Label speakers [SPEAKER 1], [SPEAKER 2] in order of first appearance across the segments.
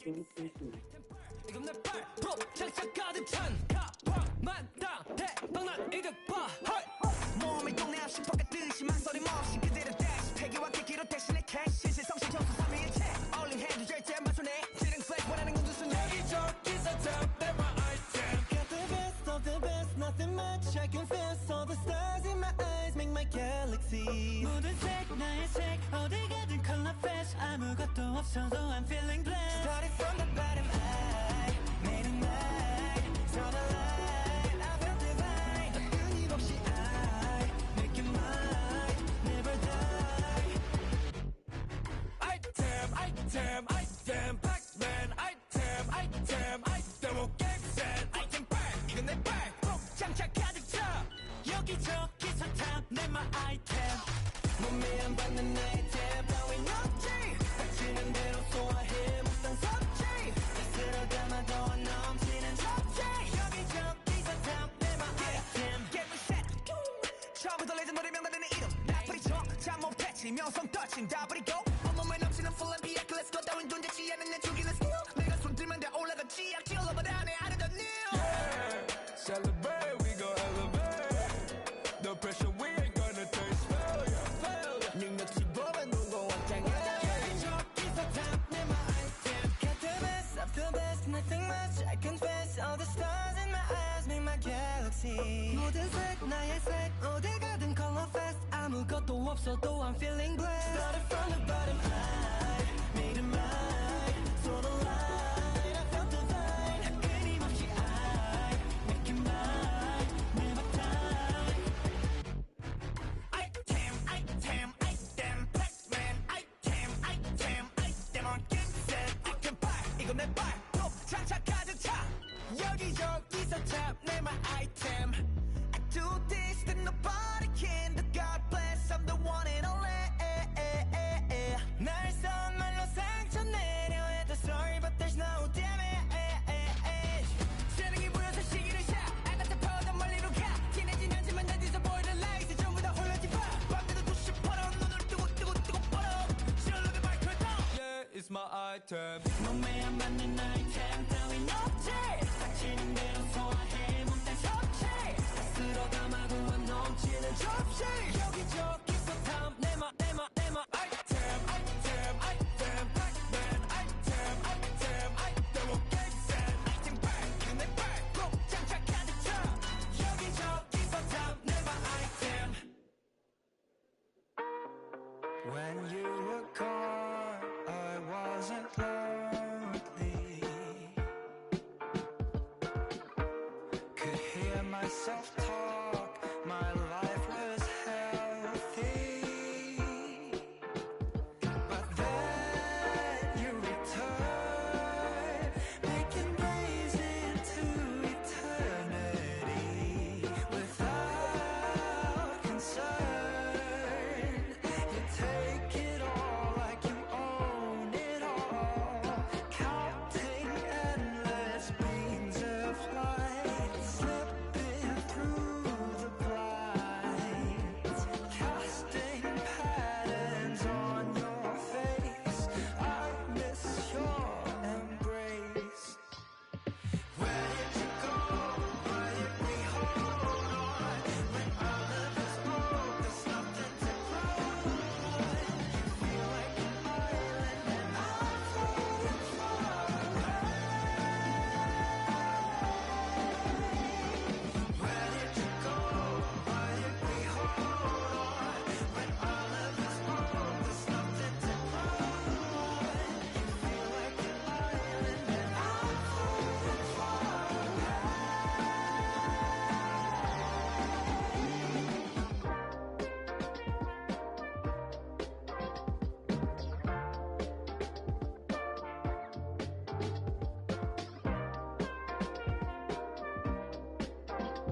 [SPEAKER 1] 听清楚。
[SPEAKER 2] Nothing much, I confess. All the stars in my eyes make my galaxy. 모든 색 나의 색 어디 가든 color flash. 아무것도 없어도 I'm feeling blessed. Started from the bottom, I made it mine. Saw the light, I felt divine. 끊임없이 I make it mine, never die. Item, Pac-Man. Item, 객산. Item back, 이건 내 back. 장착 가득 차 여기저기서 탐내 my item 몸에 안 받는 아이템 따윈 없지 닥치는 대로 소화해 묵상 섭취 쓸어 담아도 안 넘치는 접시 여기저기서 탐내 my item Get me set 처음부터 레전더리 명단되는 이름 나 뿌리쳐 참 못했지 명성 떨친 다 버리고 온몸에 넘치는 full and 비약 Let's go 따윈 존재치 않는 내 죽이는 skill 내가 손들면 다 올라가지 약질러버려 안에 아르던 new
[SPEAKER 3] Celebrate, we gon' elevate. No pressure, we ain't gonna taste failure.
[SPEAKER 2] 능력치 보면 눈고 왔장해 여기저기서 탐내 my item Got the best of the best, nothing much I confess All the stars in my eyes make my galaxy 모든 색 나의 색 어디 가든 color fast 아무것도 없어도 I'm feeling blessed Started from the bottom, I made it mine Saw the light, I felt divine 끊임없이 I make it mine, never die Item, Pac-Man Item, 객산 Item back, 이건 내 발, 또 장착 가득 차 여기저기서 탐내 my item I do this that nobody can That God bless, I'm the one and only 날 선말로 상처 내려 해도 sorry but there's no damage 재능이 보여서 시기를 샷 안 같아 퍼더 멀리로 가 티내진 않지만 어디서 보이는 라이트 전부 다 홀려지 봐 밤새도 90%런 눈을 뜨고 뻗어 실험의 마이크를 더
[SPEAKER 3] Yeah, it's my item.
[SPEAKER 2] 몸에 안 맞는 아이템 따윈 없지 닥치는 대로 소화해 몽땅 섭취 쓸어 담아도 안 넘치는 접시 여기저기서 탐내 my
[SPEAKER 3] Item, Pac-Man. Item, 객산.
[SPEAKER 2] Item back, 이건 내 back 꼭 장착 가득 차 여기저기서 탐내 my item
[SPEAKER 4] When you were gone, I wasn't lonely. Could hear myself talk, my life was healthy. But then you returned, making waves into eternity without concern. You take it all like you own it all, counting endless beams of light, slipping through the blinds, casting patterns on your face. I miss your embrace. Where did you go? Why did we hold on? When all of us broke, there's nothing to grow on. You feel like an island and I'm floating far away. Where did you go? Why did we hold on? When all of us broke, there's nothing to grow on. You feel like an island and I'm floating far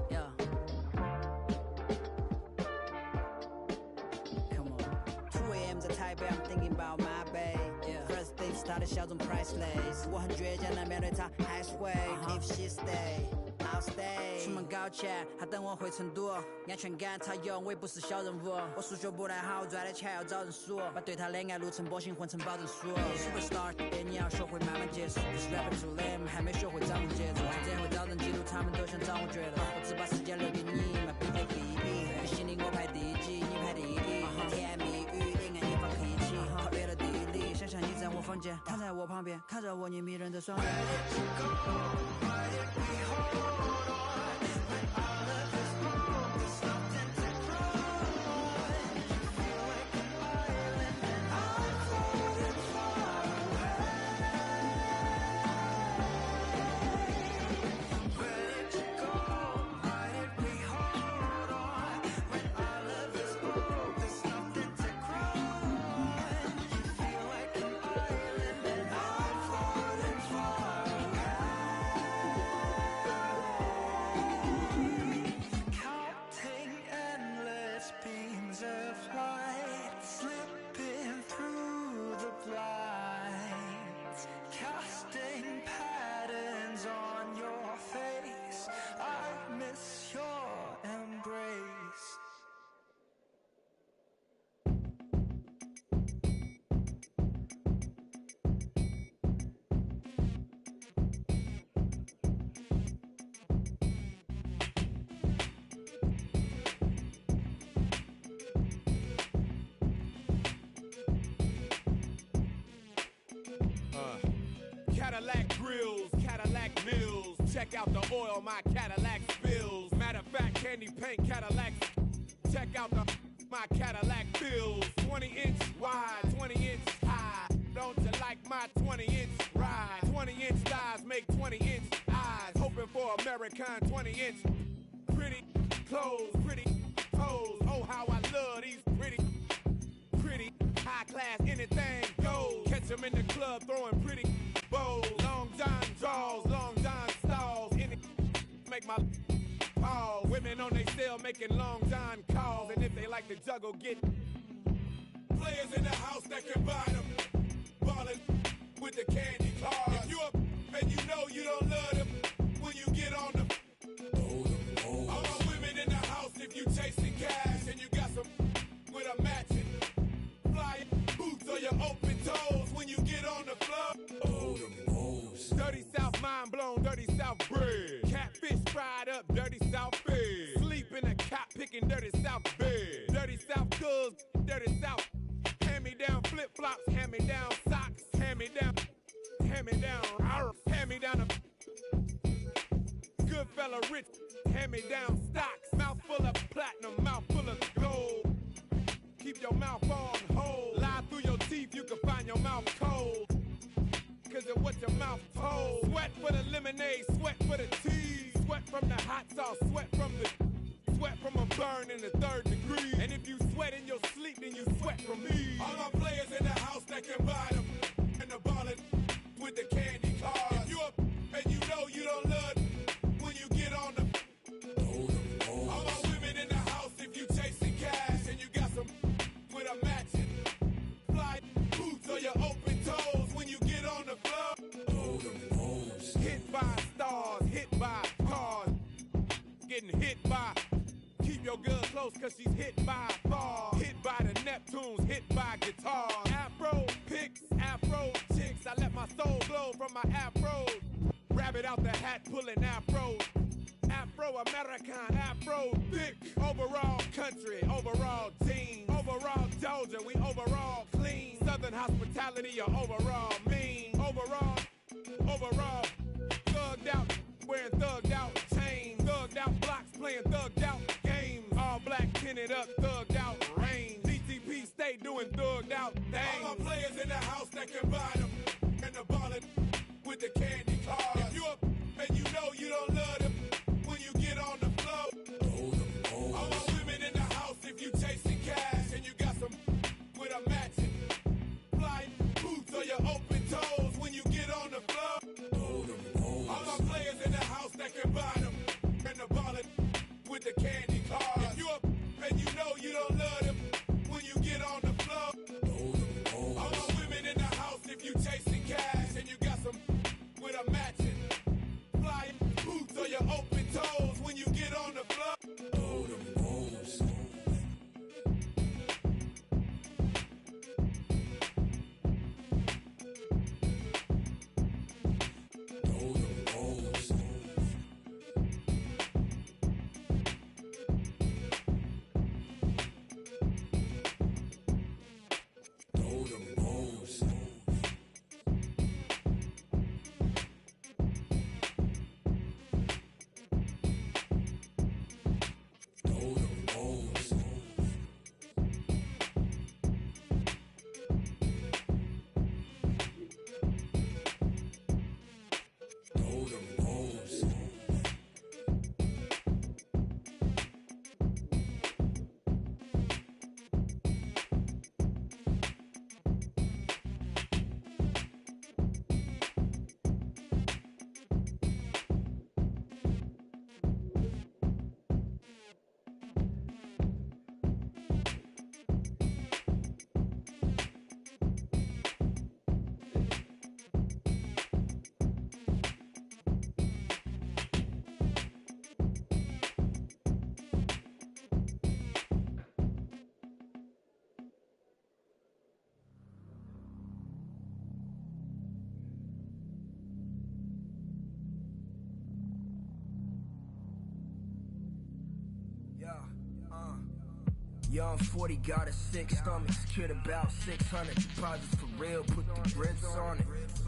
[SPEAKER 5] Yeah. Come on. 2 a.m. 在台北 I'm thinking about my babe. Yeah. First date 她的笑中 priceless. 我很倔强地面对她还是会 If she stay I'll stay. 出门搞钱，她等我回成都，安全感她有，我也不是小人物。我数学不太好，赚的钱要找人数，把对她的爱路程波形混成保证书。Superstar 对你要学会慢慢结束，不是 rapper too lame， 还没学会掌握节奏，怎样会造成嫉妒，他们都想掌握觉得，我只把时间留给你 ，My baby，你心里我排第几，你排第一，甜言蜜语恋爱一放客气，跨越了地理，想象你在我房间，躺在我旁边，看着我你迷人的双眼。
[SPEAKER 1] Cadillac grills, Cadillac mills. Check out the oil my Cadillac spills. Matter of fact, candy paint Cadillac. Check out my Cadillac bills. 20-inch wide, 20-inch high. Don't you like my 20-inch ride? 20-inch thighs make 20-inch eyes. Hoping for American 20-inch. Pretty clothes, pretty toes. Oh, how I love these pretty high class, anything goes. Catch them in the club throwing pretty bows. Long John draws, long John stalls. Any make my pause. Women on they still making Long John calls. And if they like to juggle, get players in the house that can buy them. Ballin' with the candy cars. If you up and you know you don't love them, when you get on the all my women in the house, if you chasing cash and you got some with a matching fly boots or your open toes when you get on the floor. Dirty South mind blown, dirty South bread. Catfish fried up, dirty South fed. Sleep in a cot picking dirty South bed. Dirty South goods, dirty South. Hand me down flip flops, hand me down socks, hand me down, hand me down, hand me down a good fella rich, hand me down stocks. Mouth full of platinum, mouth full of gold. Keep your mouth on hold. Lie through your teeth, you can find your mouth cold. Cause of what your mouth told. Sweat for the lemonade, sweat for the tea. Sweat from the hot sauce, sweat from a burn in the 3rd degree. And if you sweat in your sleep, then you sweat from me. All my players in the house that can buy them. And the ballin' with the candy cars. If you up and you know you don't love them, when you get on the all my women in the house, if you chasing cash and you got some with a matching fly boots or your open toes when you get on the floor. Hit by stars, hit by cars, getting hit by. Keep your girl close cause she's hit by bars. Hit by the Neptunes, hit by guitars. Afro picks, afro chicks. I let my soul glow from my afro. Rabbit out the hat pulling afro. Afro-American, Afro thick. Overall country, overall team. Overall Georgia, we overall clean. Southern hospitality, or overall mean. Overall, thugged out, wearing thugged out chains. Thugged out blocks, playing thugged out games. All black, tinted up, thugged out range. DTP stay doing thugged out things. All my players in the house that can buy them. And the ballin' with the candy cars. If you up and you know you don't love them, when you get on the floor. All my women in the house, if you chasing cash and you got some with a matching fly boots or your open toes when you get on the floor. All my players in the house that can buy them. And the ballin' with the candy cars. If you up and you know you don't love them, when you get on the floor. All my women in the house, if you chasing cash and you got some with a matching fly boots or your open toes when you get on the floor.
[SPEAKER 6] Young 40 got a 6 stomachs, kid about 600 deposits for real, put the grips on it.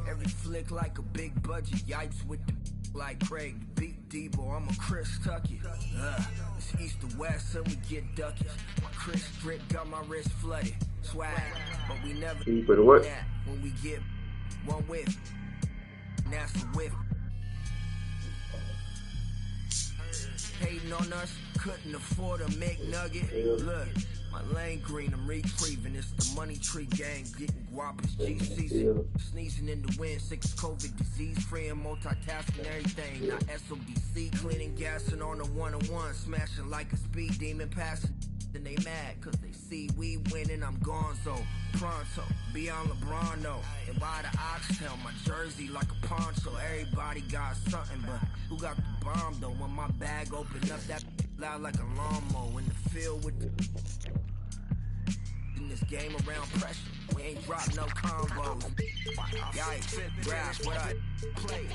[SPEAKER 6] Every flick like a big budget, yipes with the like Craig, the beat Debo, I'm a Chris Tucky. It's east to west, so we get duckies. My Chris strip got my wrist flooded, swag, but we never
[SPEAKER 7] You put what?
[SPEAKER 6] that when we get one whiff. That's a whiff. Hating on us, couldn't afford a McNugget. Look, my lane green, I'm retrieving. It's the money tree gang, getting guapas, GCC. Sneezing in the wind, 6 COVID, disease free and multitasking everything. Not SODC, cleaning, gassing on the 101, smashing like a speed demon, passing. Then they mad, cause they see we winning, I'm gonzo. Pronto, beyond LeBron, though. And by the oxtail, my jersey like a poncho. Everybody got something, but who got the bomb, though? When my bag opened up, that loud like a lawnmower. In the field with the... In this game around pressure, we ain't drop no combos. Yikes, grab what I play.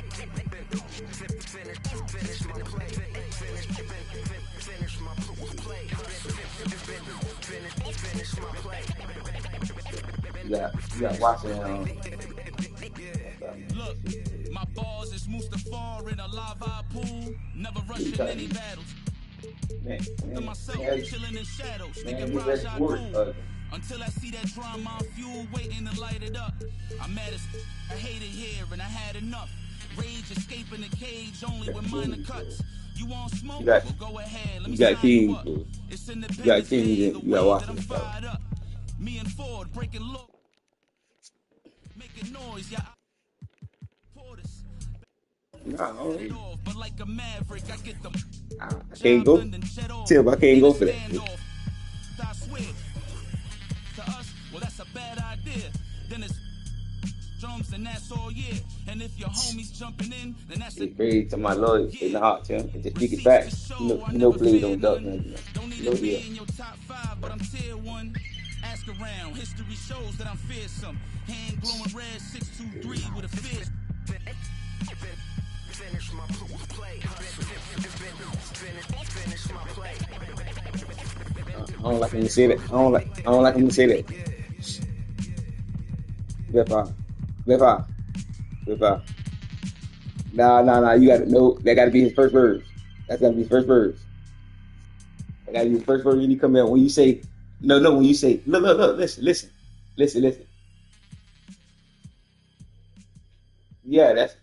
[SPEAKER 6] Finish my play. Finish my play. Finish my play.
[SPEAKER 7] You got watching.
[SPEAKER 2] Look, my balls is Mustafar in a lava pool. Never rushing any battles.
[SPEAKER 7] Man,
[SPEAKER 2] To myself, chilling in shadows.
[SPEAKER 7] man,
[SPEAKER 2] Thinking
[SPEAKER 7] you
[SPEAKER 2] Raj
[SPEAKER 7] best work.
[SPEAKER 2] cool. Until I see that drama on fuel waiting to light it up. I'm mad as I hate it here and I had enough. Rage escaping the cage only with minor cuts. You want smoke?
[SPEAKER 7] You got-
[SPEAKER 2] Well, go ahead. Let me
[SPEAKER 7] you got
[SPEAKER 2] sign you
[SPEAKER 7] King,
[SPEAKER 2] up.
[SPEAKER 7] bro.
[SPEAKER 2] It's
[SPEAKER 7] You got
[SPEAKER 2] Independence
[SPEAKER 7] King,
[SPEAKER 2] Day,
[SPEAKER 7] you
[SPEAKER 2] the
[SPEAKER 7] got
[SPEAKER 2] way that
[SPEAKER 7] Washington,
[SPEAKER 2] I'm
[SPEAKER 7] bro.
[SPEAKER 2] fired up. Me and Ford breaking law. Making noise, yeah. Porters.
[SPEAKER 7] Nah, I don't-
[SPEAKER 2] It off, but like a maverick, I get them.
[SPEAKER 7] I can't go. Tell me I can't go for that.
[SPEAKER 2] I swear. To us, well, that's a bad idea. Then it's drums and that's all year. And if your homies jumping in, then that's
[SPEAKER 7] It's crazy to my lawyer in the hot Tim. Just kick it
[SPEAKER 2] receipts
[SPEAKER 7] back.
[SPEAKER 2] to show
[SPEAKER 7] You
[SPEAKER 2] I
[SPEAKER 7] know,
[SPEAKER 2] never
[SPEAKER 7] please
[SPEAKER 2] feared
[SPEAKER 7] don't duck
[SPEAKER 2] none.
[SPEAKER 7] nothing.
[SPEAKER 2] Don't need
[SPEAKER 7] You know,
[SPEAKER 2] to be
[SPEAKER 7] yeah.
[SPEAKER 2] in your top 5, but I'm tier 1. Ask around, history shows that I'm fearsome. Hand glowing red 623 with a fist.
[SPEAKER 6] Finish my play. Finish my play.
[SPEAKER 7] I don't like him to say that. I don't like him to say that. Left eye. Nah. You got to know that got to be his first verse. That's got to be his first verse. That got to be his first verse. When you come in, when you say no. When you say look, listen. Yeah, that's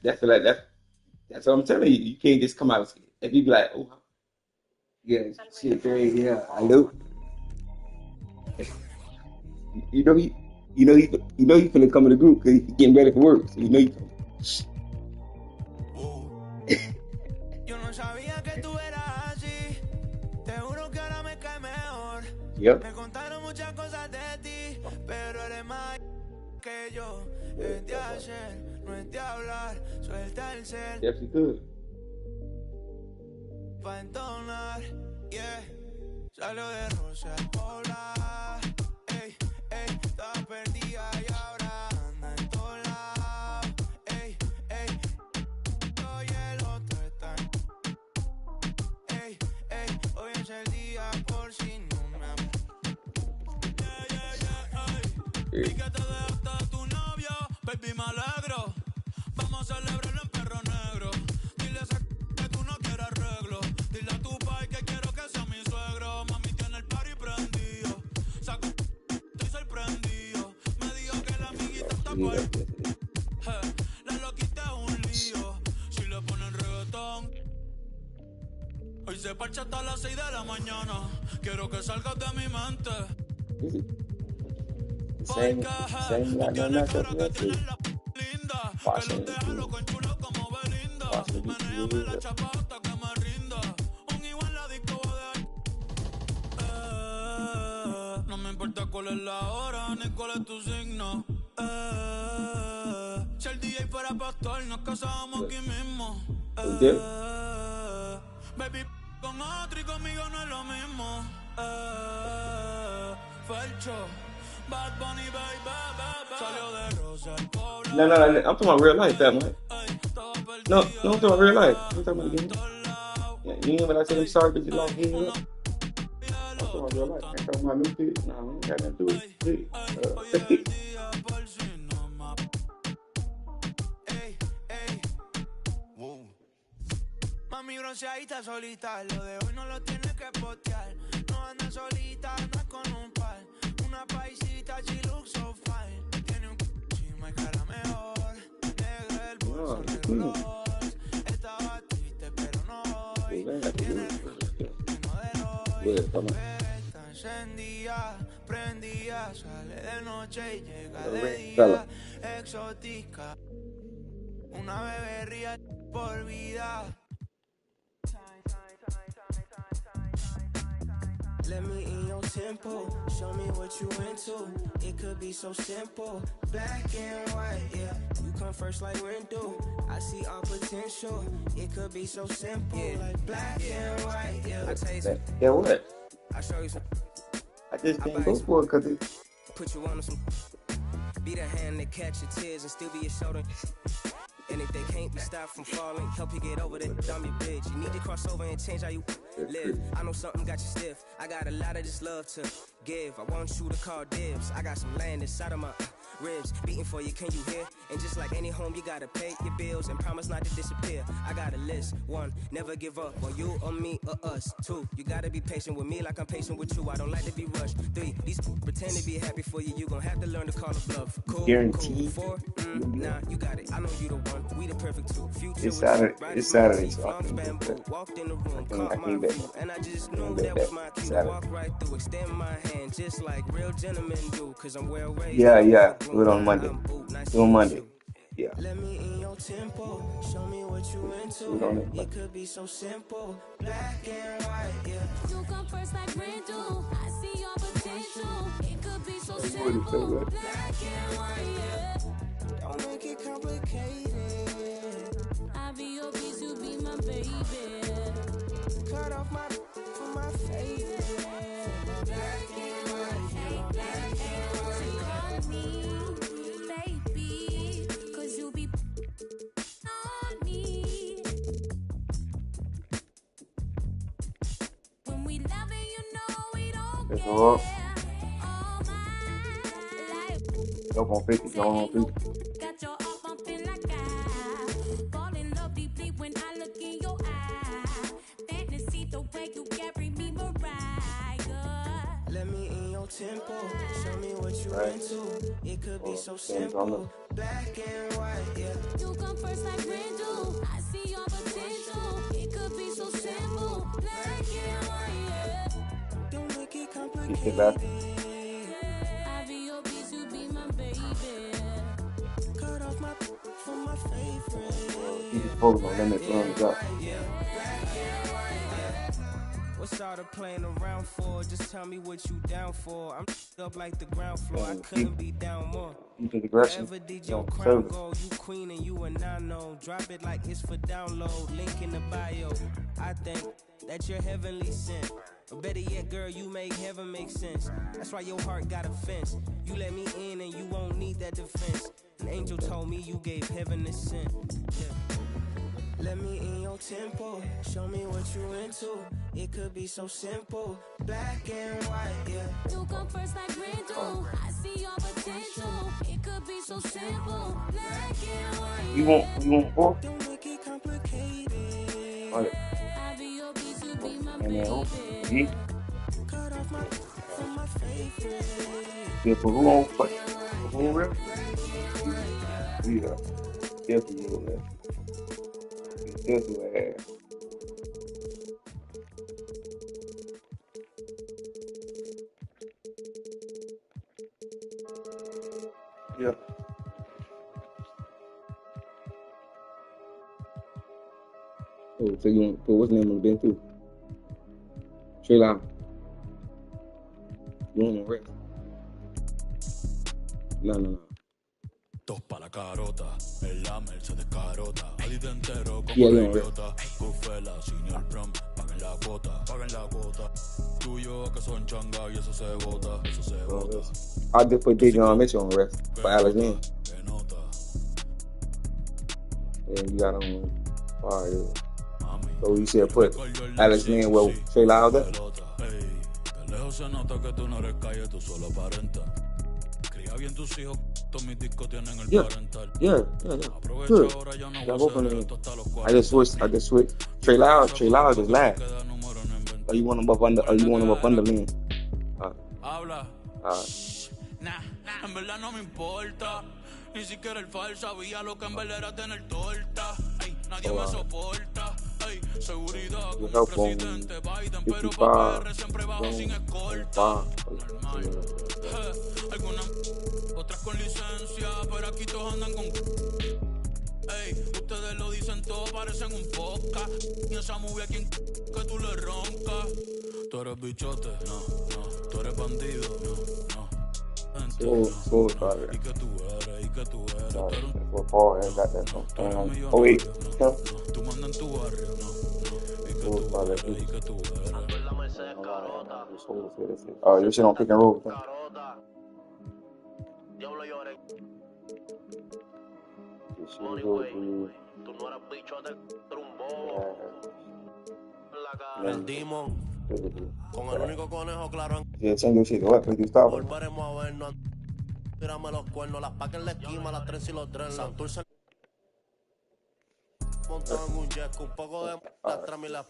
[SPEAKER 7] what I'm telling you. You can't just come out and be like, oh, yeah, shit, crazy. Yeah, I know. You know he finna come in the group because he's getting ready for work. So you know he.
[SPEAKER 4] Yo no sabía que tú eras así. Te juro que ahora me cae mejor.
[SPEAKER 7] Yep.
[SPEAKER 4] Me contaron muchas cosas de ti, pero eres más que yo. Es de hacer, no es de hablar. Suelta el cel
[SPEAKER 7] Definitely good.
[SPEAKER 4] pa' entonar. Yeah. Salió de Rosa al Pobla. Ey, estaba perdida y ahora anda en todos lados. Ey, yo y el otro están. Ey, hoy es el día por si no me amas. Vi que te dejaste de tu novio, baby, me alegro. Vamos a celebrarlo en perro negro. Dile a ese que tú no quieres arreglo. Dile a tu pai que quiero que sea mi suegro. Mami tiene el party prendido. Saco, estoy sorprendido. Me dijo que la amiguita está por la loquita es un lío. Si le ponen reggaetón. Hoy se parcha hasta las 6 de la mañana. Quiero que salgas de mi mente.
[SPEAKER 7] Same like no matchup
[SPEAKER 4] Que tienes la linda, que los deja loco en chulo como Belinda. Menéame la chapa hasta que me rinda. Un igual la disco va de no me importa cuál es la hora ni cuál es tu signo. Si el DJ fuera pastor nos casábamos aquí mismo. Baby, con otro y conmigo no es lo mismo. Felcho, Bad Bunny, baby. Salió de Rosa al Pobla.
[SPEAKER 7] No, I'm talking about real life, that man. No, I'm talking about real life. I'm talking about again. Yeah, you know when I said I'm sorry, but you lost me up. I'm talking about real life. I ain't talking about new shit. No, I ain't got nothing to do with shit.
[SPEAKER 2] Hoy es el día por si no más. Ey, ey, wow. Mami bronceadita solita, lo de hoy no lo tienes que postear. No andas solita, andas con un par. Una paisita, she looks so fine. Tiene un chima y cara mejor. Negro el pulso, negro los ojos. Estaba triste pero no hoy. Tiene el ritmo del hoy. Está encendida, prendida. Sale de noche y llega de día. Exótica. Una bebé ría por vida. Let me in your tempo, show me what you into. It could be so simple, black and white, yeah. You come first like Rindu. I see all potential. It could be so simple, like black and white, yeah. I tell you something.
[SPEAKER 7] Yeah, what?
[SPEAKER 2] I show you something.
[SPEAKER 7] I just can't go for it because it.
[SPEAKER 2] Put you on some. Be the hand that catch your tears and still be your shoulder. And if they can't be stopped from falling, help you get over that dummy bitch. You need to cross over and change how you live. I know something got you stiff. I got a lot of this love to give. I want you to call dibs. I got some land inside of my ribs beating for you, can you hear? And just like any home, you gotta pay your bills and promise not to disappear. I got a list. 1, never give up on you or me or us. 2, you gotta be patient with me like I'm patient with you. I don't like to be rushed. 3, these pretend to be happy for you. You gon' have to learn to call a bluff. Cool,
[SPEAKER 7] Guaranteed.
[SPEAKER 2] cool. 4, nah, you got it. I know you the one. We the perfect two. Future
[SPEAKER 7] It's Saturday. It's Saturday, so I
[SPEAKER 2] long
[SPEAKER 7] can
[SPEAKER 2] bamboo.
[SPEAKER 7] do
[SPEAKER 2] Walked in the room,
[SPEAKER 7] I
[SPEAKER 2] caught
[SPEAKER 7] can't
[SPEAKER 2] my
[SPEAKER 7] bet.
[SPEAKER 2] view, and I just knew
[SPEAKER 7] bet
[SPEAKER 2] that was
[SPEAKER 7] that.
[SPEAKER 2] my cue.
[SPEAKER 7] Saturday.
[SPEAKER 2] Walk right through, extend my hand, just like real gentlemen do. Cause I'm well raised.
[SPEAKER 7] Yeah, yeah. Do it on Monday. Do it on Monday. Yeah.
[SPEAKER 2] Let me in your tempo, show me what you into. It could be so simple, black and white, yeah.
[SPEAKER 8] You come first like Rindu. I see your potential. It could be so
[SPEAKER 7] What is
[SPEAKER 8] simple,
[SPEAKER 7] that?
[SPEAKER 8] black and white, yeah.
[SPEAKER 2] Don't make it complicated.
[SPEAKER 8] I be your bitch, you be my baby.
[SPEAKER 2] Cut off my for my favorite. Black and white, yeah. Black and white.
[SPEAKER 8] Call me, baby, cause you be on me. When we loving, you know we don't
[SPEAKER 7] That's
[SPEAKER 8] care.
[SPEAKER 7] all.
[SPEAKER 8] Oh my life.
[SPEAKER 7] Go on 50. Go on 50.
[SPEAKER 8] Got your heart bumping like I fall in love deeply when I look in your eye. Fantasy the way you carry me, Mariah.
[SPEAKER 2] Let me in your tempo, show me what you
[SPEAKER 7] Right.
[SPEAKER 2] into. It could be so
[SPEAKER 7] Same on
[SPEAKER 2] simple, black and white, yeah.
[SPEAKER 8] You come first like Rindu. I see your potential. It could be so simple, black and white, yeah.
[SPEAKER 2] Don't make it
[SPEAKER 7] You sit
[SPEAKER 2] complicated.
[SPEAKER 7] back.
[SPEAKER 8] I be your bitch, you be my baby.
[SPEAKER 2] Cut off my for my favorite.
[SPEAKER 7] You just focus on limit runs up.
[SPEAKER 2] What's all the playing around for? Just tell me what you down for. I'm up like the ground floor. I couldn't be down more.
[SPEAKER 7] You take aggression.
[SPEAKER 2] Wherever did
[SPEAKER 7] You
[SPEAKER 2] your
[SPEAKER 7] know,
[SPEAKER 2] crown
[SPEAKER 7] service.
[SPEAKER 2] go? You queen and you a nano. Drop it like it's for download. Link in the bio. I think that you're heavenly sent. Or better yet, girl, you make heaven make sense. That's why your heart got a fence. You let me in and you won't need that defense. An angel told me you gave heaven a scent. Yeah. Let me in your tempo, show me what you into. It could be so simple, black and white, yeah.
[SPEAKER 8] You come first like Rindu. I see your potential. It could be so simple, black and white.
[SPEAKER 7] You want 4?
[SPEAKER 2] Don't make it complicated.
[SPEAKER 7] All right.
[SPEAKER 8] I be your bitch, you be my
[SPEAKER 7] And then who?
[SPEAKER 8] baby.
[SPEAKER 7] G.
[SPEAKER 2] Cut off my from my favorite.
[SPEAKER 7] Yeah, for who on what? For who real? Yeah. Definitely will that. Definitely ass. Yeah. Oh, so you want, what's the name of the band too? Straight out. You want to rest? No.
[SPEAKER 9] Dos pa' la carota, el Lamer se descarota. Adito entero como
[SPEAKER 7] Yeah,
[SPEAKER 9] la
[SPEAKER 7] yeah,
[SPEAKER 9] idiota. Cufela, senior prom, paguen la cuota, paguen la cuota. Tú y yo que son changa y eso se bota, eso se bota.
[SPEAKER 7] I just put Dejon Mitchell on rest for Alex Lynn.
[SPEAKER 9] Que nota,
[SPEAKER 7] And you got on fire.
[SPEAKER 9] mami.
[SPEAKER 7] So you said put Alex Lynn, well, Trey Lyles up.
[SPEAKER 9] Pelota, ey, te se nota que tú no eres calle, tú solo aparentas. Cría bien tus hijos, todos mis discos tienen el parental.
[SPEAKER 7] Yeah.
[SPEAKER 9] Aprovecha
[SPEAKER 7] Good.
[SPEAKER 9] ahora, ya no
[SPEAKER 7] Got
[SPEAKER 9] voy a
[SPEAKER 7] both of
[SPEAKER 9] ser
[SPEAKER 7] them.
[SPEAKER 9] esto hasta los
[SPEAKER 7] I just
[SPEAKER 9] 40.
[SPEAKER 7] switched. Trey Loud just laughed. Oh, you want him up under? Oh, you want him up under me?
[SPEAKER 9] Habla. Nah, en verdad no me importa. Ni siquiera el fal sabía lo que en verdad era tener torta. Ey, nadie me soporta. Ey, seguridad como el presidente Biden, pero pa' PR siempre bajo sin escolta. Normal. Algunas, otras con licencia, pero aquí todos andan con. Ey, ustedes lo dicen todo, parecen un podcast. Y esa movie a quien que tú le roncas. Tú eres bichote, no. Tú eres bandido, no.
[SPEAKER 7] Smooth, brother.
[SPEAKER 9] Y que tú eres, tú eres
[SPEAKER 7] What Paul had got that from. Oh wait,
[SPEAKER 9] tú mandas en tu barrio, no. Y que
[SPEAKER 7] Smooth,
[SPEAKER 9] tú
[SPEAKER 7] brother.
[SPEAKER 9] eres, y que tú eres.
[SPEAKER 7] Oh, your shit on pick and roll.
[SPEAKER 10] Diablo lloré.
[SPEAKER 7] This shit
[SPEAKER 10] Money
[SPEAKER 7] is over
[SPEAKER 10] way.
[SPEAKER 7] for you.
[SPEAKER 10] Tú no eres bichote, tú eres un bobo. La cara.
[SPEAKER 7] El
[SPEAKER 10] Demon. Con el único conejo claro.
[SPEAKER 7] Yeah, change your shit. What? Because you stop.
[SPEAKER 10] Volveremos a vernos. Tírame los cuernos, las pacas en la esquina, las tres y los dreadlocks. Santurce montado en un jet, un poco de las tramas y las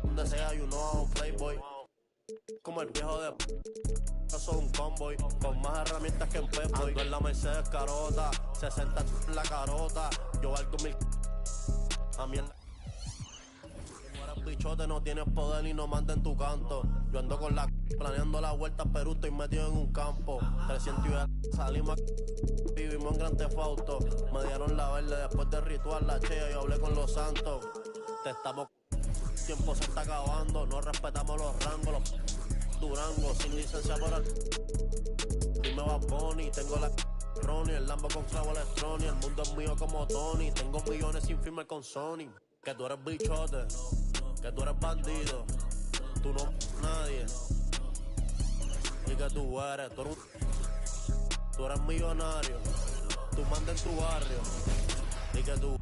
[SPEAKER 10] donde sea, you know, Fletchboy. Como el viejo de soy un convoy, con más herramientas que en Fletchboy. Ando en la Mercedes carota, 60 en la carota, yo valgo 1000 a mí en la. Bichote, no tienes poder y no manda en tu canto. Yo ando con la planeando la vuelta, pero estoy metido en un campo. 300 y salimos, vivimos en Gran Tefauto. Me dieron la verde después del ritual, la chea, yo hablé con los santos. Te estamos, tiempo se está acabando, no respetamos los rangos, los Durango, sin licencia por el. Dime va Bonnie, tengo la Ronnie, el Lambo con clavo electrónico, el mundo es mío como Tony. Tengo millones sin firme con Sony. Que tú eres bichote, que tú eres bandido, tú no nadie. Y que tú eres millonario, tú mandas en tu barrio. Y que tú.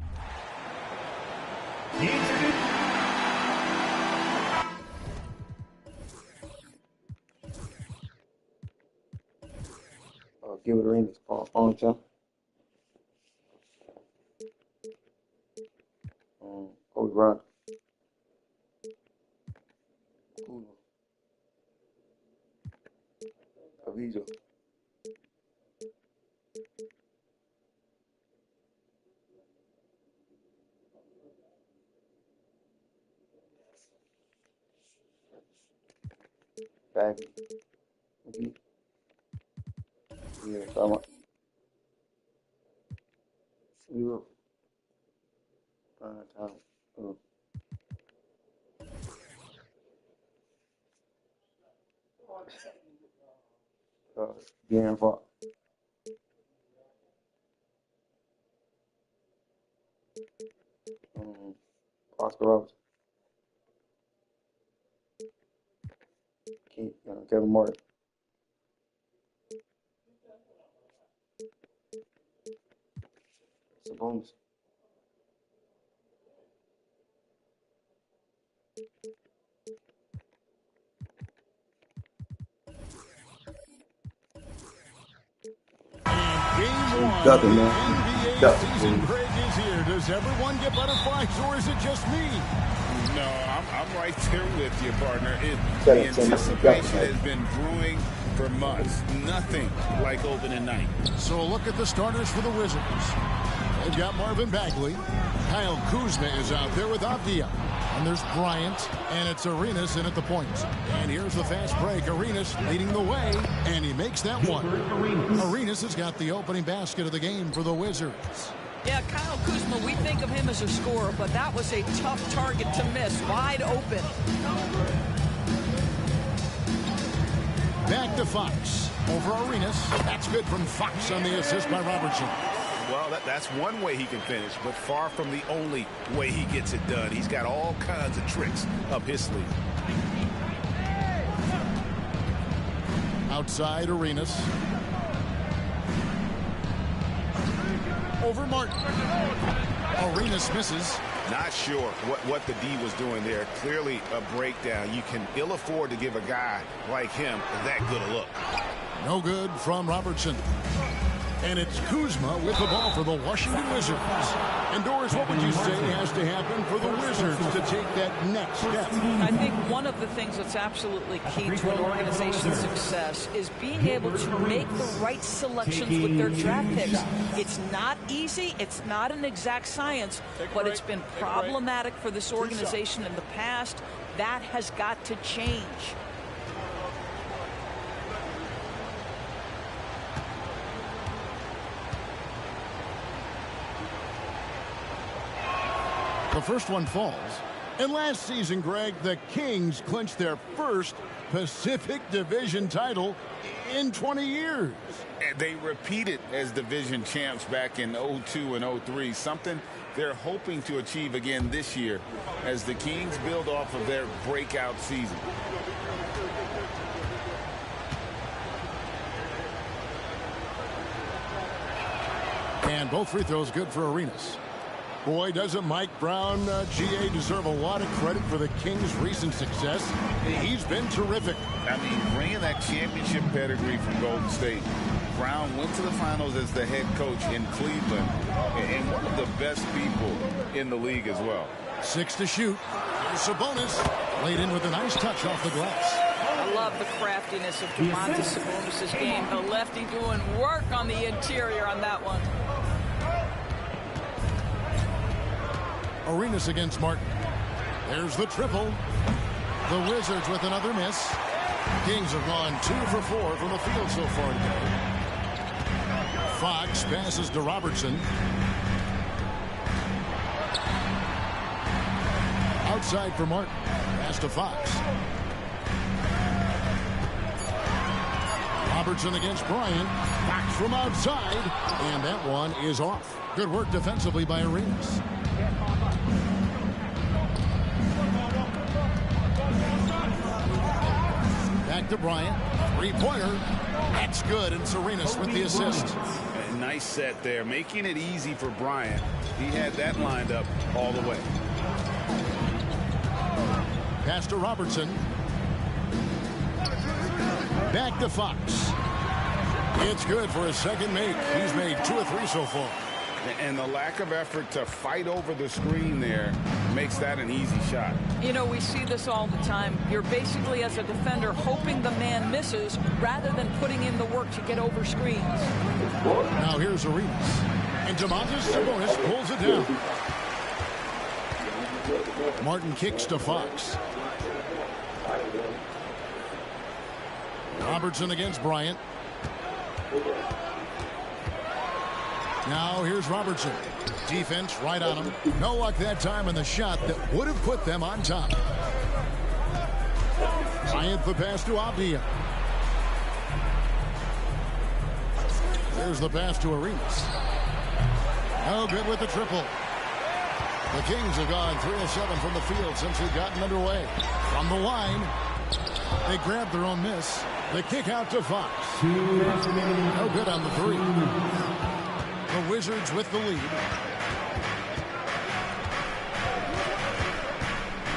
[SPEAKER 7] Give it a ring. On time. Kobe Bryant. Aviso. Back. Okay. Yeah, come on. Zero. Time. Game for Oscar Roberts. Kevin Martin. Sabonis. Ducking, man.
[SPEAKER 11] NBA season break is here. Does everyone get butterflies, or is it just me?
[SPEAKER 12] No, I'm right there with you, partner. The anticipation has been brewing for months. Nothing like opening night.
[SPEAKER 11] So look at the starters for the Wizards. They've got Marvin Bagley. Kyle Kuzma is out there with Avdia. And there's Bryant, and it's Arenas in at the point. And here's the fast break. Arenas leading the way, and he makes that one. Arenas has got the opening basket of the game for the Wizards.
[SPEAKER 13] Yeah, Kyle Kuzma, we think of him as a scorer, but that was a tough target to miss, wide open.
[SPEAKER 11] Back to Fox. Over Arenas. That's good from Fox on the assist by Robertson.
[SPEAKER 12] Well, that's one way he can finish, but far from the only way he gets it done. He's got all kinds of tricks up his sleeve.
[SPEAKER 11] Outside Arenas. Over Martin. Arenas misses.
[SPEAKER 12] Not sure what the D was doing there. Clearly a breakdown. You can ill afford to give a guy like him that good a look.
[SPEAKER 11] No good from Robertson. And it's Kuzma with the ball for the Washington Wizards. And Doris, what would you say has to happen for the Wizards to take that next step?
[SPEAKER 13] I think one of the things that's absolutely key to an organization's success is being able to make the right selections with their draft picks. It's not easy. It's not an exact science, but it's been problematic for this organization in the past. That has got to change.
[SPEAKER 11] The first one falls. And last season, Greg, the Kings clinched their first Pacific Division title in 20 years.
[SPEAKER 12] And they repeated as division champs back in 02 and 03, something they're hoping to achieve again this year as the Kings build off of their breakout season.
[SPEAKER 11] And both free throws good for Arenas. Boy, doesn't Mike Brown, GA, deserve a lot of credit for the Kings' recent success. He's been terrific.
[SPEAKER 12] I mean, bringing that championship pedigree from Golden State. Brown went to the finals as the head coach in Cleveland and one of the best people in the league as well.
[SPEAKER 11] 6 to shoot. Here's Sabonis. Laid in with a nice touch off the glass.
[SPEAKER 13] I love the craftiness of Domantas Sabonis' game. The lefty doing work on the interior on that one.
[SPEAKER 11] Arenas against Martin. There's the triple. The Wizards with another miss. Kings have gone 2 for 4 from the field so far today. Fox passes to Robertson. Outside for Martin. Pass to Fox. Robertson against Bryant. Fox from outside. And that one is off. Good work defensively by Arenas. Back to Bryant. Three-pointer. That's good. And Arenas with the assist.
[SPEAKER 12] A nice set there, making it easy for Bryant. He had that lined up all the way.
[SPEAKER 11] Pass to Robertson. Back to Fox. It's good for his second make. He's made 2 or 3 so far.
[SPEAKER 12] And the lack of effort to fight over the screen there makes that an easy shot.
[SPEAKER 13] You know, we see this all the time. You're basically, as a defender, hoping the man misses rather than putting in the work to get over screens.
[SPEAKER 11] Now here's Arenas. And Domantas Sabonis pulls it down. Martin kicks to Fox. Robertson against Bryant. Now here's Robertson. Defense right on him. No luck that time in the shot that would have put them on top. Bryant the pass to Avdia. There's the pass to Arenas. No good with the triple. The Kings have gone 3 of 7 from the field since we've gotten underway. From the line, they grab their own miss. The kick out to Fox. No good on the 3. The Wizards with the lead.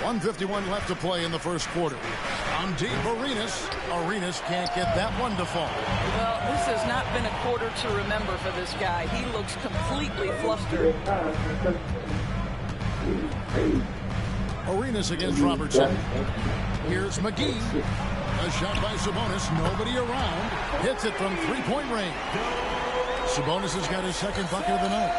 [SPEAKER 11] 1:51 left to play in the first quarter. On deep, Arenas. Arenas can't get that one to fall.
[SPEAKER 13] Well, this has not been a quarter to remember for this guy. He looks completely flustered.
[SPEAKER 11] Arenas against Robertson. Here's McGee. A shot by Sabonis. Nobody around. Hits it from three-point range. Sabonis has got his second bucket of the night.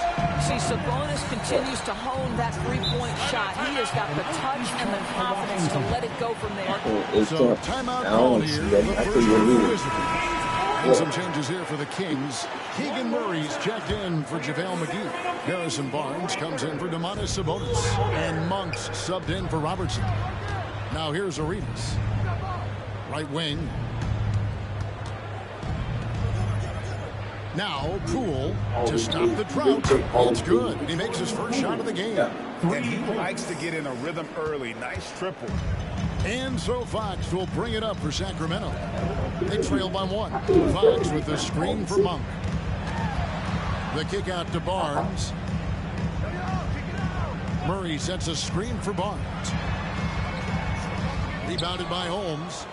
[SPEAKER 13] See, Sabonis continues to hone that three-point shot. He has got the touch and the confidence to let it go from there.
[SPEAKER 11] So, timeout called here. The first for the Wizards. And some changes here for the Kings. Keegan Murray's checked in for JaVale McGee. Harrison Barnes comes in for Domantas Sabonis. And Monk's subbed in for Robertson. Now here's Arenas. Right wing. Now Poole to stop the drought. It's good. He makes his first shot of the game.
[SPEAKER 12] And he likes to get in a rhythm early. Nice triple.
[SPEAKER 11] And so Fox will bring it up for Sacramento. They trail by 1. Fox with the screen for Monk. The kick out to Barnes. Murray sets a screen for Barnes. Rebounded by Holmes.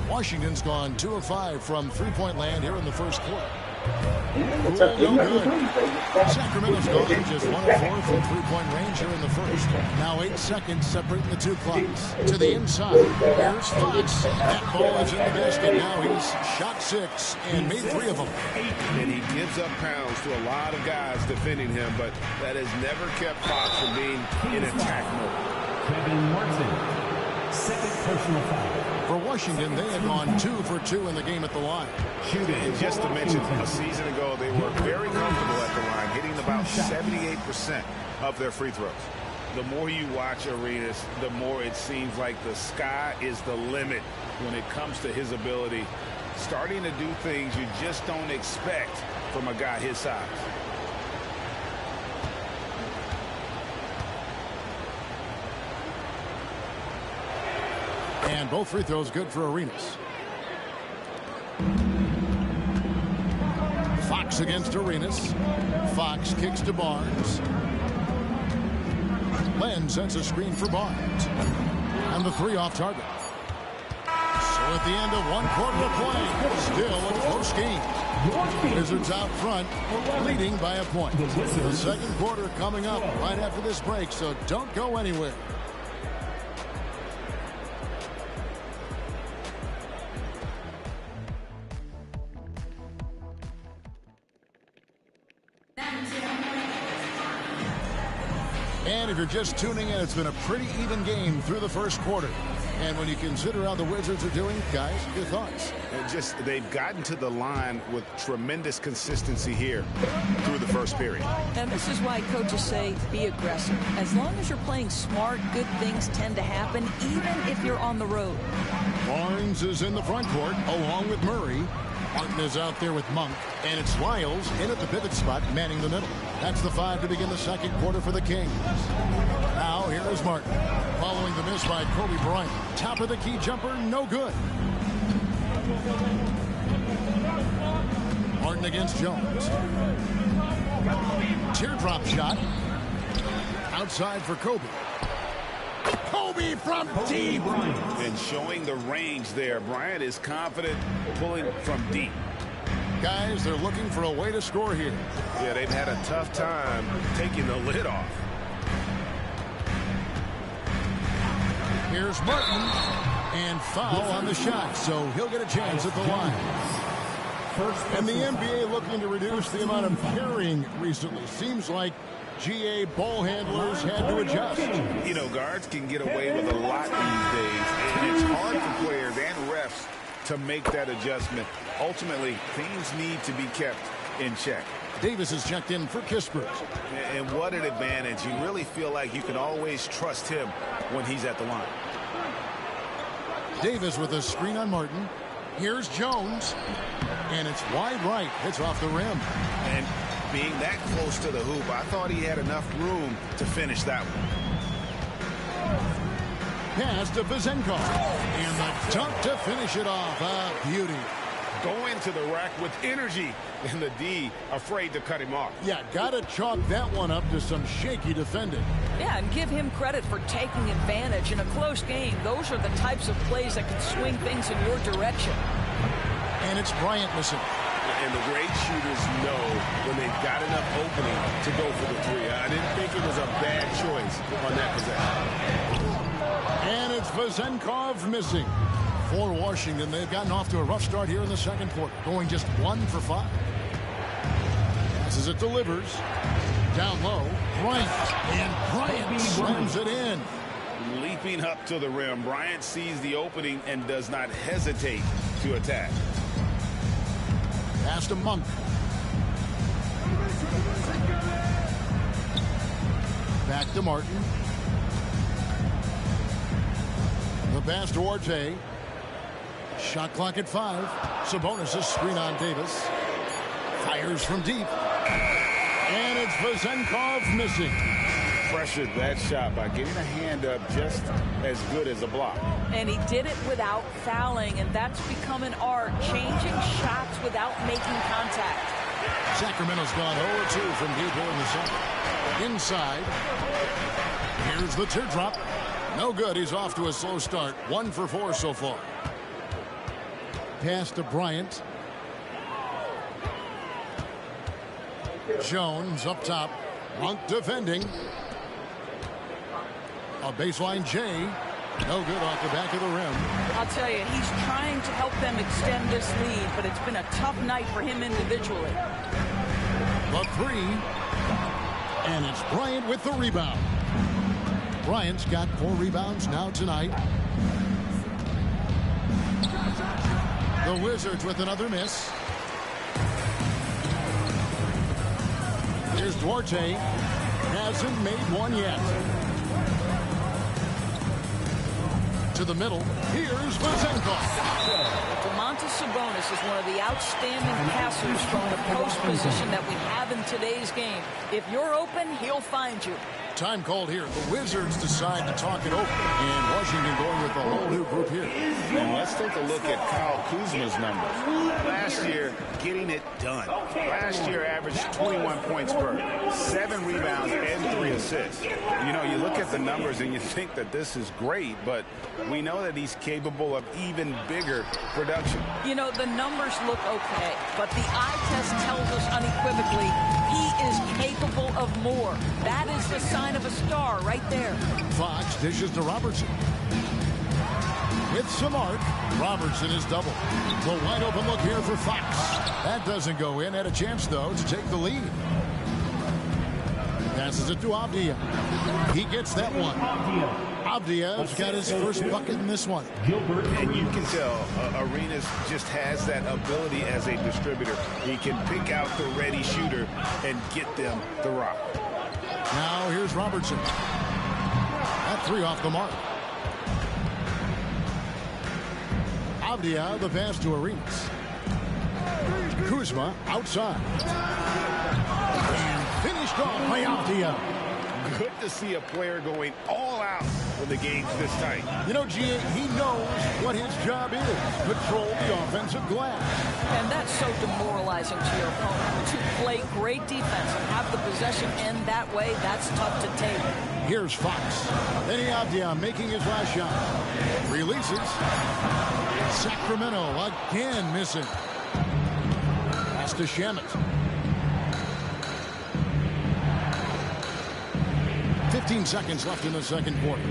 [SPEAKER 11] Washington's gone 2 of 5 from three-point land here in the first quarter. No good. Sacramento's gone just 1 of 4 from three-point range here in the first. Now 8 seconds separating the two clocks. To the inside. Here's Fox. That ball is in the basket. Now he's shot 6 and made 3 of them.
[SPEAKER 12] And he gives up pounds to a lot of guys defending him, but that has never kept Fox from being in attack mode.
[SPEAKER 14] Kevin Martin. Second personal foul.
[SPEAKER 11] For Washington, they had gone 2 for 2 in the game at the line.
[SPEAKER 12] And just to mention, a season ago, they were very comfortable at the line, hitting about 78% of their free throws. The more you watch Arenas, the more it seems like the sky is the limit when it comes to his ability, starting to do things you just don't expect from a guy his size.
[SPEAKER 11] And both free throws good for Arenas. Fox against Arenas. Fox kicks to Barnes. Len sets a screen for Barnes. And the 3 off target. So at the end of 1 quarter of play, still a close game. Wizards out front, leading by a point. The second quarter coming up right after this break, so don't go anywhere. And if you're just tuning in, it's been a pretty even game through the first quarter. And when you consider how the Wizards are doing, guys, your thoughts?
[SPEAKER 12] And they've gotten to the line with tremendous consistency here through the first period.
[SPEAKER 13] And this is why coaches say be aggressive. As long as you're playing smart, good things tend to happen, even if you're on the road.
[SPEAKER 11] Barnes is in the front court along with Murray. Martin is out there with Monk, and it's Lyles in at the pivot spot, manning the middle. That's the 5 to begin the second quarter for the Kings. Now, here is Martin. Following the miss by Kobe Bryant. Top of the key jumper, no good. Martin against Jones. Teardrop shot. Outside for Kobe. Kobe from deep.
[SPEAKER 12] And showing the range there. Bryant is confident pulling from deep.
[SPEAKER 11] Guys, they're looking for a way to score here.
[SPEAKER 12] Yeah, they've had a tough time taking the lid off.
[SPEAKER 11] Here's Martin. And foul on the shot, so he'll get a chance at the line. And the NBA looking to reduce the amount of carrying recently. Seems like GA ball handlers had to adjust.
[SPEAKER 12] You know, guards can get away with a lot these days, and it's hard for players and refs to make that adjustment. Ultimately, things need to be kept in check.
[SPEAKER 11] Davis is checked in for Kispert.
[SPEAKER 12] And what an advantage. You really feel like you can always trust him when he's at the line.
[SPEAKER 11] Davis with a screen on Martin. Here's Jones. And it's wide right. Hits off the rim.
[SPEAKER 12] And being that close to the hoop, I thought he had enough room to finish that one.
[SPEAKER 11] Pass to Vizenkov. And the dunk to finish it off. A beauty.
[SPEAKER 12] Going to the rack with energy. And the D afraid to cut him off.
[SPEAKER 11] Yeah, got to chalk that one up to some shaky defending.
[SPEAKER 13] Yeah, and give him credit for taking advantage in a close game. Those are the types of plays that can swing things in your direction.
[SPEAKER 11] And it's Bryant missing.
[SPEAKER 12] And the great shooters know when they've got enough opening to go for the 3. I didn't think it was a bad choice on that possession.
[SPEAKER 11] And it's Vizenkov missing. For Washington, they've gotten off to a rough start here in the second quarter, going just 1 for 5. Passes it, delivers. Down low, Bryant. And Bryant slams it in.
[SPEAKER 12] Leaping up to the rim, Bryant sees the opening and does not hesitate to attack.
[SPEAKER 11] Pass to Monk. Back to Martin. The pass to Orte. Shot clock at 5. Sabonis' screen on Davis. Fires from deep. And it's Vizenkov missing.
[SPEAKER 12] Pressured that shot by getting a hand up just as good as a block.
[SPEAKER 13] And he did it without fouling, and that's become an art, changing shots without making contact.
[SPEAKER 11] Sacramento's gone 0-2 from deep here in the second. inside. Here's the teardrop. No good. He's off to a slow start. 1 for 4 so far. Pass to Bryant. Jones up top. Monk defending. A baseline J. No good off the back of the rim.
[SPEAKER 13] I'll tell you, he's trying to help them extend this lead, but it's been a tough night for him individually.
[SPEAKER 11] The 3. And it's Bryant with the rebound. Bryant's got 4 rebounds now tonight. The Wizards with another miss. Here's Duarte. Hasn't made one yet. To the middle. Here's Vazenko.
[SPEAKER 13] Domantas Sabonis is one of the outstanding passers from the post position that we have in today's game. If you're open, he'll find you.
[SPEAKER 11] Time called here. The Wizards decide to talk it over. And Washington going with a whole new group here.
[SPEAKER 12] And let's take a look at Kyle Kuzma's numbers. Last year, getting it done. Last year averaged 21 points per, 7 rebounds, and 3 assists. You know, you look at the numbers and you think that this is great, but we know that he's capable of even bigger production.
[SPEAKER 13] You know, the numbers look okay, but the eye test tells us unequivocally he is capable of more. That is the sign of a star right there.
[SPEAKER 11] Fox dishes to Robertson. With some arc, Robertson is double. The wide open look here for Fox. That doesn't go in. Had a chance, though, to take the lead. Passes it to Avdia. He gets that one. Avdia's got his first bucket in this one.
[SPEAKER 12] And you can tell Arenas just has that ability as a distributor. He can pick out the ready shooter and get them the rock.
[SPEAKER 11] Now here's Robertson. That 3 off the mark. Avdia, the pass to Arenas. Kuzma outside. And finished off by Avdia.
[SPEAKER 12] Good to see a player going all out when the game's this tight.
[SPEAKER 11] You know, G.A., he knows what his job is. Control the offensive glass.
[SPEAKER 13] And that's so demoralizing to your opponent. To play great defense and have the possession end that way, that's tough to take.
[SPEAKER 11] Here's Fox. Eddie Avdia making his last shot. Releases. Sacramento again missing. That's to Shamet. 15 seconds left in the second quarter.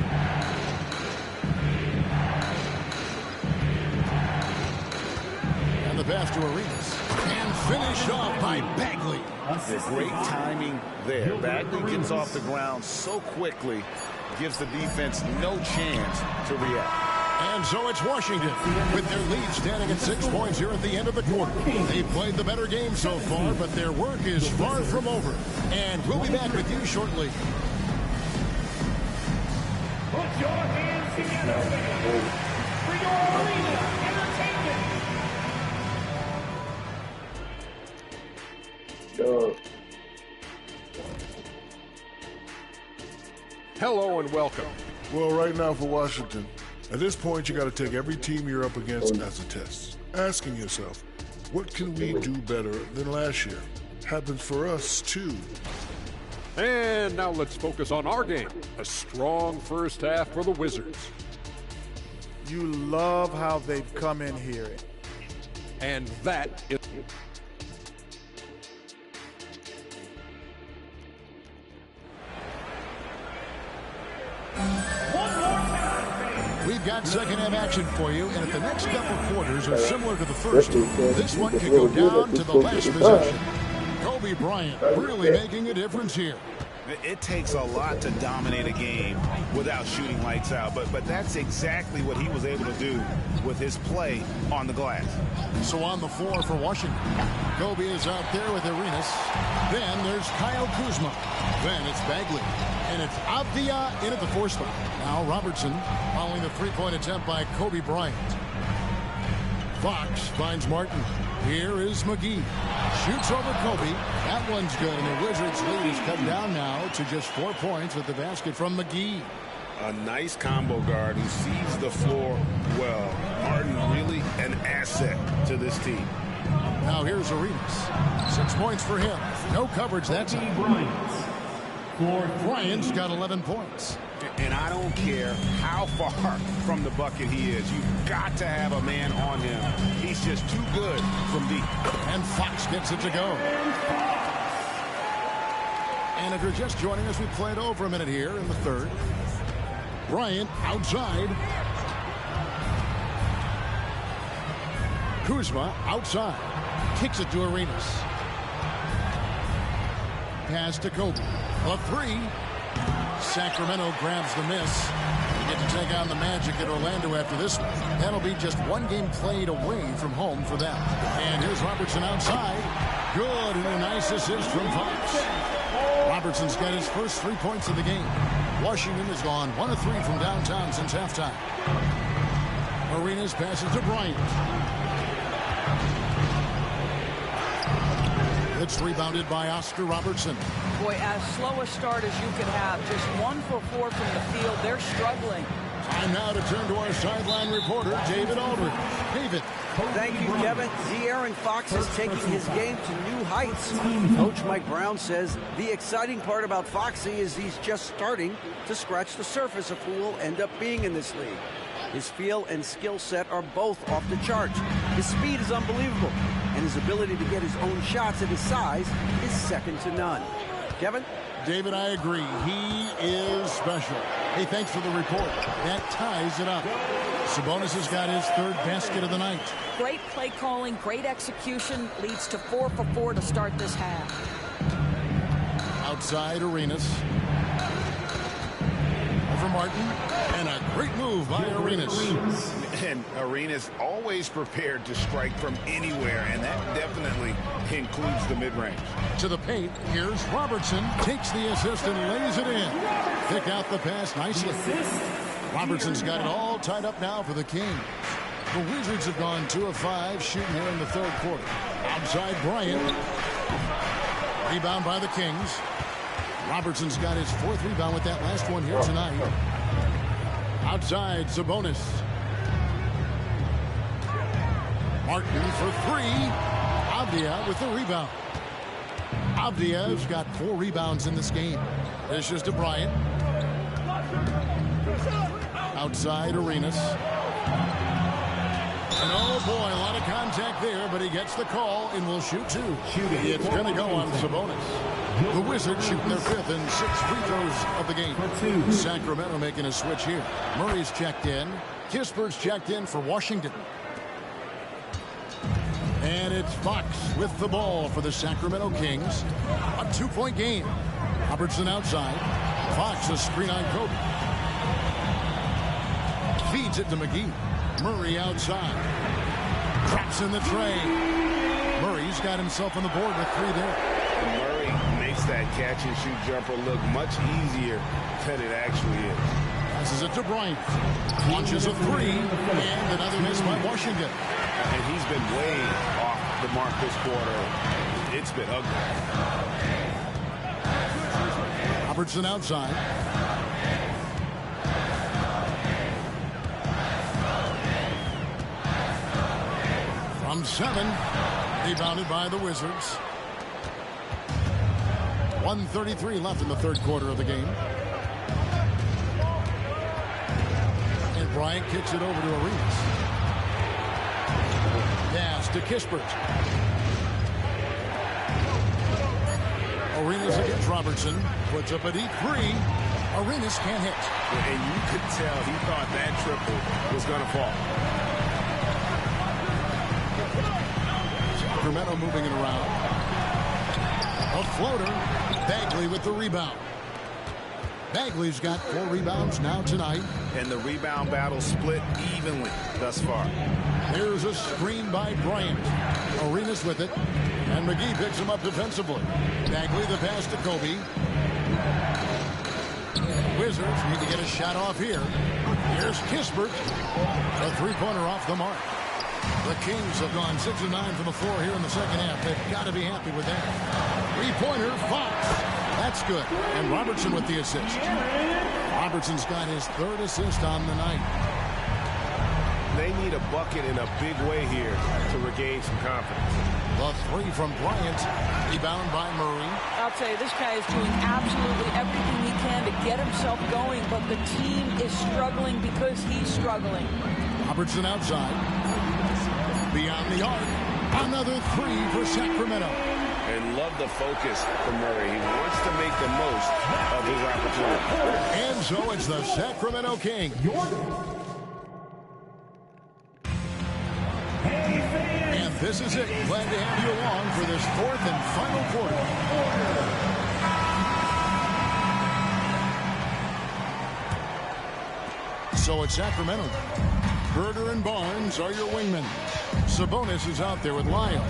[SPEAKER 11] And the pass to Arenas. And finished off by Bagley.
[SPEAKER 12] Great timing there. Bagley gets off the ground so quickly, gives the defense no chance to react.
[SPEAKER 11] And so it's Washington with their lead standing at 6 points here at the end of the quarter. They've played the better game so far, but their work is far from over. And we'll be back with you shortly.
[SPEAKER 2] Put your hands together for your arena entertainment.
[SPEAKER 15] Hello and welcome.
[SPEAKER 16] Well, right now for Washington, at this point you got to take every team you're up against as a test. Asking yourself, what can we do better than last year? Happens for us too.
[SPEAKER 15] And now let's focus on our game. A strong first half for the Wizards.
[SPEAKER 17] You love how they've come in here.
[SPEAKER 15] And that is...
[SPEAKER 11] We've got second half action for you, and if the next couple quarters are similar to the first, this one could go down to the last possession. Kobe Bryant really making a difference here.
[SPEAKER 12] It takes a lot to dominate a game without shooting lights out, but that's exactly what he was able to do with his play on the glass.
[SPEAKER 11] So on the floor for Washington, Kobe is out there with Arenas. Then there's Kyle Kuzma. Then it's Bagley. And it's Avdia in at the 4 spot. Now Robertson following the three-point attempt by Kobe Bryant. Fox finds Martin. Here is McGee. Shoots over Kobe. That one's good, and the Wizards' lead is cut down now to just 4 points with the basket from McGee.
[SPEAKER 12] A nice combo guard who sees the floor well. Martin really an asset to this team.
[SPEAKER 11] Now here's Arenas. 6 points for him. No coverage that time. Bryant's got 11 points.
[SPEAKER 12] And I don't care how far from the bucket he is. You've got to have a man on him. He's just too good from deep.
[SPEAKER 11] And Fox gets it to go. And if you're just joining us, we played over a minute here in the third. Bryant outside. Kuzma outside. Kicks it to Arenas. Pass to Kobe. A three. Sacramento grabs the miss. They get to take on the Magic at Orlando after this one. That'll be just one game played away from home for them. And here's Robertson outside. Good, and a nice assist from Fox. Robertson's got his first 3 points of the game. Washington has gone 1 of 3 from downtown since halftime. Arenas passes to Bryant. It's rebounded by Oscar Robertson.
[SPEAKER 13] Boy, as slow a start as you can have. Just 1 for 4 from the field. They're struggling.
[SPEAKER 11] Time now to turn to our sideline reporter, David Aldridge. David.
[SPEAKER 18] Thank you, Kevin. De'Aaron Fox is taking his game to new heights. Coach Mike Brown says the exciting part about Foxy is he's just starting to scratch the surface of who will end up being in this league. His feel and skill set are both off the charts. His speed is unbelievable, and his ability to get his own shots at his size is second to none. Kevin?
[SPEAKER 11] David, I agree. He is special. Hey, thanks for the report. That ties it up. Sabonis has got his third basket of the night.
[SPEAKER 13] Great play calling, great execution, leads to 4 for 4 to start this half.
[SPEAKER 11] Outside Arenas. Over Martin. And a great move by Arenas.
[SPEAKER 12] And Arenas always prepared to strike from anywhere, and that definitely includes the mid-range.
[SPEAKER 11] To the paint, here's Robertson. Takes the assist and lays it in. Pick out the pass nicely. Robertson's got it all tied up now for the Kings. The Wizards have gone 2 of 5 shooting here in the third quarter. Outside Bryant. Rebound by the Kings. Robertson's got his 4th rebound with that last one here tonight. Outside Sabonis. Martin for 3. Avdia with the rebound. Avdia's got 4 rebounds in this game. This is to Bryant. Outside Arenas. And oh boy, a lot of contact there, but he gets the call and will shoot 2. It's going to go on Sabonis. The Wizards shooting their 5th and 6th free throws of the game. Sacramento making a switch here. Murray's checked in. Kispert's checked in for Washington. And it's Fox with the ball for the Sacramento Kings. A 2-point game. Robertson outside. Fox a screen on Kobe. Feeds it to McGee. Murray outside. Drops in the tray. Murray's got himself on the board with 3 there.
[SPEAKER 12] Murray makes that catch-and-shoot jumper look much easier than it actually is.
[SPEAKER 11] Passes it to Bryant. Launches a 3. And another miss by Washington.
[SPEAKER 12] And he's been way off the mark this quarter. It's been ugly.
[SPEAKER 11] Robertson outside. From 7. Rebounded by the Wizards. 1:33 left in the third quarter of the game. And Bryant kicks it over to Arenas. Pass to Kispert. Arenas against Robertson. Puts up a deep 3. Arenas can't hit.
[SPEAKER 12] And you could tell he thought that triple was going to fall.
[SPEAKER 11] Sacramento moving it around. A floater. Bagley with the rebound. Bagley's got 4 rebounds now tonight.
[SPEAKER 12] And the rebound battle split evenly thus far.
[SPEAKER 11] Here's a screen by Bryant. Arenas with it. And McGee picks him up defensively. Bagley the pass to Kobe. Wizards need to get a shot off here. Here's Kispert. A 3-pointer off the mark. The Kings have gone 6 of 9 from the floor here in the second half. They've got to be happy with that. 3-pointer, Fox. That's good. And Robertson with the assist. Robertson's got his 3rd assist on the night.
[SPEAKER 12] They need a bucket in a big way here to regain some confidence.
[SPEAKER 11] The 3 from Bryant. Rebound by Murray.
[SPEAKER 13] I'll tell you, this guy is doing absolutely everything he can to get himself going, but the team is struggling because he's struggling.
[SPEAKER 11] Robertson outside. Beyond the arc. Another three for Sacramento.
[SPEAKER 12] And love the focus from Murray. He wants to make the most of his opportunity.
[SPEAKER 11] And so it's the Sacramento Kings. And this is it. Glad to have you along for this fourth and final quarter. So it's Sacramento. Herder and Barnes are your wingmen. Sabonis is out there with Lyles.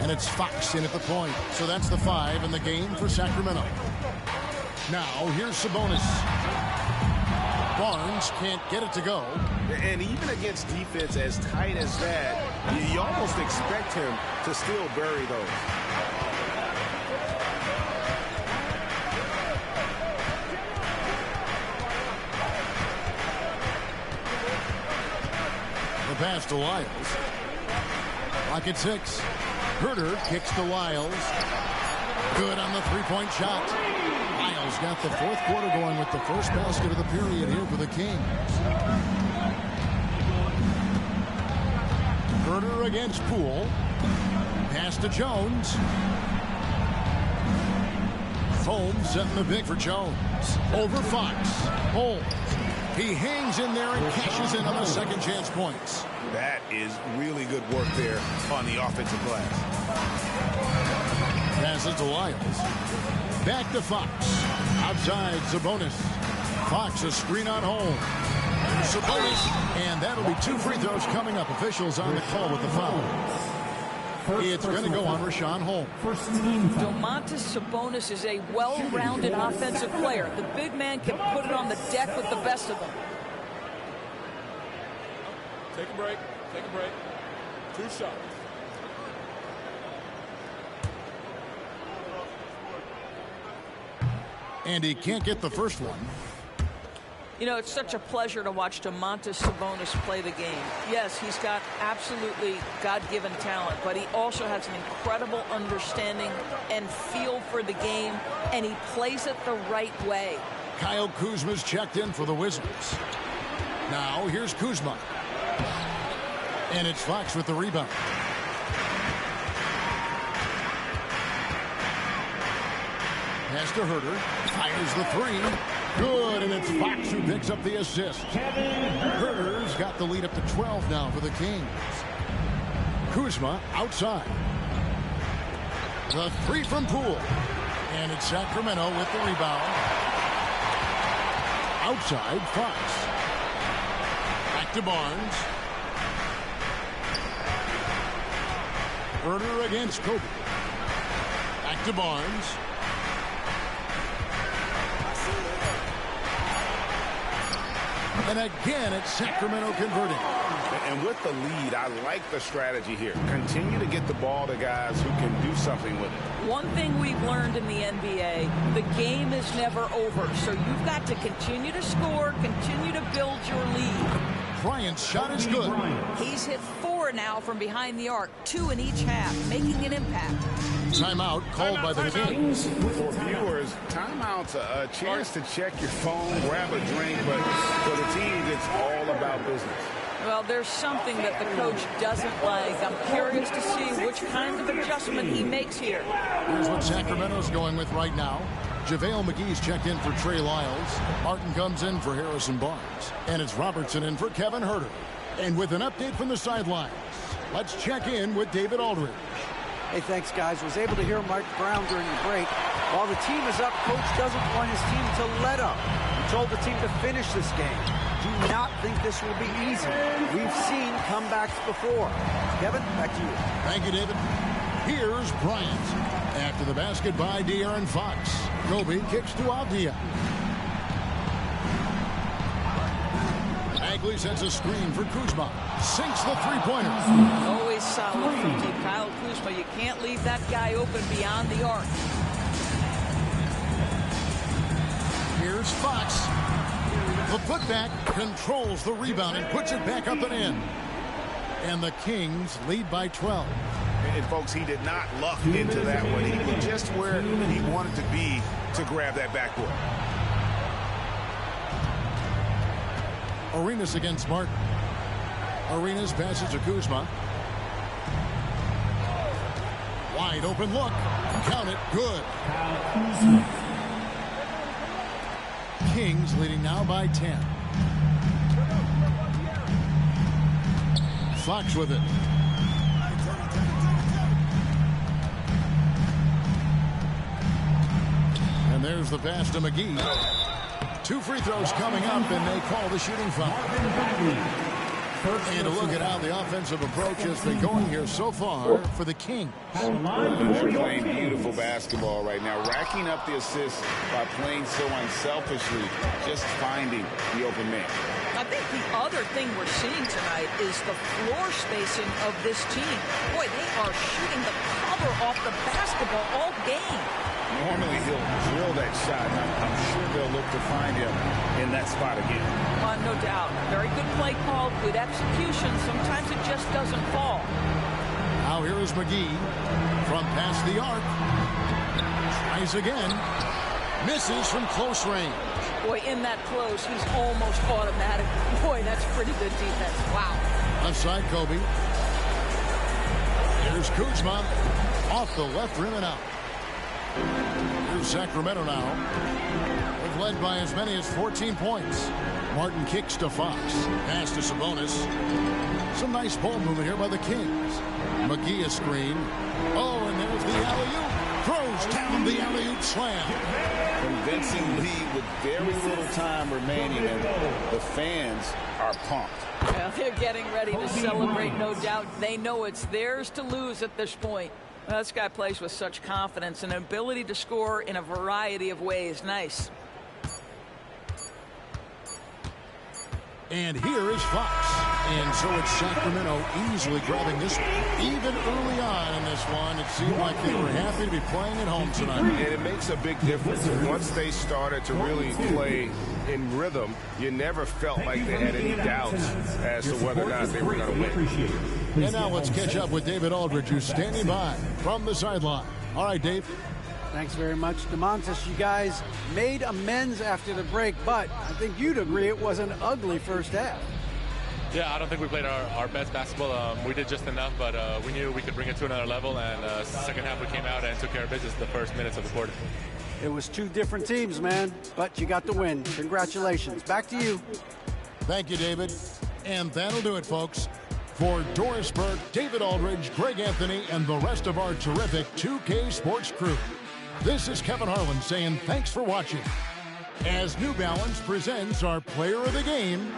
[SPEAKER 11] And it's Fox in at the point. So that's the 5 in the game for Sacramento. Now, here's Sabonis. Barnes can't get it to go.
[SPEAKER 12] And even against defense as tight as that, you almost expect him to still bury those.
[SPEAKER 11] The pass to Lyles. Clock at 6. Herder kicks to Lyles. Good on the three-point shot. Lyles got the fourth quarter going with the first basket of the period here for the Kings. Herder against Poole. Pass to Jones. Foam setting the pick for Jones. Over Fox. Holmes. He hangs in there and cashes in on the second chance points.
[SPEAKER 12] That is really good work there on the offensive glass.
[SPEAKER 11] Passes to Lyles. Back to Fox. Outside, Sabonis. Fox, a screen on home. Sabonis. And that'll be 2 free throws coming up. Officials on the call with the foul. It's going to go on Rashawn Holmes.
[SPEAKER 13] Domantas Sabonis is a well-rounded offensive player. The big man can put it on the deck with the best of them.
[SPEAKER 1] Take a break. Take a break. 2 shots.
[SPEAKER 11] And he can't get the first one.
[SPEAKER 13] You know, it's such a pleasure to watch Domantas Sabonis play the game. Yes, he's got absolutely God-given talent, but he also has an incredible understanding and feel for the game, and he plays it the right way.
[SPEAKER 11] Kyle Kuzma's checked in for the Wizards. Now, here's Kuzma. And it's Fox with the rebound. Pass to Herder. Fires the 3. Good, and it's Fox who picks up the assist. Herder's got the lead up to 12 now for the Kings. Kuzma outside. The 3 from Poole. And it's Sacramento with the rebound. Outside, Fox. Back to Barnes. Herder against Kobe. Back to Barnes. And again, it's Sacramento converting.
[SPEAKER 12] And with the lead, I like the strategy here. Continue to get the ball to guys who can do something with it.
[SPEAKER 13] One thing we've learned in the NBA, the game is never over. So you've got to continue to score, continue to build your lead.
[SPEAKER 11] Bryant's shot is good.
[SPEAKER 13] He's hit 4 now from behind the arc, 2 in each half, making an impact.
[SPEAKER 11] Timeout called by the Kings.
[SPEAKER 12] For viewers, timeout's a chance to check your phone, grab a drink, but for the teams, it's all about business.
[SPEAKER 13] Well, there's something that the coach doesn't like. I'm curious to see which kind of adjustment he makes here.
[SPEAKER 11] Here's what Sacramento's going with right now. JaVale McGee's checked in for Trey Lyles. Martin comes in for Harrison Barnes. And it's Robertson in for Kevin Herder. And with an update from the sidelines, let's check in with David Aldridge.
[SPEAKER 18] Hey, thanks, guys. Was able to hear Mike Brown during the break. While the team is up, coach doesn't want his team to let up. He told the team to finish this game. Do not think this will be easy. We've seen comebacks before. Kevin, back to you.
[SPEAKER 11] Thank you, David. Here's Bryant. After the basket by De'Aaron Fox. Kobe kicks to Avdia. Bagley sets a screen for Kuzma. Sinks the three-pointer.
[SPEAKER 13] Always solid from deep. Kyle Kuzma, you can't leave that guy open beyond the arc.
[SPEAKER 11] Here's Fox. The putback controls the rebound and puts it back up and in. And the Kings lead by 12.
[SPEAKER 12] And folks, he did not luck into that one. He was just where he wanted to be to grab that backboard.
[SPEAKER 11] Arenas against Martin. Arenas passes to Kuzma. Wide open look. Count it. Good. Kings leading now by 10. Fox with it. And there's the pass to McGee. 2 free throws coming up, and they call the shooting foul. And a look at how the offensive approach has been going here so far for the Kings.
[SPEAKER 12] They're playing beautiful basketball right now, racking up the assists by playing so unselfishly, just finding the open man.
[SPEAKER 13] I think the other thing we're seeing tonight is the floor spacing of this team. Boy, they are shooting the cover off the basketball all game.
[SPEAKER 12] Normally he'll drill that shot, and I'm sure they'll look to find him in that spot again.
[SPEAKER 13] No doubt. Very good play call, good execution. Sometimes it just doesn't fall.
[SPEAKER 11] Now here is McGee from past the arc. Tries again. Misses from close range.
[SPEAKER 13] Boy, in that close, he's almost automatic. Boy, that's pretty good defense. Wow.
[SPEAKER 11] Left side, Kobe. Here's Kuzma. Off the left rim and out. Here's Sacramento now. They've led by as many as 14 points. Martin kicks to Fox. Pass to Sabonis. Some nice ball movement here by the Kings. McGee a screen. Oh, and there's the alley-oop. Throws down the alley-oop slam.
[SPEAKER 12] Convincing lead with very little time remaining, and the fans are pumped.
[SPEAKER 13] Well, they're getting ready to celebrate, no doubt. They know it's theirs to lose at this point. Well, this guy plays with such confidence and an ability to score in a variety of ways. Nice.
[SPEAKER 11] And here is Fox. And so it's Sacramento easily grabbing this one. Even early on in this one, it seemed like they were happy to be playing at home tonight.
[SPEAKER 12] And it makes a big difference. Once they started to really play in rhythm, you never felt like they had any doubts as to whether or not they were going to win.
[SPEAKER 11] And now let's catch up with David Aldridge, who's standing by from the sideline. All right, Dave.
[SPEAKER 18] Thanks very much, DeMontis. You guys made amends after the break, but I think you'd agree it was an ugly first half.
[SPEAKER 19] Yeah, I don't think we played our best basketball. We did just enough, but we knew we could bring it to another level, and second half we came out and took care of business the first minutes of the quarter.
[SPEAKER 18] It was 2 different teams, man, but you got the win. Congratulations. Back to you.
[SPEAKER 11] Thank you, David. And that'll do it, folks. For Doris Burke, David Aldridge, Greg Anthony, and the rest of our terrific 2K Sports crew, this is Kevin Harlan saying thanks for watching. As New Balance presents our player of the game,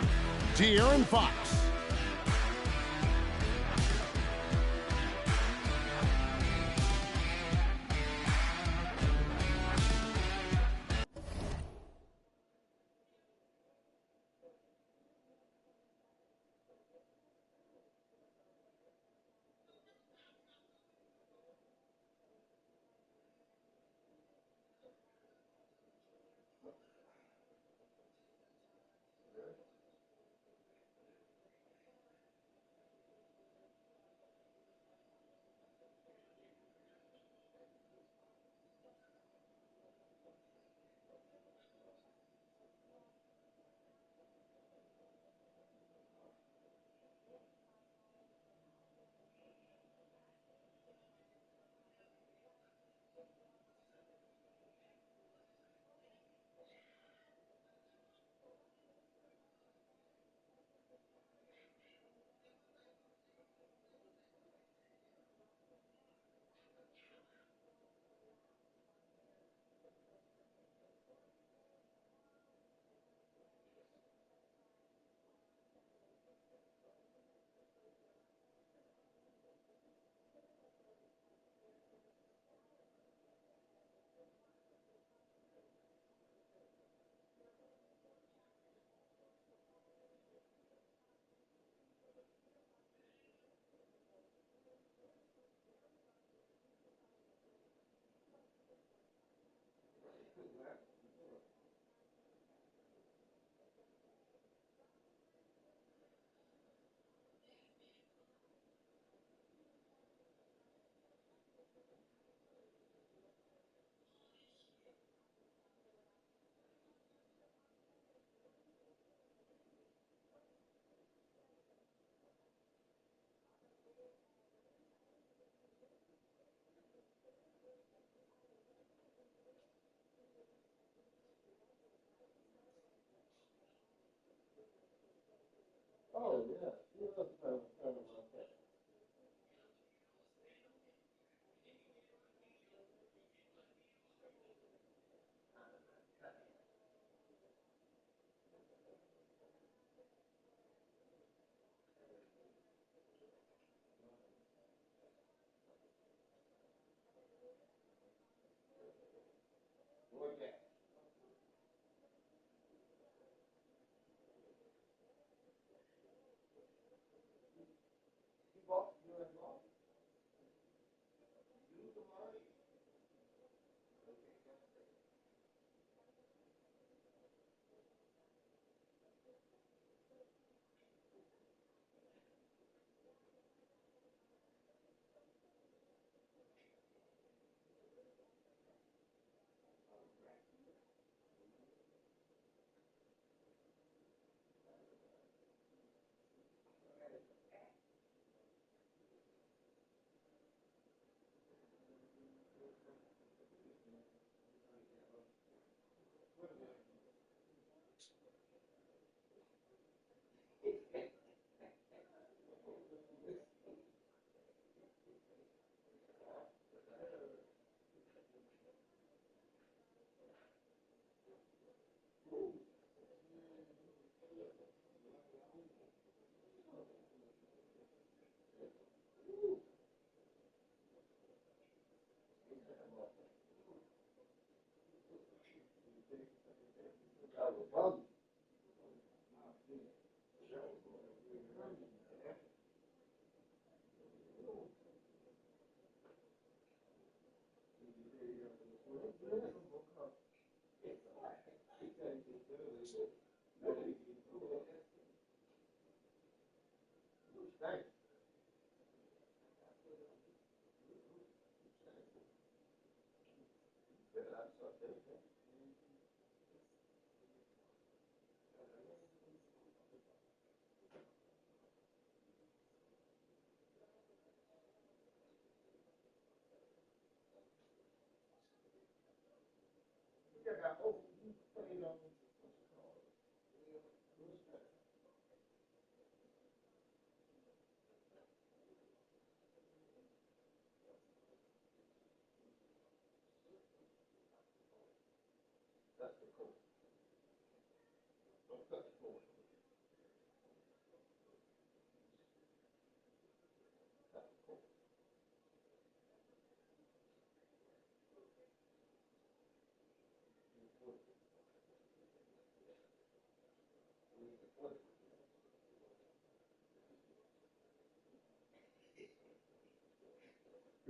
[SPEAKER 11] De'Aaron Fox.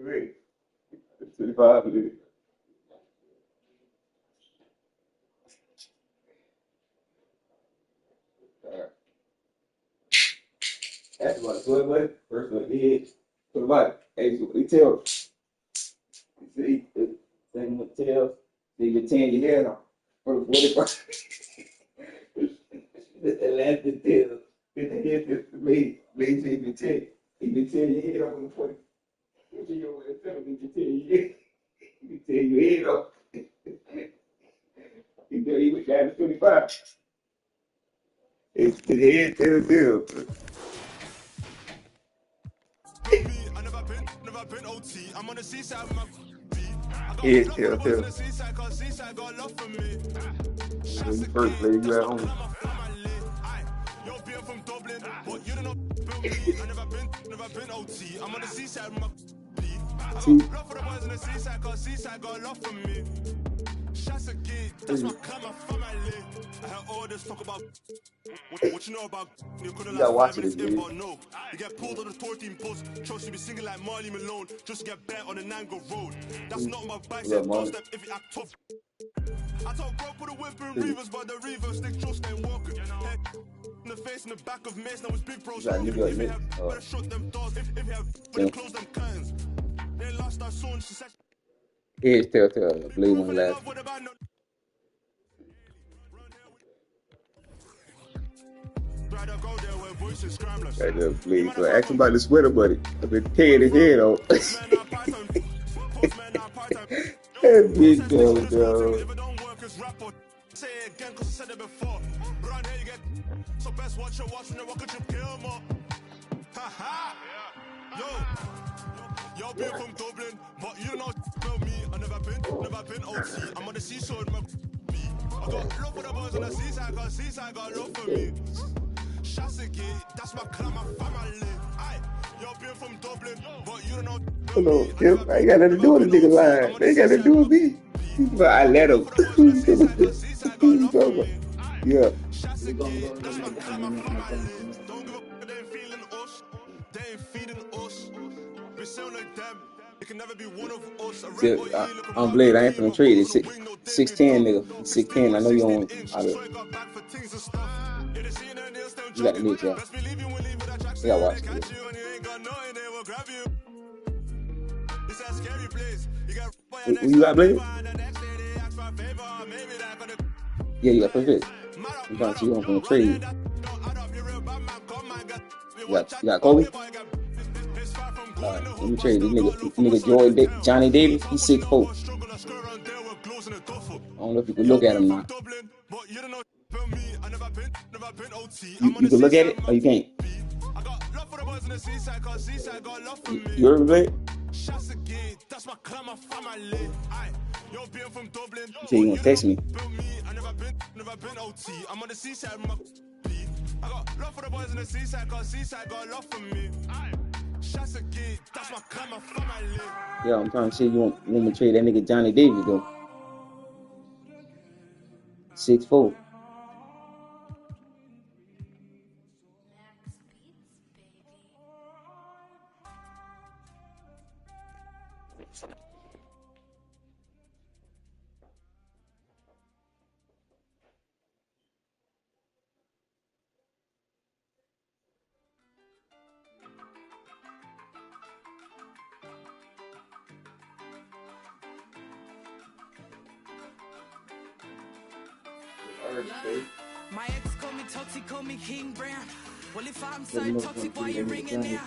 [SPEAKER 7] Great. 25 minutes. That's what 12 money. First one did. Put him out. Hey, so he tells. See, the thing with tails, they can tan your hair off. For the 45. The last detail. The head just made you even tell. He can tear your head off on the 40. You can tear your head. You can tear your head off. He tell you went down to 25. It's the head to the deal.
[SPEAKER 3] Never been OT. I'm on the seaside with my
[SPEAKER 7] Head tail, tail. When you first play, you at home.
[SPEAKER 3] You're being from Dublin, but you don't know me. Never been OT. I'm on the seaside with my I got love for the boys on the seaside, cause seaside got love for me. Shots a gate, that's my kind of family. I heard all this talk about what you know about you couldn't last 5 minutes in, but no. You get pulled on the tour team bus, chose to be singing like Marley Malone, just to get bet on the Nango Road. That's not my bicep, doorstep if you act tough. I told bro put a whip in Reavers, but the Reavers stick trust ain't walking. Head in the face in the back of Mace, now it's big bros. If you have better shut them doors, if you have better close them curtains. Then last I saw she said
[SPEAKER 7] Head tail, tail. Blade one last. Right there, please. So ask him about the sweater, buddy. I've been tearing his head off. That big dog.
[SPEAKER 3] say it again cause I said it before. around here you get. So best watch your watch when they walk at your kill more. Haha. Yo, being from Dublin, but you know about me. I never been OT. I'm on the seashore with my B. I got love for the boys on the seaside, got love for me. Chassagate, that's my clan, my family. Aye, yo, being from Dublin, but you don't know.
[SPEAKER 7] Hello, Kim. I ain't got nothing to do with the nigga line. They ain't got nothing to do with me. But I let him. Yeah. See, I'm Blade. I ain't finna trade it. 6'10", nigga. 6'10". I know you don't want out of it. You got the Knicks, yeah. You gotta watch it. Who you got, Blade? Yeah, you got first pick. I'm trying to see who I'm gonna trade. You got Kobe? Let me trade this nigga Johnny Davis. He's 6'4". I don't know if you can look at him now. You can look at it or you can't. You heard me, Blade? You say you gonna text me.
[SPEAKER 3] I'm on the seaside with my I got love for the boys in the seaside, cause seaside got love for me. Chassagate, that's my clan, my family.
[SPEAKER 7] Yeah, I'm trying to see you want me to trade that nigga Johnny Davis though. 6'4".
[SPEAKER 2] My ex call me toxic, call me King Brown. Well, if I'm so toxic, why you ringing now?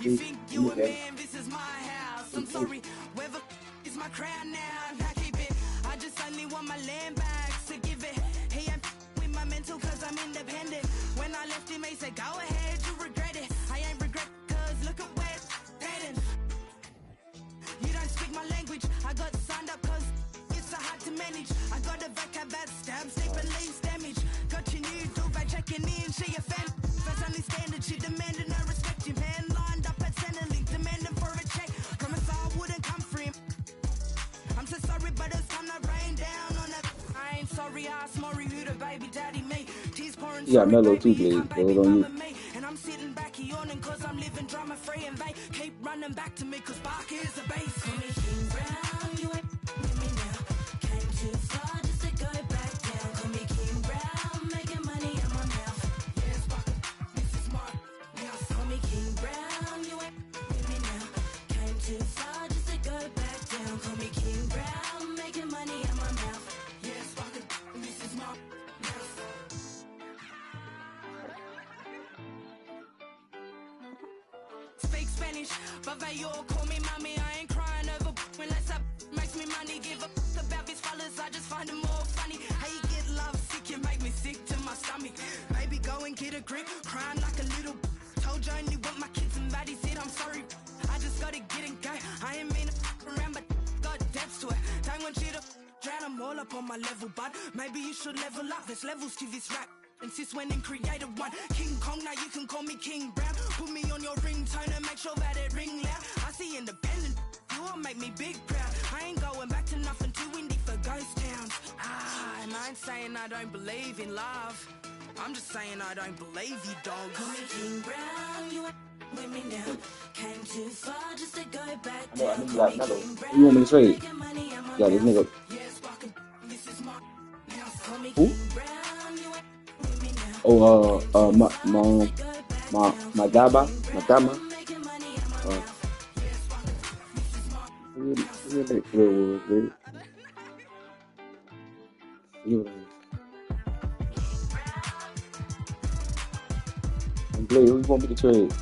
[SPEAKER 2] You think you a man, this is my house. I'm sorry, where the is my crown now? I keep it, I just only want my land back to give it. He ain't with my mental cause I'm independent. When I left him, he said, go ahead, you regret it. I ain't regret cause look at where it's heading. You don't speak my language, I got signed up cause it's so hard to manage. I got a vocab that stabs, deep and leaves damage. Got your new duvet checking in, she a fan. First only standard, she demanding I respect you, man. Lined up at Centrelink, demanding for a check. Promise I wouldn't come for him. I'm so sorry, but it's time to rain down on that. I ain't sorry, I asked Maury who the baby daddy me. Tears pouring,
[SPEAKER 7] You got Mellow too, Blade. Go on you.
[SPEAKER 2] and I'm sitting back yawning cause I'm living drama free and they keep running back to me cause Barker is the base. Call me King Brown, you ain't with me now. Came too far just to go back down. Call me King Brown, making money in my mouth. Yes, Barker, this is my house. Call me King Brown, you ain't with me now. Came too far just to go back down. Call me King Brown, making money in my mouth. Yes, Barker, this is my house. Speak Spanish, but they all call me mommy. I ain't crying over unless that makes me money. Give a about these fellas, I just find them more funny. How you get love sick, you make me sick to my stomach. Baby, go and get a grip, crying like a little. Told you I only want my kids and daddy said I'm sorry. I just gotta get and go. I ain't mean to around, but got depths to it. Don't want you to drown them all up on my level, bud. Maybe you should level up. There's levels to this rap. And sis went and created one. King Kong, now you can call me King Brown. Put me on your ringtone and make sure that it ring loud. I see independent, you will make me big proud. I ain't going back to nothing too windy for ghost towns. And I ain't saying I don't believe in love. I'm just saying I don't believe you, dog. Call me King Brown, you ain't with me now. Came too far just to go back down. Call me King Brown.
[SPEAKER 7] You want me to trade? Yeah, this nigga. Who? Oh, my daba. Blade, who you want me to trade?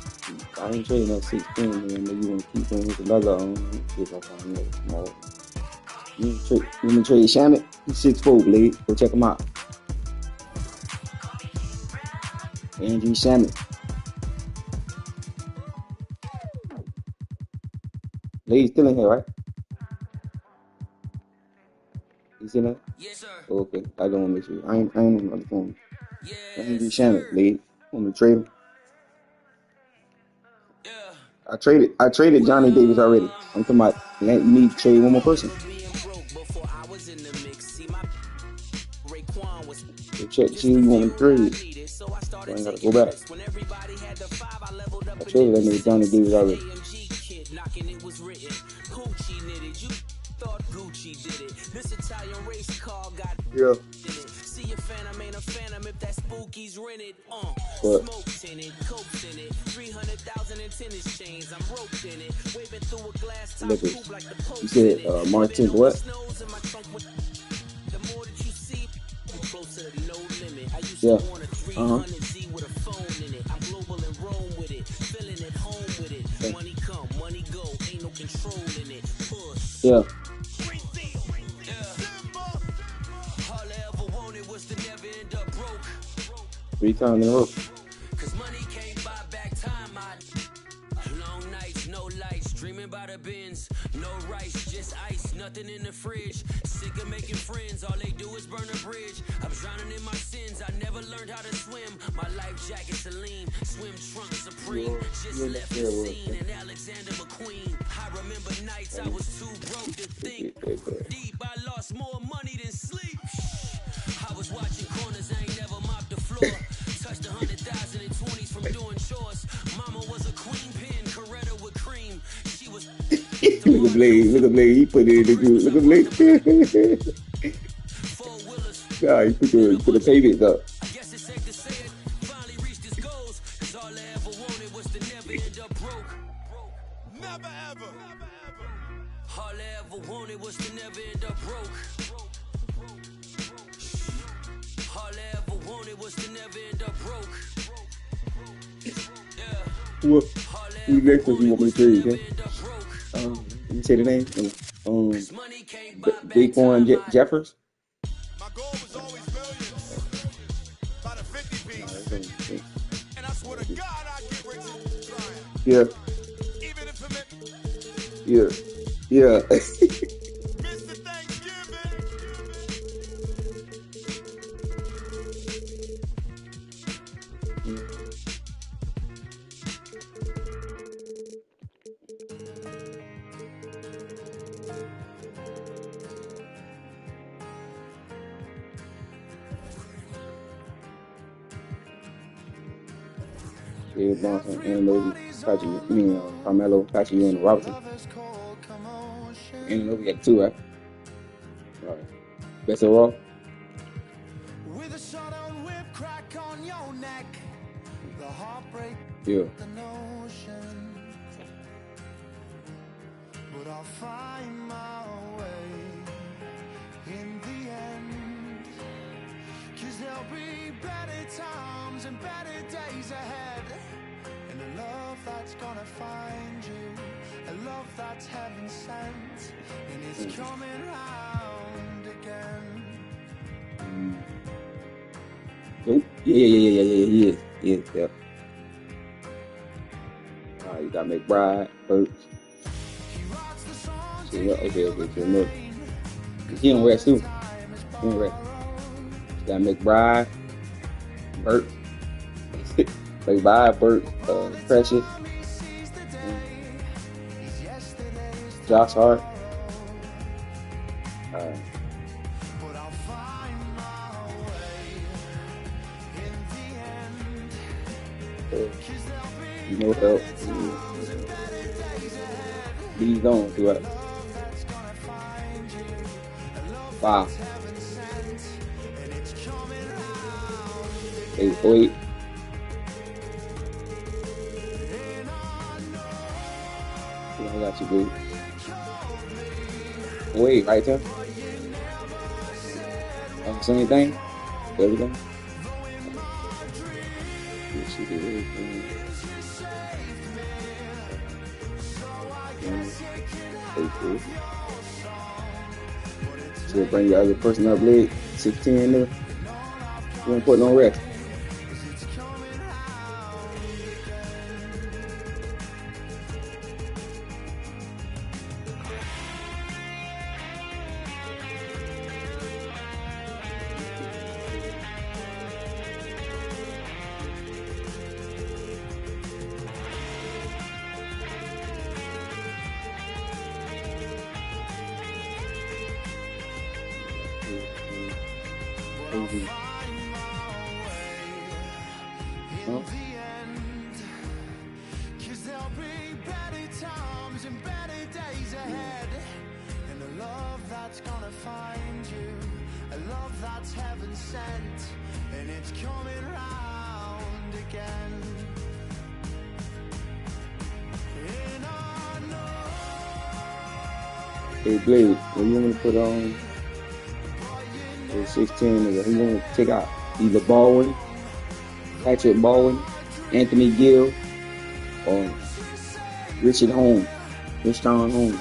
[SPEAKER 7] I ain't trading that 16, man. Maybe you want to keep him with another see if I find another small. You want me to trade Shannon? He's 6'4", Blade. Go check him out. Andrew Shannon. Lady's still in here, right? You see that?
[SPEAKER 6] Yes, sir.
[SPEAKER 7] Oh, okay. I don't want to make sure. I ain't on the phone. Andrew Shannon, lady. On the trade him. I traded Johnny Davis already. I'm talking about you need to trade one more person. So check to see who you want to trade. So I ain't gotta go back. I traded that nigga Johnny Davis already. Yeah.
[SPEAKER 2] See a phantom, ain't a phantom if that spooky's rented.
[SPEAKER 7] What?
[SPEAKER 2] Smokes in it, cokes in it, 300,000 in tennis chains. I'm roped in it, waving through a glass top coupe like the Pope.
[SPEAKER 7] You said Martin what?
[SPEAKER 2] The more that you see, the closer to no limit. I used
[SPEAKER 7] Yeah.
[SPEAKER 2] to want a 300Z with a phone in it. I'm global in Rome with it, feeling at home with it. Money come, money go, ain't no control in it. Push.
[SPEAKER 7] Yeah.
[SPEAKER 2] All I ever wanted was to never end up broke.
[SPEAKER 7] 3 times in a row.
[SPEAKER 2] Cause money can't buy back time. Long nights, no lights, dreaming about a Benz. No rice, just ice, nothing in the fridge. Sick of making friends, all they do is burn a bridge. I'm drowning in my sins, I never learned how to swim. My life jacket Celine, swim trunk Supreme. Just left the scene in Alexander McQueen. I remember nights I was too broke to think. Deep, I lost more money than sleep. I was watching corners, I ain't never mopped the floor. Touched 100,000 in 20s from doing chores. Mama was a queen pin, Coretta with cream. She was
[SPEAKER 7] Look at Blade. Look at Blade. He put it in the group. Look at Blade. Nah, he put the payments up.
[SPEAKER 2] I guess it's safe to say it. Finally reached his goals. Cause all I ever wanted was to never end up broke. Never ever. All I ever wanted was to never end up broke. All I ever wanted was to never end up broke.
[SPEAKER 7] What? Who's next one you want me to trade, okay? You say the name? Daquan Jeffers?
[SPEAKER 3] My goal was always millions. About a 50 piece. And I swear to God, I get rich trying.
[SPEAKER 7] Yeah.
[SPEAKER 3] Even if it
[SPEAKER 7] Yeah.
[SPEAKER 3] Mr. Thanksgiving.
[SPEAKER 7] David Bronson, Ananobi, Patrick, Carmelo, Patrick, and Robertson. Ananobi got 2, right? All right. Best overall?
[SPEAKER 4] With a shutdown whip crack on your neck, the heartbreak,
[SPEAKER 7] Yeah.
[SPEAKER 4] the notion. But I'll find my way in the end. Cause there'll be better times and better days ahead. And a love that's gonna find you, a love that's heaven sent, and it's coming round again.
[SPEAKER 7] Nope. Yeah. Yeah. All right, you got McBride, Burks. Yeah, okay. So look, he on rest too. He on rest. You got McBride, Burks, McBride, Burks, Precious, Josh Hart. You know help. These on to it. 5. 8, 8. I got you, dude. Wait, right there. Same thing. Everything. She did everything. So we'll bring the other person up late. 16 there. You want to put no rest. Huh?
[SPEAKER 4] the end. 'Cause there'll be better times and better days ahead. And a love that's gonna find you, a love that's heaven sent, and it's coming round again. And I know
[SPEAKER 7] Hey, Blade, what you want to put on the 16? Or you want to take out either Baldwin, Patrick Baldwin, Anthony Gill, or Richard Holmes, Richard Holmes.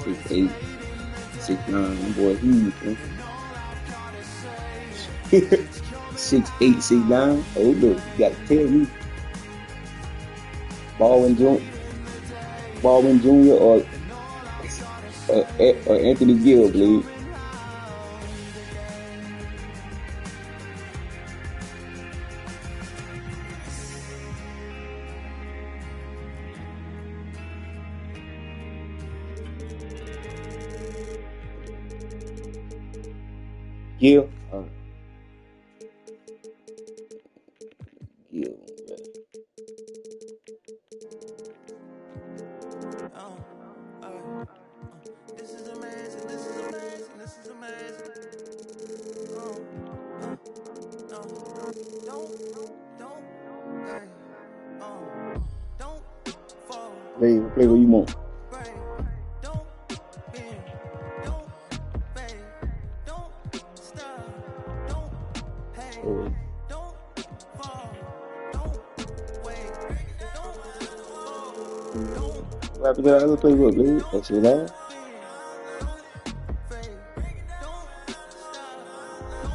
[SPEAKER 7] 6'8", 6'9", boy, huge, man. 6'8", 6'9". Oh, look, you got to tell me. Baldwin Jr. or Anthony Gill, please. Gill. Gill.
[SPEAKER 4] this is amazing, this is amazing, this is amazing.
[SPEAKER 7] Play what you want. What happened to that other playbook, Blade? That's your last?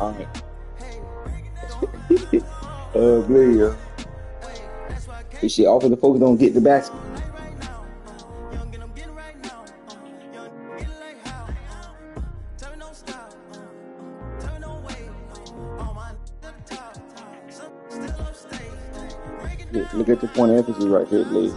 [SPEAKER 7] Alright. Blade, this shit off of the folks don't get the basket. Look at the point of emphasis right here, Blade.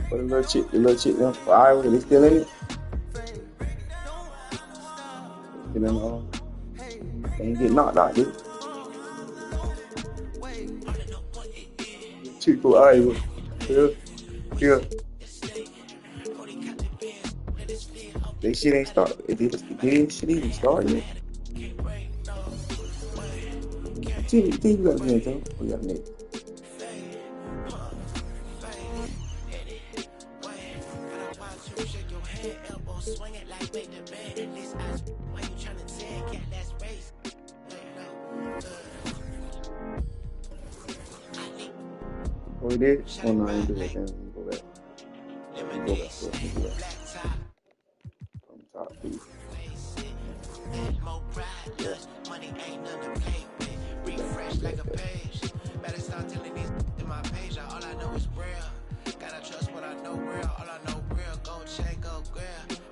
[SPEAKER 7] For the little chick, them for Iowa, they still in it. Still in the home. They ain't get knocked out, dude. Chick for Iowa. Yeah. They shit ain't started. They shit even started yet. See, you got a minute, though. We got a minute. Oh, we did? Oh, no, I didn't do it. Then go back. Go back. From top, please.
[SPEAKER 2] Money ain't nothing to play with. Refresh like a page. Better start telling these in my page. All I know is real. Gotta trust what I know real. All I know real. Go check, go grill.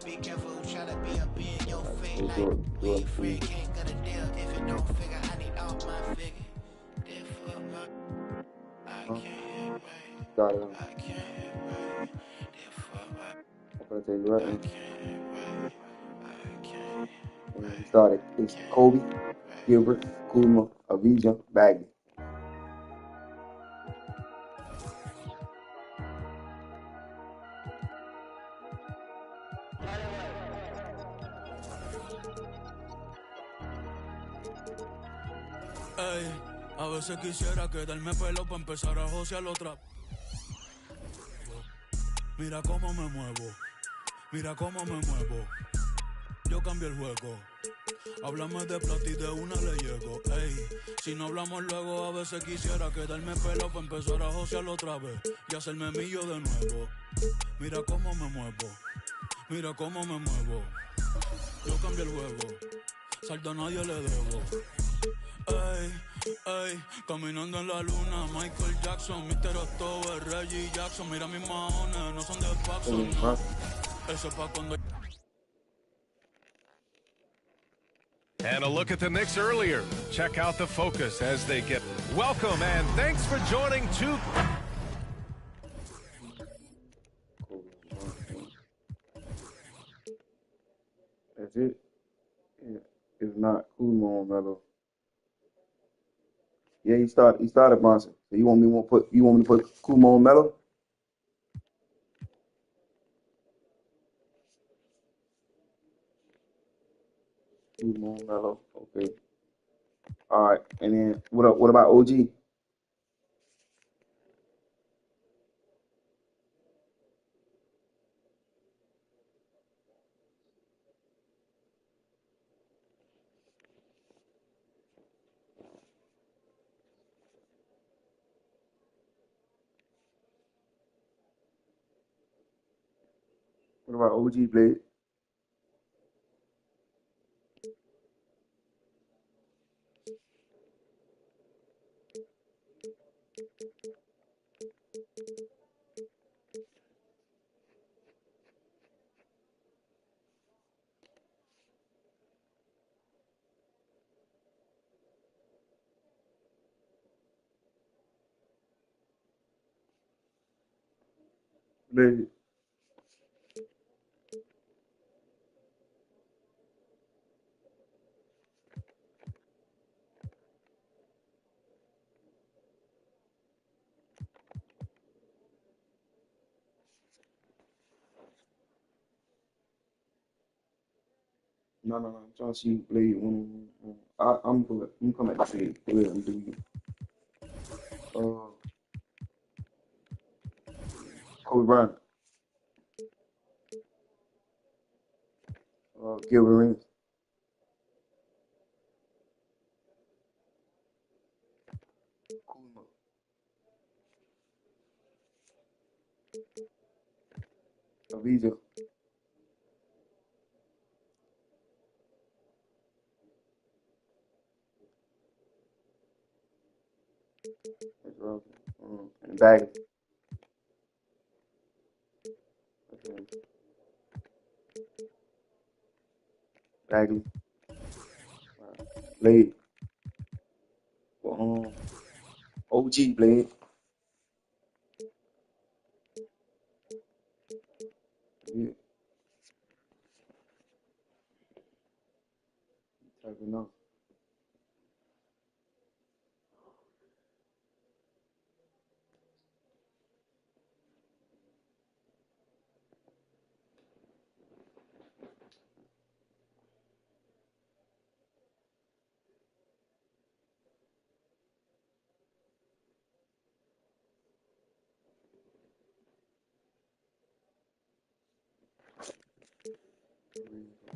[SPEAKER 2] Be careful who try to be up in your face. Like we free, can't get a deal. If it don't figure, I need all my figure. Therefore, I can't wait. I can't wait. Therefore,
[SPEAKER 7] I'm gonna tell you right now. And we started. It's Kobe, Gilbert, Kuzma, Avija, Bagley.
[SPEAKER 9] Ey, a veces quisiera quedarme pelo para empezar a josear otra. Mira cómo me muevo, mira cómo me muevo. Yo cambio el juego. Háblame de plata y de una le llego, ey. Si no hablamos luego, a veces quisiera quedarme pelo para empezar a josearlo otra vez y hacerme millo de nuevo. Mira cómo me muevo, mira cómo me muevo. Yo cambié el juego, saldo a nadie le debo. Ey, ey, caminando en la luna, Michael Jackson, Mr. October, Reggie Jackson. Mira mis maones, no son de Paxson, no. Eso es pa' cuando...
[SPEAKER 20] And a look at the Knicks earlier. Check out the focus as they get welcome and thanks for joining two.
[SPEAKER 7] That's it. Yeah. It's not Kuzma, Melo. Yeah, he started Bronson. So you want me to put Kuzma on Melo? Kuzma on Melo. Okay. All right. And then what about OG? What about OG Blade? Blade. No. I'm trying to see Blade. I'm coming back to Blade. Go ahead and do you. Kobe Bryant. Gilbert Arenas. Kuzma. Avija. And Bagley. Okay. Bagley. Blade. OG Blade. Yeah. Typing up.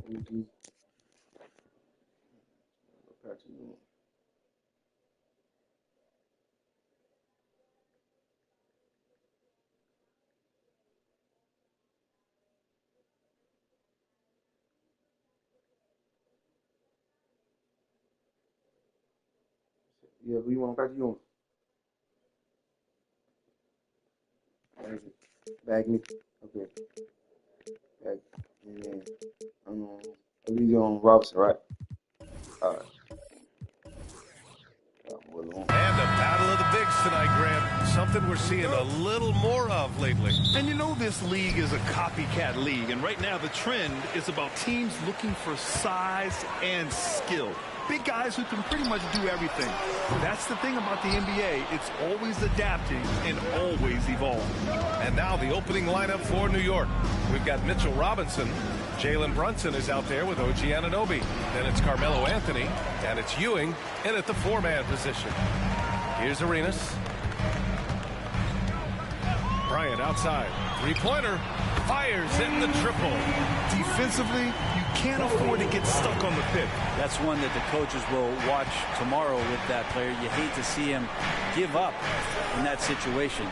[SPEAKER 7] OG. Yeah, who you want to patch you on? Bagley. Okay. Bagley. And then Avija on Robinson, right? All right.
[SPEAKER 20] And a battle of the bigs tonight, Grant. Something we're seeing a little more of lately.
[SPEAKER 21] And you know this league is a copycat league, and right now the trend is about teams looking for size and skill. Big guys who can pretty much do everything. That's the thing about the NBA. It's always adapting and always evolving.
[SPEAKER 20] And now the opening lineup for New York. We've got Mitchell Robinson. Jalen Brunson is out there with OG Anunoby. Then it's Carmelo Anthony, and it's Ewing in at the four-man position. Here's Arenas. Bryant outside. Three-pointer. fires in the triple.
[SPEAKER 21] Defensively, you can't afford to get stuck on the pick.
[SPEAKER 5] That's one that the coaches will watch tomorrow with that player. You hate to see him give up in that situation.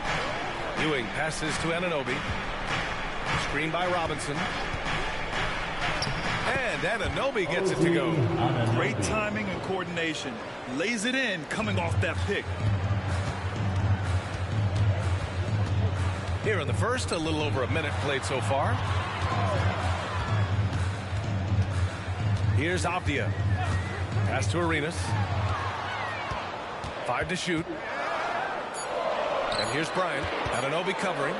[SPEAKER 20] Ewing passes to Anunoby. Screen by Robinson. And Anunoby gets it to go.
[SPEAKER 21] Great timing and coordination. Lays it in coming off that pick.
[SPEAKER 20] Here in the first, a little over a minute played so far. Here's Avdia. Pass to Arenas. 5 to shoot. And here's Bryant. Anunoby covering.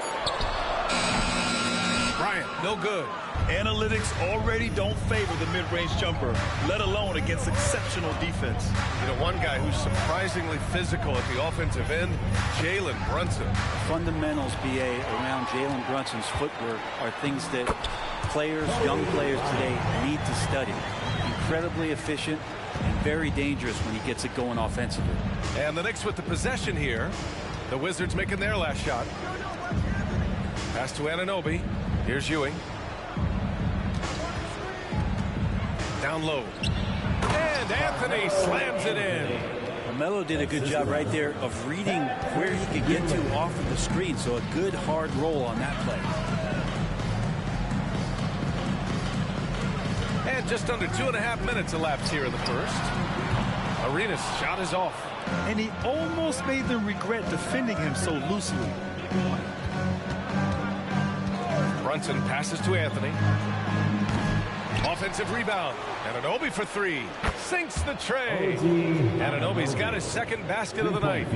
[SPEAKER 20] Bryant, no good.
[SPEAKER 21] Analytics already don't favor the mid-range jumper, let alone against exceptional defense.
[SPEAKER 20] You know, one guy who's surprisingly physical at the offensive end, Jalen Brunson.
[SPEAKER 5] Fundamentals, BA, around Jalen Brunson's footwork are things that players, young players today need to study. Incredibly efficient and very dangerous when he gets it going offensively.
[SPEAKER 20] And the Knicks with the possession here. The Wizards making their last shot. Pass to Anunoby. Here's Ewing. Down low. And Anthony slams it in.
[SPEAKER 5] Melo did a good job right there of reading where he could get to off of the screen. So a good hard roll on that play.
[SPEAKER 20] And just under 2.5 minutes elapsed here in the first. Arenas' shot is off.
[SPEAKER 21] And he almost made them regret defending him so loosely.
[SPEAKER 20] Brunson passes to Anthony. Offensive rebound. Anunoby for 3. Sinks the tray. Anunoby's got his second basket of the night.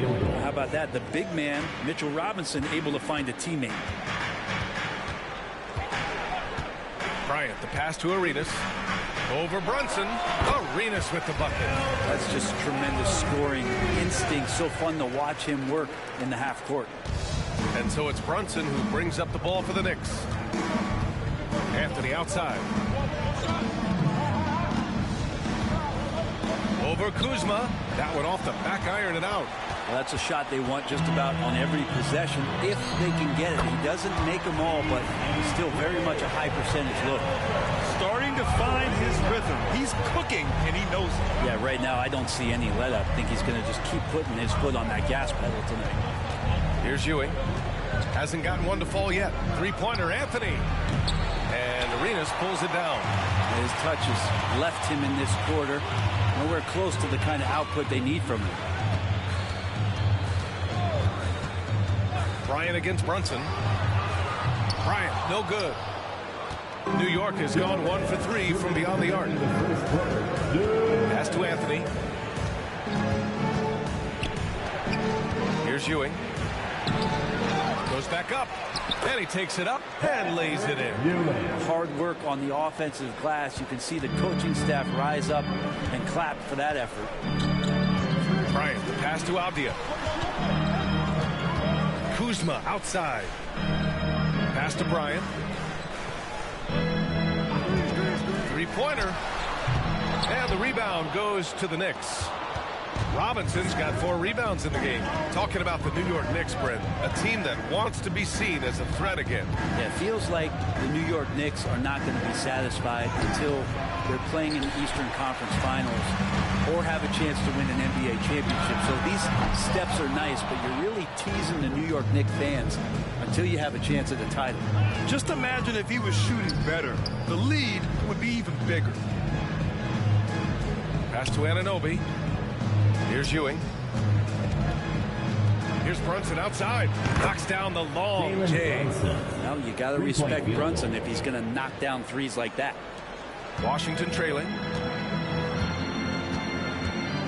[SPEAKER 5] How about that? The big man, Mitchell Robinson, able to find a teammate.
[SPEAKER 20] Bryant, the pass to Arenas. Over Brunson. Arenas with the bucket.
[SPEAKER 5] That's just tremendous scoring instinct. So fun to watch him work in the half court.
[SPEAKER 20] And so it's Brunson who brings up the ball for the Knicks. Anthony outside. Over Kuzma. That one off the back iron and out.
[SPEAKER 5] Well, that's a shot they want just about on every possession if they can get it. He doesn't make them all, but he's still very much a high percentage look.
[SPEAKER 21] Starting to find his rhythm. He's cooking, and he knows it.
[SPEAKER 5] Yeah, right now I don't see any let up. I think he's going to just keep putting his foot on that gas pedal tonight.
[SPEAKER 20] Here's Ewing. Hasn't gotten one to fall yet. Three-pointer, Anthony. And Arenas pulls it down.
[SPEAKER 5] His touches left him in this quarter. Nowhere close to the kind of output they need from him.
[SPEAKER 20] Bryant against Brunson. Bryant, no good. New York has gone 1 for 3 from beyond the arc. Pass to Anthony. Here's Ewing. Goes back up. And he takes it up and lays it in.
[SPEAKER 5] Hard work on the offensive glass. You can see the coaching staff rise up and clap for that effort.
[SPEAKER 20] Bryant, the pass to Avdia. Kuzma outside. Pass to Bryant. Three-pointer. And the rebound goes to the Knicks. Robinson's got 4 rebounds in the game. Talking about the New York Knicks, Brent, a team that wants to be seen as a threat again.
[SPEAKER 5] Yeah, it feels like the New York Knicks are not going to be satisfied until they're playing in the Eastern Conference Finals or have a chance to win an NBA championship. So these steps are nice, but you're really teasing the New York Knicks fans until you have a chance at the title.
[SPEAKER 21] Just imagine if he was shooting better. The lead would be even bigger.
[SPEAKER 20] Pass to Anunoby. Here's Ewing. Here's Brunson outside. Knocks down the long J.
[SPEAKER 5] Well, you got to respect Brunson if he's going to knock down threes like that.
[SPEAKER 20] Washington trailing.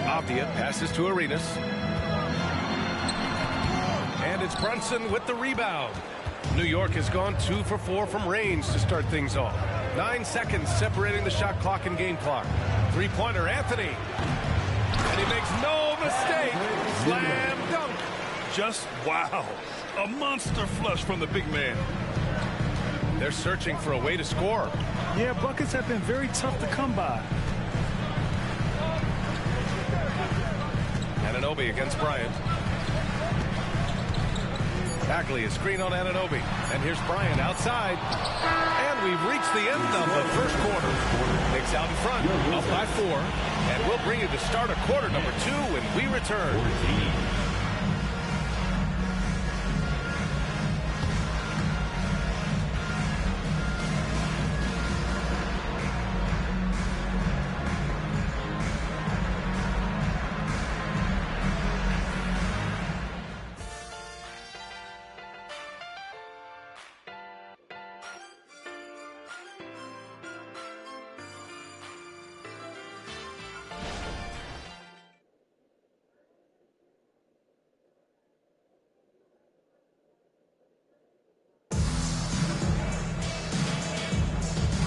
[SPEAKER 20] Avdia passes to Arenas. And it's Brunson with the rebound. New York has gone 2 for 4 from range to start things off. 9 seconds separating the shot clock and game clock. Three-pointer, Anthony. And he makes no mistake. Slam dunk.
[SPEAKER 21] Just wow. A monster flush from the big man.
[SPEAKER 20] They're searching for a way to score.
[SPEAKER 21] Yeah, buckets have been very tough to come by.
[SPEAKER 20] Anunoby against Bryant. Bagley, a screen on Anunoby. And here's Bryant outside. And we've reached the end of the first quarter. Knicks out in front, up by 4. And we'll bring you the start of quarter number 2 when we return.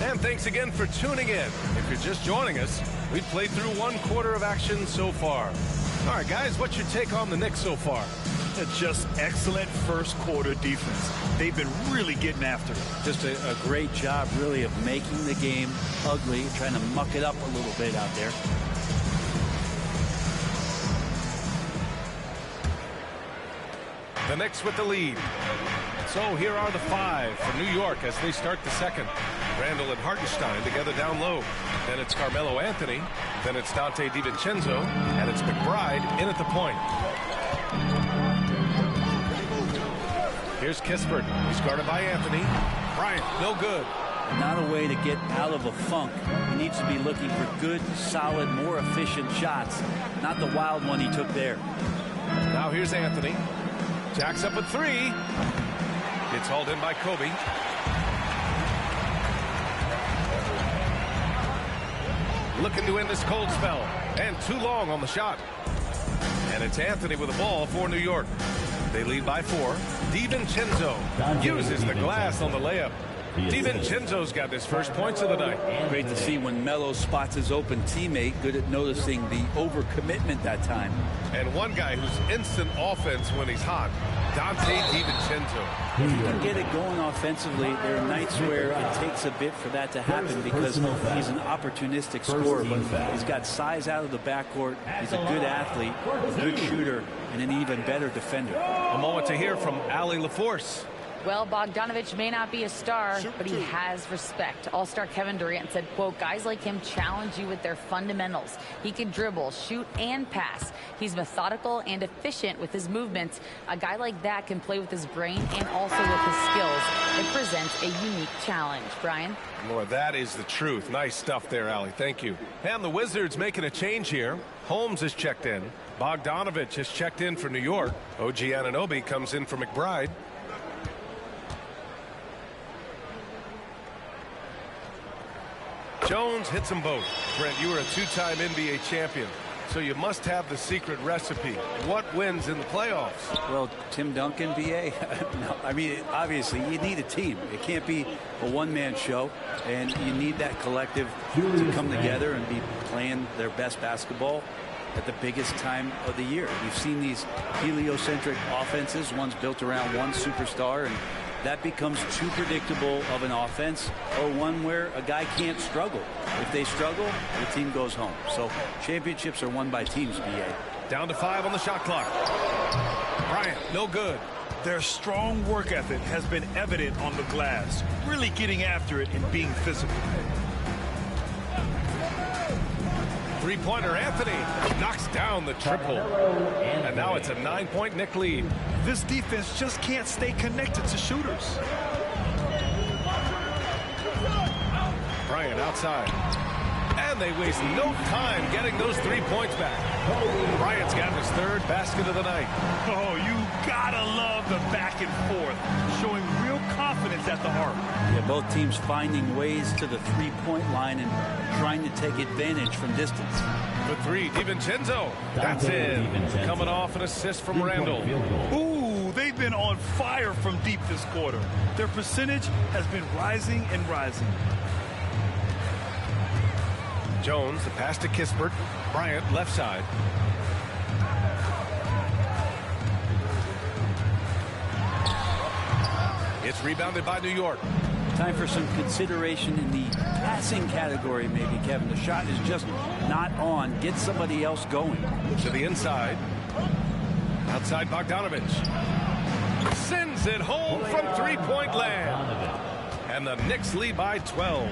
[SPEAKER 20] And thanks again for tuning in. If you're just joining us, we've played through 1 quarter of action so far. All right, guys, what's your take on the Knicks so far?
[SPEAKER 21] Just excellent first quarter defense. They've been really getting after it.
[SPEAKER 5] Just a great job, really, of making the game ugly, trying to muck it up a little bit out there.
[SPEAKER 20] The Knicks with the lead. So here are the 5 for New York as they start the second. Randall and Hartenstein together down low. Then it's Carmelo Anthony. Then it's Dante DiVincenzo. And it's McBride in at the point. Here's Kispert. He's guarded by Anthony. Bryant, no good.
[SPEAKER 5] Not a way to get out of a funk. He needs to be looking for good, solid, more efficient shots. Not the wild one he took there.
[SPEAKER 20] Now here's Anthony. Jacks up a 3. Gets hauled in by Kobe. Looking to end this cold spell. And too long on the shot. And it's Anthony with the ball for New York. They lead by 4. DiVincenzo uses the glass on the layup. DiVincenzo's got his first points of the night.
[SPEAKER 5] Great to see when Melo spots his open teammate. Good at noticing the overcommitment that time.
[SPEAKER 20] And one guy who's instant offense when he's hot, Dante DiVincenzo.
[SPEAKER 5] If you can get it going offensively, there are nights where it takes a bit for that to happen because he's an opportunistic scorer, but he's got size out of the backcourt. He's a good athlete, a good shooter, and an even better defender.
[SPEAKER 20] A moment to hear from Allie LaForce.
[SPEAKER 8] Well, Bogdanovich may not be a star, but he has respect. All-star Kevin Durant said, quote, guys like him challenge you with their fundamentals. He can dribble, shoot, and pass. He's methodical and efficient with his movements. A guy like that can play with his brain and also with his skills. It presents a unique challenge. Brian?
[SPEAKER 20] Lord, that is the truth. Nice stuff there, Allie. Thank you. And the Wizards making a change here. Holmes has checked in. Bogdanovich has checked in for New York. OG Anunoby comes in for McBride. Jones hits them both. Brent, you were a 2-time NBA champion, so you must have the secret recipe. What wins in the playoffs?
[SPEAKER 5] Well, Tim Duncan, BA. No, I mean, obviously, you need a team. It can't be a one-man show, and you need that collective to come together and be playing their best basketball at the biggest time of the year. We've seen these heliocentric offenses, one's built around one superstar, and that becomes too predictable of an offense, or one where a guy can't struggle. If they struggle, the team goes home. So championships are won by teams, BA.
[SPEAKER 20] Down to 5 on the shot clock. Bryant, no good.
[SPEAKER 21] Their strong work ethic has been evident on the glass, really getting after it and being physical.
[SPEAKER 20] Three-pointer Anthony knocks down the triple. And now it's a 9-point Knick lead.
[SPEAKER 21] This defense just can't stay connected to shooters.
[SPEAKER 20] Bryant outside. And they waste no time getting those 3 points back. Bryant's got his 3rd basket of the night.
[SPEAKER 21] Oh, you gotta love the back and forth, showing real confidence at the arc.
[SPEAKER 5] Yeah, both teams finding ways to the three-point line and trying to take advantage from distance.
[SPEAKER 20] For 3, DiVincenzo. That's in. Coming off an assist from Randall.
[SPEAKER 21] Ooh, they've been on fire from deep this quarter. Their percentage has been rising and rising.
[SPEAKER 20] Jones, the pass to Kispert. Bryant, left side. It's rebounded by New York.
[SPEAKER 5] Time for some consideration in the passing category, maybe, Kevin. The shot is just not on. Get somebody else going.
[SPEAKER 20] To the inside. Outside Bogdanovich. Sends it home from three-point land. And the Knicks lead by 12.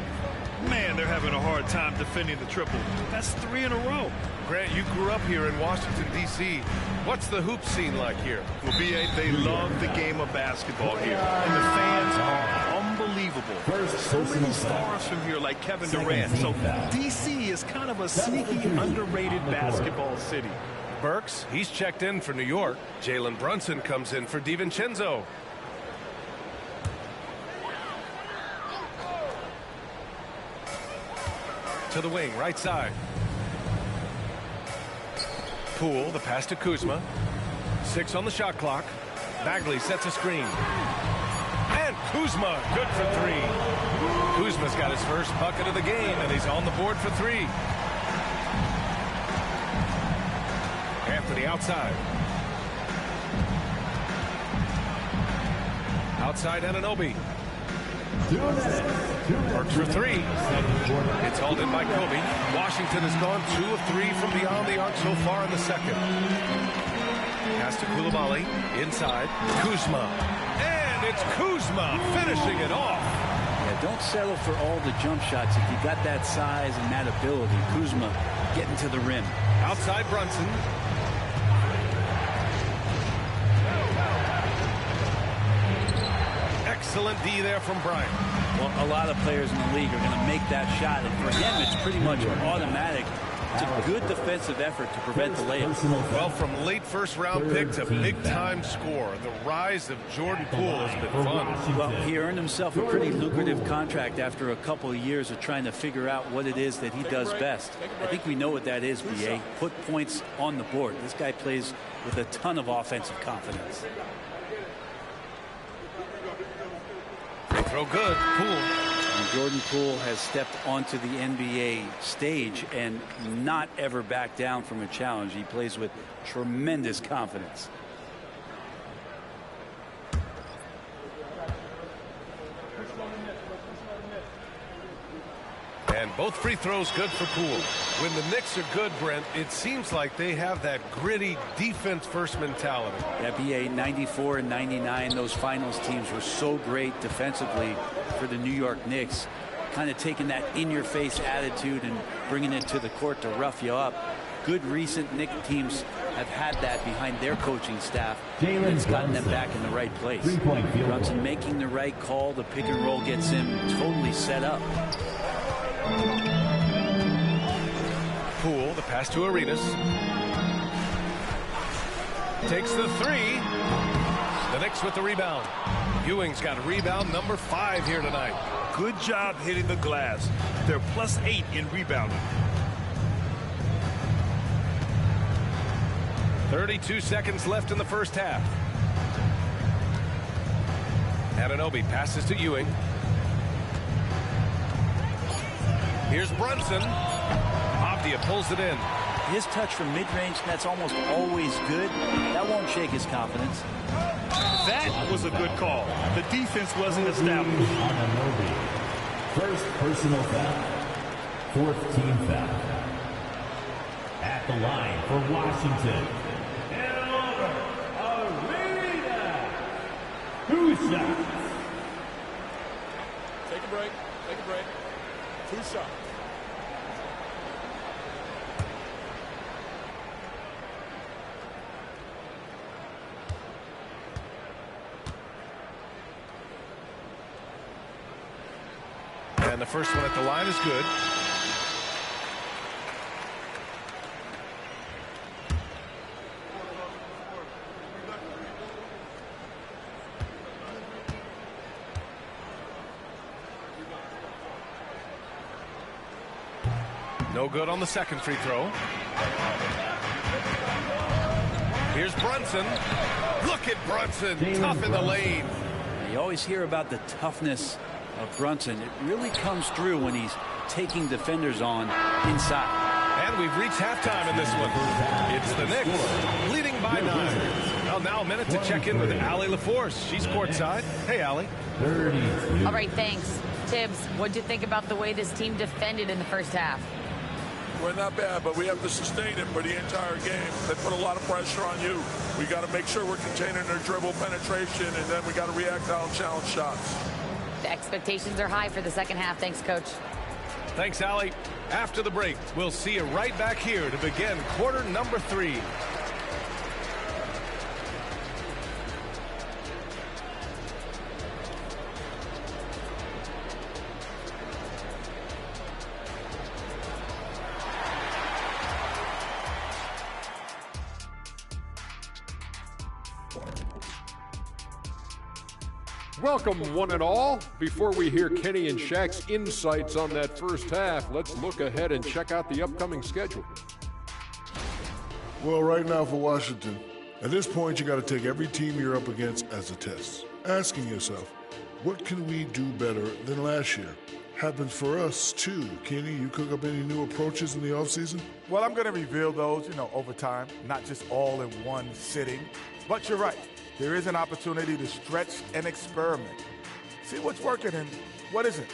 [SPEAKER 21] Man, they're having a hard time defending the triple. That's 3 in a row.
[SPEAKER 20] Grant, you grew up here in Washington, D.C. What's the hoop scene like here?
[SPEAKER 21] Well, B.A., they love the game of basketball here. And the fans are unbelievable. So many stars from here like Kevin Durant. So D.C. is kind of a sneaky, underrated basketball city.
[SPEAKER 20] Burks, he's checked in for New York. Jalen Brunson comes in for DiVincenzo. To the wing, right side. Poole, the pass to Kuzma. 6 on the shot clock. Bagley sets a screen. And Kuzma, good for 3. Kuzma's got his first bucket of the game, and he's on the board for 3. Anthony outside. Outside Anunoby. Works for 3. It's hauled in by Kobe. Washington has gone 2 of 3 from beyond the arc so far in the second. Pass to Coulibaly. Inside. Kuzma. And it's Kuzma finishing it off.
[SPEAKER 5] Yeah, don't settle for all the jump shots if you got that size and that ability. Kuzma getting to the rim.
[SPEAKER 20] Outside Brunson. Excellent D there from Bryant.
[SPEAKER 5] Well, a lot of players in the league are going to make that shot, and for him, it's pretty much automatic. It's a good defensive effort to prevent the layup.
[SPEAKER 20] Well, from late first-round pick to big-time score, the rise of Jordan Poole has been fun.
[SPEAKER 5] Well, he earned himself a pretty lucrative contract after a couple of years of trying to figure out what it is that he does best. I think we know what that is, B.A. Put points on the board. This guy plays with a ton of offensive confidence.
[SPEAKER 20] Throw good. Poole.
[SPEAKER 5] And Jordan Poole has stepped onto the NBA stage and not ever backed down from a challenge. He plays with tremendous confidence.
[SPEAKER 20] And both free throws good for Poole. When the Knicks are good, Brent, it seems like they have that gritty defense-first mentality.
[SPEAKER 5] Yeah, BA 94 and 99, those finals teams were so great defensively for the New York Knicks. Kind of taking that in-your-face attitude and bringing it to the court to rough you up. Good recent Knicks teams have had that behind their coaching staff. It's gotten them back in the right place. Brunson making the right call. The pick and roll gets him totally set up.
[SPEAKER 20] Poole, the pass to Arenas. Takes the 3. The Knicks with the rebound. Ewing's got rebound number 5 here tonight.
[SPEAKER 21] Good job hitting the glass. They're +8 in rebounding.
[SPEAKER 20] 32 seconds left in the first half. Anunoby passes to Ewing. Here's Brunson. Avdia pulls it in.
[SPEAKER 5] His touch from mid-range, that's almost always good. That won't shake his confidence.
[SPEAKER 21] That was a good call. The defense wasn't established.
[SPEAKER 14] First personal foul. 4th team foul. At the line for Washington. And over. Arena. 2 shots.
[SPEAKER 1] Take a break. Take a break. 2 shots.
[SPEAKER 20] And the first one at the line is good. No good on the second free throw. Here's Brunson. Look at Brunson, tough in the lane.
[SPEAKER 5] You always hear about the toughness of Brunson. It really comes through when he's taking defenders on inside.
[SPEAKER 20] And we've reached halftime in this one. It's the Knicks leading by 9. Well, now a minute to check in with Allie LaForce. She's courtside. Hey, Allie.
[SPEAKER 8] All right, thanks. Tibbs, what'd you think about the way this team defended in the first half?
[SPEAKER 10] we're not bad, but we have to sustain it for the entire game. They put a lot of pressure on you. We got to make sure we're containing their dribble penetration, and then we got to react out and challenge shots.
[SPEAKER 8] The expectations are high for the second half. Thanks, Coach.
[SPEAKER 20] Thanks, Allie. After the break, we'll see you right back here to begin quarter number 3.
[SPEAKER 15] Welcome, one and all. Before we hear Kenny and Shaq's insights on that first half, let's look ahead and check out the upcoming schedule.
[SPEAKER 16] Well, right now for Washington, at this point, you got to take every team you're up against as a test. Asking yourself, what can we do better than last year? Happens for us, too. Kenny, you cook up any new approaches in the offseason?
[SPEAKER 17] Well, I'm going to reveal those, over time, not just all in one sitting. But you're right. There is an opportunity to stretch and experiment. See what's working and what isn't.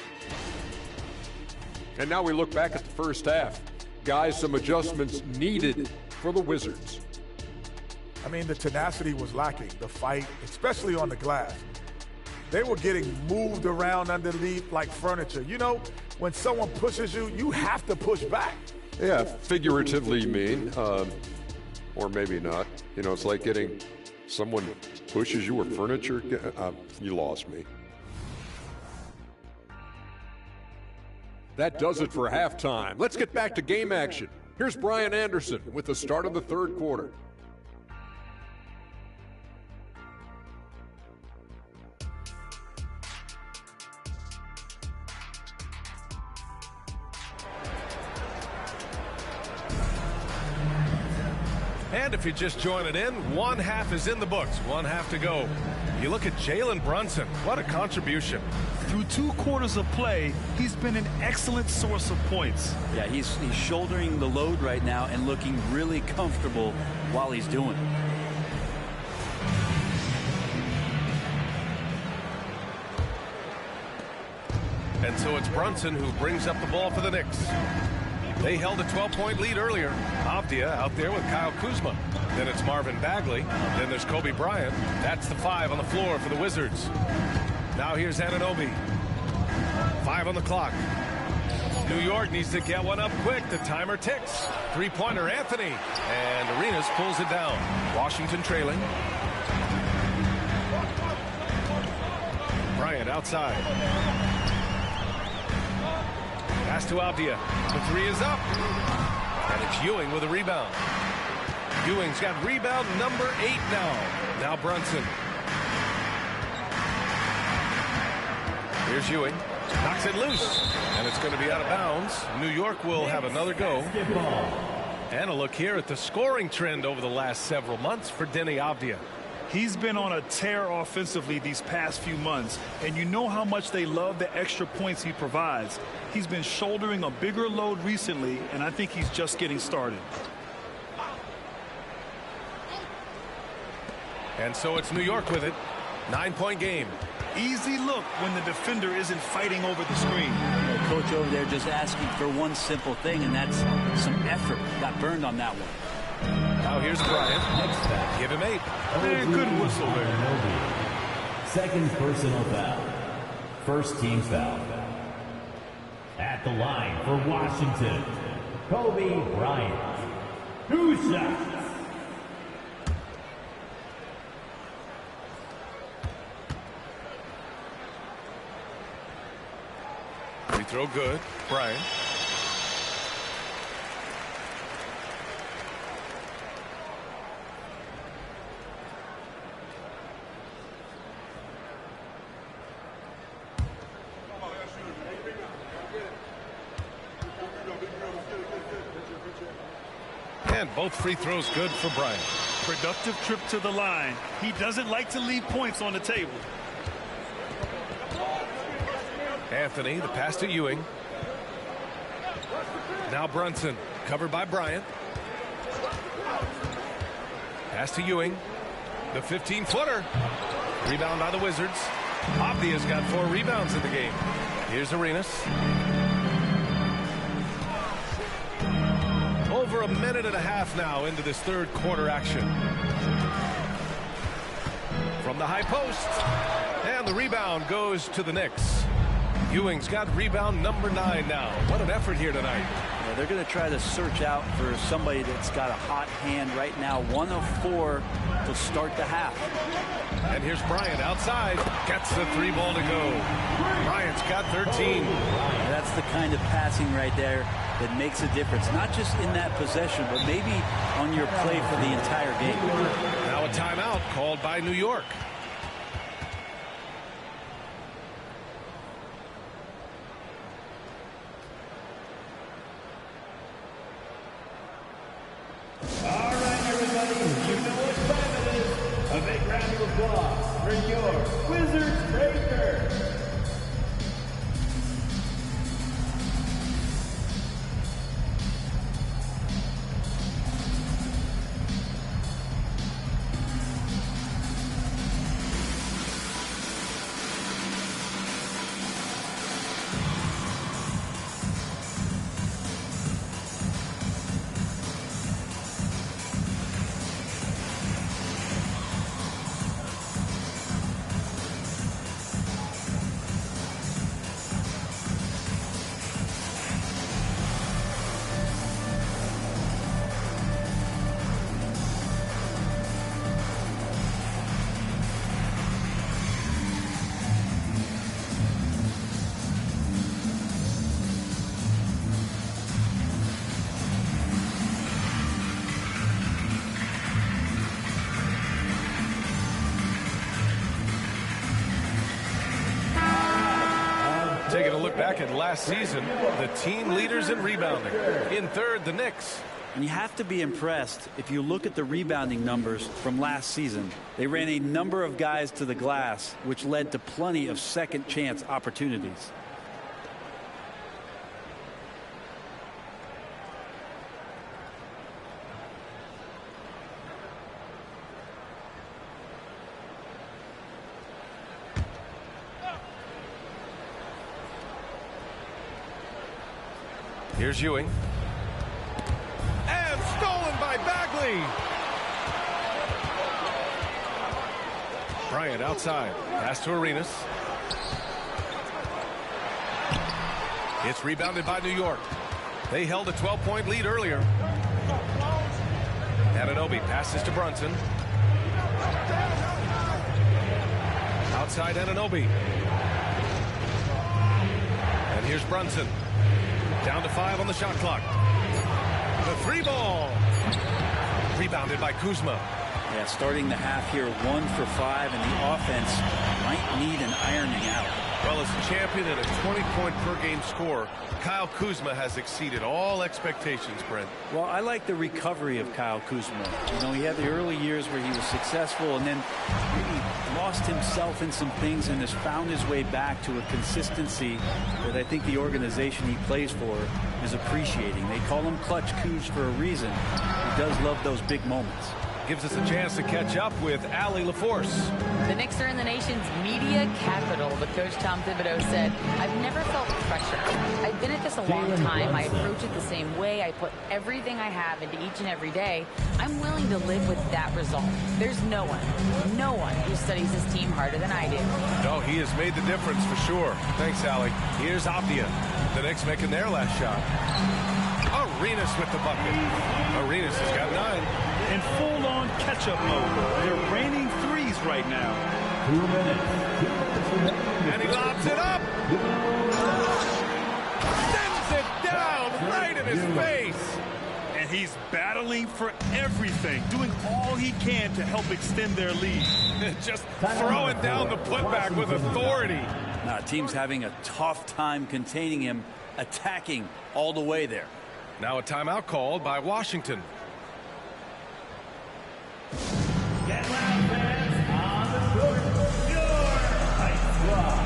[SPEAKER 15] And now we look back at the first half. Guys, some adjustments needed for the Wizards.
[SPEAKER 17] I mean, the tenacity was lacking, the fight, especially on the glass. They were getting moved around underneath like furniture. When someone pushes you, you have to push back.
[SPEAKER 15] Yeah, figuratively mean, or maybe not. It's like getting someone pushes you or furniture. You lost me. That does it for halftime. Let's get back to game action. Here's Brian Anderson with the start of the third quarter.
[SPEAKER 20] And if you're just joining in, one half is in the books, one half to go. You look at Jalen Brunson, what a contribution.
[SPEAKER 21] Through 2 quarters of play, he's been an excellent source of points.
[SPEAKER 5] Yeah, he's shouldering the load right now and looking really comfortable while he's doing it.
[SPEAKER 20] And so it's Brunson who brings up the ball for the Knicks. They held a 12-point lead earlier. Avdia out there with Kyle Kuzma. Then it's Marvin Bagley. Then there's Kobe Bryant. That's the 5 on the floor for the Wizards. Now here's Anunoby. 5 on the clock. New York needs to get one up quick. The timer ticks. 3-pointer Anthony. And Arenas pulls it down. Washington trailing. Bryant outside. Pass to Avdia. The 3 is up. And it's Ewing with a rebound. Ewing's got rebound number 8 now. Now Brunson. Here's Ewing. Knocks it loose. And it's going to be out of bounds. New York will have another go. And a look here at the scoring trend over the last several months for Deni Avdia.
[SPEAKER 21] He's been on a tear offensively these past few months, and you know how much they love the extra points he provides. He's been shouldering a bigger load recently, and I think he's just getting started.
[SPEAKER 20] And so it's New York with it. 9-point game.
[SPEAKER 21] Easy look when the defender isn't fighting over the screen.
[SPEAKER 5] The coach over there just asking for one simple thing, and that's some effort. Got burned on that one.
[SPEAKER 20] Now here's Bryant. Give him 8.
[SPEAKER 21] Man, good whistle there.
[SPEAKER 14] Second personal foul. First team foul. At the line for Washington, Kobe Bryant. 2 shots.
[SPEAKER 20] Free throw good. Bryant. And both free throws good for Bryant.
[SPEAKER 21] Productive trip to the line. He doesn't like to leave points on the table.
[SPEAKER 20] Anthony, the pass to Ewing. Now Brunson, covered by Bryant. Pass to Ewing. The 15-footer. Rebound by the Wizards. Avdia's got 4 rebounds in the game. Here's Arenas. over a minute and a half now into this third quarter action. From the high post, and the rebound goes to the Knicks. Ewing's got rebound number 9 now. What an effort here tonight.
[SPEAKER 5] Yeah, they're going to try to search out for somebody that's got a hot hand right now. 1 of 4 to start the half.
[SPEAKER 20] And here's Bryant outside. Gets the 3 ball to go. Bryant's got 13.
[SPEAKER 5] That's the kind of passing right there that makes a difference. Not just in that possession, but maybe on your play for the entire game.
[SPEAKER 20] Now a timeout called by New York.
[SPEAKER 14] All right, everybody, you know what time it is. A big round of applause for your Wizards Breakers.
[SPEAKER 20] Taking a look back at last season, the team leaders in rebounding. In third, the Knicks.
[SPEAKER 5] And you have to be impressed if you look at the rebounding numbers from last season. They ran a number of guys to the glass, which led to plenty of second chance opportunities.
[SPEAKER 20] Here's Ewing. And stolen by Bagley. Bryant outside. Pass to Arenas. It's rebounded by New York. They held a 12-point lead earlier. Anunoby passes to Brunson. Outside Anunoby. And here's Brunson. Down to 5 on the shot clock. The 3 ball. Rebounded by Kuzma.
[SPEAKER 5] Yeah, starting the half here 1 for 5, and the offense might need an ironing out.
[SPEAKER 20] Well, as a champion and a 20-point per game scorer, Kyle Kuzma has exceeded all expectations, Brent.
[SPEAKER 5] Well, I like the recovery of Kyle Kuzma. You know, he had the early years where he was successful and then really lost himself in some things and has found his way back to a consistency that I think the organization he plays for is appreciating. They call him Clutch Kuz for a reason. He does love those big moments.
[SPEAKER 20] Gives us a chance to catch up with Allie LaForce.
[SPEAKER 8] The Knicks are in the nation's media capital, but Coach Tom Thibodeau said, I've never felt pressure. I've been at this a long time. I approach it the same way. I put everything I have into each and every day. I'm willing to live with that result. There's no one who studies this team harder than I do.
[SPEAKER 20] No, he has made the difference for sure. Thanks, Allie. Here's Avdia. The Knicks making their last shot. Arenas with the bucket. Arenas has got 9.
[SPEAKER 21] In full-on catch-up mode. They're raining threes right now.
[SPEAKER 14] 2 minutes.
[SPEAKER 20] And he lobs it up. Sends it down right in his face.
[SPEAKER 21] And he's battling for everything, doing all he can to help extend their lead.
[SPEAKER 20] Just throwing down the putback with authority.
[SPEAKER 5] Now, team's having a tough time containing him, attacking all the way there.
[SPEAKER 20] Now a timeout called by Washington.
[SPEAKER 14] Get loud, fans. On the court, your Heights Squad.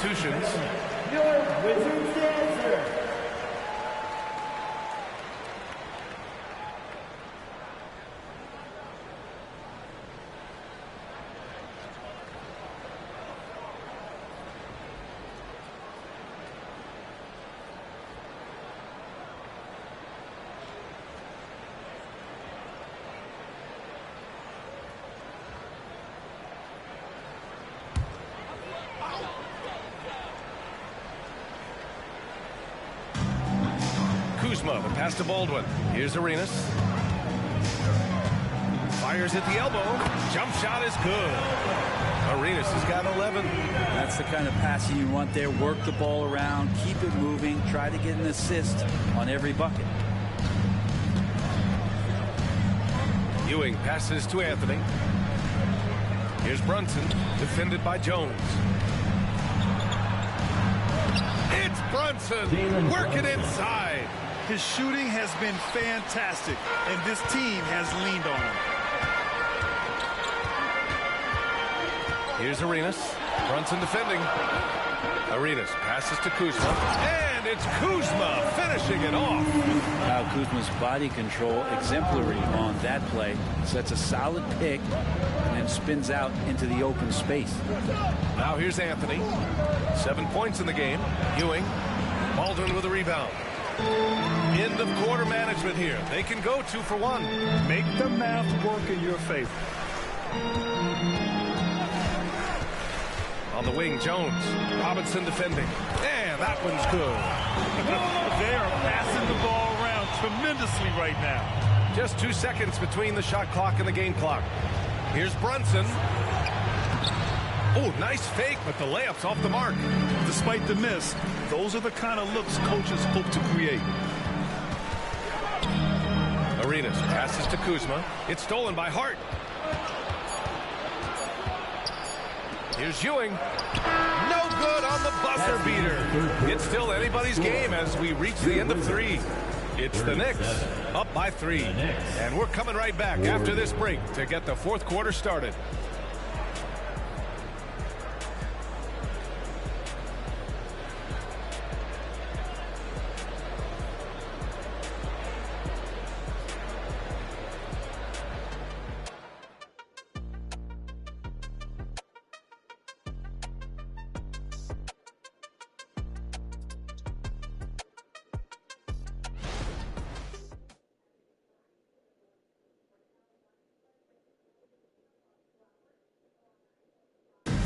[SPEAKER 20] substitutions.
[SPEAKER 14] Your Wizards dancer.
[SPEAKER 20] Kuzma, the pass to Baldwin. Here's Arenas. Fires at the elbow. Jump shot is good. Arenas has got 11.
[SPEAKER 5] That's the kind of passing you want there. Work the ball around, keep it moving, try to get an assist on every bucket.
[SPEAKER 20] Ewing passes to Anthony. Here's Brunson, defended by Jones. It's Brunson working inside.
[SPEAKER 21] His shooting has been fantastic, and this team has leaned on him.
[SPEAKER 20] Here's Arenas. Brunson defending. Arenas passes to Kuzma. And it's Kuzma finishing it off.
[SPEAKER 5] Now Kuzma's body control exemplary on that play. Sets a solid pick and then spins out into the open space.
[SPEAKER 20] Now here's Anthony. 7 points in the game. Ewing. Baldwin with a rebound. End of quarter management here. They can go 2 for 1.
[SPEAKER 21] Make the math work in your favor.
[SPEAKER 20] On the wing, Jones. Robinson defending. And that one's good.
[SPEAKER 21] They are passing the ball around tremendously right now.
[SPEAKER 20] Just 2 seconds between the shot clock and the game clock. Here's Brunson. Oh, nice fake, but the layup's off the mark.
[SPEAKER 21] Despite the miss, those are the kind of looks coaches hope to create.
[SPEAKER 20] Arenas passes to Kuzma. It's stolen by Hart. Here's Ewing. No good on the buzzer beater. It's still anybody's game as we reach the end of 3. It's the Knicks up by 3. And we're coming right back after this break to get the fourth quarter started.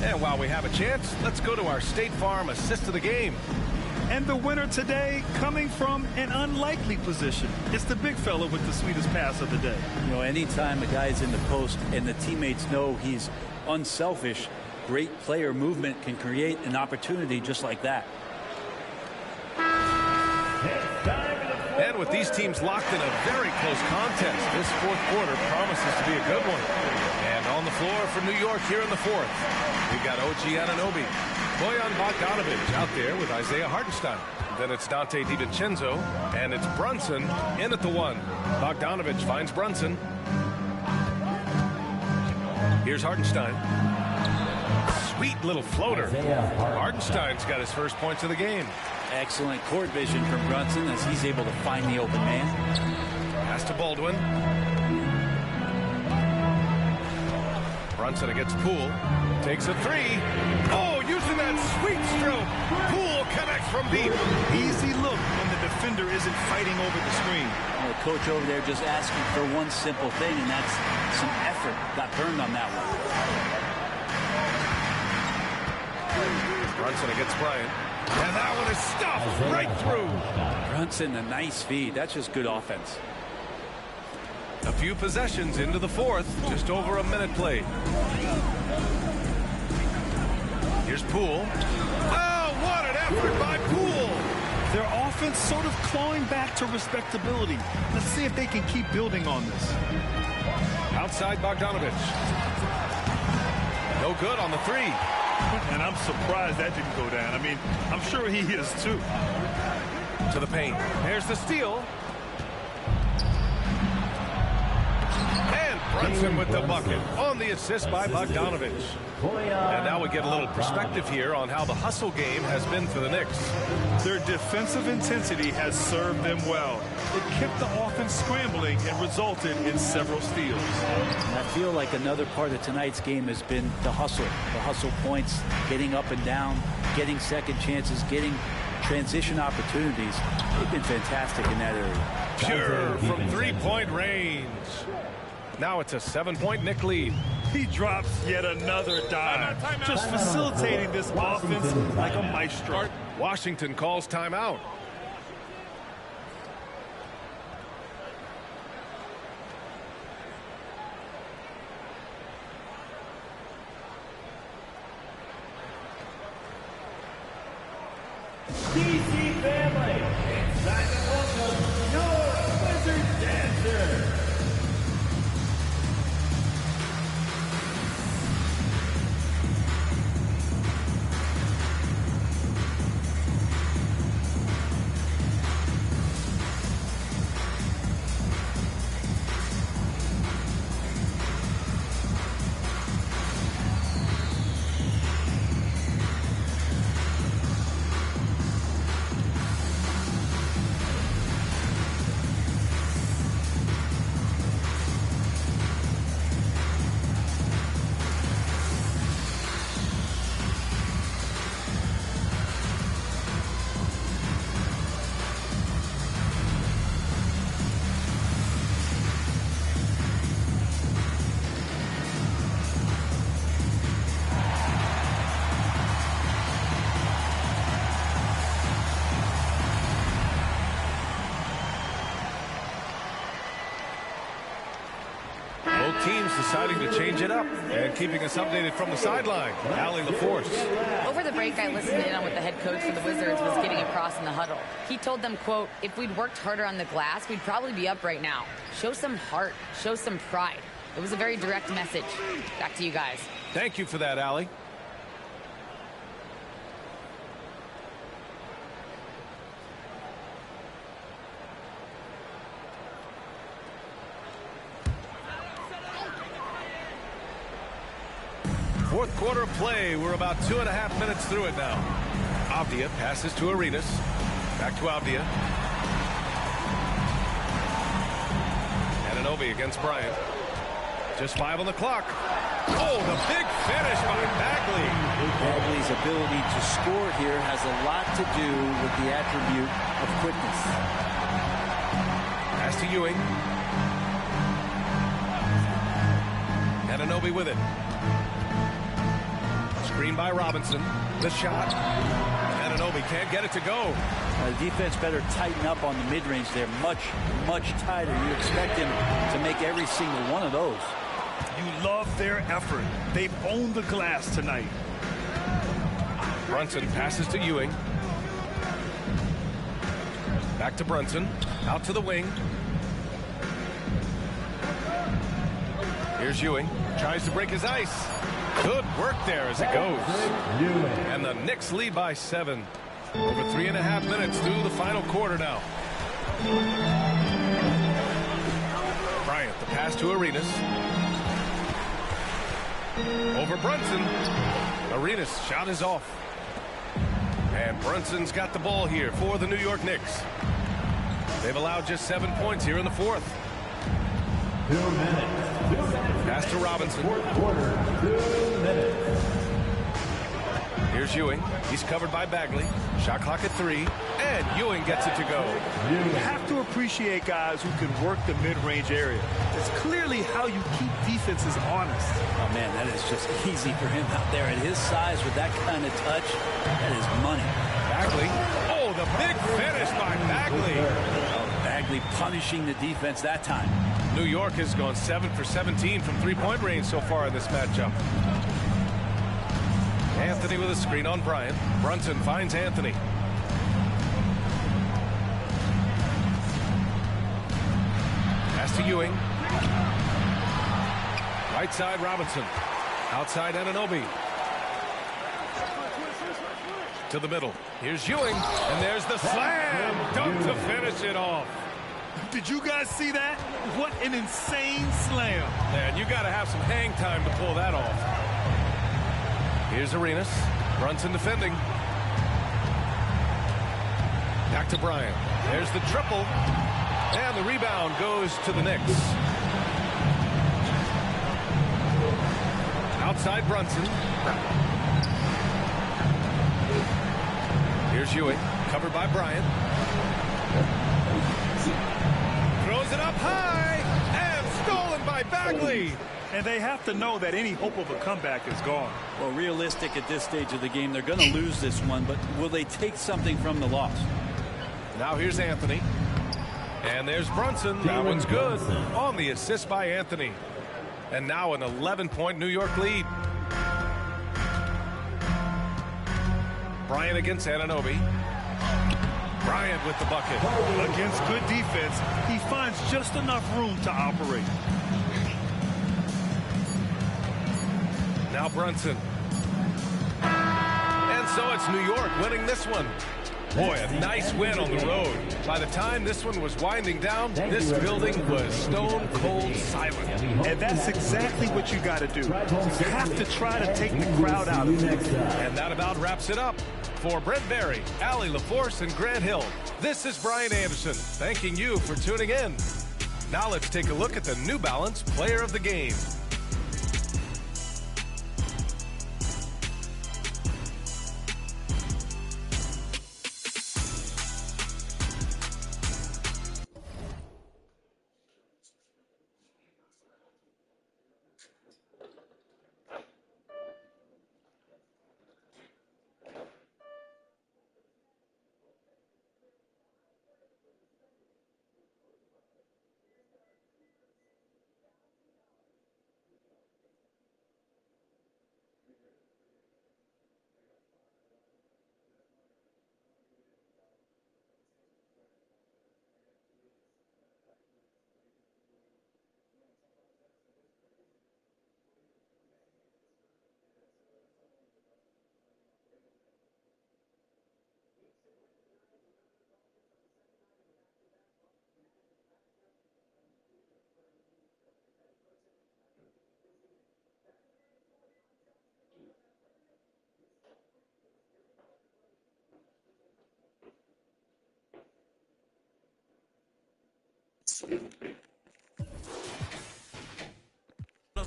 [SPEAKER 20] And while we have a chance, let's go to our State Farm assist of the game.
[SPEAKER 21] And the winner today coming from an unlikely position. It's the big fella with the sweetest pass of the day.
[SPEAKER 5] You know, anytime a guy's in the post and the teammates know he's unselfish, great player movement can create an opportunity just like that.
[SPEAKER 20] And with these teams locked in a very close contest, this fourth quarter promises to be a good one. And on the floor for New York here in the fourth, we've got OG Anunoby, Bojan Bogdanovic out there with Isaiah Hartenstein. Then it's Dante DiVincenzo, and it's Brunson in at the 1. Bogdanovic finds Brunson. Here's Hartenstein. Sweet little floater. Hartenstein's got his first points of the game.
[SPEAKER 5] Excellent court vision from Brunson as he's able to find the open man.
[SPEAKER 20] Pass to Baldwin. Brunson against Poole. Takes a 3. Oh, using that sweet stroke. Poole connects from deep.
[SPEAKER 21] Easy look when the defender isn't fighting over the screen.
[SPEAKER 5] The coach over there just asking for one simple thing, and that's some effort. Got burned on that one.
[SPEAKER 20] Brunson against Bryant. And that one is stuffed right through.
[SPEAKER 5] Brunson, a nice feed. That's just good offense.
[SPEAKER 20] A few possessions into the fourth. Just over a minute played. Here's Poole. Oh, what an effort by Poole.
[SPEAKER 21] Their offense sort of clawing back to respectability. Let's see if they can keep building on this.
[SPEAKER 20] Outside Bogdanovic. No good on the 3.
[SPEAKER 21] And I'm surprised that didn't go down. I mean, I'm sure he is too.
[SPEAKER 20] To the paint. There's the steal. And Brunson with the bucket on the assist by Bogdanovich. And now we get a little perspective here on how the hustle game has been for the Knicks.
[SPEAKER 21] Their defensive intensity has served them well. It kept the offense scrambling and resulted in several steals.
[SPEAKER 5] And I feel like another part of tonight's game has been the hustle points, getting up and down, getting second chances, getting transition opportunities. They've been fantastic in that area.
[SPEAKER 20] Pure from three-point range. Now it's a 7-point Knick lead.
[SPEAKER 21] He drops yet another dime, just facilitating this offense like a maestro.
[SPEAKER 20] Washington calls timeout.
[SPEAKER 14] DC family, it's time to welcome your Wizard Dancer.
[SPEAKER 20] Teams deciding to change it up and keeping us updated from the sideline. Allie LaForce.
[SPEAKER 8] Over the break, I listened in on what the head coach for the Wizards was getting across in the huddle. He told them, quote, if we'd worked harder on the glass, we'd probably be up right now. Show some heart. Show some pride. It was a very direct message. Back to you guys.
[SPEAKER 20] Thank you for that, Allie. Fourth quarter of play. We're about 2.5 minutes through it now. Avdia passes to Arenas. Back to Avdia. Anunoby against Bryant. Just 5 on the clock. Oh, the big finish by Bagley.
[SPEAKER 5] Bagley's ability to score here has a lot to do with the attribute of quickness.
[SPEAKER 20] Pass to Ewing. Anunoby with it. Screen by Robinson. The shot. Anunoby can't get it to go.
[SPEAKER 5] The defense better tighten up on the mid-range there. Much tighter. You expect him to make every single one of those.
[SPEAKER 21] You love their effort. They've owned the glass tonight.
[SPEAKER 20] Brunson passes to Ewing. Back to Brunson. Out to the wing. Here's Ewing. Tries to break his ice. Good work there as it goes. And the Knicks lead by 7. Over 3.5 minutes through the final quarter now. Bryant, the pass to Arenas. Over Brunson. Arenas' shot is off. And Brunson's got the ball here for the New York Knicks. They've allowed just 7 points here in the fourth.
[SPEAKER 14] 2 minutes.
[SPEAKER 20] Pass to Robinson.
[SPEAKER 14] Quarter, 2 minutes.
[SPEAKER 20] Here's Ewing. He's covered by Bagley. Shot clock at 3. And Ewing gets it to go.
[SPEAKER 21] You have to appreciate guys who can work the mid-range area. It's clearly how you keep defenses honest.
[SPEAKER 5] Oh, man, that is just easy for him out there. At his size with that kind of touch, that is money.
[SPEAKER 20] Bagley. Oh, the big finish by Bagley.
[SPEAKER 5] Oh, Bagley punishing the defense that time.
[SPEAKER 20] New York has gone 7 for 17 from three-point range so far in this matchup. Anthony with a screen on Bryant. Brunson finds Anthony. Pass to Ewing. Right side Robinson. Outside Anunoby. To the middle. Here's Ewing. And there's the slam. Dunk to finish it off.
[SPEAKER 21] Did you guys see that? What an insane slam.
[SPEAKER 20] And you got to have some hang time to pull that off. Here's Arenas. Brunson defending. Back to Bryant. There's the triple. And the rebound goes to the Knicks. Outside Brunson. Here's Ewing. Covered by Bryant. Throws it up high. And stolen by Bagley.
[SPEAKER 21] And they have to know that any hope of a comeback is gone.
[SPEAKER 5] Well, realistic at this stage of the game. They're going to lose this one, but will they take something from the loss?
[SPEAKER 20] Now here's Anthony. And there's Brunson. That one's good. On the assist by Anthony. And now an 11-point New York lead. Bryant against Anunoby. Bryant with the bucket.
[SPEAKER 21] Against good defense, he finds just enough room to operate.
[SPEAKER 20] Now Brunson. And so it's New York winning this one. Boy, a nice win on the road. By the time this one was winding down, this building was stone cold silent.
[SPEAKER 21] And that's exactly what you got to do. You have to try to take the crowd out of it.
[SPEAKER 20] And that about wraps it up. For Brent Barry, Allie LaForce, and Grant Hill, this is Brian Anderson, thanking you for tuning in. Now let's take a look at the New Balance Player of the Game.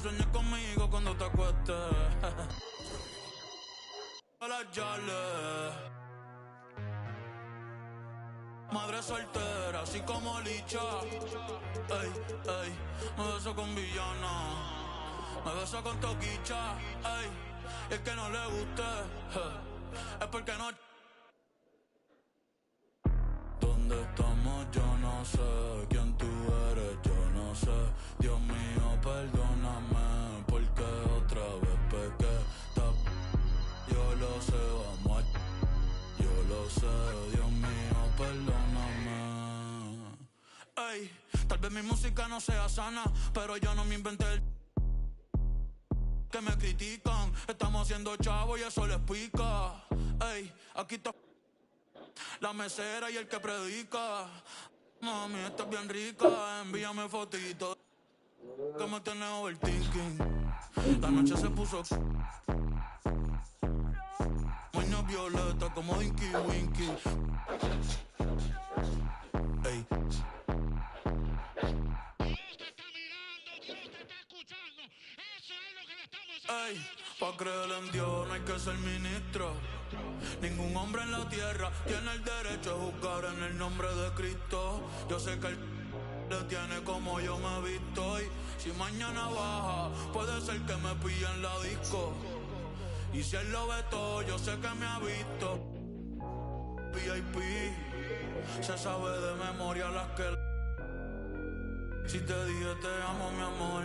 [SPEAKER 9] Sueñes conmigo cuando te acuestes. A las yales. Madre soltera, así como licha. Ey, ey, me beso con villana. Me beso con toquicha. Ey, y el que no le guste, es porque no. ¿Dónde estamos? Yo no sé. ¿Quién tú eres? Yo no sé. Dios mío, perdóname, porque otra vez pequé. Yo lo sé, vamos a... Yo lo sé, Dios mío, perdóname. Ey, tal vez mi música no sea sana, pero yo no me inventé el... Que me critican, estamos haciendo chavo y eso les pica. Ey, aquí está la mesera y el que predica. Mami, estás bien rica, envíame fotito que me tiene overthinking. La noche se puso moña violeta como Dinky Winky. Ey. Ey, pa' creer en Dios no hay que ser ministro. Ningún hombre en la tierra tiene el derecho a juzgar en el nombre de Cristo. Yo sé que él le tiene como yo me he visto. Y si mañana baja, puede ser que me pille en la disco. Y si él lo ve todo, yo sé que me ha visto. VIP, se sabe de memoria las que... Si te dije te amo, mi amor,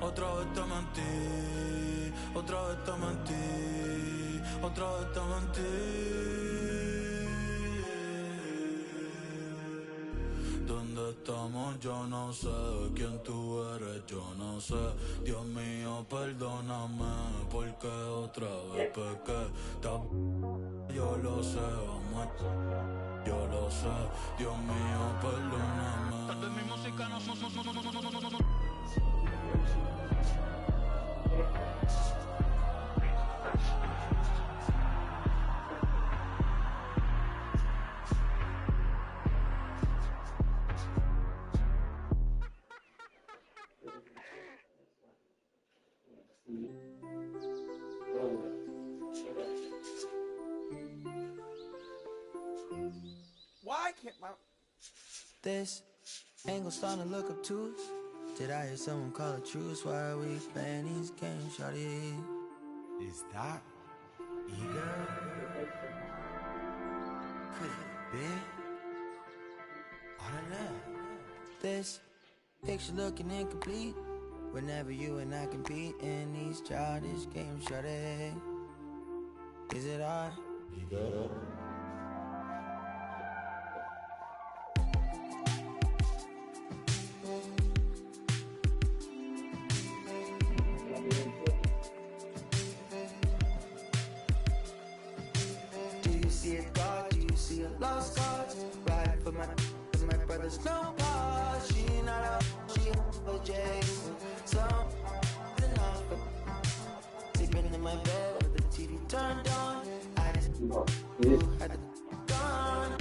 [SPEAKER 9] otra vez te mentí, otra vez te mentí, otra vez te mentí. ¿Dónde estamos? Yo no sé. ¿Quién tú eres? Yo no sé. Dios mío, perdóname, porque otra vez pequé. Yo lo sé, vamos a... Yo lo sé. Dios mío, perdóname.
[SPEAKER 2] This angle starting to look obtuse. Did I hear someone call a truce? Why are we playing these games, shawty? Is that eager? Could it be? I don't know. This picture looking incomplete. Whenever you and I compete in these childish games, shawty. Is it I? Eager. Do you see a God? Do you see a lost cause? Right for my brother's no pause. She not a, she a Jason. Some enough. Sleeping in my bed with the TV turned on. I just had the gun.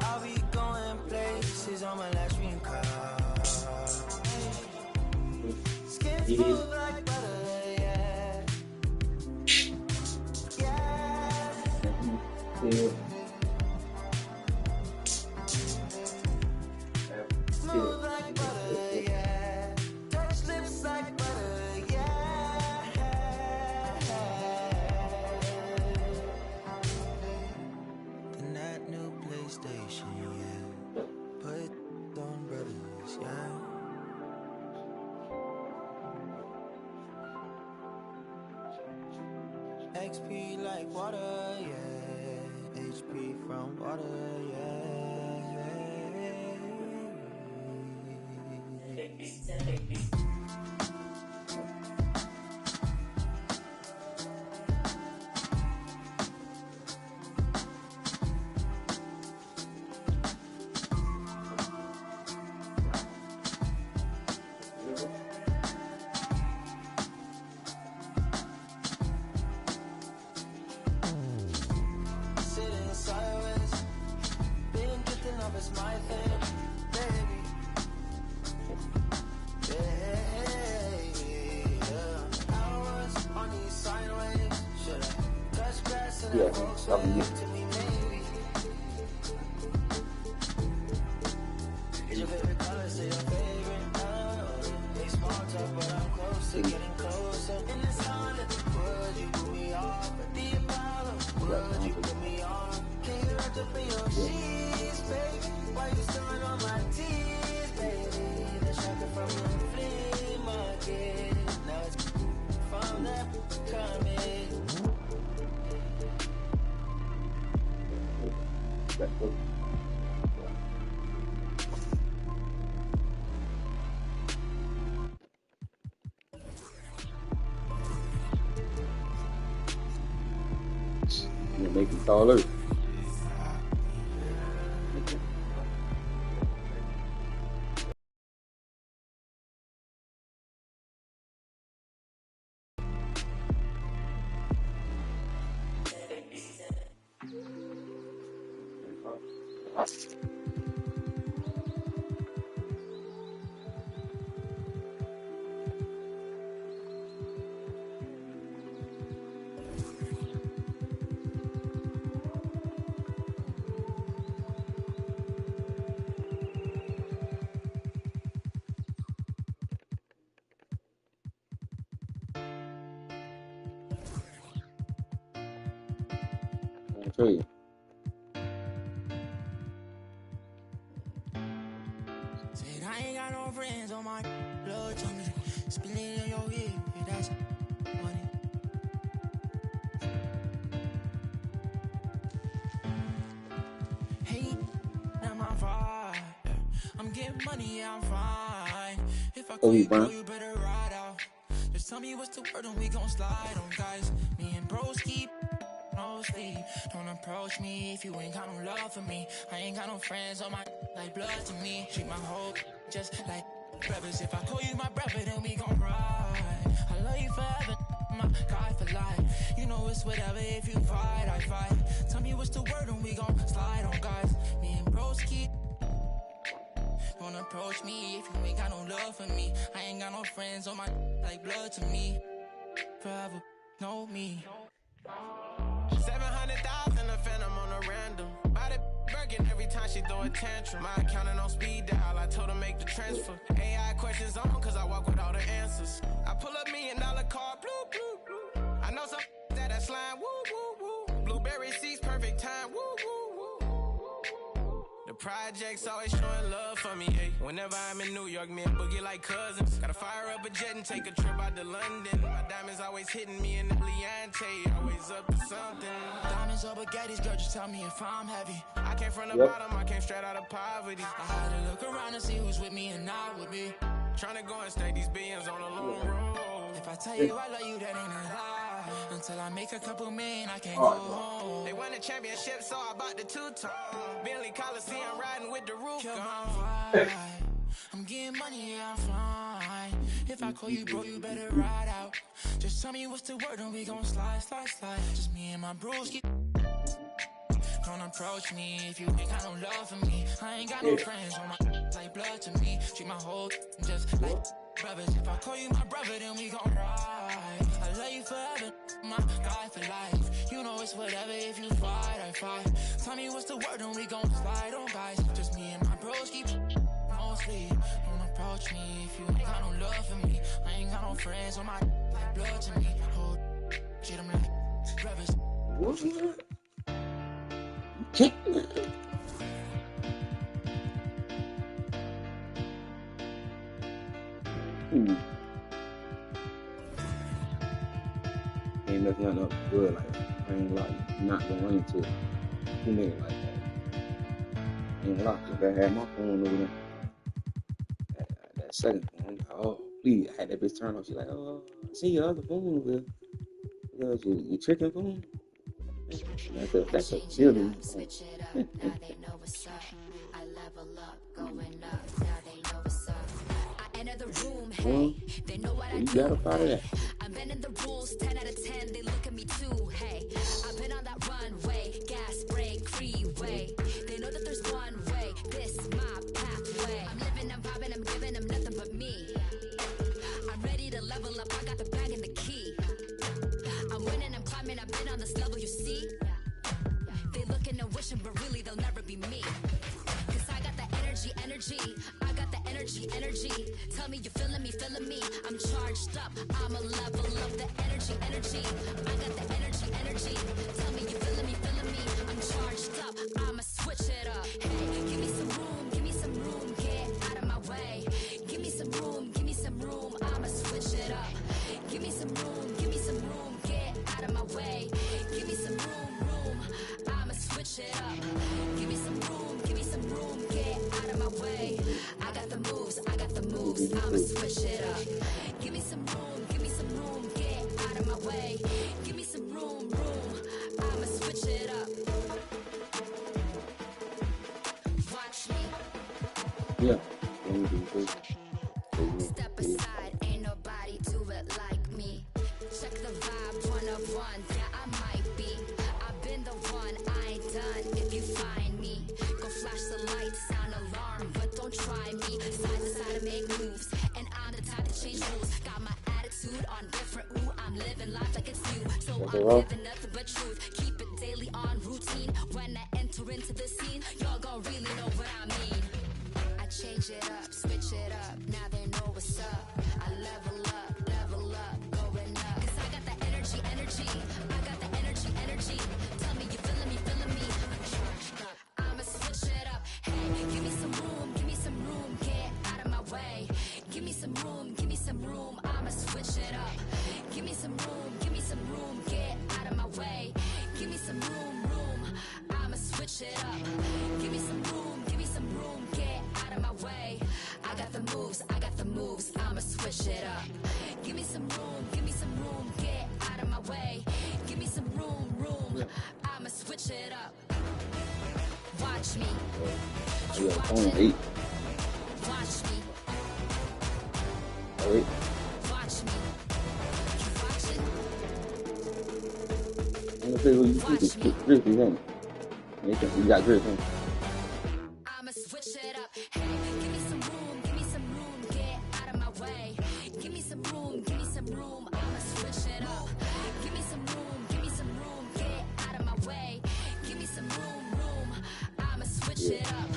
[SPEAKER 2] I'll be going places on my last dream car. Skin smooth like butter, yeah. Yeah. Smooth like butter, yeah. Touch lips like butter, yeah. Then that new PlayStation, yeah. Put on brothers, yeah. XP like water, yeah. HP from water, yeah. Sitting sideways, been drifting off, it's my thing, baby. Yeah. Hours on these sideways. Should I touch grass and have folks wave to me, maybe? Is your favorite color, say your favorite? They small talk, but I'm close to getting closer. In this Honda, would you put me off? At the Apollo, would you put me on? Can you wrap up in your sheets, baby? Why you stirring on my teeth, baby? The shocker from the flea market. Now it's from that coming.
[SPEAKER 7] You make it taller. I'll tell you.
[SPEAKER 2] Said I ain't got no friends on my blood tongue. Spilling in your ear, that's funny. Hey, I'm on fire. I'm getting money, I'm fine. If I call you, girl, you better ride out. Just tell me what's the word and we gon' slide on, guys. Me and bros keep no sleep. Don't approach me if you ain't got no love for me. I ain't got no friends on my like blood to me. Treat my whole just like brothers. If I call you my brother, then we gon' ride. I love you forever, my guy for life. You know it's whatever, if you fight, I fight. Tell me what's the word and we gon' slide on, guys. Me and bros keep. Don't approach me if you ain't got no love for me. I ain't got no friends on my like blood to me. Forever, know me.
[SPEAKER 13] 700,000 a phantom on a random. Buy the Birkin every time she throw
[SPEAKER 2] a tantrum. My accountant on speed dial, I told her make the transfer. AI questions on, cause I walk with all the answers. I pull up $1 million car, blue, blue, blue. I know some that slime, woo, woo, woo. Blueberry seeds, perfect time, woo, woo, woo. The projects always showing love for me, ayy. Whenever I'm in New York, me and Boogie like cousins. Gotta fire up a jet and take a trip out to London. My diamonds always hitting me in the Leante, always up to something. Diamonds or baguettes, girl, just tell me if I'm heavy. I came from the bottom, I came straight out of poverty. I had to look around and see who's with me and not with me. Trying to go and stake these billions on a long road. If I tell you I love you, that ain't a lie. Until I make a couple million, I can't go home. They won the championship, so I bought the two-tone. Bentley Coliseum riding with the roof gone. I'm getting money, yeah, I'm fine. If I call you bro, you better ride out. Just tell me what's the word and we gon' slide, slide, slide. Just me and my bros keep. Don't approach me if you ain't got no love for me. I ain't got no friends on my like blood to me. Treat my whole just like brothers. If I call you my brother, then we gon' ride. I love you forever, my guy for life. You know it's whatever if you fight, I fight. Tell me what's the word and we gon' slide on guys. Just me and my bros keep mostly. Don't approach me if you ain't got no love for me. I ain't got no friends on my like blood to me. Hold shit, I'm like brothers.
[SPEAKER 7] What? Ain't nothing up good like that. I ain't like not going into it. Who made it like that? Ain't locked if I had my phone over there. That second phone, I'm like, oh please, I had that bitch turned off. She's like, oh, I see your other phone over there. Your chicken phone. That's a building.
[SPEAKER 13] Switch it up, now they know what's up. I level up, going up, now they know what's up. I enter the room, hey, they know what I do.
[SPEAKER 7] You got up out of that.
[SPEAKER 13] I've been in the rules, 10 out of 10, they look at me too, hey. I've been on that runway, gas, brake, freeway. They know that there's one way, this my pathway. I'm living, I'm vibing, I'm giving them nothing but me. I'm ready to level up, I got the bag and the key. I'm winning, I'm climbing, I've been on this level, you see. They looking and wishing, but really they'll never be me. Cause I got the energy, I got the energy. Tell me you feeling me, I'm charged up, I'ma level up the energy. I got the energy. Tell me you feeling me, I'm charged up, I'ma switch it up. Hey, give me some room, get out of my way. Give me some room, I'ma switch it up. Give me some room, get out of my way. Give me some room, I'ma switch it up. Give me some room, get out of my way. I got the moves, I'ma switch it up. Give me some room, get out of my way. Give me some room, I'ma switch it up. Watch me.
[SPEAKER 7] Yeah.
[SPEAKER 13] Step aside, ain't nobody do it like me. Check the vibe, one of one, yeah, I might be. I've been the one, I ain't done if you find me. Go flash the lights, sound alarm, but don't try me. Side to side to make moves, and I'm the type to change rules. Got my attitude on different, ooh, I'm living life like it's new. So I'm living nothing but truth, keep it daily on routine. When I enter into the scene, y'all gon' really know what I mean. I change it up, switch it up, now they know what's up. I level up, going up. Cause I got the energy, I got the energy. Tell me you feeling me, I'm charged up. I'ma switch it up, hey, give me some room, get out of my way. Give me some room, I'ma switch it up. Give me some room, get out of my way. Give me some room, I'ma switch it up. Give me some room, get out of my way. I got the moves, I'ma switch it up. Give me some room, get out of my way. Give me some room, I'ma switch it up. Watch me.
[SPEAKER 7] On 8.
[SPEAKER 13] Watch me.
[SPEAKER 7] All right.
[SPEAKER 13] Watch me. You watching?
[SPEAKER 7] I'm gonna say who you think Grizzlies, ain't it? You got Grizzlies.
[SPEAKER 13] I'ma switch it up. Hey, give me some room, get out of my way. Give me some room, I'ma switch it up. Give me some room, get out of my way. Give me some room, I'ma switch it up.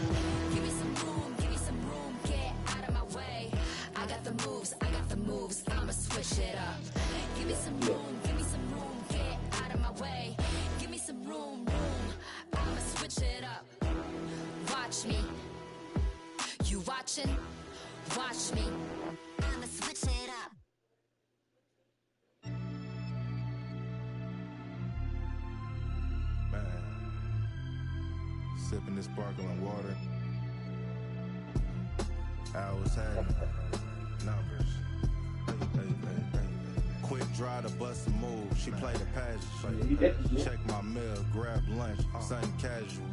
[SPEAKER 13] action. Watch me. I'ma switch it up.
[SPEAKER 3] Man, sipping this sparkling water. Hours had numbers. Quick draw to bust a move. She played a pageant. Check my mail, grab lunch, something casual.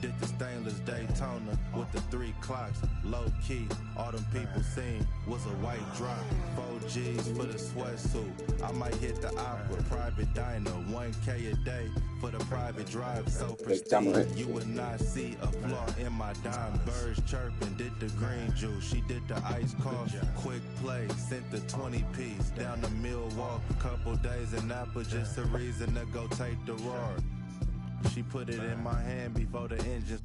[SPEAKER 3] Did the stainless Daytona with the 3 clocks. Low key, all them people seen was a white drop. 4 G's for the sweatsuit. I might hit the opera, private diner. 1K a day for the private drive. So prestige, you would not see a flaw in my diamonds. Birds chirping, did the green juice. She did the iced coffee. Quick play, sent the 20 piece down to Milwaukee. Couple days in Napa, just a reason to go take the roar. She put it in my hand before the engine.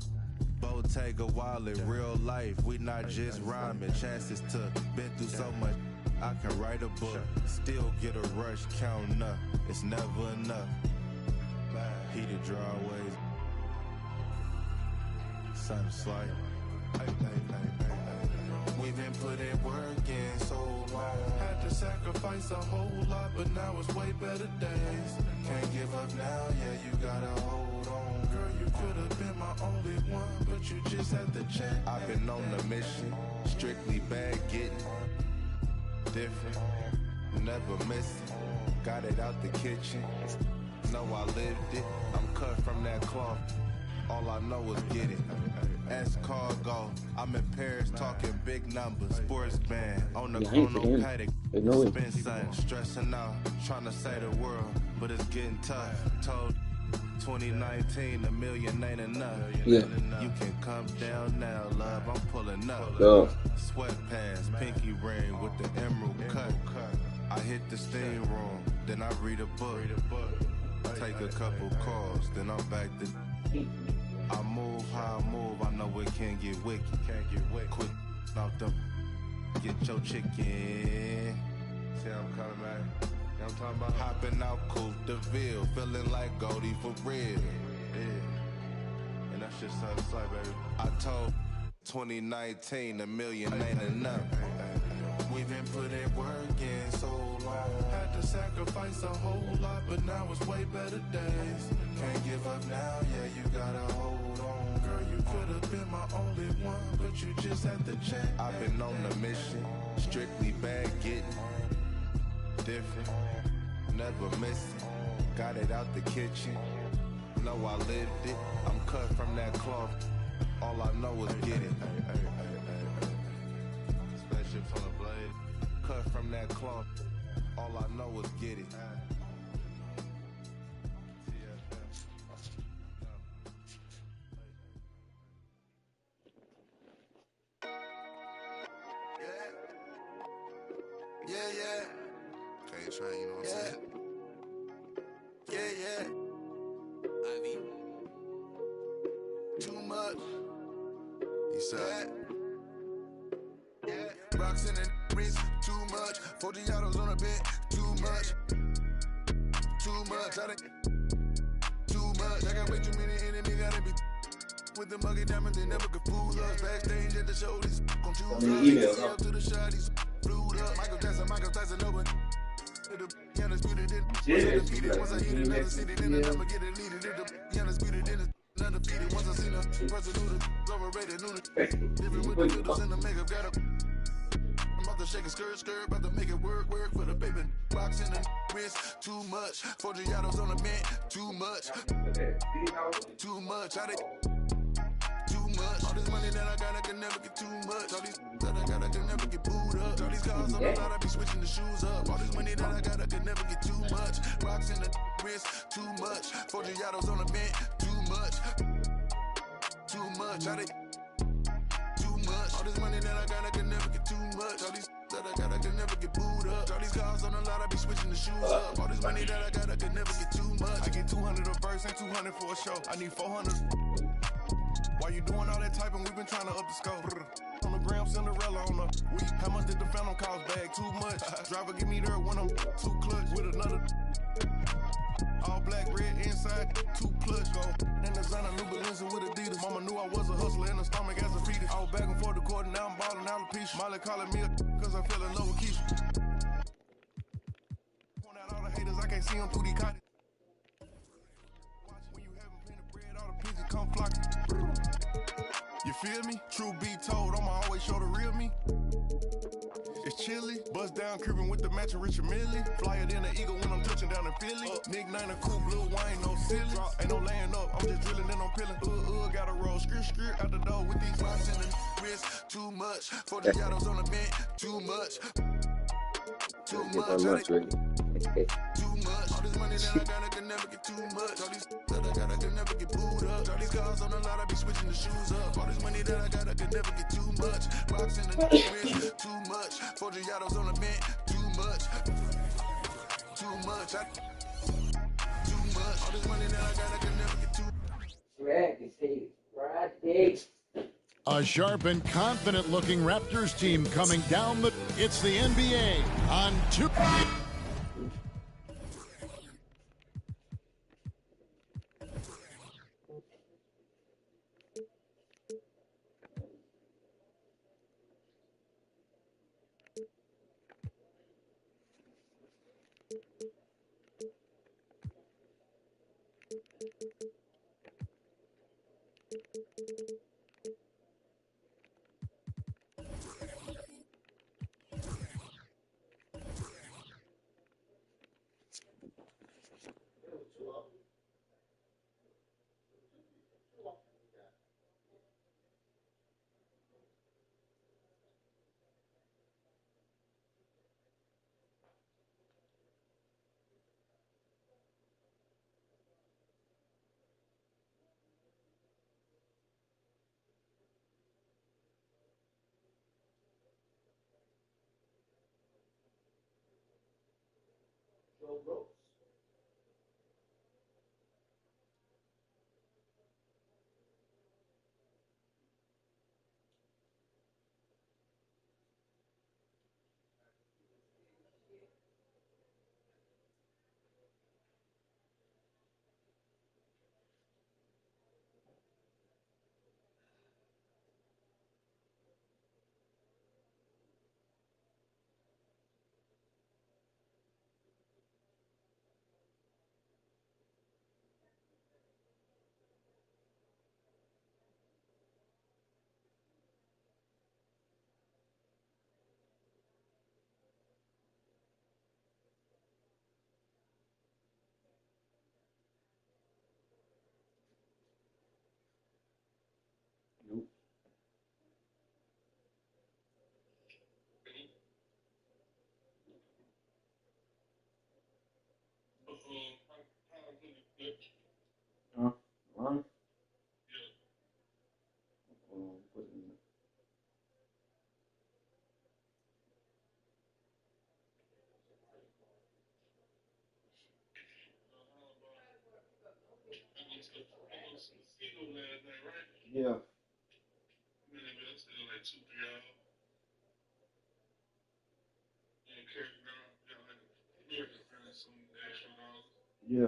[SPEAKER 3] Bottega wallet, real life, we not just rhyming. Chances to been through so much, I can write a book. Still get a rush, counting up, it's never enough. Heated drawways, sun slight. We've been putting work in so long. Had to sacrifice a whole lot, but now it's way better days. Can't give up now, yeah, you gotta hold on. Girl, you could have been my only one, but you just had to check. I've been on the mission, strictly bag getting different, never missing. Got it out the kitchen, know I lived it. I'm cut from that cloth, all I know is get it. Ask cargo, I'm in Paris talking big numbers. Sports band on the chrono paddock. Spin something, stressing out, trying to say the world, but it's getting tough. Told 2019, $1 million ain't enough.
[SPEAKER 7] Yeah.
[SPEAKER 3] You can come down now, love, I'm pulling up. Sweatpants, pinky ring with the emerald cut. I hit the steam room, then I read a book. Take a couple calls, then I'm back to... I move how I move, I know it can get wicked. Quick off them, get your chicken. See how I'm coming back? You know what I'm talking about? Hopping out Coupe de Ville, feeling like Goldie for real. Yeah. And that's just how it's like, baby. I told 2019, $1 million ain't enough. We've been putting work in so long. Had to sacrifice a whole lot, but now it's way better days. Can't give up now, yeah, you gotta hold on. Girl, you could have been my only one, but you just had to check. I've been on the mission, strictly bag getting different, never missing. Got it out the kitchen, know I lived it. I'm cut from that cloth, all I know is get it. Spaceships on the blade, cut from that cloth, all I know is get it.
[SPEAKER 12] Yeah. Can't train, you know what I'm saying? Yeah. Ivy. Too much. You said. Yeah. Rocks in the wrist, too much. 40 autos on a bed, too much. Too much. Too much. I got way too many enemies, gotta be with the muggy diamonds, they never could fool us. Backstage at the show, these gon' choose us. Up to the shotties, flew up. Michael Tyson, over. The undisputed in undefeated. Once I hit another city, then I never get deleted. The undisputed in undefeated. Once I seen a person who the overrated, knew the different with the noodles and the makeup. Got a I'm about to shake a skirt, about to make it work for the baby. Box in the wrist, too much. 40 autos on the man, too much. Too much. Too much. All this money that I got, I can never get too much. All these that I got, I can never get booed up. All these cars on the lot, I be switching the shoes up. All this money that I got, I can never get too much. Rocks in the wrist, too much. 40 autos on the man, too much. Too much. Too much. All this money that I got, I can never get too much. All these that I got, I can never get booed up. All these cars on the lot, I be switching the shoes up. All this money that I got, I can never get too much. I get 200 a verse and 200 for a show. I need 400. Why you doing all that typing? We've been trying to up the scope. On the gram, Cinderella on the week. How much did the Phantom cost? Bag too much. Driver give me there when I'm too clutch with another. All black, red inside, 2 plush go. In the designer, new Balenci with Adidas. Mama knew I was a hustler in the stomach as a fetus. I was back and forth the court, and now I'm ballin' alopecia. Molly calling me a cause I fell in love with Keisha. Point out all the haters, I can't see them through these cottages. When you having plenty of bread, all the pigeons come flocking. You feel me? True be told, I'ma always show the real me. It's chilly, bust down creeping with the matching Richard Millie. Flyer than an eagle when I'm touching down in Philly. Nickname a cool blue wine, no silly. Ain't no laying up, I'm just drilling and I'm peeling. Gotta roll, skirt out the door with these rocks in the wrist. Too much, 40 shadows on the bed, too much. Too
[SPEAKER 7] Get her
[SPEAKER 12] much,
[SPEAKER 7] lunch ready.
[SPEAKER 12] too much. All this money that I got, I can never get too much. All these that I got, I can never get booed up. All these cars on the lot, I be switching the shoes up. All this money that I got, I can never get too much. Rocks in the wrist, too much. 40 shadows on the bed, too much. Too much, too much. All this money that I got, I can never get too much.
[SPEAKER 11] A sharp and confident-looking Raptors team coming down the... It's the NBA on 2...
[SPEAKER 7] Yeah. Yeah.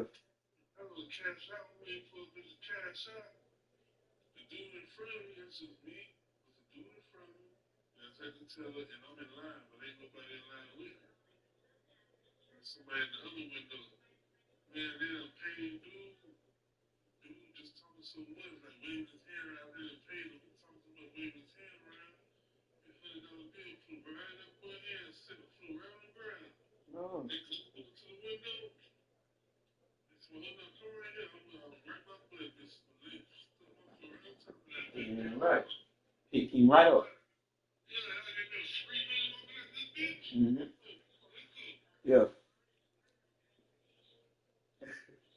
[SPEAKER 7] No. Yeah, right. Pick him right up. Mm-hmm. Yeah.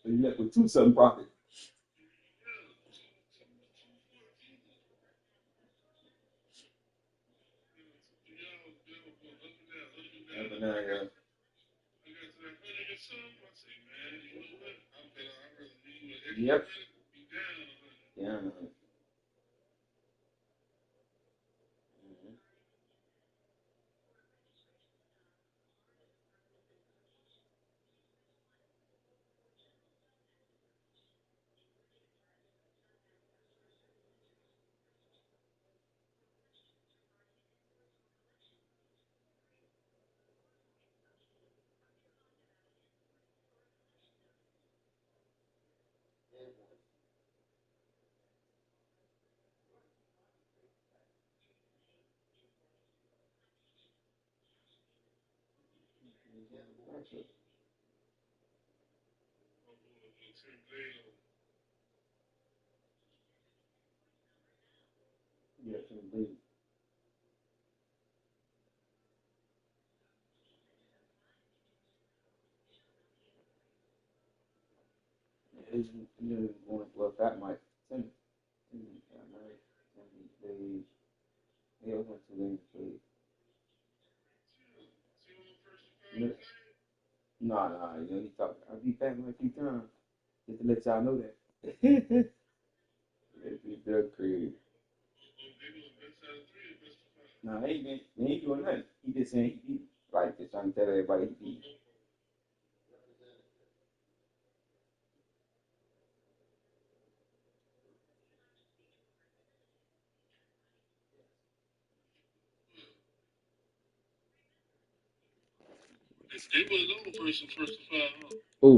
[SPEAKER 7] So you left with 2 something profit. Yeah. Yep. Yeah. Yeah, Tim Lee. He's going well. That might Tim got married. They went to them played. Nah. He talked. I beat Batman a few times just to let y'all know that. They're crazy. Nah, they ain't doing nothing. He just saying he like just trying to tell everybody he beat.
[SPEAKER 19] They wasn't on first to five, huh?
[SPEAKER 7] Who?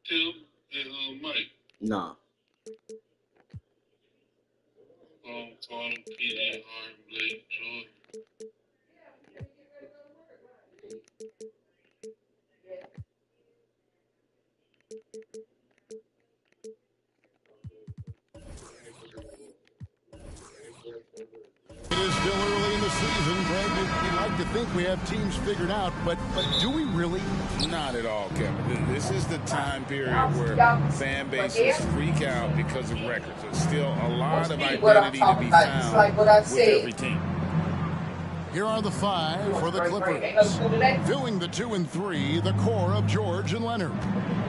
[SPEAKER 19] Tim and Mike.
[SPEAKER 7] Nah.
[SPEAKER 19] Carter, PJ, Harden, Blake, Jordan.
[SPEAKER 11] It is still early in the season, Greg. We'd like to think we have teams figured out, but do we really?
[SPEAKER 22] Not at all, Kevin. This is the time period where fan bases freak out because of records. There's still a lot of identity to be found with every team.
[SPEAKER 11] Here are the five for the Clippers. Filling the 2 and 3, the core of George and Leonard.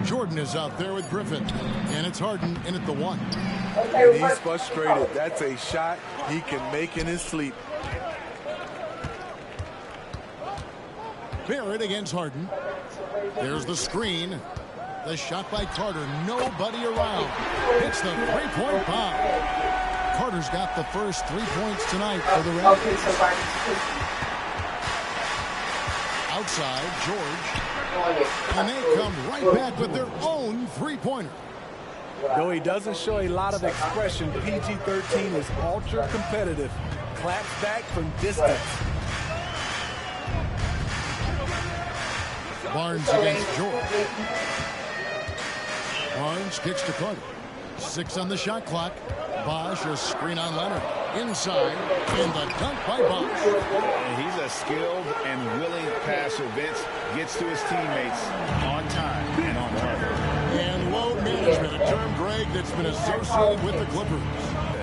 [SPEAKER 11] Jordan is out there with Griffin, and it's Harden in at the 1.
[SPEAKER 23] And he's frustrated. That's a shot he can make in his sleep.
[SPEAKER 11] Barrett against Harden. There's the screen. The shot by Carter. Nobody around. Hits the three-point bomb. Carter's got the first 3 points tonight for the Raptors. Outside, George. And they come right back with their own three-pointer.
[SPEAKER 23] Though he doesn't show a lot of expression, PG-13 is ultra-competitive. Claps back from distance.
[SPEAKER 11] Barnes against George. Barnes kicks to Carter. 6 on the shot clock. Bosch, a screen on Leonard. Inside, and the dunk by Bosch.
[SPEAKER 22] And he's a skilled and willing passer. Vince gets to his teammates on time and on target.
[SPEAKER 11] And load management, a term, Greg, that's been associated with the Clippers.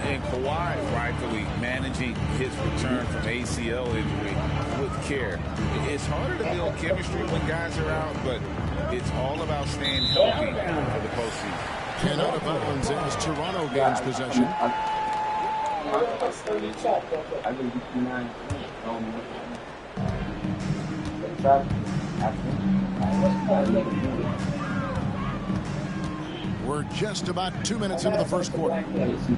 [SPEAKER 22] And Kawhi rightfully managing his return from ACL injury with care. It's harder to build chemistry when guys are out, but it's all about staying healthy for the postseason.
[SPEAKER 11] 10 out of bounds as Toronto gains possession. We're just about 2 minutes into the first quarter. Here's the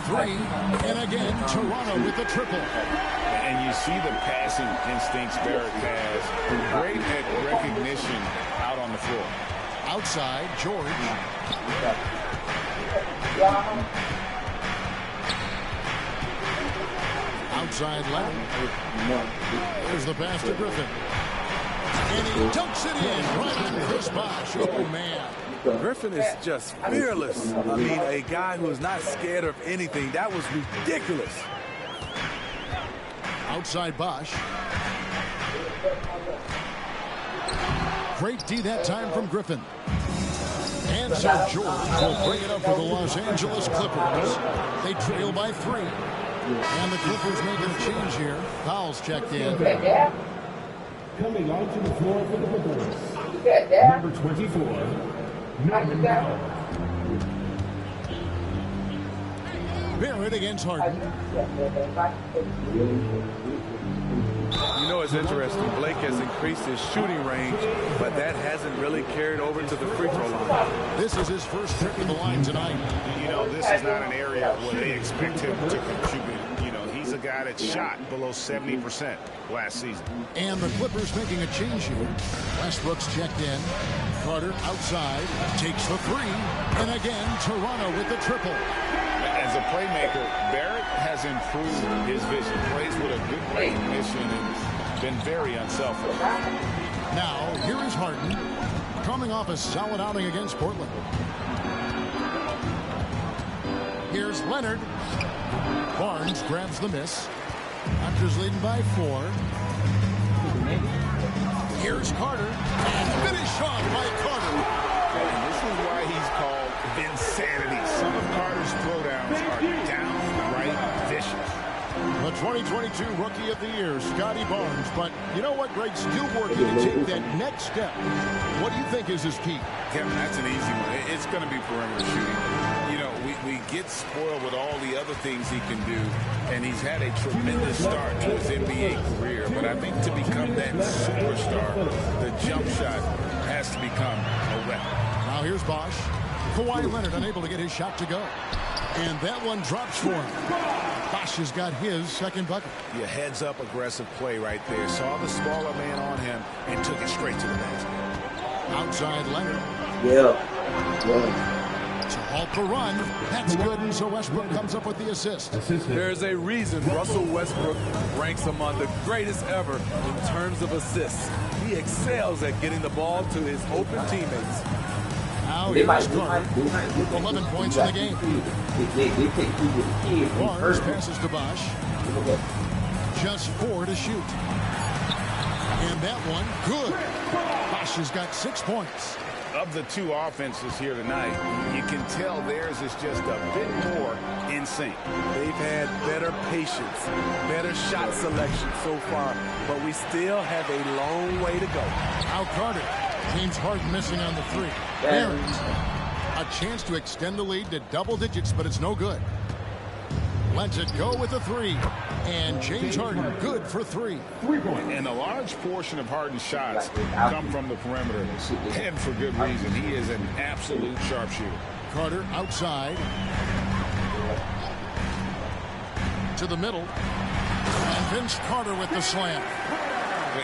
[SPEAKER 11] 3, and again, Toronto with the triple.
[SPEAKER 22] And you see the passing instincts Barrett has. Great at recognition out on the floor.
[SPEAKER 11] Outside, George. Outside, Leonard. There's the pass to Griffin. And he dunks it in right on Chris Bosh. Oh, man.
[SPEAKER 23] Griffin is just fearless. I mean, a guy who is not scared of anything. That was ridiculous.
[SPEAKER 11] Outside Bosh. Great D that time from Griffin. And so George will bring it up for the Los Angeles Clippers. They trail by 3. And the Clippers making a change here. Fouls checked in.
[SPEAKER 14] Coming onto the floor for the Clippers. Number 24, Norman Powell.
[SPEAKER 11] Barrett against Harden.
[SPEAKER 23] You know, it's interesting. Blake has increased his shooting range, but that hasn't really carried over to the free throw line.
[SPEAKER 11] This is his first trip to the line tonight.
[SPEAKER 22] You know, this is not an area where they expect him to contribute. You know, he's a guy that shot below 70% last season.
[SPEAKER 11] And the Clippers making a change here. Westbrook's checked in. Carter outside, takes the 3. And again, Toronto with the triple.
[SPEAKER 22] As a a playmaker, Barrett has improved his vision. Plays with a good recognition and been very unselfish.
[SPEAKER 11] Now, here is Harden, coming off a solid outing against Portland. Here's Leonard. Barnes grabs the miss. Raptors leading by 4. Here's Carter. And finish off by Carter.
[SPEAKER 22] And this is why he's called Vinsanity. Some of Carter's throwdowns are downright vicious.
[SPEAKER 11] The 2022 Rookie of the Year, Scotty Barnes. But you know what, Greg? Still working to take that next step. What do you think is his key?
[SPEAKER 22] Kevin, that's an easy one. It's going to be perimeter shooting. You know, we get spoiled with all the other things he can do, and he's had a tremendous start to his NBA career. But I think to become that superstar, the jump shot has to become a weapon.
[SPEAKER 11] Now here's Bosch. Kawhi Leonard unable to get his shot to go. And that one drops for him. Bosch has got his second bucket.
[SPEAKER 22] Your heads-up aggressive play right there. Saw the smaller man on him and took it straight to the basket.
[SPEAKER 11] Outside Leonard.
[SPEAKER 7] Yeah.
[SPEAKER 11] To halt the run. That's good. And so Westbrook comes up with the assist.
[SPEAKER 4] There's a reason Russell Westbrook ranks among the greatest ever in terms of assists. He excels at getting the ball to his open teammates.
[SPEAKER 11] Now here's Carter. 11 points in the game. Barnes passes to Bosch. Just 4 to shoot. And that one, good. Bosch has got 6 points.
[SPEAKER 22] Of the two offenses here tonight, you can tell theirs is just a bit more in sync.
[SPEAKER 4] They've had better patience, better shot selection so far, but we still have a long way to go.
[SPEAKER 11] Now Carter. James Harden missing on the 3. Barons. A chance to extend the lead to double digits, but it's no good. Lets it go with a 3. And James Harden good for 3.
[SPEAKER 22] And a large portion of Harden's shots come from the perimeter. And for good reason. He is an absolute sharpshooter.
[SPEAKER 11] Carter outside. To the middle. And Vince Carter with the slam.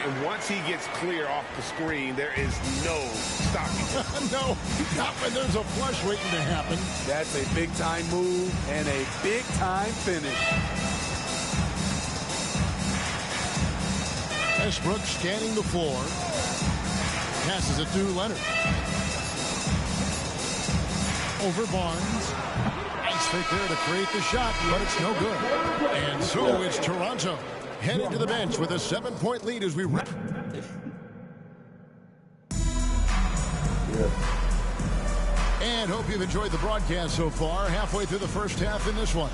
[SPEAKER 22] And once he gets clear off the screen, there is no stopping.
[SPEAKER 11] No, not when there's a flush waiting to happen.
[SPEAKER 4] That's a big-time move and a big-time finish.
[SPEAKER 11] Westbrook scanning the floor. Passes it to Leonard. Over Barnes. Nice pick there to create the shot, but it's no good. And so it's Toronto headed to the bench with a 7-point lead as we wrap. And hope you've enjoyed the broadcast so far. Halfway through the first half in this one.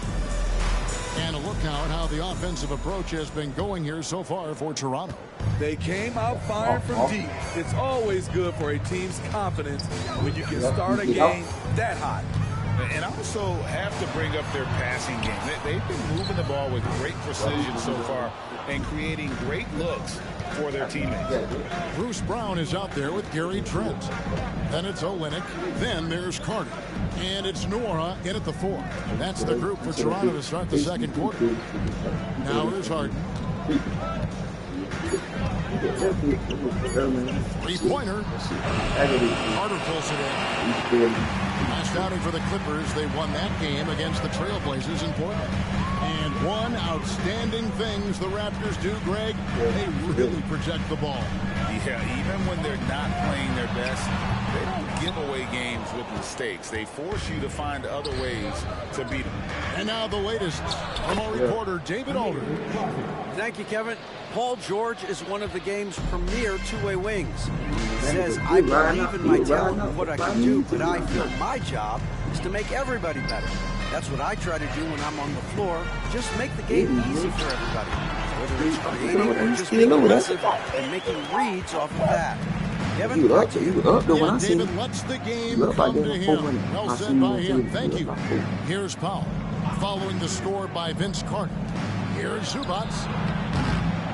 [SPEAKER 11] And a look now at how the offensive approach has been going here so far for Toronto.
[SPEAKER 4] They came out firing from deep. It's always good for a team's confidence when you can start a game that hot.
[SPEAKER 22] And also have to bring up their passing game. They've been moving the ball with great precision so far and creating great looks for their teammates.
[SPEAKER 11] Bruce Brown is out there with Gary Trent. Then it's Olynyk. Then there's Carter. And it's Noah in at the 4. That's the group for Toronto to start the second quarter. Now here's Harden. 3-pointer. Carter pulls it in. Last outing for the Clippers, they won that game against the Trailblazers in Portland. And one outstanding things the Raptors do, Greg, they really protect the ball.
[SPEAKER 22] Yeah, even when they're not playing their best, they don't give away games with mistakes. They force you to find other ways to beat them.
[SPEAKER 11] And now the latest from our reporter, David Alder.
[SPEAKER 6] Thank you, Kevin. Paul George is one of the game's premier two-way wings. He says, I believe in my talent and what I can do, but I feel my job is to make everybody better. That's what I try to do when I'm on the floor. Just make the game easy for everybody. Whether it's creating or just being aggressive and making reads off of that. Kevin, back to you.
[SPEAKER 11] Yeah, David lets the game come to him. Well said by him. Thank you. Here's Powell. Following the score by Vince Carter. Here's Zubac.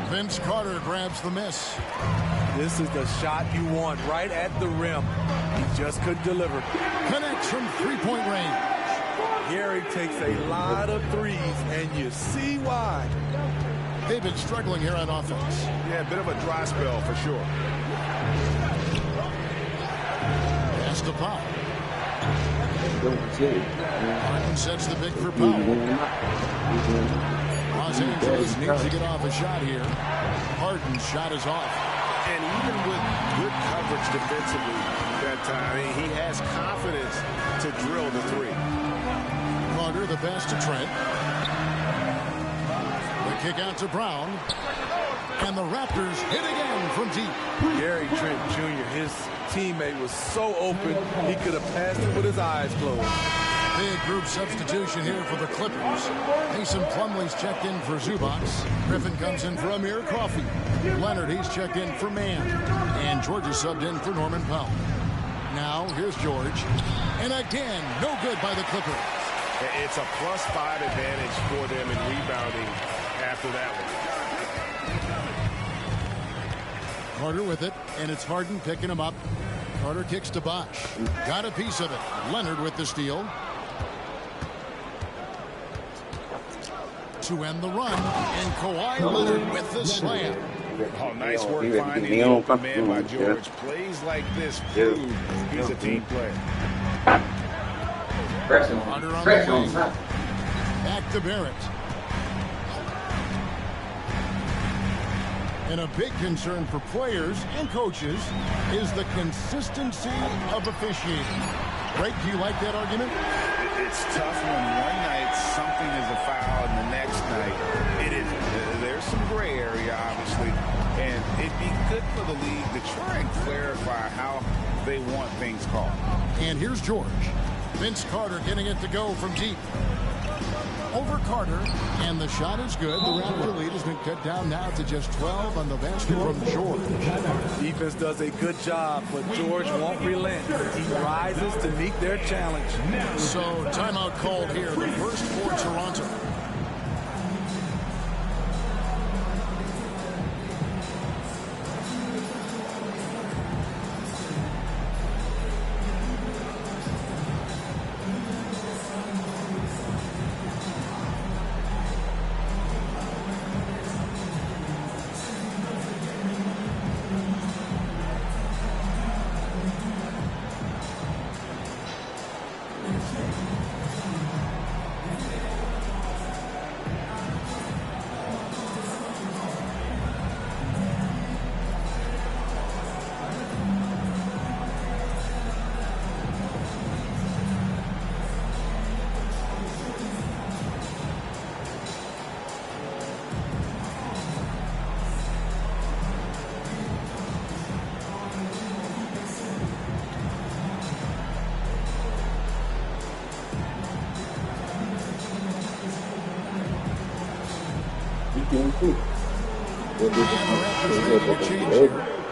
[SPEAKER 11] Vince Carter grabs the miss.
[SPEAKER 4] This is the shot you want right at the rim. He just couldn't deliver.
[SPEAKER 11] Connects from 3-point range.
[SPEAKER 4] Gary takes a lot of threes, and you see why.
[SPEAKER 11] They've been struggling here on offense.
[SPEAKER 22] Yeah, a bit of a dry spell for sure.
[SPEAKER 11] Pass to Powell. Harden sets the pick for Powell. Los Angeles needs to get off a shot here. Harden's shot is off.
[SPEAKER 20] And even with good coverage defensively that time, he has confidence to drill the three.
[SPEAKER 11] Carter, the pass to Trent. The kick out to Brown. And the Raptors hit again from deep.
[SPEAKER 4] Gary Trent Jr., his teammate was so open, he could have passed it with his eyes closed.
[SPEAKER 11] Big group substitution here for the Clippers. Mason Plumlee's checked in for Zubac. Griffin comes in for Amir Coffey. Leonard, he's checked in for Mann. And George is subbed in for Norman Powell. Now, here's George. And again, no good by the Clippers.
[SPEAKER 20] It's a +5 advantage for them in rebounding after that one.
[SPEAKER 11] Carter with it, and it's Harden picking him up. Carter kicks to Bosh. Got a piece of it. Leonard with the steal. To end the run, and Kawhi Leonard with the slam.
[SPEAKER 20] Oh, nice work finding the open man by George. Plays like this prove he's a team player.
[SPEAKER 11] Hunter on the wing. Back to Barrett. And a big concern for players and coaches is the consistency of officiating. Right? Do you like that argument?
[SPEAKER 22] It's tough when one night something is a foul and the next night it isn't. There's some gray area, obviously, and it'd be good for the league to try and clarify how they want things called.
[SPEAKER 11] And here's George. Vince Carter getting it to go from deep. Over Carter, and the shot is good. The Raptor lead has been cut down now to just 12 on the basket from George.
[SPEAKER 4] Defense does a good job, but George won't relent. He rises to meet their challenge.
[SPEAKER 11] So, timeout called here, the first for Toronto.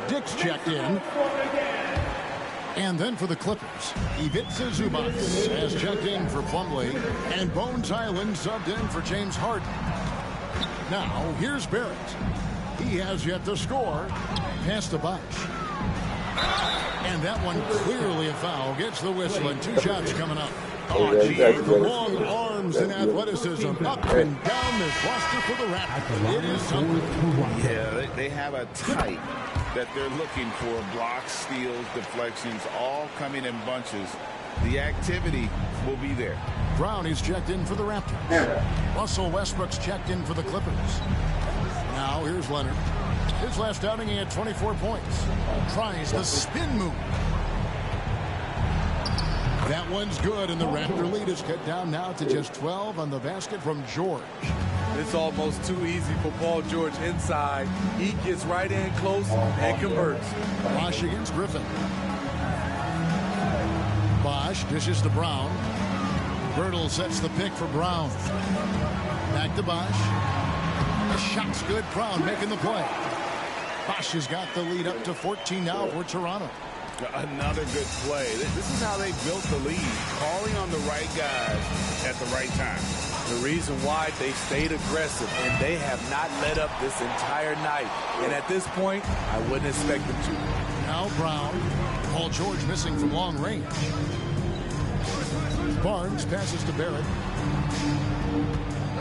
[SPEAKER 11] Dick's checked in. And then for the Clippers, Ivica Zubac has checked in for Plumlee, and Bones Island subbed in for James Harden. Now, here's Barrett. He has yet to score. Pass to Bosh. And that one clearly a foul. Gets the whistle, and 2 shots coming up. Oh, gee, the long arms and athleticism up and down this roster for the Raptors. It is something.
[SPEAKER 22] Yeah, they have a type that they're looking for. Blocks, steals, deflections, all coming in bunches. The activity will be there.
[SPEAKER 11] Brown is checked in for the Raptors. Russell Westbrook's checked in for the Clippers. Now here's Leonard. His last outing, he had 24 points. Tries the spin move. That one's good, and the Raptor lead is cut down now to just 12 on the basket from George.
[SPEAKER 4] It's almost too easy for Paul George inside. He gets right in close and converts.
[SPEAKER 11] Bosh against Griffin. Bosh dishes to Brown. Bertle sets the pick for Brown. Back to Bosh. The shot's good. Brown making the play. Bosh has got the lead up to 14 now for Toronto.
[SPEAKER 20] Another good play. This is how they built the lead, calling on the right guys at the right time.
[SPEAKER 4] The reason why they stayed aggressive, and they have not let up this entire night. And at this point, I wouldn't expect them to.
[SPEAKER 11] Now Brown. Paul George missing from long range. Barnes passes to Barrett.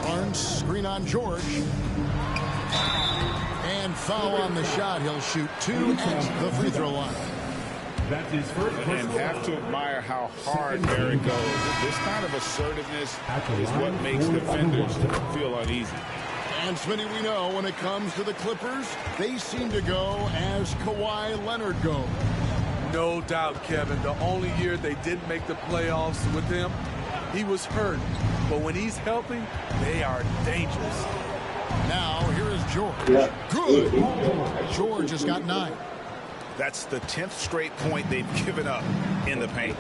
[SPEAKER 11] Barnes screen on George. And foul on the shot. He'll shoot 2 at the free throw line.
[SPEAKER 14] That's his first
[SPEAKER 22] And have to admire how hard Barrett goes. This kind of assertiveness is what makes defenders feel uneasy.
[SPEAKER 11] And Smitty, we know when it comes to the Clippers, they seem to go as Kawhi Leonard goes.
[SPEAKER 4] No doubt, Kevin. The only year they didn't make the playoffs with him, he was hurt. But when he's helping, they are dangerous.
[SPEAKER 11] Now, here is George. Good. George has got 9.
[SPEAKER 22] That's the 10th straight point they've given up in the paint.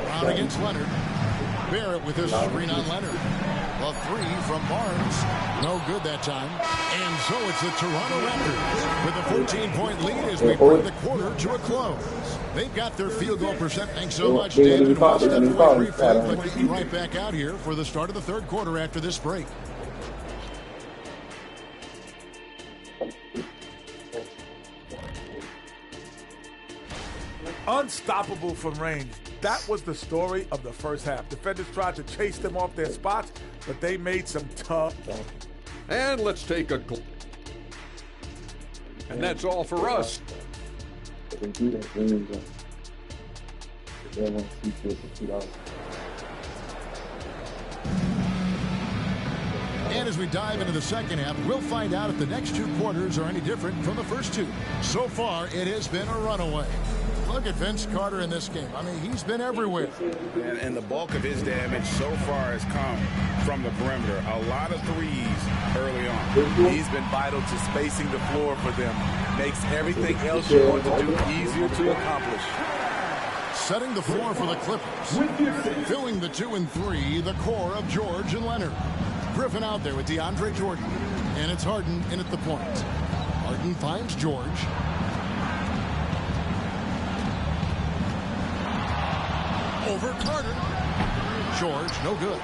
[SPEAKER 11] Brown against Leonard. Barrett with his screen on Leonard. A 3 from Barnes. No good that time. And so it's the Toronto Raptors with a 14-point lead as we bring the quarter to a close. They've got their field goal percent. Thanks so much, David. We'll step away briefly, but we'll be right back out here for the start of the third quarter after this break.
[SPEAKER 17] Unstoppable from range. That was the story of the first half. Defenders tried to chase them off their spots, but they made some tough.
[SPEAKER 15] And let's take a – and that's all for us.
[SPEAKER 11] And as we dive into the second half, we'll find out if the next 2 quarters are any different from the first 2. So far, it has been a runaway. Look at Vince Carter in this game. I mean, he's been everywhere.
[SPEAKER 22] And the bulk of his damage so far has come from the perimeter. A lot of threes early on.
[SPEAKER 4] He's been vital to spacing the floor for them. Makes everything else you're going to do easier to accomplish.
[SPEAKER 11] Setting the floor for the Clippers. Filling the 2 and 3, the core of George and Leonard. Griffin out there with DeAndre Jordan. And it's Harden in at the point. Harden finds George. Over Carter. George, no good.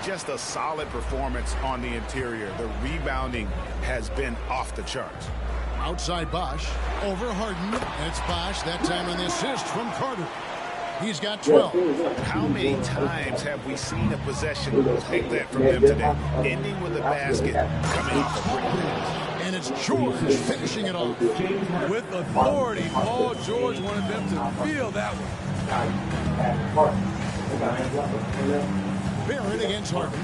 [SPEAKER 22] Just a solid performance on the interior. The rebounding has been off the charts.
[SPEAKER 11] Outside Bosch. Over Harden. And it's Bosch. That time on the assist from Carter. He's got 12.
[SPEAKER 22] How many times have we seen a possession like that from them today? Ending with a basket, coming off a break.
[SPEAKER 11] And it's George finishing it off.
[SPEAKER 4] With authority, Paul George wanted them to feel that one.
[SPEAKER 11] Barrett against Harden.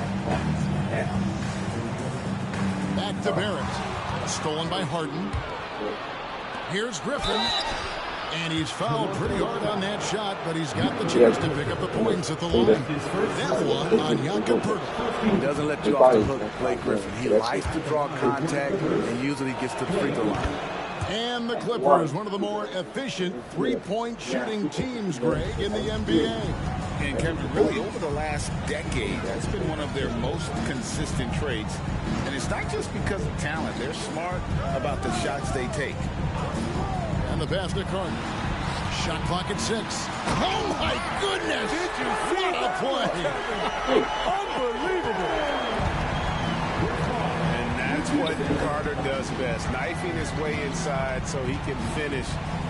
[SPEAKER 11] Back to Barrett. Stolen by Harden. Here's Griffin. And he's fouled pretty hard on that shot, but he's got the chance to pick up the points at the line. That one on Jakob Poeltl.
[SPEAKER 4] He doesn't let you off the hook, Blake Griffin. He likes to draw contact and usually gets to the free throw line.
[SPEAKER 11] And the Clippers, one of the more efficient three-point shooting teams, Greg, in the NBA.
[SPEAKER 22] And Kevin, really over the last decade, that's been one of their most consistent traits. And it's not just because of talent. They're smart about the shots they take.
[SPEAKER 11] And the pass to Carter. Shot clock at 6. Oh, my goodness!
[SPEAKER 17] Did you see
[SPEAKER 11] what a play?
[SPEAKER 17] Unbelievable.
[SPEAKER 22] And that's what Carter does best. Knifing his way inside so he can finish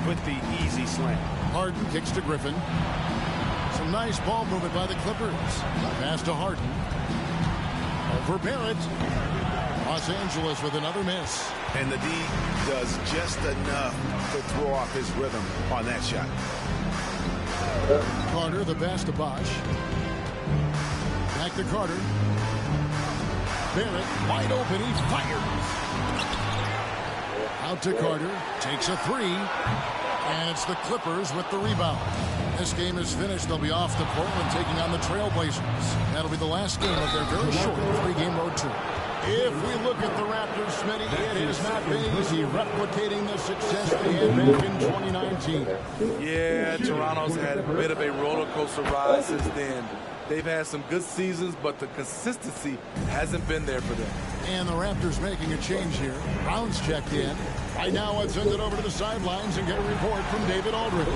[SPEAKER 22] with the easy slam.
[SPEAKER 11] Harden kicks to Griffin. Some nice ball movement by the Clippers. Pass to Harden. Over Barrett. Los Angeles with another miss.
[SPEAKER 22] And the D does just enough to throw off his rhythm on that shot.
[SPEAKER 11] Carter, the pass to Bosch. Back to Carter. Barrett, wide open, he fires. Out to Carter, takes a 3. And it's the Clippers with the rebound. This game is finished. They'll be off to Portland taking on the Trailblazers. That'll be the last game of their very short 3-game road trip. If we look at the Raptors, Smitty, it has not been easy replicating the success they had back in 2019.
[SPEAKER 4] Yeah, Toronto's had a bit of a roller coaster ride since then. They've had some good seasons, but the consistency hasn't been there for them.
[SPEAKER 11] And the Raptors making a change here. Brown's checked in. Right now, let's send it over to the sidelines and get a report from David Aldridge.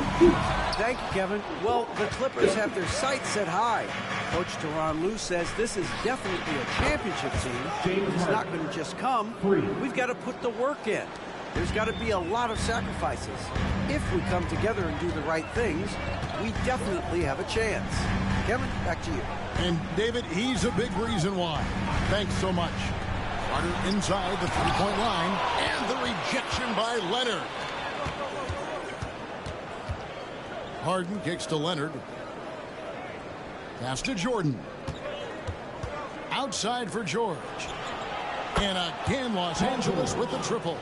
[SPEAKER 6] Thank you, Kevin. Well, the Clippers have their sights set high. Coach Tyronn Lue says this is definitely a championship team. It's not going to just come. We've got to put the work in. There's got to be a lot of sacrifices. If we come together and do the right things, we definitely have a chance. Kevin, back to you.
[SPEAKER 11] And David, he's a big reason why. Thanks so much. Carter inside the three-point line, and the rejection by Leonard. Harden kicks to Leonard. Pass to Jordan. Outside for George. And again, Los Angeles with the triple.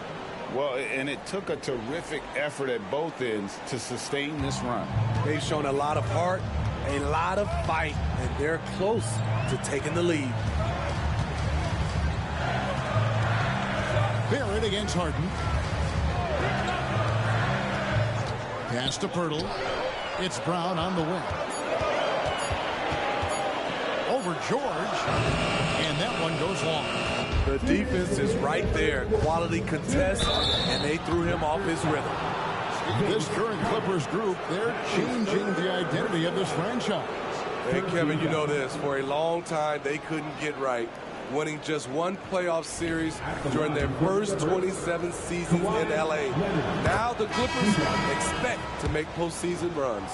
[SPEAKER 22] Well, and it took a terrific effort at both ends to sustain this run.
[SPEAKER 4] They've shown a lot of heart, a lot of fight, and they're close to taking the lead.
[SPEAKER 11] Barrett against Harden. Pass to Pirtle. It's Brown on the wing. Over George. And that one goes long.
[SPEAKER 4] The defense is right there. Quality contest, and they threw him off his rhythm.
[SPEAKER 11] This current Clippers group, they're changing the identity of this franchise.
[SPEAKER 4] Hey, Kevin, you know this. For a long time, they couldn't get right. Winning just one playoff series during their first 27 seasons in L.A. Now the Clippers expect to make postseason runs.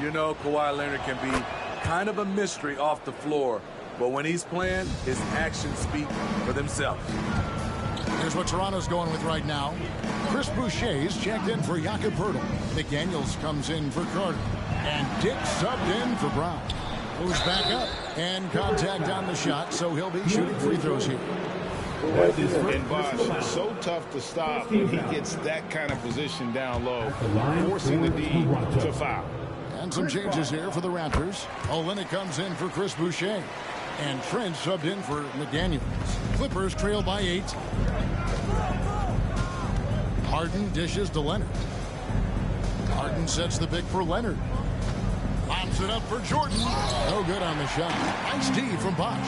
[SPEAKER 4] You know, Kawhi Leonard can be kind of a mystery off the floor, but when he's playing, his actions speak for themselves.
[SPEAKER 11] Here's what Toronto's going with right now. Chris Boucher's checked in for Jakob Poeltl. McDaniels comes in for Carter. And Dick subbed in for Brown. Moves back up. And contact on the shot, so he'll be shooting free throws here.
[SPEAKER 22] And Bosh, so tough to stop when he gets that kind of position down low, forcing the D to foul.
[SPEAKER 11] And some changes here for the Raptors. Olynyk comes in for Chris Boucher. And Trent subbed in for McDaniels. Clippers trail by 8. Harden dishes to Leonard. Harden sets the pick for Leonard. Lobs it up for Jordan. No good on the shot. Nice D from Bosh.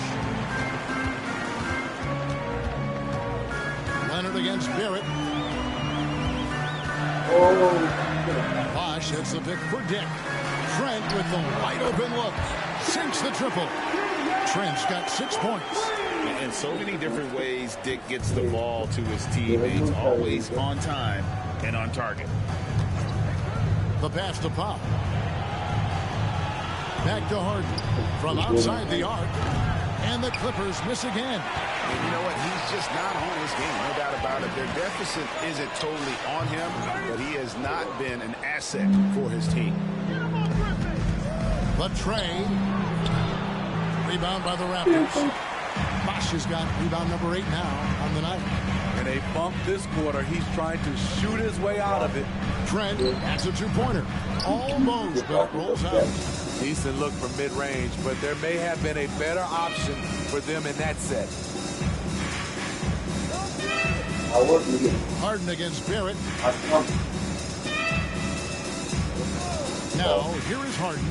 [SPEAKER 11] Leonard against Barrett. Bosh hits the pick for Dick. Trent with the wide open look. Sinks the triple. Trent's got 6 points.
[SPEAKER 22] In so many different ways, Dick gets the ball to his teammates, always on time and on target.
[SPEAKER 11] The pass to Pop. Back to Harden from outside the arc. And the Clippers miss again.
[SPEAKER 22] And you know what? He's just not on his game, no doubt about it. Their deficit isn't totally on him, but he has not been an asset for his team.
[SPEAKER 11] The tray. Rebound by the Raptors. Bosh has got rebound number 8 now on the night.
[SPEAKER 4] And they bump this quarter. He's trying to shoot his way out of it.
[SPEAKER 11] Trent, that's a two-pointer. Almost, but rolls out.
[SPEAKER 4] Decent look from mid-range, but there may have been a better option for them in that set.
[SPEAKER 11] Harden against Barrett. Now, here is Harden.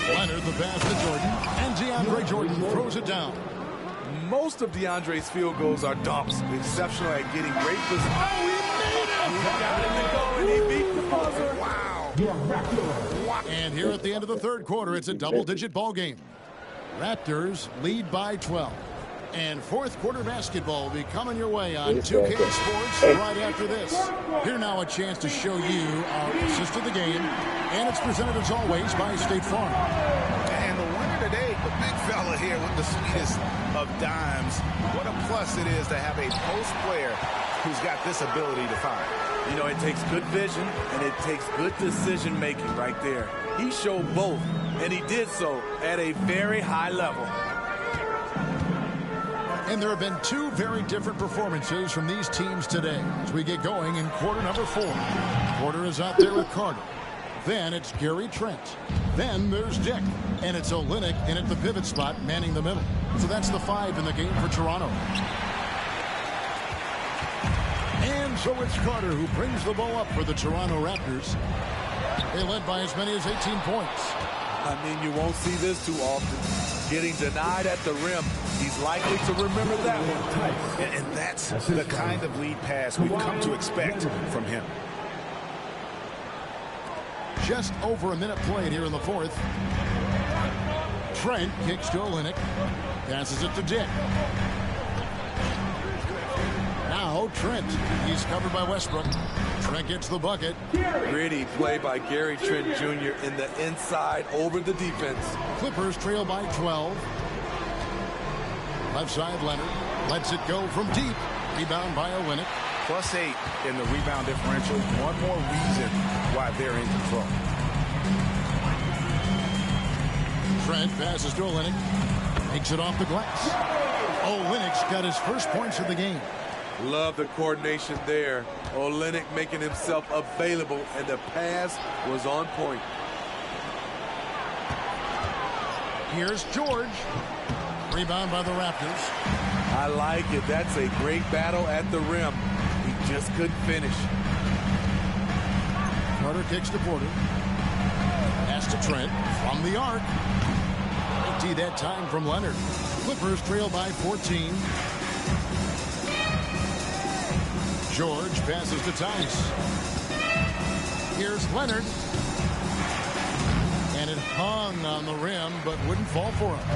[SPEAKER 11] Leonard, the pass to Jordan. And DeAndre Jordan throws it down.
[SPEAKER 4] Most of DeAndre's field goals are dumps. Exceptional at getting great position. Oh, he got him to go, and he beat the buzzer. Wow.
[SPEAKER 11] And here at the end of the third quarter, it's a double-digit ball game. Raptors lead by 12. And fourth quarter basketball will be coming your way on 2K Sports right after this. Here now a chance to show you our assist of the game. And it's presented as always by State Farm.
[SPEAKER 22] And the winner today, the big fella here with the sweetest of dimes. What a plus it is to have a post player who's got this ability to find.
[SPEAKER 4] You know, it takes good vision and it takes good decision making right there. He showed both, and he did so at a very high level.
[SPEAKER 11] And there have been 2 very different performances from these teams today as we get going in quarter number 4. Porter is out there with Carter. Then it's Gary Trent. Then there's Dick. And it's Olynyk in at the pivot spot, manning the middle. So that's the 5 in the game for Toronto. And so it's Carter who brings the ball up for the Toronto Raptors. They led by as many as 18 points.
[SPEAKER 4] I mean, you won't see this too often. Getting denied at the rim. He's likely to remember that one.
[SPEAKER 22] And that's the kind of lead pass we've come to expect from him.
[SPEAKER 11] Just over a minute played here in the fourth. Trent kicks to Olynyk. Passes it to Dick. Now Trent. He's covered by Westbrook. Trent gets the bucket.
[SPEAKER 4] Gritty play by Gary Trent Jr. in the inside over the defense.
[SPEAKER 11] Clippers trail by 12. Left side, Leonard lets it go from deep. Rebound by Olynyk.
[SPEAKER 23] +8 in the rebound differential. One more reason why they're in control.
[SPEAKER 11] Trent passes to Olynyk. Takes it off the glass. Olynyk's got his first points of the game.
[SPEAKER 4] Love the coordination there. Olynyk making himself available, and the pass was on point.
[SPEAKER 11] Here's George. Rebound by the Raptors.
[SPEAKER 4] I like it. That's a great battle at the rim. He just couldn't finish.
[SPEAKER 11] Carter kicks to Porter. Pass to Trent from the arc. Empty that time from Leonard. Clippers trail by 14. George passes to Tice. Here's Leonard. And it hung on the rim, but wouldn't fall for him.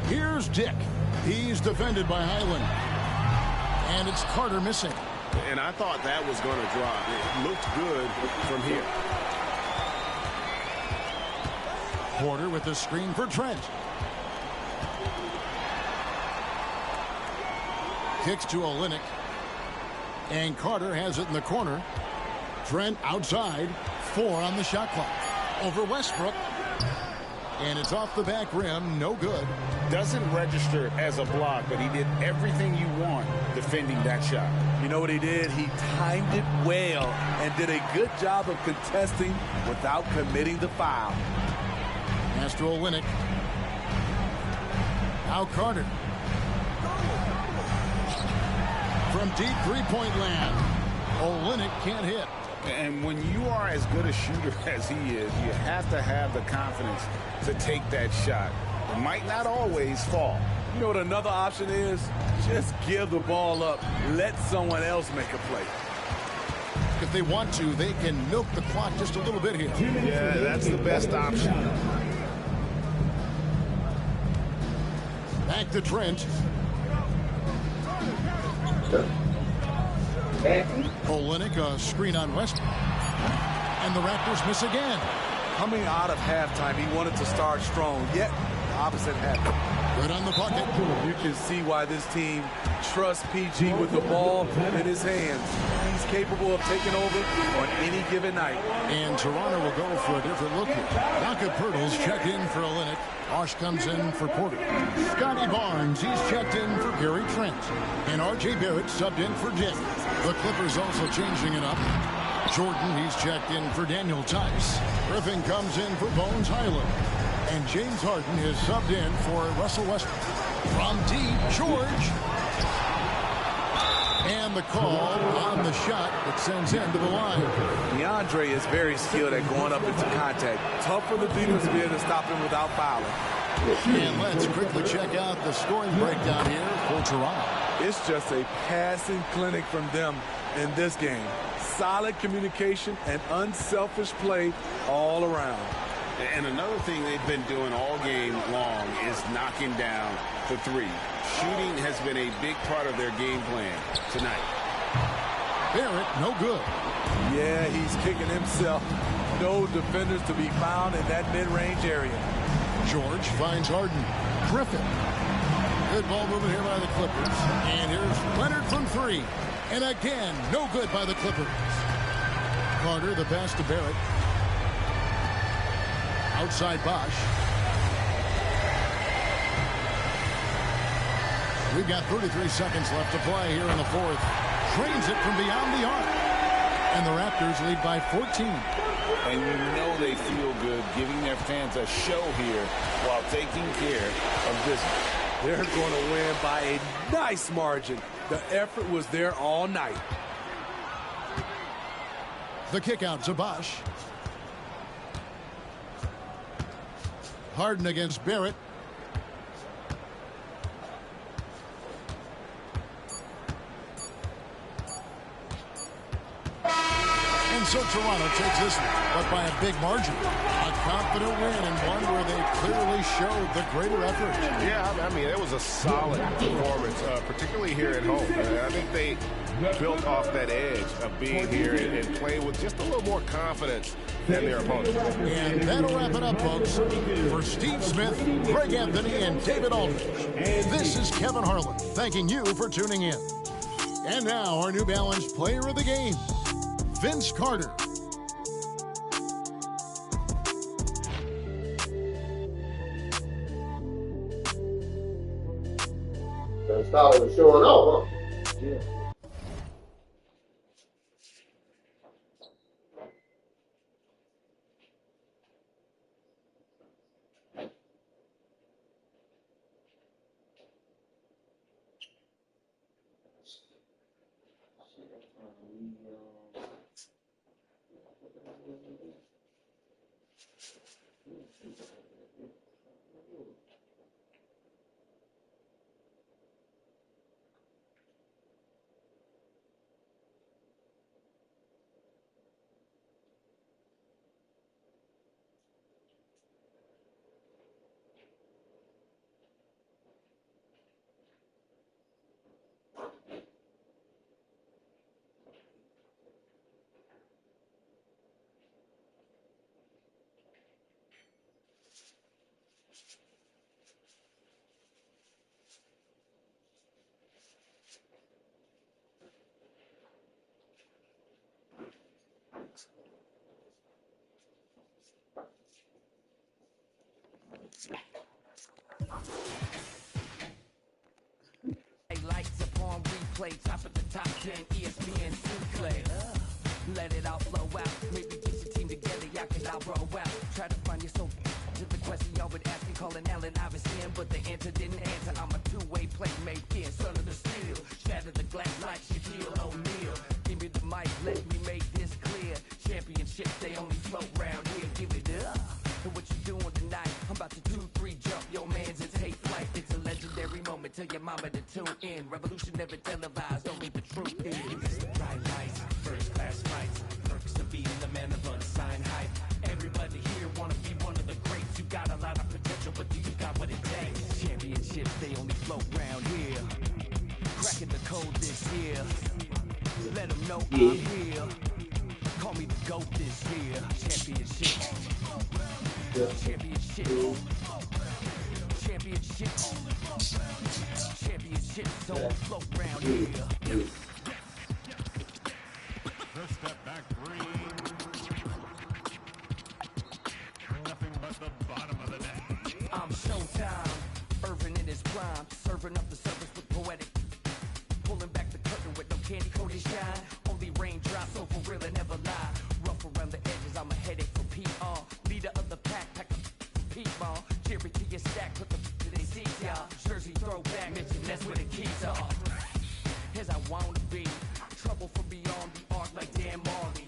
[SPEAKER 11] Here's Dick. He's defended by Highland. And it's Carter missing.
[SPEAKER 1] And I thought that was going to drop. It looked good from here.
[SPEAKER 11] Porter with the screen for Trent. Kicks to Olynyk. And Carter has it in the corner. Trent outside. 4 on the shot clock. Over Westbrook. And it's off the back rim. No good.
[SPEAKER 22] Doesn't register as a block, but he did everything you want defending that shot.
[SPEAKER 4] You know what he did? He timed it well and did a good job of contesting without committing the foul.
[SPEAKER 11] Pass to Olynyk. Now Carter. From deep three-point land. Olynyk can't hit.
[SPEAKER 22] And when you are as good a shooter as he is, you have to have the confidence to take that shot. It might not always fall.
[SPEAKER 4] You know what another option is? Just give the ball up. Let someone else make a play.
[SPEAKER 11] If they want to, they can milk the clock just a little bit here.
[SPEAKER 1] Yeah, that's the best option.
[SPEAKER 11] Back to Trent. Olynyk, a screen on West. And the Raptors miss again.
[SPEAKER 4] Coming out of halftime, he wanted to start strong, yet the opposite happened.
[SPEAKER 11] Good on the bucket.
[SPEAKER 4] You can see why this team trusts PG with the ball in his hands. He's capable of taking over on any given night.
[SPEAKER 11] And Toronto will go for a different look here. Donka Pirtles checked in for Olynyk. Osh comes in for Porter. Scotty Barnes, he's checked in for Gary Trent. And R.J. Barrett subbed in for Dick. The Clippers also changing it up. Jordan, he's checked in for Daniel Tice. Griffin comes in for Bones Highland. And James Harden is subbed in for Russell Westbrook. From deep, George. And the call on the shot that sends him to the line.
[SPEAKER 4] DeAndre is very skilled at going up into contact. Tough for the defense to be able to stop him without fouling.
[SPEAKER 11] And let's quickly check out the scoring breakdown here for Toronto.
[SPEAKER 4] It's just a passing clinic from them in this game. Solid communication and unselfish play all around.
[SPEAKER 22] And another thing they've been doing all game long is knocking down the three. Shooting has been a big part of their game plan tonight.
[SPEAKER 11] Barrett, no good.
[SPEAKER 4] Yeah, he's kicking himself. No defenders to be found in that mid-range area.
[SPEAKER 11] George finds Harden. Griffin. Good ball movement here by the Clippers. And here's Leonard from 3. And again, no good by the Clippers. Carter, the pass to Barrett. Outside Bosch. We've got 33 seconds left to play here in the fourth. Trains it from beyond the arc. And the Raptors lead by 14.
[SPEAKER 22] And you know they feel good giving their fans a show here while taking care of business.
[SPEAKER 4] They're going to win by a nice margin. The effort was there all night.
[SPEAKER 11] The kick out to Bosch. Harden against Barrett. And so Toronto takes this one, but by a big margin. A confident win and one where they clearly showed the greater effort.
[SPEAKER 20] Yeah, I mean, it was a solid performance, particularly here at home. I think they built off that edge of being here and playing with just a little more confidence than their opponents.
[SPEAKER 11] And that'll wrap it up, folks. For Steve Smith, Greg Anthony, and David Aldridge, this is Kevin Harlan thanking you for tuning in. And now, our New Balance player of the game, Vince Carter.
[SPEAKER 7] Start with showing off, huh? Yeah.
[SPEAKER 2] Lights upon replay, top of the top 10, ESPN Sinclair. Let it all flow out. Maybe get your team together, y'all can all roll out. Try to find your soul to the question y'all would ask me, calling Allen Iverson, but the answer didn't answer. I'm a two-way playmate, yeah, son of the steel. Shatter the glass like Shaquille O'Neal. Give me the mic, let me make this clear. Championships, they only float round here. Give it up. And what you doing tonight? I'm about to 2-3 jump your man's and take flight. It's a legendary moment. Tell your mama to tune in. Revolution never televised, only the truth is. It's the bright lights, first class fights. Perks of being the man of unsigned hype. Everybody here wanna be one of the greats. You got a lot of potential, but do you got what it takes? Championships, they only float round here. Cracking the code this year. Let them know I'm here. Call me the GOAT this year. Championship. Championship. Championship. Championship. So float round here.
[SPEAKER 11] First step back three. Nothing but the bottom of the net.
[SPEAKER 2] I'm Showtime. Irvin in his prime. Serving up the service with poetic. Pulling back the curtain with no candy coated shine. Only raindrops, so for real and never lie. Rough around the edges, I'm a headache for PR. Leader of the pack, pack a P-ball. Jerry to your stack, put the to their seats, y'all. Jersey throwback, mention that's where the keys are. As I wanna be, trouble from beyond the arc like Dan Marley.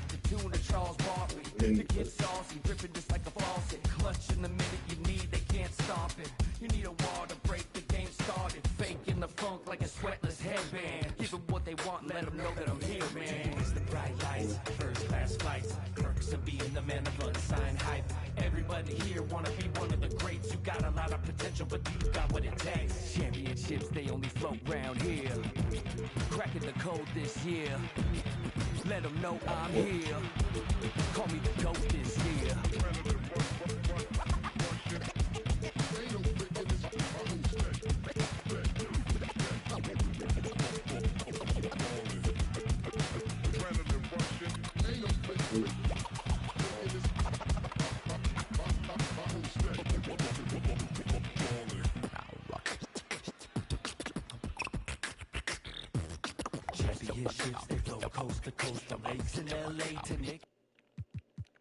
[SPEAKER 2] The tune of Charles Barkley. The kid saucy, dripping just like a faucet. Clutch in the minute you need, they can't stop it. You need a wall to break the game started. Faking the funk like a sweatless headband. Give them what they want and let them know that I'm here, man. It's the bright lights, first class flights. Perks of being the man of unsigned hype. Everybody here wanna be one of the greats. You got a lot of potential, but you got what it takes. Championships, they only float round here. Cracking the code this year. Let them know I'm here. Call me the GOAT this year. Championships, they flow coast to coast from lakes in LA to Nick.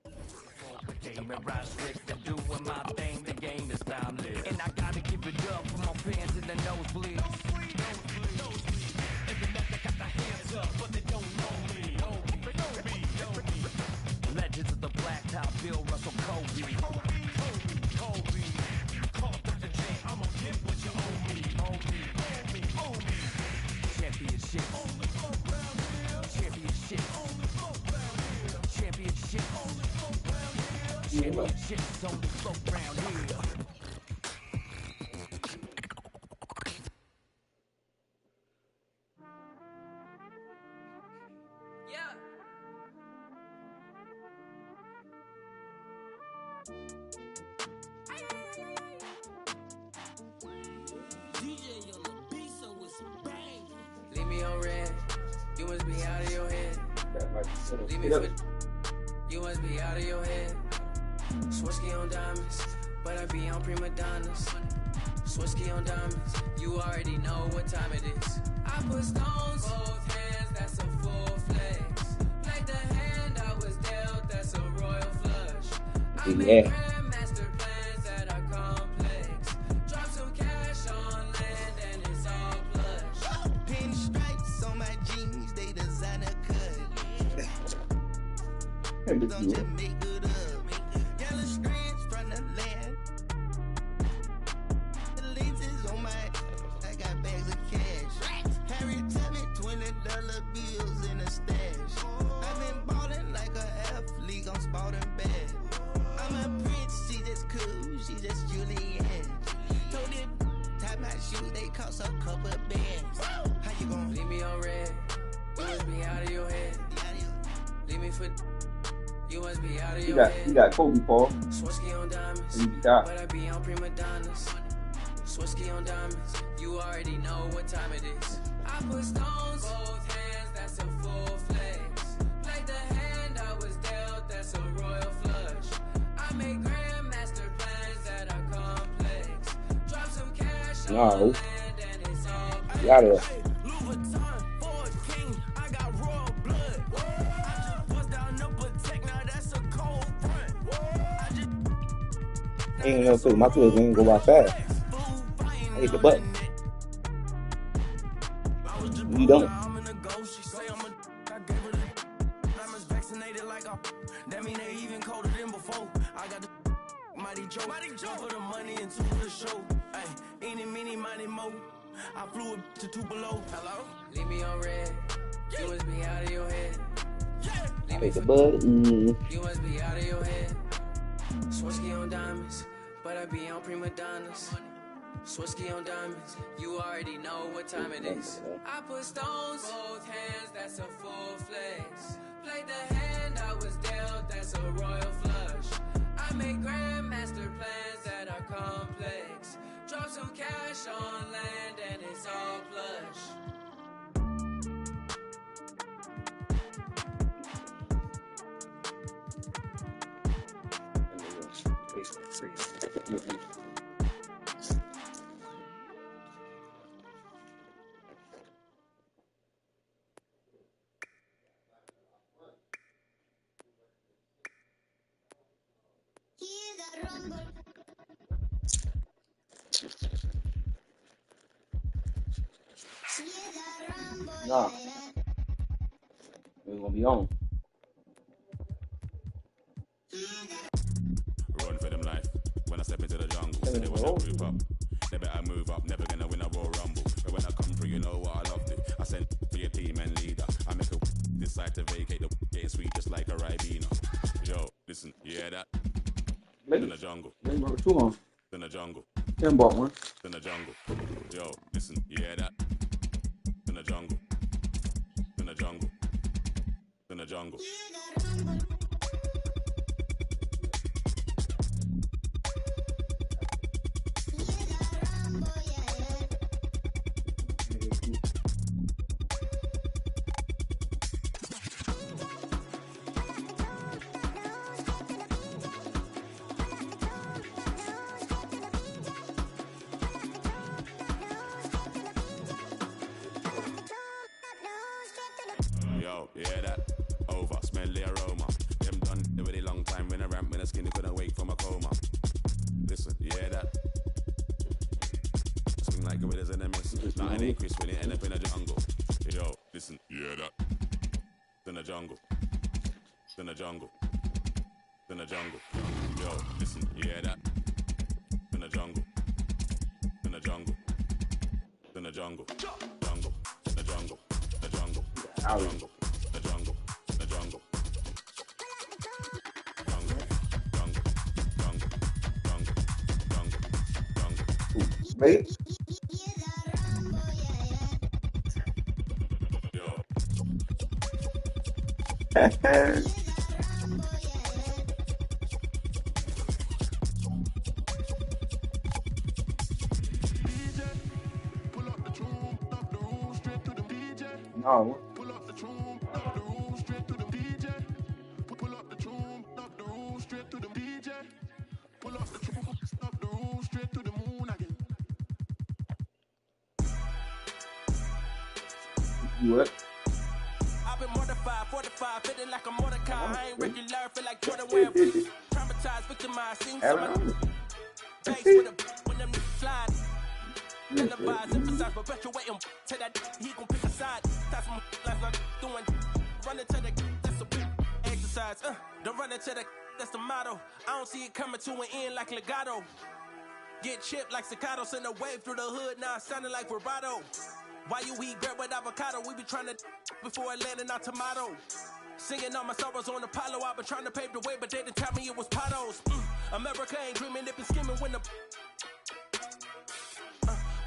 [SPEAKER 2] The game and rise strict and doing my thing. The game is timeless. And I gotta give it up for my fans in the nosebleeds. Legends of the blacktop, Bill Russell, Kobe. Kobe. Call up the jam, I'ma get what you owe me. Championship. Championship. Leave me on red. You must be out of your head. Leave me for. You must be out of your head. Swisky on diamonds, but I be on prima donnas. Swisky on diamonds, you already know what time it is. I put stones, both hands, that's a full flex. Played the hand I was dealt, that's a royal flush. I make grandmaster plans that are complex. Drop some cash on land and it's all plush. Pinstripes on my jeans, they designer cut. Don't just make good up. Yellow strands from the land. The lenses on my, I got bags of cash. Harry Tubman, $20 bills in a stash. I've been ballin' like an athlete, I'm sporting bad. I'm a prince, she just cool, she just Julianne. Told it, tie my shoes, they cost a couple bands. How you gon' leave me on red? You must be out of your head. Leave me for. You must be out of your head.
[SPEAKER 7] You got Kobe, Paul.
[SPEAKER 2] Swisky on diamonds, but I be on prima donnas. Swisky on diamonds, you already know what time it is. I put stones, both hands, that's a full flex. Played the hand I was dealt, that's a royal flush. I make grandmaster plans that are complex. Drop some cash on land and it's all plush.
[SPEAKER 7] Got it. Ain't no food. My food ain't go by fast. I hit the button. You don't.
[SPEAKER 2] That mean they even colder than before. I got the mighty Joe for the money into the show. Ay, any, mini, mighty mo. I flew it to Tupelo. Hello? Leave me on red. You must be out of your head.
[SPEAKER 7] I hit the button.
[SPEAKER 2] You must be out of your head. Swisky on diamonds, but I be on prima donnas. Swisky on diamonds, you already know what time it is. I put stones, both hands, that's a full flex. Played the hand I was dealt, that's a royal flush. I make grandmaster plans that are complex. Drop some cash on land and it's all plush.
[SPEAKER 7] Nah. We're gonna be on.
[SPEAKER 10] Run for them life. When I step into the jungle, so they wanna group up. They better move up, never gonna win a Royal Rumble. But when I come through, you know what I love to. I send for your team and leader. I make a decide to vacate the getting sweet just like a Ribena. Yo, listen, you hear that? In the jungle.
[SPEAKER 7] Too long.
[SPEAKER 10] In the jungle.
[SPEAKER 7] Tim bought one.
[SPEAKER 10] In the jungle. Yo, listen, you hear that? In the jungle. In the jungle. In the jungle. Yo, you hear that? Over, smell the aroma. Them done a really long time when I ramp, when I skinny couldn't wake from a coma. Listen, you hear that? Swing like gorillas in a mist. Nothing ain't crisp when it end up in a jungle. Yo, listen, you hear that? In the jungle. In the jungle. In the jungle. Yo, listen, you hear that? In the jungle. In the jungle. In the jungle. Jungle. The jungle. The jungle. Jungle. The jungle. The jungle. Jungle. Jungle.
[SPEAKER 7] Mate. No.
[SPEAKER 12] Pull up the tune, up the room, straight to the DJ. Pull up the tune, up the room, straight to the DJ. Pull up the tune, up the room, straight to the moon again.
[SPEAKER 7] What?
[SPEAKER 2] I've been mortified, fortified, feeling like a Mordecai. I ain't regular, feel like Jordan wearing traumatized, victimized, seen some of the base with a when them slide. Televised, emphasize, perpetuating to that he gon' pick a side. That's my life I'm doing. Running to the that's a big exercise. Don't run into the that's the motto. I don't see it coming to an end like legato. Get chipped like staccato, send a wave through the hood, now it's sounding like vibrato. Why you eat bread with avocado? We be trying to before it landing our tomato. Singing all my sorrows on Apollo. I've been trying to pave the way, but they didn't tell me it was potholes. America ain't dreaming, they been skimming when the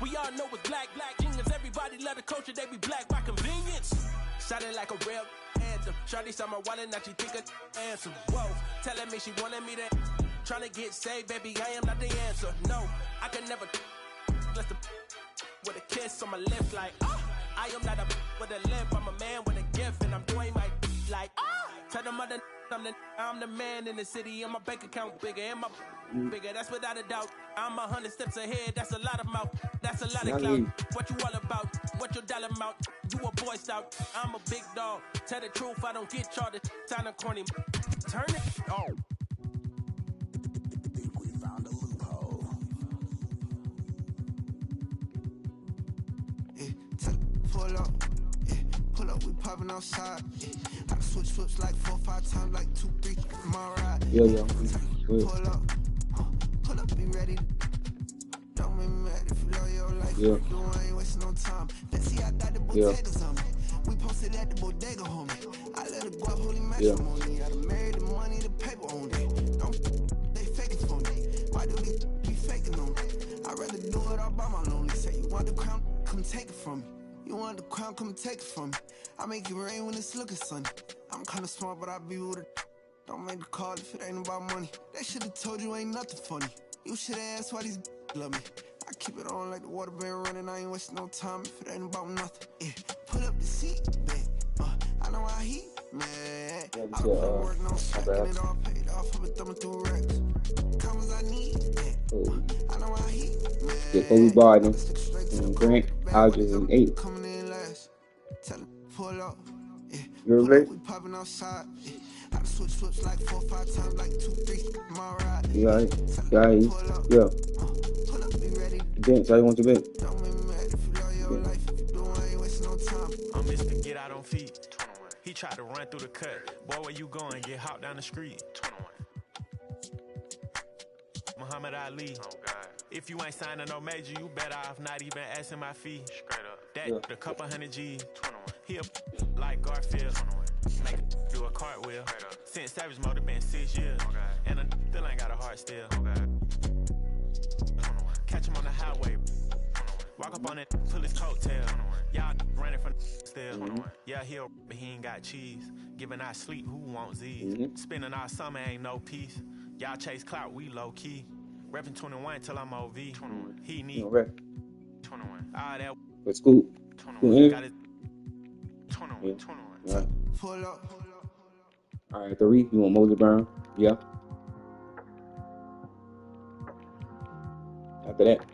[SPEAKER 2] we all know it's black genius. Everybody love the culture, they be black by convenience. Sounding like a real anthem. Shawty saw my wallet, now she think a answer. Whoa, telling me she wanted me to trying to get saved, baby, I am not the answer. No, I can never let the with a kiss on my lips like I am not a with a lip, I'm a man with a gift, and I'm doing my like tell them other I'm the man in the city, and my bank account bigger, and my bigger, that's without a doubt. I'm 100 steps ahead, that's a lot of mouth, that's a lot of clout. What you all about? What your dollar amount? You a boy scout, I'm a big dog. Tell the truth, I don't get charged. Time to corny. Turn it on.
[SPEAKER 12] Think we found a loophole. Pull up, pull up, we popping outside. I switch flips like 4 or 5 times, like 2, 3, my ride.
[SPEAKER 7] Yo.
[SPEAKER 12] Pull up, be ready. Don't be mad if you love your life.
[SPEAKER 7] Yeah.
[SPEAKER 12] You ain't wasting no time. Let's see, I got the bodegas on me. We posted at the bodega, homie. I let it go up, holy matrimony. I done married the money, the paper on it. Don't they faking for me. Why do they be faking on me? I'd rather do it all by my lonely. Say you want the crown, come take it from me. You want the crown, come take it from me. I make it rain when it's looking sunny. I'm kinda smart, but I be with it. Don't make the call if it ain't about money. They should've told you ain't nothing funny. You should've asked why these love me. I keep it on like the water been running. I ain't wasting no time if it ain't about nothing. Yeah, pull up the seat, babe. I know how he mad. I don't put work, no second it all paid off. I've been thumbing through racks. Commas I need, I know how he mad.
[SPEAKER 7] Yeah, Kobe Bryant and Grant Hodges and 8.
[SPEAKER 12] Coming in last. Tell him, pull up.
[SPEAKER 7] You remember?
[SPEAKER 12] We popping outside. I switch flips like 4 or 5 times, like 2, 3, my ride.
[SPEAKER 7] Yeah. Vince, how you want your bench?
[SPEAKER 2] I'm Mr. Get Out on feet. He tried to run through the cut. Boy, where you going? Get hopped down the street. 21. Muhammad Ali. Oh, God. If you ain't signing no major, you better off not even asking my fee. Straight up. That a couple hundred G's. 21. He a like Garfield. 21. Make a do a cartwheel. Since Savage Mode been 6 years. Oh, and I still ain't got a heart still. Oh, catch him on the highway. Walk up on it, pull his coattail. Y'all running from still. Yeah, he'll, but he ain't got cheese. Giving our sleep, who wants these? Spending our summer ain't no peace. Y'all chase clout, we low key. Reppin' 21 till I'm OV. He need 21. All that.
[SPEAKER 7] Let's go.
[SPEAKER 2] 21. Got it. 21.
[SPEAKER 7] Right.
[SPEAKER 12] Pull up.
[SPEAKER 7] All right, 3. You want Moses Brown? Yeah. After that.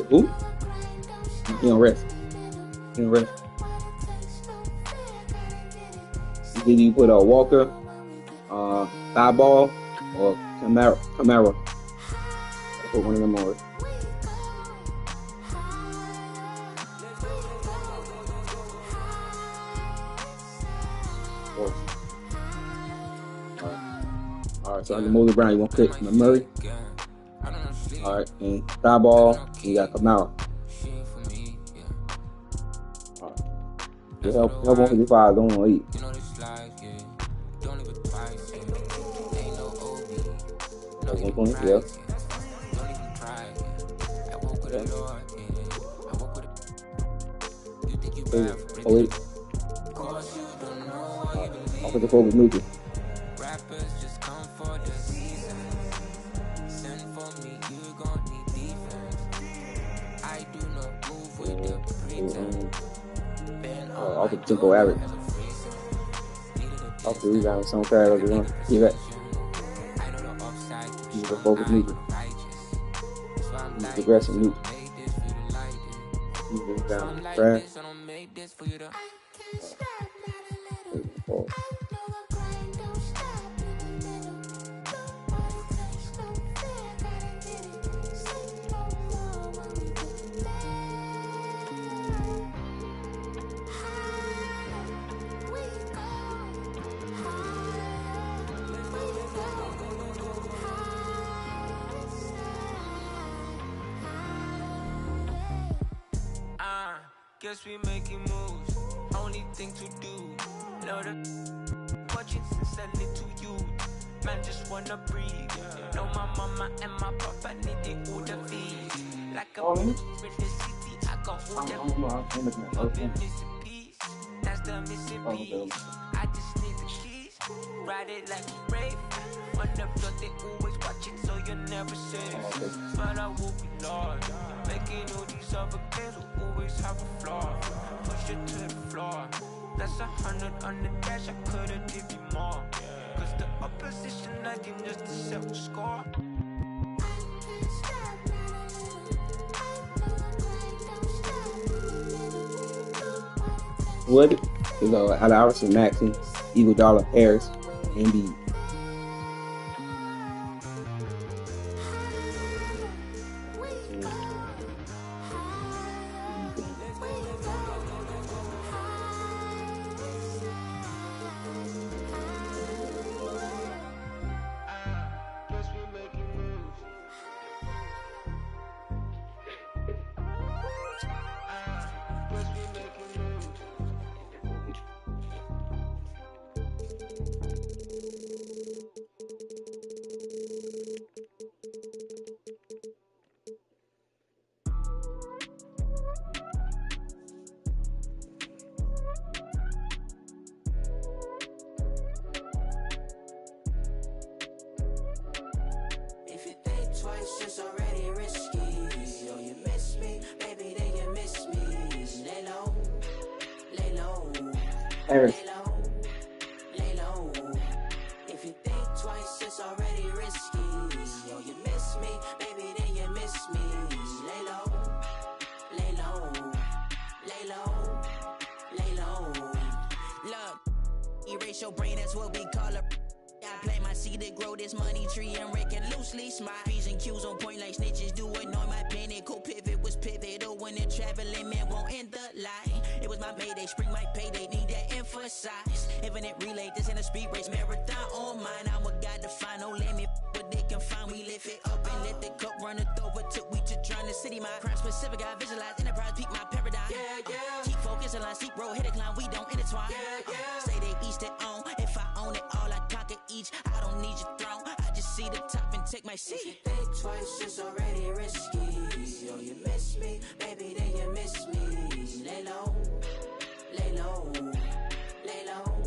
[SPEAKER 7] Who? He on rest. Either you put a Walker, thigh ball, or Camara. Put one of them on. Alright, so under Moses Brown, you want to pick Murray. Alright, and thigh ball, and you got Camara. Help on 55, going on 8.
[SPEAKER 2] You know this life, yeah. Don't even try, yeah. Ain't no OB. No even cry, yeah. Don't even try, yeah. I woke with the Lord, yeah. I woke with the... You think you bad for breaking the... Cause you don't know what you believe.
[SPEAKER 7] Off of the focus movie.
[SPEAKER 2] Rappers just come for the season. Send for me, you gon' need defense. I do not move with the pretense.
[SPEAKER 7] Off the tempo average. Off the rebound, some fast over there. Get back. Use the focus movie. Use the aggressive move. Use the rebound. Fast.
[SPEAKER 2] Guess we making moves. Only thing to do. Know the watching since a little youth. Man just wanna breathe. Know my mama and my papa need it all the fees. Like a in the city, I got all the up in missing piece. That's the missing piece. I just need the keys. Ride it like a brave. On the block they always watch it, so you're never safe. But I will be lost. Making all these other kids who always have a flaw. Push it to the floor. That's 100 on the dash, I could've did you more. Cause the opposition, I can just to set the score.
[SPEAKER 7] What? You know, Allen Iverson, Maxey, Eagle Dollar, Harris, Embiid.
[SPEAKER 2] It's already risky. Yo, you miss me, baby, then you miss me. Lay low, lay low,
[SPEAKER 7] Harris.
[SPEAKER 2] lay low. If you think twice, it's already risky. Yo, you miss me, baby, then you miss me. Lay low, lay low, lay low, lay low. Look, erase your brain, that's what we call it. I play my seed to grow this money tree and rake it loosely. Smile P's and Q's on point like snitches do annoy my panic. Cool pivot was pivotal when they're traveling, man won't end the line. It was my mayday, spring my payday, need that emphasize. Infinite relay, this ain't a speed race, marathon on mine. I'm a guy to find no limit, but they can find. We lift it up and let the cup run it over till we just drown the city. My crime specific, I visualize enterprise, peak my paradigm. Keep focus on line, steep road, hit a climb, we don't intertwine. Say they each their own, if I own it all, I conquer each. I don't need your throne, I just see the top and take my seat. If you think twice, it's already risky. Yo, you miss me, baby, then you miss me. Lay low, lay low, lay low,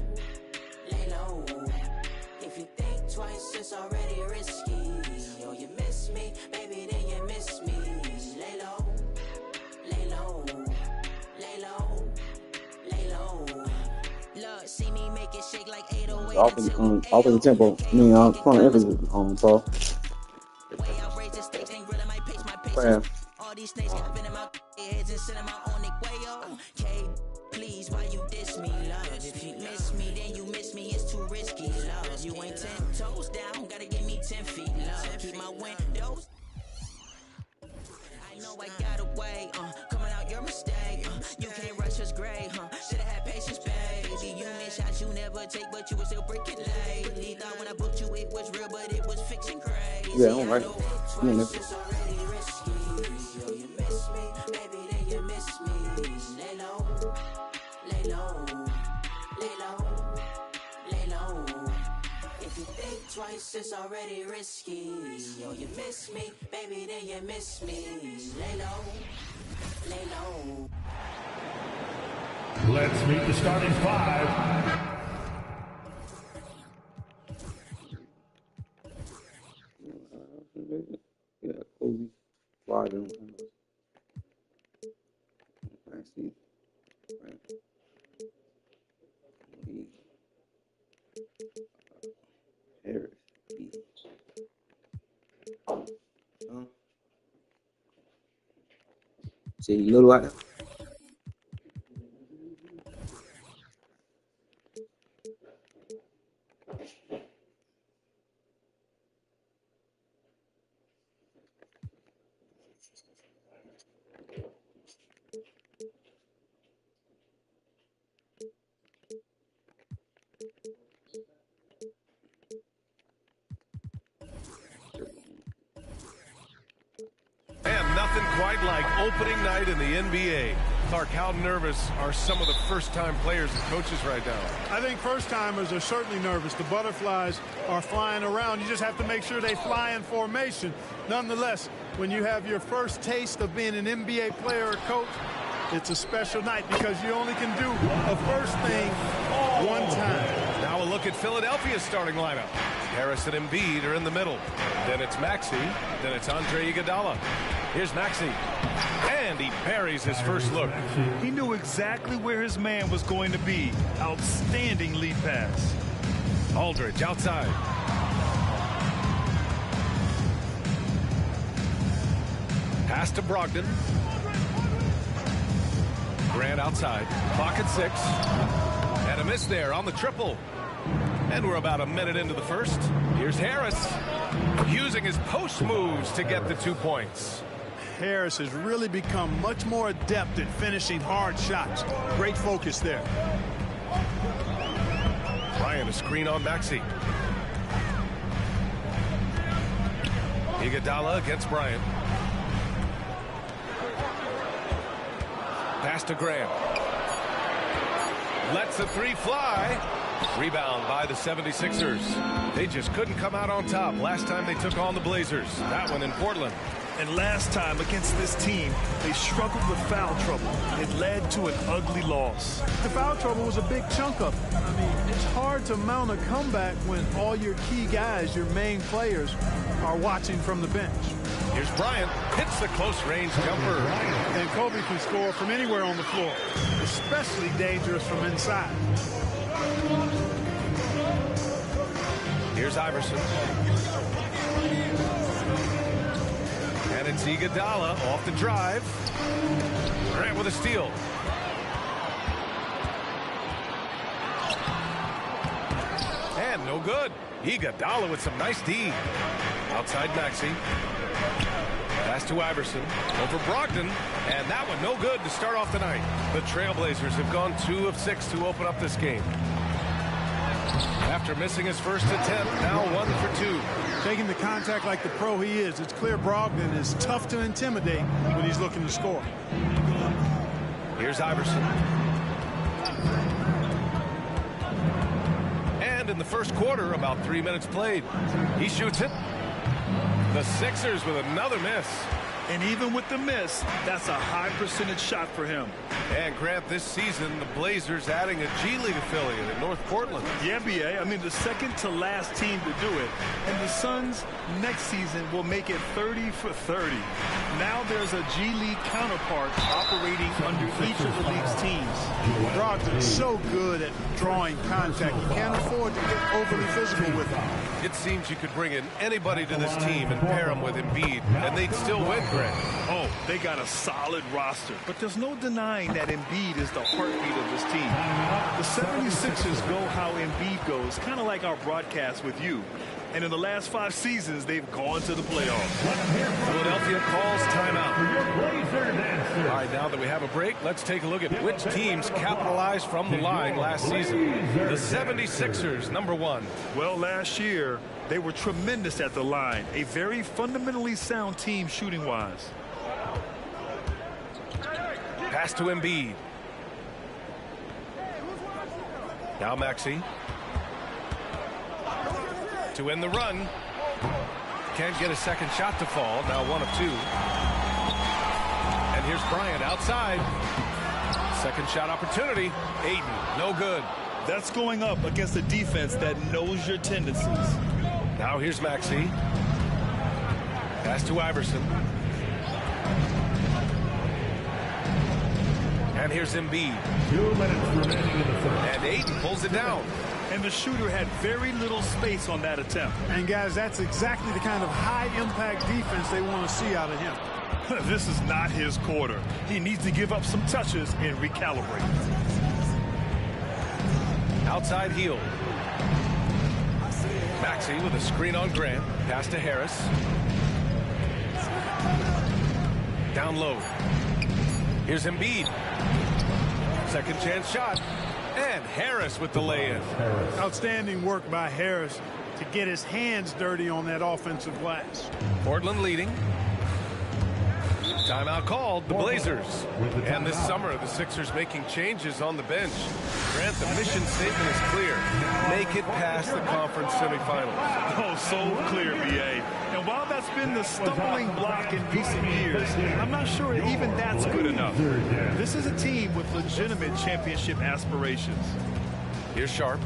[SPEAKER 2] lay low. If you think twice, it's already risky. Yo, you miss me, baby, then you miss me. Lay low, lay low, lay low, lay low. Look, see me make it shake like 808.
[SPEAKER 7] Off of the tempo. I mean, front emphasis on Paul.
[SPEAKER 2] All these snakes got venom out their heads and send them out on their way. Okay, please, why you diss me, love? If you miss me, then you miss me. It's too risky, love. You ain't 10 toes down, gotta give me 10 feet, love. Keep my windows. I know I got away, coming out your mistake. You can't rush us gray, should've had patience, baby. You miss shots you never take, but you would still break it lately. Thought when I booked you it was real, but it was fiction crazy.
[SPEAKER 7] Yeah, all right.
[SPEAKER 2] Yo, you miss me, baby, then you miss me. Lay low, lay low. trust is already risky. Oh, you miss me, baby, then you miss me. Lay low, lay low.
[SPEAKER 14] Let's meet the starting five.
[SPEAKER 7] Yeah, Kobe, Warden, Maxey, Harris, See, you know what?
[SPEAKER 20] And nothing quite like opening night in the NBA. Clark, how nervous are some of the first-time players and coaches right now?
[SPEAKER 8] I think first-timers are certainly nervous. The butterflies are flying around. You just have to make sure they fly in formation. Nonetheless, when you have your first taste of being an NBA player or coach, it's a special night because you only can do a first thing one time.
[SPEAKER 20] Now a look at Philadelphia's starting lineup. Harris and Embiid are in the middle. Then it's Maxey. Then it's Andre Iguodala. Here's Maxey. And he buries his first look.
[SPEAKER 21] He knew exactly where his man was going to be. Outstanding lead pass.
[SPEAKER 20] Aldridge outside. Pass to Brogdon. Grant outside. Clock at 6. And a miss there on the triple. And we're about a minute into the first. Here's Harris using his post moves to get the 2 points.
[SPEAKER 8] Harris has really become much more adept at finishing hard shots. Great focus there.
[SPEAKER 20] Bryant a screen on Maxey. Iguodala against Bryant. Pass to Graham. Lets the 3 fly. Rebound by the 76ers. They just couldn't come out on top last time they took on the Blazers. That one in Portland.
[SPEAKER 21] And last time against this team, they struggled with foul trouble. It led to an ugly loss.
[SPEAKER 8] The foul trouble was a big chunk of it. I mean, it's hard to mount a comeback when all your key guys, your main players, are watching from the bench.
[SPEAKER 20] Here's Bryant. Hits the close-range jumper.
[SPEAKER 8] And Kobe can score from anywhere on the floor, especially dangerous from inside.
[SPEAKER 20] Here's Iverson. And it's Iguodala off the drive. Grant with a steal. And no good. Iguodala with some nice D. Outside Maxey. Pass to Iverson. Over Brogdon. And that one no good to start off the night. The Trailblazers have gone 2 of 6 to open up this game. After missing his first attempt, now 1 for 2.
[SPEAKER 8] Taking the contact like the pro he is, it's clear Brogdon is tough to intimidate when he's looking to score.
[SPEAKER 20] Here's Iverson. And in the first quarter, about 3 minutes played, he shoots it. The Sixers with another miss.
[SPEAKER 21] And even with the miss, that's a high percentage shot for him.
[SPEAKER 20] And Grant, this season, the Blazers adding a G League affiliate in North Portland.
[SPEAKER 21] Yeah, BA. I mean, the second to last team to do it. And the Suns next season will make it 30 for 30. Now there's a G League counterpart operating under each of the league's teams.
[SPEAKER 8] Brogdon is so good at drawing contact. You can't afford to get overly physical with him.
[SPEAKER 20] It seems you could bring in anybody to this team and pair them with Embiid, and they'd still win, Grant.
[SPEAKER 21] Oh, they got a solid roster, but there's no denying that Embiid is the heartbeat of this team. The 76ers go how Embiid goes, kind of like our broadcast with you. And in the last 5 seasons, they've gone to the playoffs.
[SPEAKER 20] Philadelphia calls timeout. All right, now that we have a break, let's take a look at which teams capitalized from the line last season. The 76ers, number 1.
[SPEAKER 21] Well, last year, they were tremendous at the line. A very fundamentally sound team shooting-wise.
[SPEAKER 20] Pass to Embiid. Now Maxey. To end the run. Can't get a second shot to fall. Now 1 of 2. And here's Bryant outside. Second shot opportunity. Aiden, no good.
[SPEAKER 21] That's going up against a defense that knows your tendencies.
[SPEAKER 20] Now here's Maxey. Pass to Iverson. And here's Embiid.
[SPEAKER 14] 2 minutes remaining in the first.
[SPEAKER 20] And Aiden pulls it down.
[SPEAKER 21] And the shooter had very little space on that attempt.
[SPEAKER 8] And guys, that's exactly the kind of high-impact defense they want to see out of him.
[SPEAKER 21] This is not his quarter. He needs to give up some touches and recalibrate.
[SPEAKER 20] Outside heel. Maxey with a screen on Grant. Pass to Harris. Down low. Here's Embiid. Second chance shot. And Harris with the lay-in.
[SPEAKER 8] Outstanding work by Harris to get his hands dirty on that offensive glass.
[SPEAKER 20] Portland leading. Timeout called, the Blazers. And this summer, the Sixers making changes on the bench. Grant, the mission statement is clear. Make it past the conference semifinals.
[SPEAKER 21] Oh, so clear, B.A. And while that's been the stumbling block in recent years, I'm not sure even that's good enough. This is a team with legitimate championship aspirations.
[SPEAKER 20] Here's Sharp.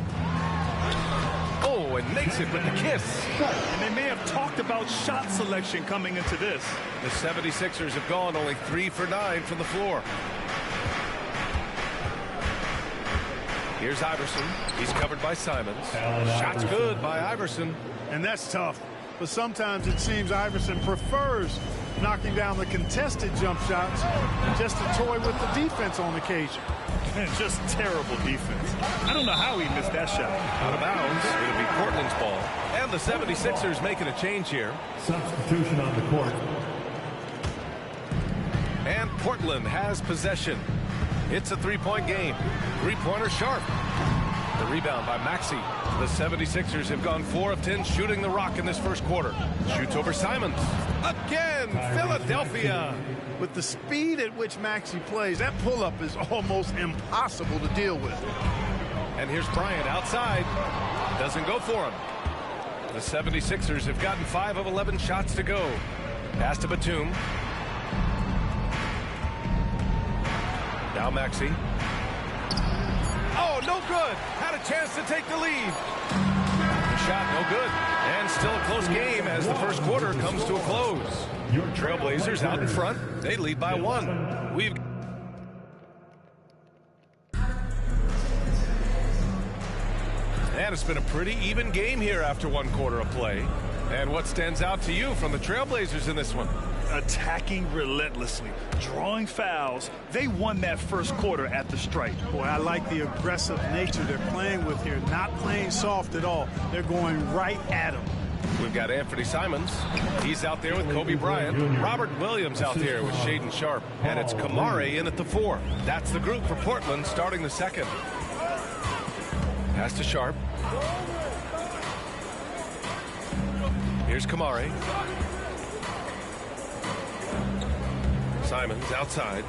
[SPEAKER 20] Oh, and makes it with the kiss.
[SPEAKER 21] And they may have talked about shot selection coming into this.
[SPEAKER 20] The 76ers have gone only 3 for 9 from the floor. Here's Iverson. He's covered by Simons. Shot's good by Iverson.
[SPEAKER 8] And that's tough. But sometimes it seems Iverson prefers knocking down the contested jump shots just to toy with the defense on occasion.
[SPEAKER 21] And just terrible defense. I don't know how he missed that shot.
[SPEAKER 20] Out of bounds. It'll be Portland's ball. And the 76ers making a change here.
[SPEAKER 14] Substitution on the court.
[SPEAKER 20] And Portland has possession. It's a 3-point game. 3-pointer Sharp. The rebound by Maxey. The 76ers have gone 4 of 10 shooting the rock in this first quarter. Shoots over Simons. Again, Philadelphia.
[SPEAKER 8] With the speed at which Maxey plays, that pull-up is almost impossible to deal with.
[SPEAKER 20] And here's Bryant outside. Doesn't go for him. The 76ers have gotten 5 of 11 shots to go. Pass to Batum. Now Maxey. Oh, no good. Had a chance to take the lead. The shot, no good. And still a close game as the first quarter comes to a close. Trailblazers out in front. They lead by 1. We've And it's been a pretty even game here after 1 quarter of play. And what stands out to you from the Trailblazers in this one?
[SPEAKER 21] Attacking relentlessly, drawing fouls. They won that first quarter at the stripe.
[SPEAKER 8] Boy, I like the aggressive nature they're playing with here. Not playing soft at all. They're going right at them.
[SPEAKER 20] We've got Anthony Simons. He's out there with Kobe Bryant. Robert Williams out there with Shaedon Sharp. And it's Kamare in at the 4. That's the group for Portland starting the second. Pass to Sharp. Here's Kamare. Simons outside.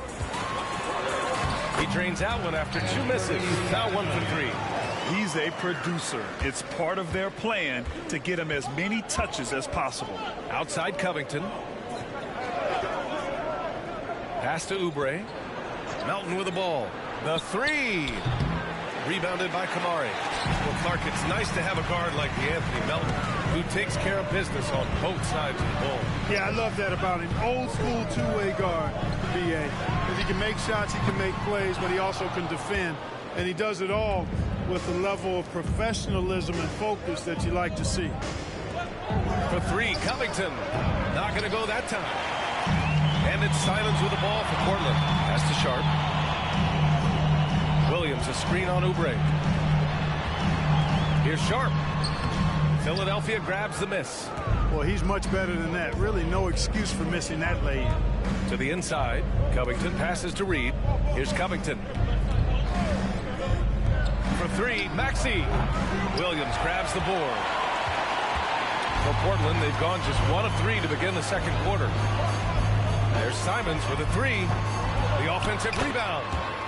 [SPEAKER 20] He drains out one after 2 misses. Now 1 for 3.
[SPEAKER 21] He's a producer. It's part of their plan to get him as many touches as possible.
[SPEAKER 20] Outside Covington. Pass to Oubre. Melton with the ball. The 3. Rebounded by Kamare. Well, Clark, it's nice to have a guard like the Anthony Melton who takes care of business on both sides of the ball.
[SPEAKER 8] Yeah, I love that about him. Old school two-way guard, BA. If he can make shots, he can make plays, but he also can defend. And he does it all with a level of professionalism and focus that you like to see.
[SPEAKER 20] For 3, Covington. Not going to go that time. And it's Simons with the ball for Portland. Pass to Sharp. Williams, a screen on Oubre. Here's Sharp. Philadelphia grabs the miss.
[SPEAKER 8] Well, he's much better than that. Really no excuse for missing that lay-in.
[SPEAKER 20] To the inside. Covington passes to Reed. Here's Covington. For 3, Maxey. Williams grabs the board. For Portland, they've gone just 1 of 3 to begin the second quarter. There's Simons with a 3. The offensive rebound.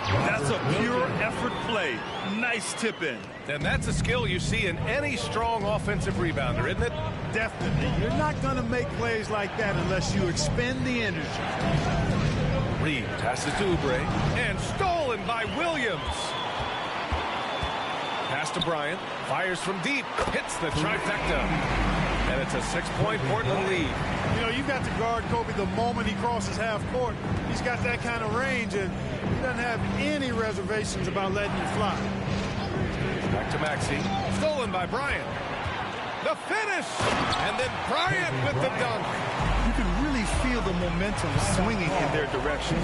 [SPEAKER 21] That's a pure effort play. Nice tip in.
[SPEAKER 20] And that's a skill you see in any strong offensive rebounder, isn't it?
[SPEAKER 8] Definitely. You're not going to make plays like that unless you expend the energy.
[SPEAKER 20] Reed passes to Oubre, and stolen by Williams. Pass to Bryant, fires from deep, hits the trifecta. And it's a 6-point Portland lead.
[SPEAKER 8] You know, you've got to guard Kobe the moment he crosses half court. He's got that kind of range, and he doesn't have any reservations about letting you fly.
[SPEAKER 20] Back to Maxey, stolen by Bryant. The finish, and then Bryant with the dunk.
[SPEAKER 21] You can really feel the momentum swinging in their direction.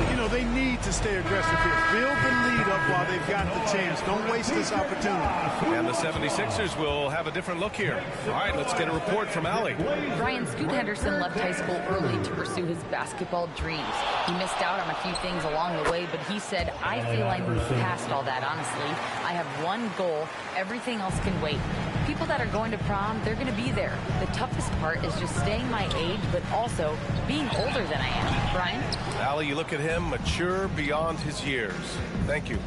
[SPEAKER 8] You know, they need to stay aggressive here. Build the lead up while they've got the chance. Don't waste this opportunity.
[SPEAKER 20] And the 76ers will have a different look here. All right, let's get a report from Allie.
[SPEAKER 5] Brian, Scoot Henderson left high school early to pursue his basketball dreams. He missed out on a few things along the way, but he said, I feel I moved past all that, honestly. I have one goal. Everything else can wait. People that are going to prom, they're going to be there. The toughest part is just staying my age, but also being older than I am. Brian?
[SPEAKER 20] Allie, you look at him, mature beyond his years. Thank you.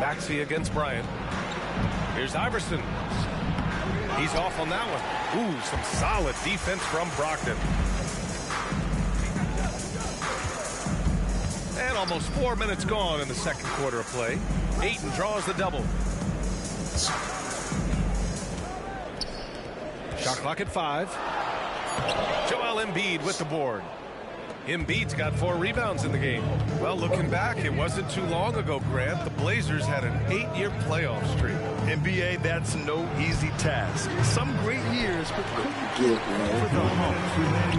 [SPEAKER 20] Maxey against Bryant. Here's Iverson. He's off on that one. Ooh, some solid defense from Brogdon. And almost 4 minutes gone in the second quarter of play. Ayton draws the double. Shot clock at 5. Joel Embiid with the board. Embiid's got 4 rebounds in the game. Well, looking back, it wasn't too long ago, Grant. The Blazers had an 8-year playoff streak.
[SPEAKER 21] NBA, that's no easy task. Some great years, but couldn't get over the hump.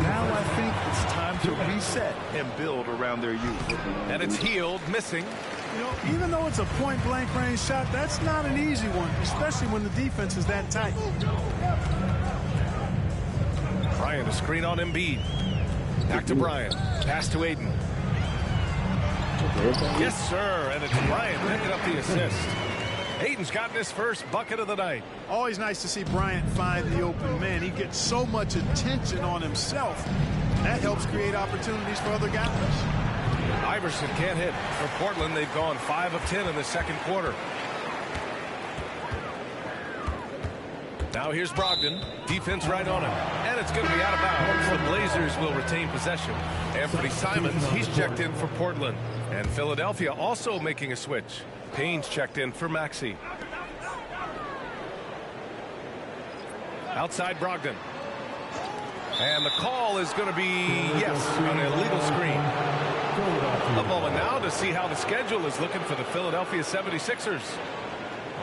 [SPEAKER 21] Now I think it's time to reset and build around their youth.
[SPEAKER 20] And it's Hield missing.
[SPEAKER 8] You know, even though it's a point-blank range shot, that's not an easy one, especially when the defense is that tight.
[SPEAKER 20] Bryant, a screen on Embiid. Back to Bryant. Pass to Ayton. Yes, sir. And it's Bryant picking up the assist. Ayton's gotten his first bucket of the night.
[SPEAKER 8] Always nice to see Bryant find the open man. He gets so much attention on himself. That helps create opportunities for other guys.
[SPEAKER 20] Iverson can't hit. For Portland, they've gone 5 of 10 in the second quarter. Now here's Brogdon. Defense right on him. And it's going to be out of bounds. The Blazers will retain possession. Anthony Simons, he's checked in for Portland. And Philadelphia also making a switch. Payne's checked in for Maxey. Outside Brogdon. And the call is going to be, yes, an illegal screen. A moment now to see how the schedule is looking for the Philadelphia 76ers.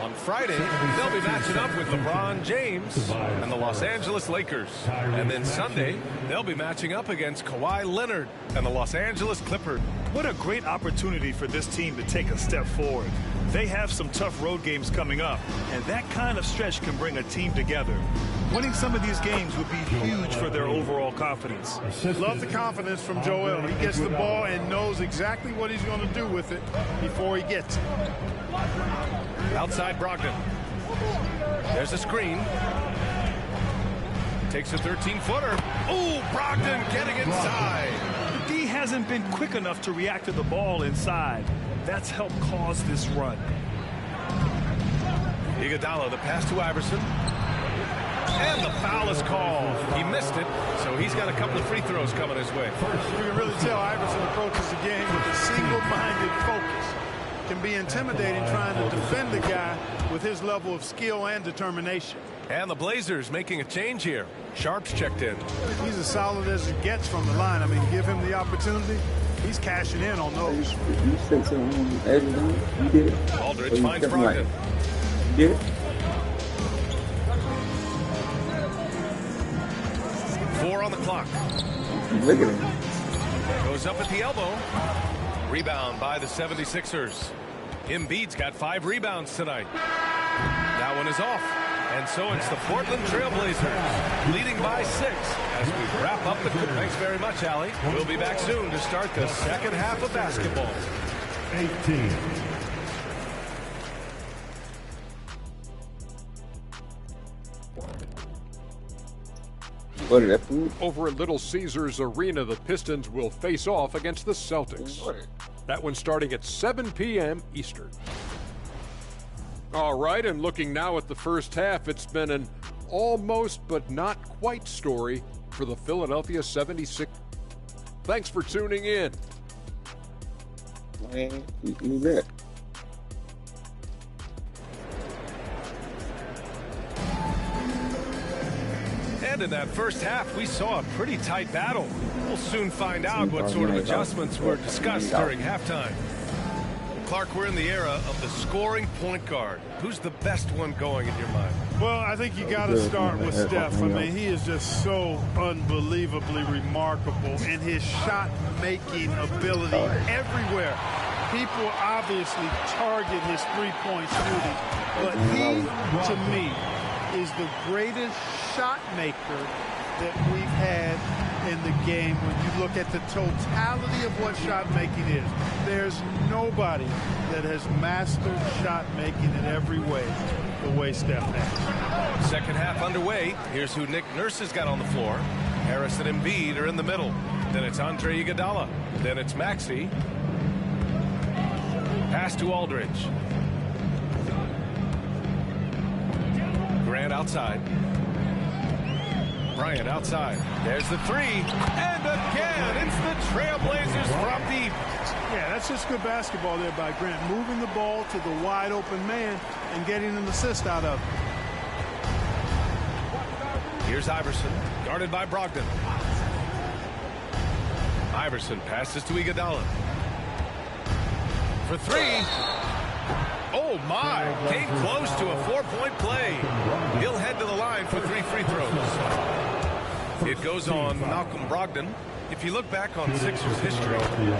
[SPEAKER 20] On Friday, they'll be matching up with LeBron James and the Los Angeles Lakers. And then Sunday, they'll be matching up against Kawhi Leonard and the Los Angeles Clippers.
[SPEAKER 21] What a great opportunity for this team to take a step forward. They have some tough road games coming up, and that kind of stretch can bring a team together. Winning some of these games would be huge for their overall confidence.
[SPEAKER 8] Love the confidence from Joel. He gets the ball and knows exactly what he's going to do with it before he gets it.
[SPEAKER 20] Outside Brogdon. There's a screen. Takes a 13-footer. Ooh, Brogdon getting inside.
[SPEAKER 21] The D hasn't been quick enough to react to the ball inside. That's helped cause this run.
[SPEAKER 20] Iguodala, the pass to Iverson. And the foul is called. He missed it, so he's got a couple of free throws coming his way.
[SPEAKER 8] You can really tell Iverson approaches the game with a single-minded focus. Can be intimidating trying to defend the guy with his level of skill and determination.
[SPEAKER 20] And the Blazers making a change here. Sharp's checked in.
[SPEAKER 8] He's as solid as it gets from the line. I mean, give him the opportunity. He's cashing in on those.
[SPEAKER 7] You did it.
[SPEAKER 20] Aldridge finds Brogdon.
[SPEAKER 7] You did it.
[SPEAKER 20] 4 on the clock.
[SPEAKER 7] Look at him.
[SPEAKER 20] Goes up at the elbow. Rebound by the 76ers. Embiid's got 5 rebounds tonight. That one is off. And so it's the Portland Trailblazers leading by 6 as we wrap up the... Thanks very much, Allie. We'll be back soon to start the second half of basketball.
[SPEAKER 14] 18.
[SPEAKER 7] What is that food?
[SPEAKER 15] Over at Little Caesars Arena, the Pistons will face off against the Celtics. That one starting at 7 p.m. Eastern. All right, and looking now at the first half, it's been an almost but not quite story for the Philadelphia 76ers. Thanks for tuning in.
[SPEAKER 7] Man, you bet.
[SPEAKER 20] And in that first half, we saw a pretty tight battle. We'll soon find out what sort of adjustments were discussed during halftime. Clark, we're in the era of the scoring point guard. Who's the best one going in your mind?
[SPEAKER 8] Well, I think you got to start with Steph. I mean, he is just so unbelievably remarkable in his shot-making ability everywhere. People obviously target his three-point shooting, but he, to me, is the greatest shot maker that we've had in the game when you look at the totality of what shot making is. There's nobody that has mastered shot making in every way the way Steph has.
[SPEAKER 20] Second half underway. Here's who Nick Nurse has got on the floor. Harris and Embiid are in the middle. Then it's Andre Iguodala. Then it's Maxey. Pass to Aldridge. Grant outside. Bryant outside. There's the three. And again, it's the Trailblazers from deep.
[SPEAKER 8] Yeah, that's just good basketball there by Grant. Moving the ball to the wide open man and getting an assist out of it.
[SPEAKER 20] Here's Iverson, guarded by Brogdon. Iverson passes to Iguodala. For three. Oh, my. Came close to a 4-point play. He'll head to the line for 3 free throws. It goes on Malcolm Brogdon. If you look back on Sixers history,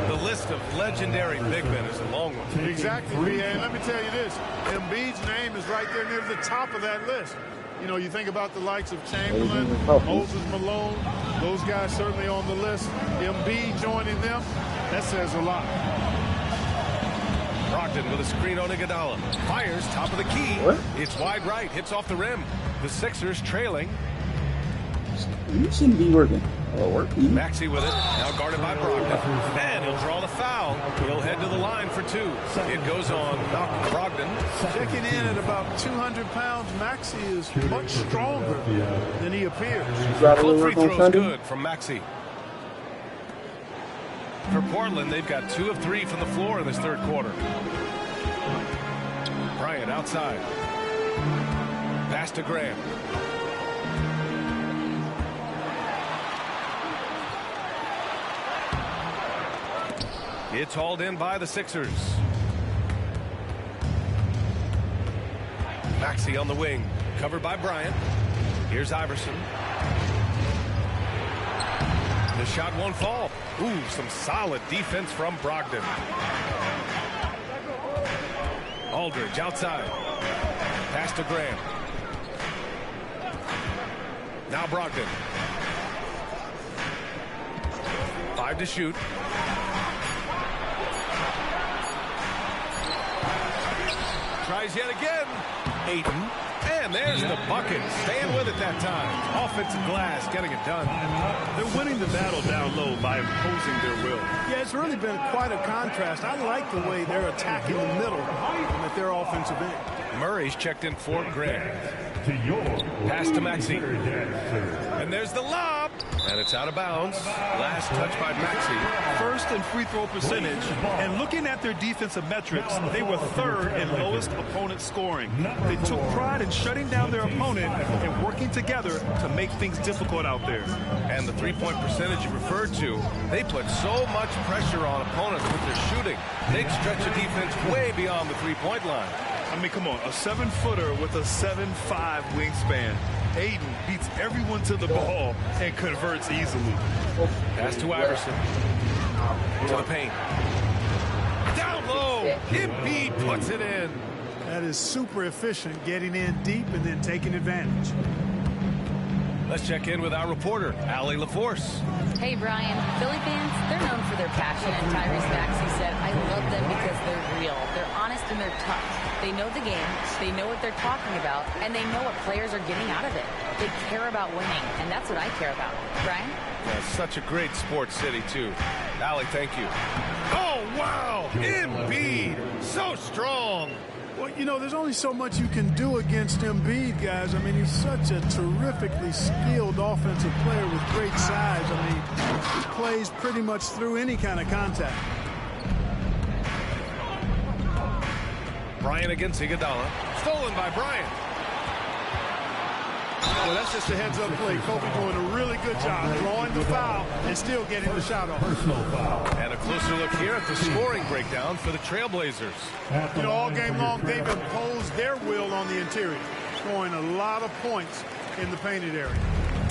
[SPEAKER 20] the list of legendary big men is a long one.
[SPEAKER 8] Exactly, B.A. And let me tell you this. Embiid's name is right there near the top of that list. You know, you think about the likes of Chamberlain, Moses Malone, those guys certainly on the list. Embiid joining them, that says a lot.
[SPEAKER 20] Brogdon with a screen on Iguodala. Fires top of the key. It's wide right. Hits off the rim. The Sixers trailing.
[SPEAKER 7] You shouldn't be working.
[SPEAKER 20] Maxey with it. Now guarded by Brogdon. And he'll draw the foul. He'll head to the line for two. It goes on Malcolm Brogdon.
[SPEAKER 8] Checking in at about 200 pounds, Maxey is much stronger than he appears.
[SPEAKER 20] Both free throws good from Maxey. For Portland, they've got 2 of 3 from the floor in this third quarter. Bryant outside. Pass to Grant. It's hauled in by the Sixers. Maxey on the wing, covered by Bryant. Here's Iverson. The shot won't fall. Ooh, some solid defense from Brogdon. Aldridge outside. Pass to Grant. Now Brogdon. 5 to shoot. Tries yet again. Ayton. And there's the bucket. Staying with it that time. Offensive glass getting it done.
[SPEAKER 8] They're winning the battle down low by imposing their will. Yeah, it's really been quite a contrast. I like the way they're attacking the middle at their offensive end.
[SPEAKER 20] Murray's checked in for Grant. Pass to Maxey. And there's the lob. And it's out of bounds. Last touch by Maxey.
[SPEAKER 9] First in free throw percentage. And looking at their defensive metrics, they were third in lowest opponent scoring. They took pride in shutting down their opponent and working together to make things difficult out there.
[SPEAKER 20] And the three-point percentage you referred to, they put so much pressure on opponents with their shooting. They'd stretch the defense way beyond the three-point line.
[SPEAKER 9] I mean, come on, a 7-footer with a 7'5" wingspan. Ayton beats everyone to the ball and converts easily.
[SPEAKER 20] Pass to Iverson. To the paint. Down low. Embiid puts it in.
[SPEAKER 8] That is super efficient, getting in deep and then taking advantage.
[SPEAKER 20] Let's check in with our reporter, Allie LaForce.
[SPEAKER 5] Hey, Brian. Philly fans, they're known for their passion, and Tyrese Maxey said, I love them because they're real. They're honest and they're tough. They know the game, they know what they're talking about, and they know what players are getting out of it. They care about winning, and that's what I care about. Brian?
[SPEAKER 20] Yeah, such a great sports city, too. Allie, thank you. Oh, wow! Embiid! So strong!
[SPEAKER 8] Well, you know, there's only so much you can do against Embiid, guys. I mean, he's such a terrifically skilled offensive player with great size. I mean, he plays pretty much through any kind of contact.
[SPEAKER 20] Bryant against Iguodala. Stolen by Bryant.
[SPEAKER 8] Well, that's just a heads-up play. Kobe doing a really good job drawing the foul and still getting the shot off.
[SPEAKER 20] And a closer look here at the scoring breakdown for the Trailblazers.
[SPEAKER 8] You know, all game long, they've imposed their will on the interior, scoring a lot of points in the painted area.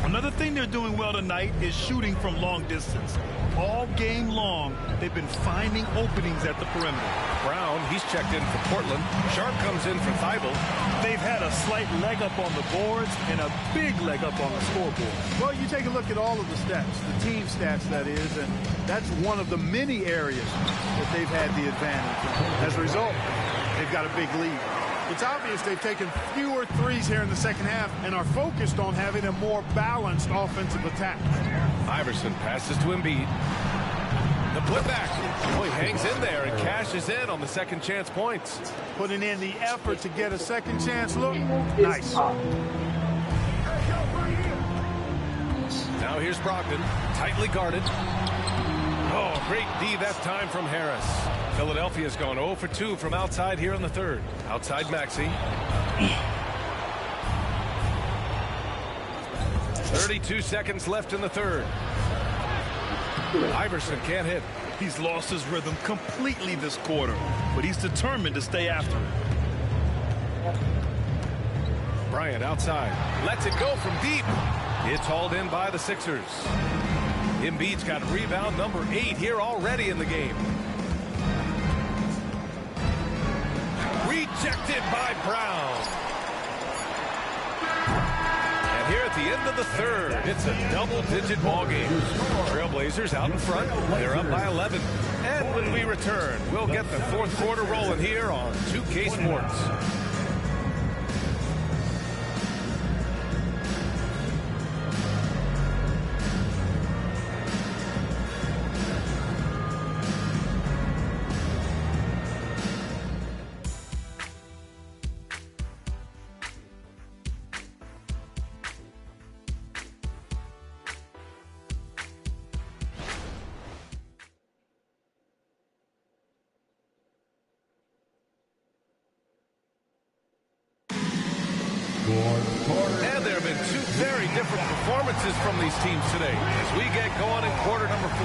[SPEAKER 9] Another thing they're doing well tonight is shooting from long distance. All game long, they've been finding openings at the perimeter.
[SPEAKER 20] Brown, he's checked in for Portland. Sharp comes in for Thibault.
[SPEAKER 9] They've had a slight leg up on the boards and a big leg up on the scoreboard.
[SPEAKER 8] Well, you take a look at all of the stats, the team stats, that is, and that's one of the many areas that they've had the advantage. As a result, they've got a big lead. It's obvious they've taken fewer threes here in the second half and are focused on having a more balanced offensive attack.
[SPEAKER 20] Iverson passes to Embiid. The putback. Oh, he hangs in there and cashes in on the second chance points.
[SPEAKER 8] Putting in the effort to get a second chance look. Nice.
[SPEAKER 20] Now here's Brogdon, tightly guarded. Oh, great D that time from Harris. Philadelphia's gone 0 for 2 from outside here in the third. Outside Maxey. 32 seconds left in the third. Iverson can't hit.
[SPEAKER 9] He's lost his rhythm completely this quarter, but he's determined to stay after it.
[SPEAKER 20] Bryant outside. Lets it go from deep. It's hauled in by the Sixers. Embiid's got rebound number 8 here already in the game. Rejected by Brown. And here at the end of the third, it's a double-digit ball game. Trailblazers out in front. They're up by 11. And when we return, we'll get the fourth quarter rolling here on 2K Sports. And there have been two very different performances from these teams today as we get going in quarter number 4.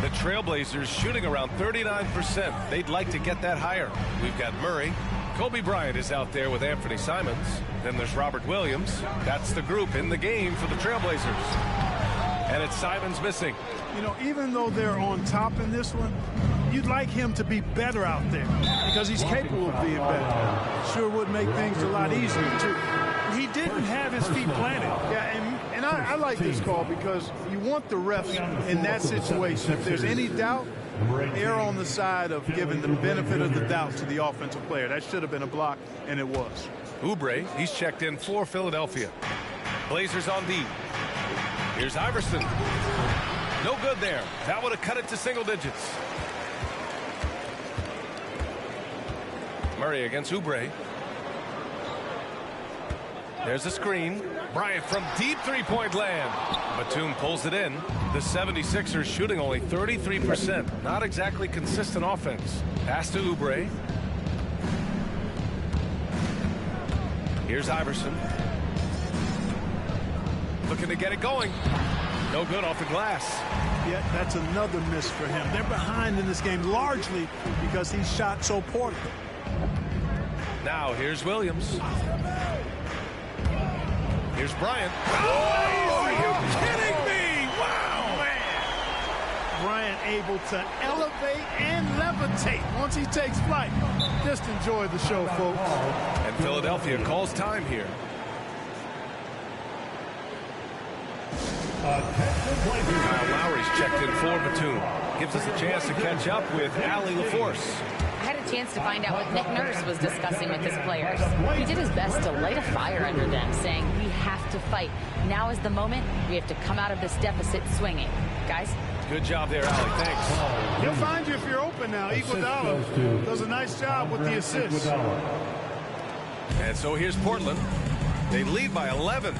[SPEAKER 20] The Trailblazers shooting around 39%. They'd like to get that higher. We've got Murray. Kobe Bryant is out there with Anthony Simons. Then there's Robert Williams. That's the group in the game for the Trailblazers. And it's Simons missing.
[SPEAKER 8] You know, even though they're on top in this one, you'd like him to be better out there because he's capable of being better. Sure would make things a lot easier, too.
[SPEAKER 9] He didn't have his feet planted.
[SPEAKER 8] Yeah, and I like this call because you want the refs in that situation. If there's any doubt, err on the side of giving the benefit of the doubt to the offensive player. That should have been a block, and it was.
[SPEAKER 20] Oubre, he's checked in for Philadelphia. Blazers on D. Here's Iverson. No good there. That would have cut it to single digits. Murray against Oubre. There's a screen. Bryant from deep three-point land. Batum pulls it in. The 76ers shooting only 33%. Not exactly consistent offense. Pass to Oubre. Here's Iverson. Looking to get it going. No good off the glass.
[SPEAKER 8] Yeah, that's another miss for him. They're behind in this game largely because he shot so poorly.
[SPEAKER 20] Now here's Williams. Here's Bryant.
[SPEAKER 8] Oh, are you kidding me? Wow, man. Bryant able to elevate and levitate once he takes flight. Just enjoy the show, folks.
[SPEAKER 20] And Philadelphia calls time here. Kyle Lowry's checked in for Batum. Gives us a chance to catch up with Allie LaForce.
[SPEAKER 5] I had a chance to find out what Nick Nurse was discussing with his players. He did his best to light a fire under them, saying, we have to fight. Now is the moment. We have to come out of this deficit swinging. Guys?
[SPEAKER 20] Good job there, Allie. Thanks.
[SPEAKER 8] He'll find you if you're open now. Iguodala does a nice job with the assist.
[SPEAKER 20] And so here's Portland. They lead by 11.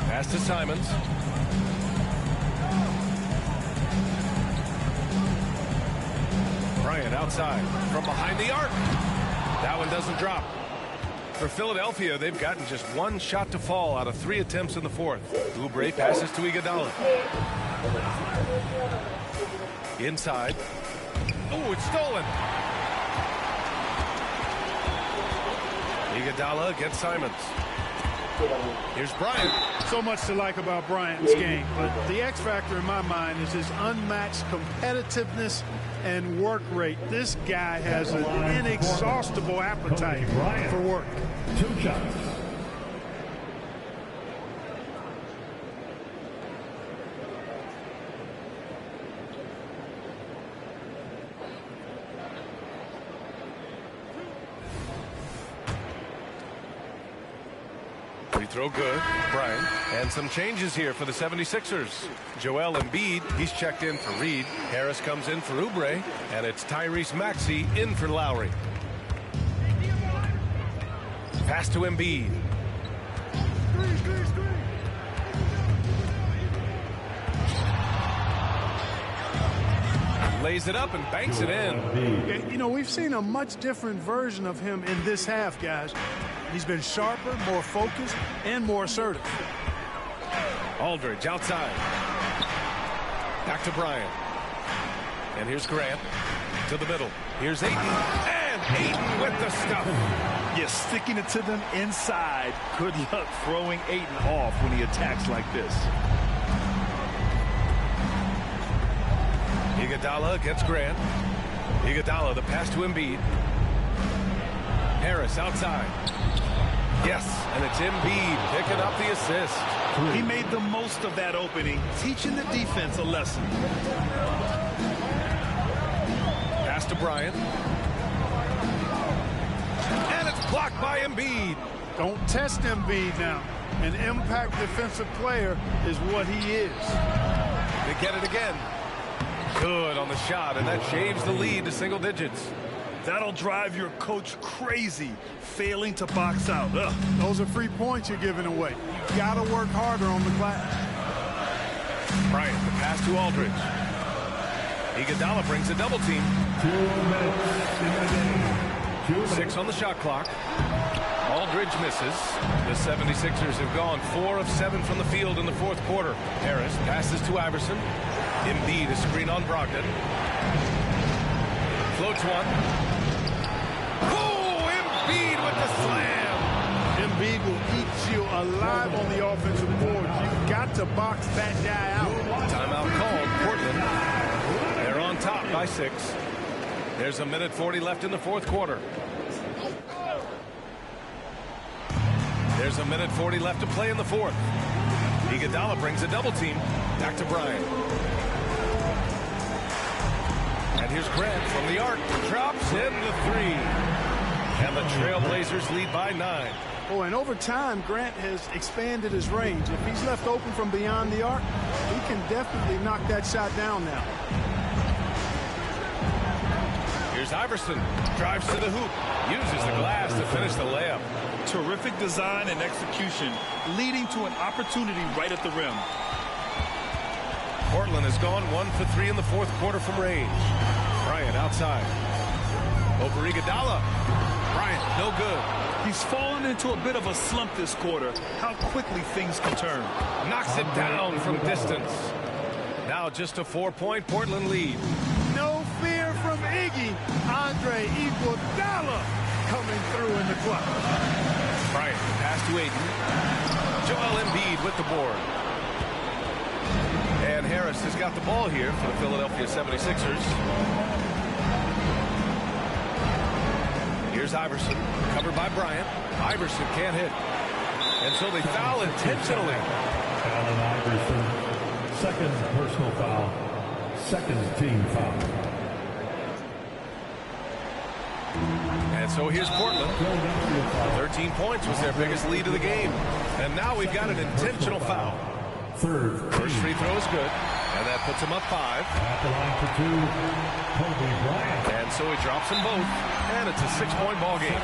[SPEAKER 20] Pass to Simons. Bryant outside from behind the arc. That one doesn't drop. For Philadelphia, they've gotten just one shot to fall out of 3 attempts in the fourth. Oubre passes to Iguodala. Inside. Oh, it's stolen. Iguodala against Simons. Here's Bryant.
[SPEAKER 8] So much to like about Bryant's game, but the X factor in my mind is his unmatched competitiveness and work rate. This guy has an inexhaustible appetite for work.
[SPEAKER 14] 2 shots.
[SPEAKER 20] Free throw good. Bryant. And some changes here for the 76ers. Joel Embiid, he's checked in for Reed. Harris comes in for Oubre. And it's Tyrese Maxey in for Lowry. Pass to Embiid. Lays it up and banks it in.
[SPEAKER 8] You know, we've seen a much different version of him in this half, guys. He's been sharper, more focused, and more assertive.
[SPEAKER 20] Aldridge outside. Back to Bryant. And here's Grant to the middle. Here's Ayton. And Ayton with the stuff.
[SPEAKER 9] Yeah, sticking it to them inside. Good luck throwing Ayton off when he attacks like this.
[SPEAKER 20] Iguodala against Grant. Iguodala, the pass to Embiid. Harris outside. Yes, and it's Embiid picking up the assist.
[SPEAKER 9] He made the most of that opening, teaching the defense a lesson.
[SPEAKER 20] Pass to Bryant. And it's blocked by Embiid.
[SPEAKER 8] Don't test Embiid now. An impact defensive player is what he is.
[SPEAKER 20] They get it again. Good on the shot, and that shaves the lead to single digits.
[SPEAKER 9] That'll drive your coach crazy, failing to box out. Ugh.
[SPEAKER 8] Those are free points you're giving away. You got to work harder on the glass.
[SPEAKER 20] Bryant, the pass to Aldridge. Iguodala brings a double team.
[SPEAKER 14] 2 minutes in the game.
[SPEAKER 20] 6 on the shot clock. Aldridge misses. The 76ers have gone 4 of 7 from the field in the fourth quarter. Harris passes to Iverson. Embiid is screen on Brogdon. Floats one. Oh, Embiid with the slam.
[SPEAKER 8] Embiid will eat you alive on the offensive board. You've got to box that guy out.
[SPEAKER 20] Timeout called. Portland. They're on top by 6. There's 1:40 left in the fourth quarter. There's 1:40 left to play in the fourth. Iguodala brings a double team. Back to Bryant. And here's Grant from the arc. Drops in the 3. And the Trailblazers lead by 9.
[SPEAKER 8] Oh, and over time, Grant has expanded his range. If he's left open from beyond the arc, he can definitely knock that shot down now.
[SPEAKER 20] Here's Iverson. Drives to the hoop. Uses the glass to finish the layup.
[SPEAKER 9] Terrific design and execution, leading to an opportunity right at the rim.
[SPEAKER 20] Portland has gone 1 for 3 in the fourth quarter from range. Bryant outside. Over Iguodala. Bryant, no good.
[SPEAKER 9] He's fallen into a bit of a slump this quarter. How quickly things can turn.
[SPEAKER 20] Knocks it down from distance. Now just a 4-point Portland lead.
[SPEAKER 8] No fear from Iggy. Andre Iguodala coming through in the clutch.
[SPEAKER 20] Bryant, pass to Ayton. Joel Embiid with the board. And Harris has got the ball here for the Philadelphia 76ers. Here's Iverson, covered by Bryant. Iverson can't hit. And so they foul intentionally.
[SPEAKER 14] Allen Iverson, second personal foul, second team foul.
[SPEAKER 20] And so here's Portland. 13 points was their biggest lead of the game. And now we've got an intentional foul. First free throw is good. And that puts him up 5.
[SPEAKER 14] At the line for 2, Kobe Bryant.
[SPEAKER 20] And so he drops them both. And it's a 6-point ball game.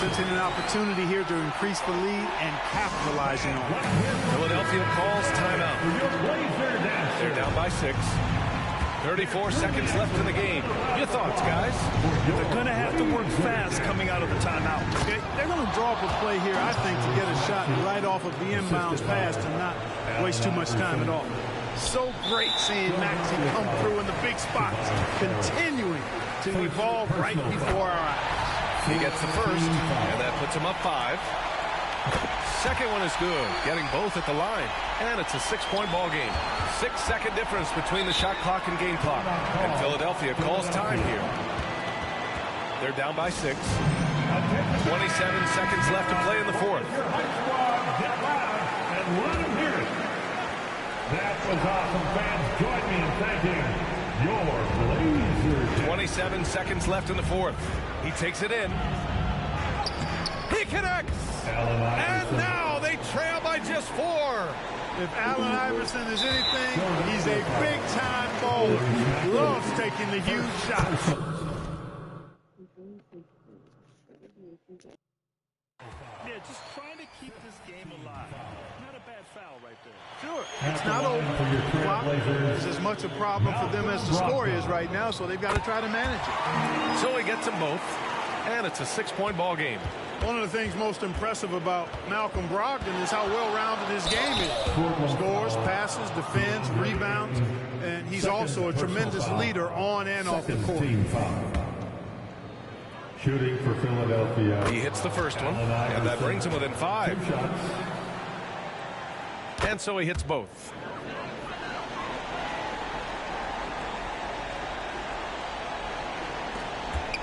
[SPEAKER 8] Sensing an opportunity here to increase the lead and capitalizing on it.
[SPEAKER 20] Philadelphia calls timeout. They're down by 6. 34 seconds left in the game. Your thoughts, guys?
[SPEAKER 9] They're going to have to work fast coming out of the timeout.
[SPEAKER 8] Okay, they're going to draw up a play here, I think, to get a shot right off of the inbounds pass and not waste too much time at all. So great seeing Maxey come through in the big spots, continuing to evolve right before our eyes.
[SPEAKER 20] He gets the first, and that puts him up 5. Second one is good, getting both at the line. And it's a 6-point ball game. 6-second difference between the shot clock and game clock. And Philadelphia calls time here. They're down by 6. 27 seconds left to play in the fourth.
[SPEAKER 14] That was awesome, fans. Join me in thanking your Blazers.
[SPEAKER 20] 27 seconds left in the fourth. He takes it in. He connects. And now they trail by just 4.
[SPEAKER 8] If Allen Iverson is anything, he's a big-time baller. Loves taking the huge shots.
[SPEAKER 9] Yeah, just trying to keep this game alive. Not a bad foul right there.
[SPEAKER 8] Sure, it's not over. Clock is as much a problem for them as the score is right now, so they've got to try to manage it.
[SPEAKER 20] So he gets them both, and it's a 6-point ball game.
[SPEAKER 8] One of the things most impressive about Malcolm Brogdon is how well-rounded his game is. Scores, passes, defends, rebounds, and he's also a tremendous leader on and off the court.
[SPEAKER 14] Shooting for Philadelphia.
[SPEAKER 20] He hits the first one, and that brings him within 5. And so he hits both.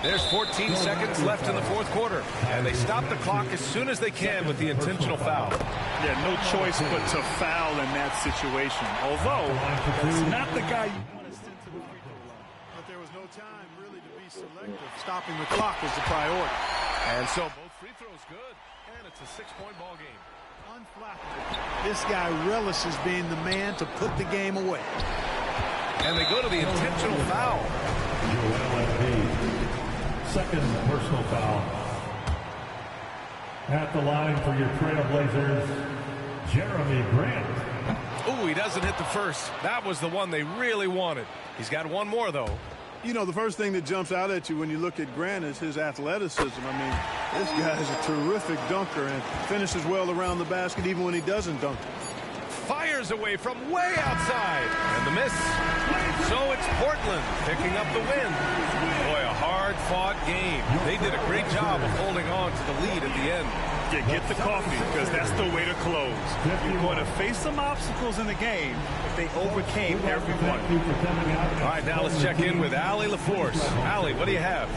[SPEAKER 20] There's 14 seconds left in the fourth quarter, and they stop the clock as soon as they can with the intentional foul.
[SPEAKER 9] Yeah, no choice but to foul in that situation. Although, that's not the guy you want to send to the free throw line.
[SPEAKER 8] But there was no time really to be selective. Stopping the clock was the priority.
[SPEAKER 20] And so both free throws good, and it's a 6-point ball game.
[SPEAKER 8] Unflappable. This guy relishes being the man to put the game away.
[SPEAKER 20] And they go to the intentional foul.
[SPEAKER 14] Joel Embiid. Second personal foul. At the line for your Trailblazers, Jeremy Grant.
[SPEAKER 20] Oh, he doesn't hit the first. That was the one they really wanted. He's got one more, though.
[SPEAKER 8] You know, the first thing that jumps out at you when you look at Grant is his athleticism. I mean, this guy is a terrific dunker and finishes well around the basket even when he doesn't dunk it.
[SPEAKER 20] Fires away from way outside. And the miss. So it's Portland picking up the win. Boy, a hard-fought game. They did a great job of holding on to the lead at the end.
[SPEAKER 9] Yeah, get the coffee, because that's the way to close. You're going to face some obstacles in the game, but they overcame every one.
[SPEAKER 20] All right, now let's check in with Allie LaForce. Allie, what do you have?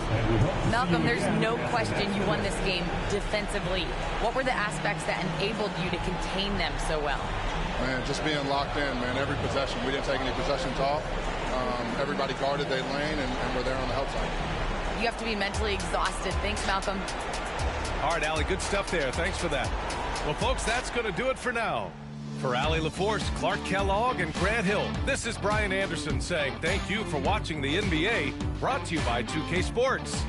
[SPEAKER 5] Malcolm, there's no question you won this game defensively. What were the aspects that enabled you to contain them so well?
[SPEAKER 13] Man, just being locked in, man, every possession. We didn't take any possessions off. Everybody guarded their lane, and we're there on the help side.
[SPEAKER 5] You have to be mentally exhausted. Thanks, Malcolm.
[SPEAKER 20] All right, Allie, good stuff there. Thanks for that. Well, folks, that's going to do it for now. For Allie LaForce, Clark Kellogg, and Grant Hill, this is Brian Anderson saying thank you for watching the NBA, brought to you by 2K Sports.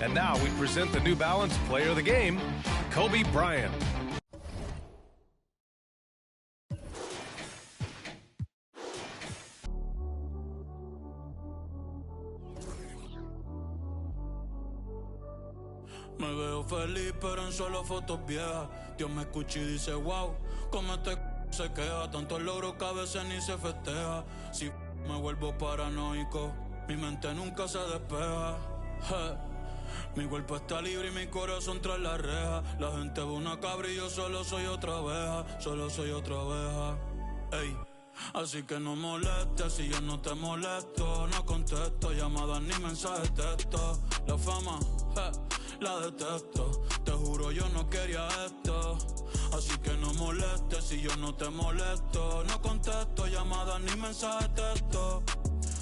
[SPEAKER 20] And now we present the New Balance Player of the Game, Kobe Bryant.
[SPEAKER 2] Me veo feliz, pero en solo fotos viejas. Dios me escucha y dice, wow, como este se queja. Tantos logros que a veces ni se festeja. Si me vuelvo paranoico, mi mente nunca se despeja. Mi cuerpo está libre y mi corazón tras la reja. La gente ve una cabra y yo solo soy otra abeja. Solo soy otra abeja. Ey. Así que no molestes si yo no te molesto. No contesto llamadas ni mensajes de texto. La fama, la detesto. Te juro yo no quería esto, así que no molestes si yo no te molesto. No contesto llamadas ni mensajes de texto,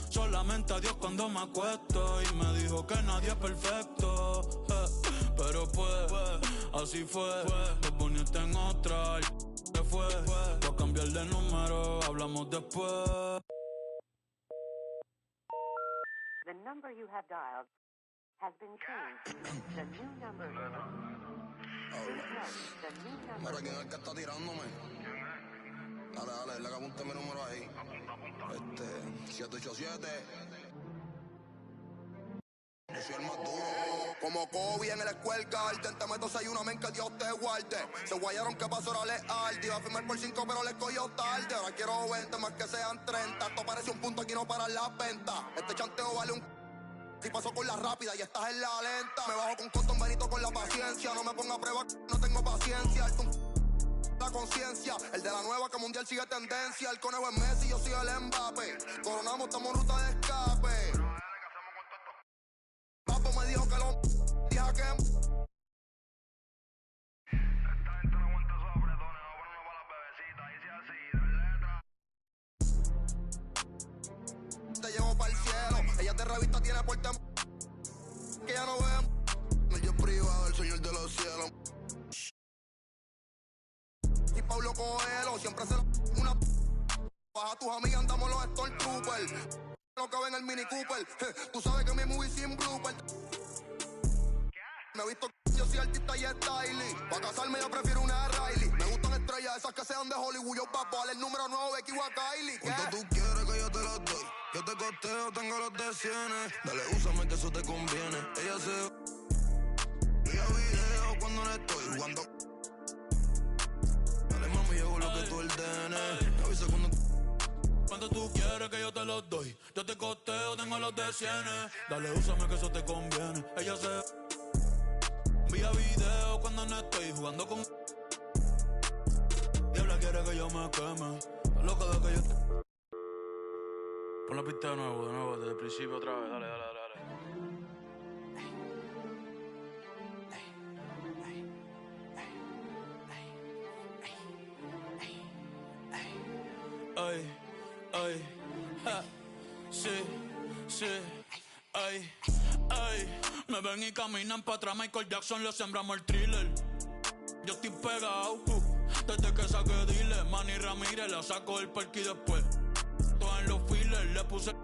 [SPEAKER 2] solamente a Dios cuando me acuesto. Y me dijo que nadie es perfecto, pero pues, así fue. Te poniste en otra, se fue. Voy a cambiar de número, hablamos después.
[SPEAKER 3] The number you have dialed has been changed. The new number is... The new number...
[SPEAKER 12] Mira, ¿quién es el que está tirándome? Dale, dale, le apunte mi número ahí. 787. Yo soy el más duro. Como Kobe en el Square Garden, te meto 6 una men que Dios te guarde. Se guayaron que pasó era leal. Iba a firmar por 5 pero le cogió tarde. Ahora quiero 20 más que sean 30. Esto parece un punto, aquí no paran las ventas. Este chanteo vale un... Si paso con la rápida y estás en la lenta. Me bajo con Cotton Benito con la paciencia. No me ponga a prueba, no tengo paciencia. La conciencia, el de la nueva que mundial sigue tendencia. El conejo es Messi, yo soy el Mbappé. Coronamos, estamos en ruta de escape. Papo me dijo que lo... Dije que... Te llevo para el cielo. Ella de revista tiene puerta que ya no ve. El yo privado, el señor de los cielos. Y Pablo Coelho siempre se una... Baja tus amigas, andamos los Stormtroopers. Lo que ven el Mini Cooper. Tú sabes que mi movie sin blooper. Me he visto yo soy artista y styling. Para casarme yo prefiero una Riley. Me gustan estrellas esas que sean de Hollywood. Yo papo, el número 9, Becky o a Kylie. ¿Cuánto tú quieres que yo te los doy? Yo te costeo, tengo los de cienes. Dale, úsame que eso te conviene. Ella se... Vía video cuando no estoy jugando. Dale, mami, yo hago lo que tú ordenes. Me avisa cuando tú quieres que yo te los doy. Yo te costeo, tengo los de cienes. Dale, úsame que eso te conviene. Ella se... Vía video cuando no estoy jugando con... Diabla quiere que yo me queme. Loca de que yo... Pon la pista de nuevo, desde el principio otra vez. Dale, dale, dale, dale. Ay, ay, ja, sí, sí, ay, ay. Me ven y caminan para atrás, Michael Jackson le sembramos el thriller. Yo estoy pegado, desde que saqué dile. Manny Ramírez la sacó del parque y después todo en los fillers le puse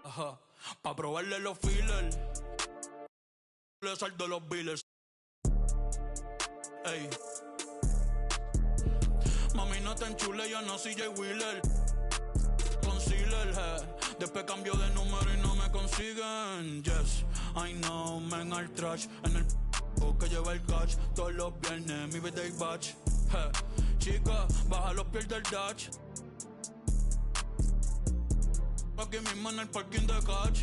[SPEAKER 12] ajá, pa' probarle los fillers. Le saldo los billers. Ey, mami no te enchule, yo no soy Jay Wheeler. Concealer, después cambio de número y no me consiguen. Yes, I know, men al trash. En el que lleva el catch. Todos los viernes, mi birthday batch. Chica, baja los pies del dash. Aquí mismo en el parking de catch.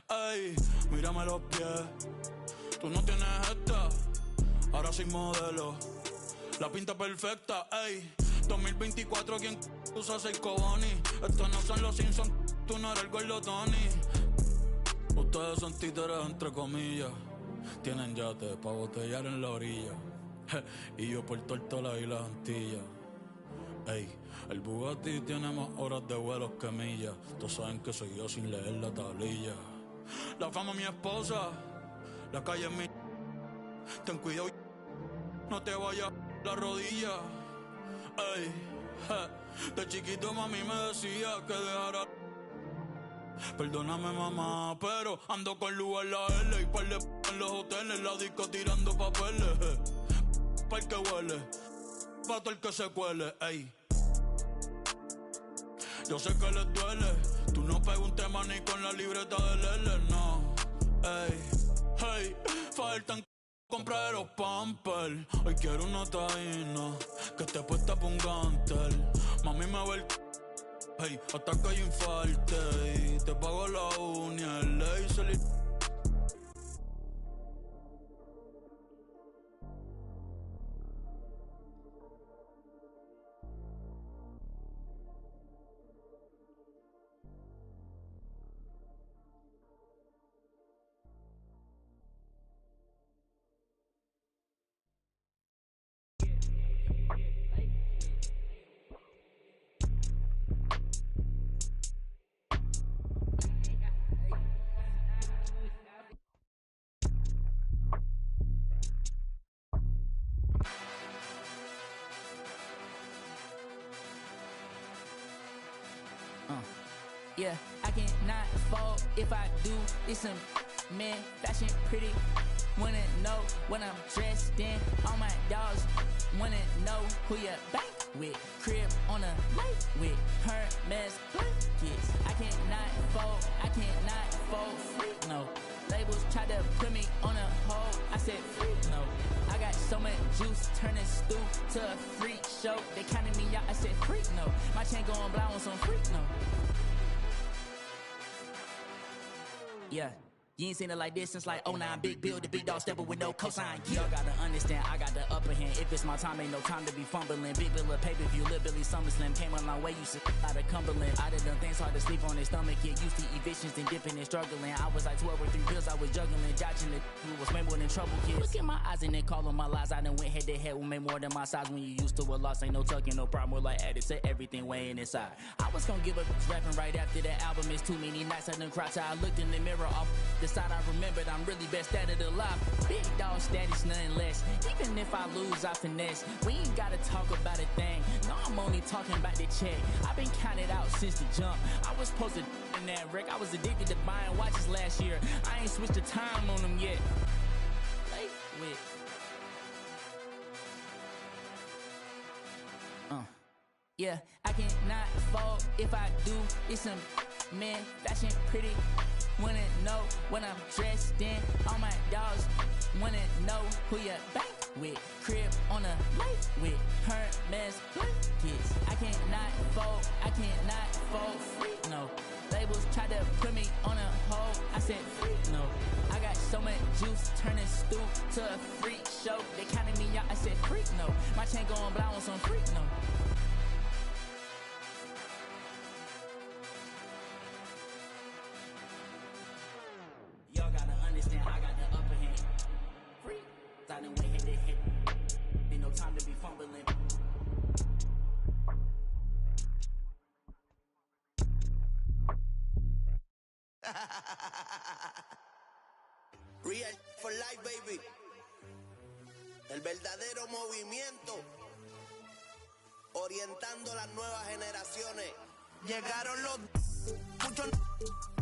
[SPEAKER 12] Ey, mírame los pies. Tú no tienes esta. Ahora soy modelo. La pinta perfecta, ey. 2024, ¿quién usa 6 Cobani? Estos no son los Simpsons, tú no eres el gordo Tony. Ustedes son títeres entre comillas. Tienen yate pa' botellar en la orilla. Y yo por Tortola y las Antillas. Ey, el Bugatti tiene más horas de vuelos que millas. Todos saben que soy yo sin leer la tablilla. La fama mi esposa, la calle es mi... Ten cuidado, no te vayas la rodilla. Ey, de chiquito mami me decía que dejara... Perdóname mamá, pero ando con luz en la L y par de en los hoteles, la disco tirando papeles. Pa' el que huele, pa' todo el que se cuele, ey. Yo sé que les duele, tú no pegas un tema ni con la libreta del L, no. Ey, hey, faltan comprar los pampers. Hoy quiero una taína que esté puesta pa' un gantel. Mami me ve el hey, hasta que hay infarte y te pago la uña, el laser y...
[SPEAKER 2] Yeah, I cannot fold if I do. It's some man, fashion pretty. Wanna know what I'm dressed in. All my dogs wanna know who you bank with. Crib on a lake with Hermes blankets. I cannot fold free, no. Labels try to put me on a hold. I said free, no. I got so much juice, turning stew to a freak show. They counted me out, I said freak, no. My chain going blind on some freak, no. Yeah. You ain't seen it like this since like 09. Big bill, the big dog stepper with no cosign. Y'all gotta understand, I got the upper hand. If it's my time, ain't no time to be fumbling. Big bill of pay-per-view, Lil Billy SummerSlam. Came a long way, you sit out of Cumberland. I done done things hard to sleep on his stomach. Get used to evictions and dipping and struggling. I was like 12 or 3 bills, I was juggling. Dodging the who was way more than trouble kids. Look in my eyes and they call on my lies. I done went head to head with me more than my size. When you used to a loss, ain't no tucking, no problem. We're like added to everything weighing inside. I was gonna give up rapping right after that album. It's too many nights I done cried till I looked in the mirror off the side I remembered. I'm really best at it alive. Big dog status, nothing less. Even if I lose, I finesse. We ain't gotta talk about a thing. No, I'm only talking about the check. I've been counted out since the jump. I was supposed to in that wreck. I was addicted to buying watches last year. I ain't switched the time on them yet. Like with. Yeah, I cannot fold if I do. It's some man, fashion pretty. Wanna know what I'm dressed in. All my dogs wanna know who you bank with. Crib on a lake with Hermes blankets. I cannot fold free, no. Labels try to put me on a hold. I said free, no. I got so much juice, turning stew to a freak show. They counted me out, I said freak, no. My chain going blind on some freak, no. Y'all gotta understand, I got the upper hand. Free, I done went head to head. Ain't no time to be fumbling.
[SPEAKER 16] Real for life, baby. El verdadero movimiento. Orientando las nuevas generaciones. Llegaron los muchos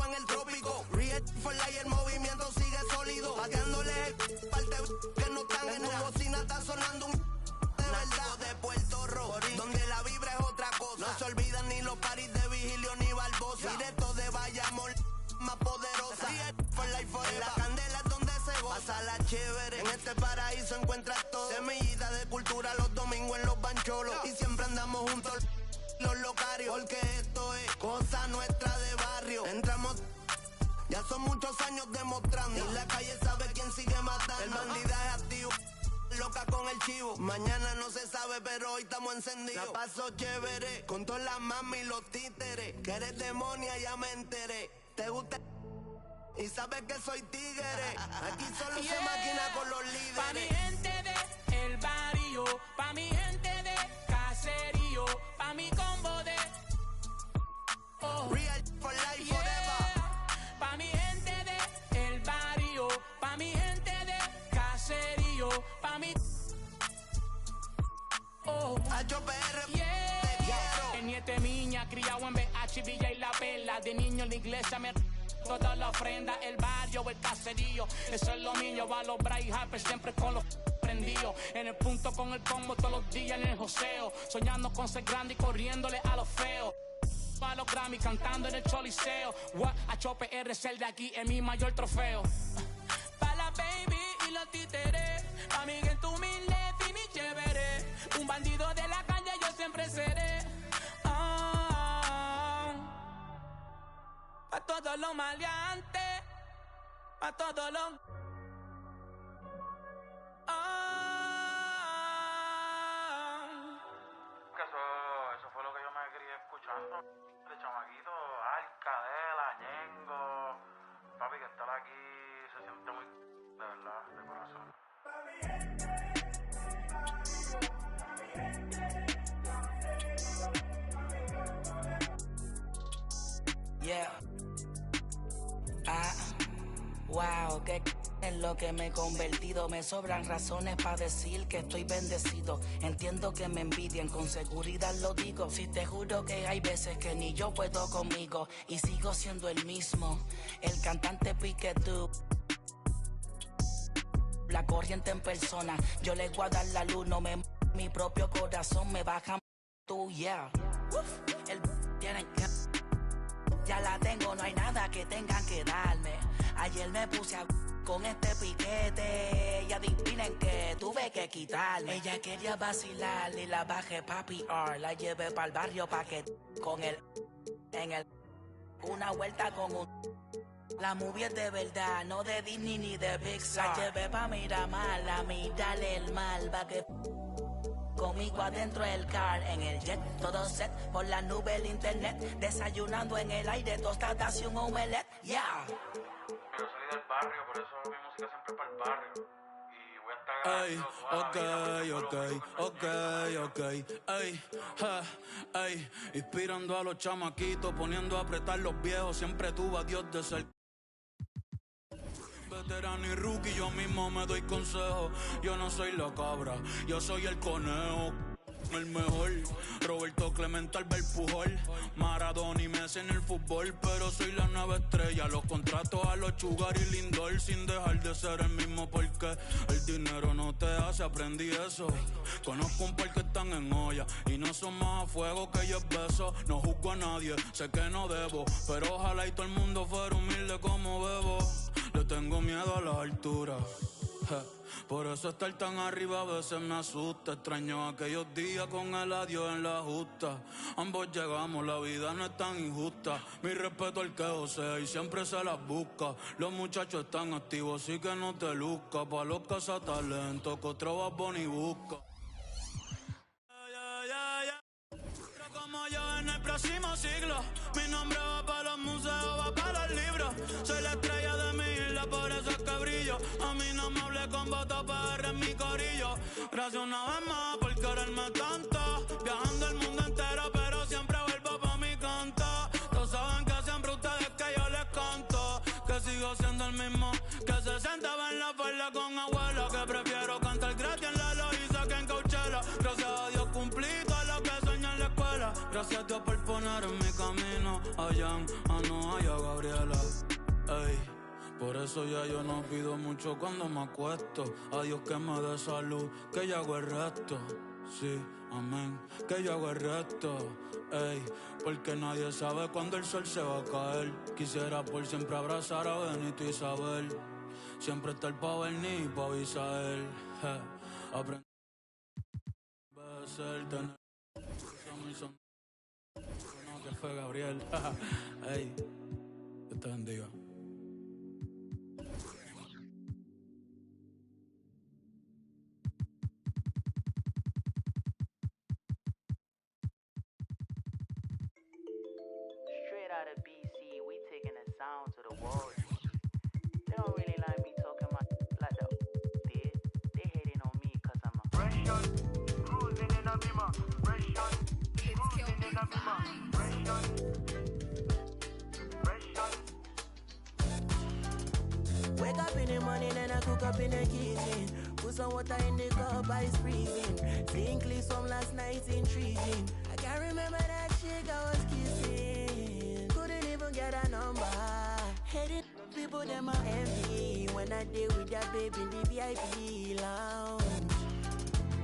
[SPEAKER 16] en el trópico. Real for life, el movimiento sigue sólido. Pateándoles el parte que no están en tu bocina. Está sonando un de verdad de Puerto Rico, donde la vibra es otra cosa. No se olvidan ni los paris de Vigilio ni Barbosa. Directo de Bayamón, más poderosa. Real for life forever. La candela es donde se goza. Pásala chévere. En este paraíso encuentras todo. Semillita de cultura los domingos en los bancholos. Y siempre andamos juntos los locarios. Porque esto es cosa nuestra de barrio. Entramos, ya son muchos años demostrando. Y la calle sabe quién sigue matando. El bandidaje activo, loca con el chivo. Mañana no se sabe, pero hoy estamos encendidos. La paso chévere, con todas las mami y los títeres. Que eres demonia, ya me enteré. Te gusta y sabes que soy tigre. Aquí solo se maquina con los líderes.
[SPEAKER 2] Pa' mi gente de el barrio, pa' mi gente de caserío, pa' mi combo de
[SPEAKER 16] Real for life forever.
[SPEAKER 2] Pa' mi gente de el barrio, pa' mi gente de caserío, pa' mi
[SPEAKER 16] HPR,
[SPEAKER 2] te quiero. El nieto de miña criado en BH, Villa y La Vela. De niño en la iglesia me toda la ofrenda, el barrio, el caserío. Eso es lo mío, va a los Bray Harper siempre con los prendidos. En el punto con el combo todos los días en el joseo. Soñando con ser grande y corriéndole a los feos. A los Grammy cantando en el choliseo. HPR es el de aquí, es mi mayor trofeo. Pa' la baby y los títeres. Pa' mi gente humilde, fin y chévere. Un bandido de la calle yo siempre seré. Pa' todos los maleantes, pa' todos los...
[SPEAKER 18] Eso fue lo que yo me quería escuchando. De chamaquito, Alcadela, Ñengo. Papi, que estar aquí se siente muy... de verdad, de corazón.
[SPEAKER 2] Yeah. Wow, qué En lo que me he convertido, me sobran razones para decir que estoy bendecido. Entiendo que me envidian, con seguridad lo digo. Si te juro que hay veces que ni yo puedo conmigo. Y sigo siendo el mismo, el cantante Piquetú. La corriente en persona, yo le voy a dar la luz. No me mi propio corazón, me baja tú, yeah. El tienen que... Ya la tengo, no hay nada que tengan que darme. Ayer me puse a... con este piquete y adivinen que tuve que quitarme. Ella quería vacilar y la bajé papi R. La llevé pa'l barrio pa' que con el... en el... una vuelta con un... La movie es de verdad, no de Disney ni de Pixar. La llevé pa' Miramar, a mirarle el mal, pa' que... conmigo adentro del car, en el jet, todo set, por la nube el internet, desayunando en el aire, tostadas y un omelette, yeah.
[SPEAKER 18] Yo salí del barrio, por eso mi música siempre es para el barrio. Y voy a estar
[SPEAKER 6] Ey, inspirando a los chamaquitos, poniendo a apretar los viejos, siempre tuvo a Dios de ser. Veterano y rookie, yo mismo me doy consejo. Yo no soy la cabra, yo soy el conejo. El mejor, Roberto Clemente, Albert Pujol, Maradona y Messi en el fútbol, pero soy la nueva estrella. Los contratos a los Sugar y Lindor, sin dejar de ser el mismo, porque el dinero no te hace, aprendí eso. Conozco un par que están en olla y no son más a fuego que yo beso. No juzgo a nadie, sé que no debo, pero ojalá y todo el mundo fuera humilde como Bebo. Le tengo miedo a las alturas, por eso estar tan arriba a veces me asusta. Extraño aquellos días con el adiós en la justa. Ambos llegamos, la vida no es tan injusta. Mi respeto al que josea y siempre se las busca. Los muchachos están activos, así que no te luzca. Pa' los cazatalentos que otro va Bonnie busca. Pero como yo en el próximo siglo, mi nombre va para los museos, va para los libros. Soy la estrella de mi isla, por eso es que brillo. A mí no me hablé con voto para en mi corillo. Gracias una vez más por quererme tanto. Viajando el mundo entero, pero siempre vuelvo pa' mi canto. Todos saben que siempre ustedes que yo les canto, que sigo siendo el mismo que se sentaba en la falda con abuela. Que prefiero cantar gratis en la Loíza que en Coachella. Gracias a Dios cumplí todo lo que soñé en la escuela. Gracias a Dios por poner en mi camino a Jan, a Noah y a Gabriela. Ey, por eso ya yo no pido mucho cuando me acuesto. A Dios que me dé salud, que yo hago el resto. Sí, amén, que yo hago el resto. Ey, porque nadie sabe cuándo el sol se va a caer. Quisiera por siempre abrazar a Benito y Isabel. Siempre estar pa' Berni y pa' Abisael. Aprender a ser, tener son no, que fue Gabriel. Ey, Dios te bendiga.
[SPEAKER 17] Straight out of BC, we taking the sound to the world. They don't really like me talking like that. They hating on me cause I'm a fresh young, cruising in a Beamer. Fresh young, cruising in a Beamer. Fresh young, fresh young.
[SPEAKER 2] Wake up in the morning and I cook up in the kitchen. Put some water in the cup, ice freezing. Seeing clips from last night intriguing. I can't remember that chick I was kissing. Couldn't even get a number. Headed people them are envy when I deal with that baby in the VIP lounge.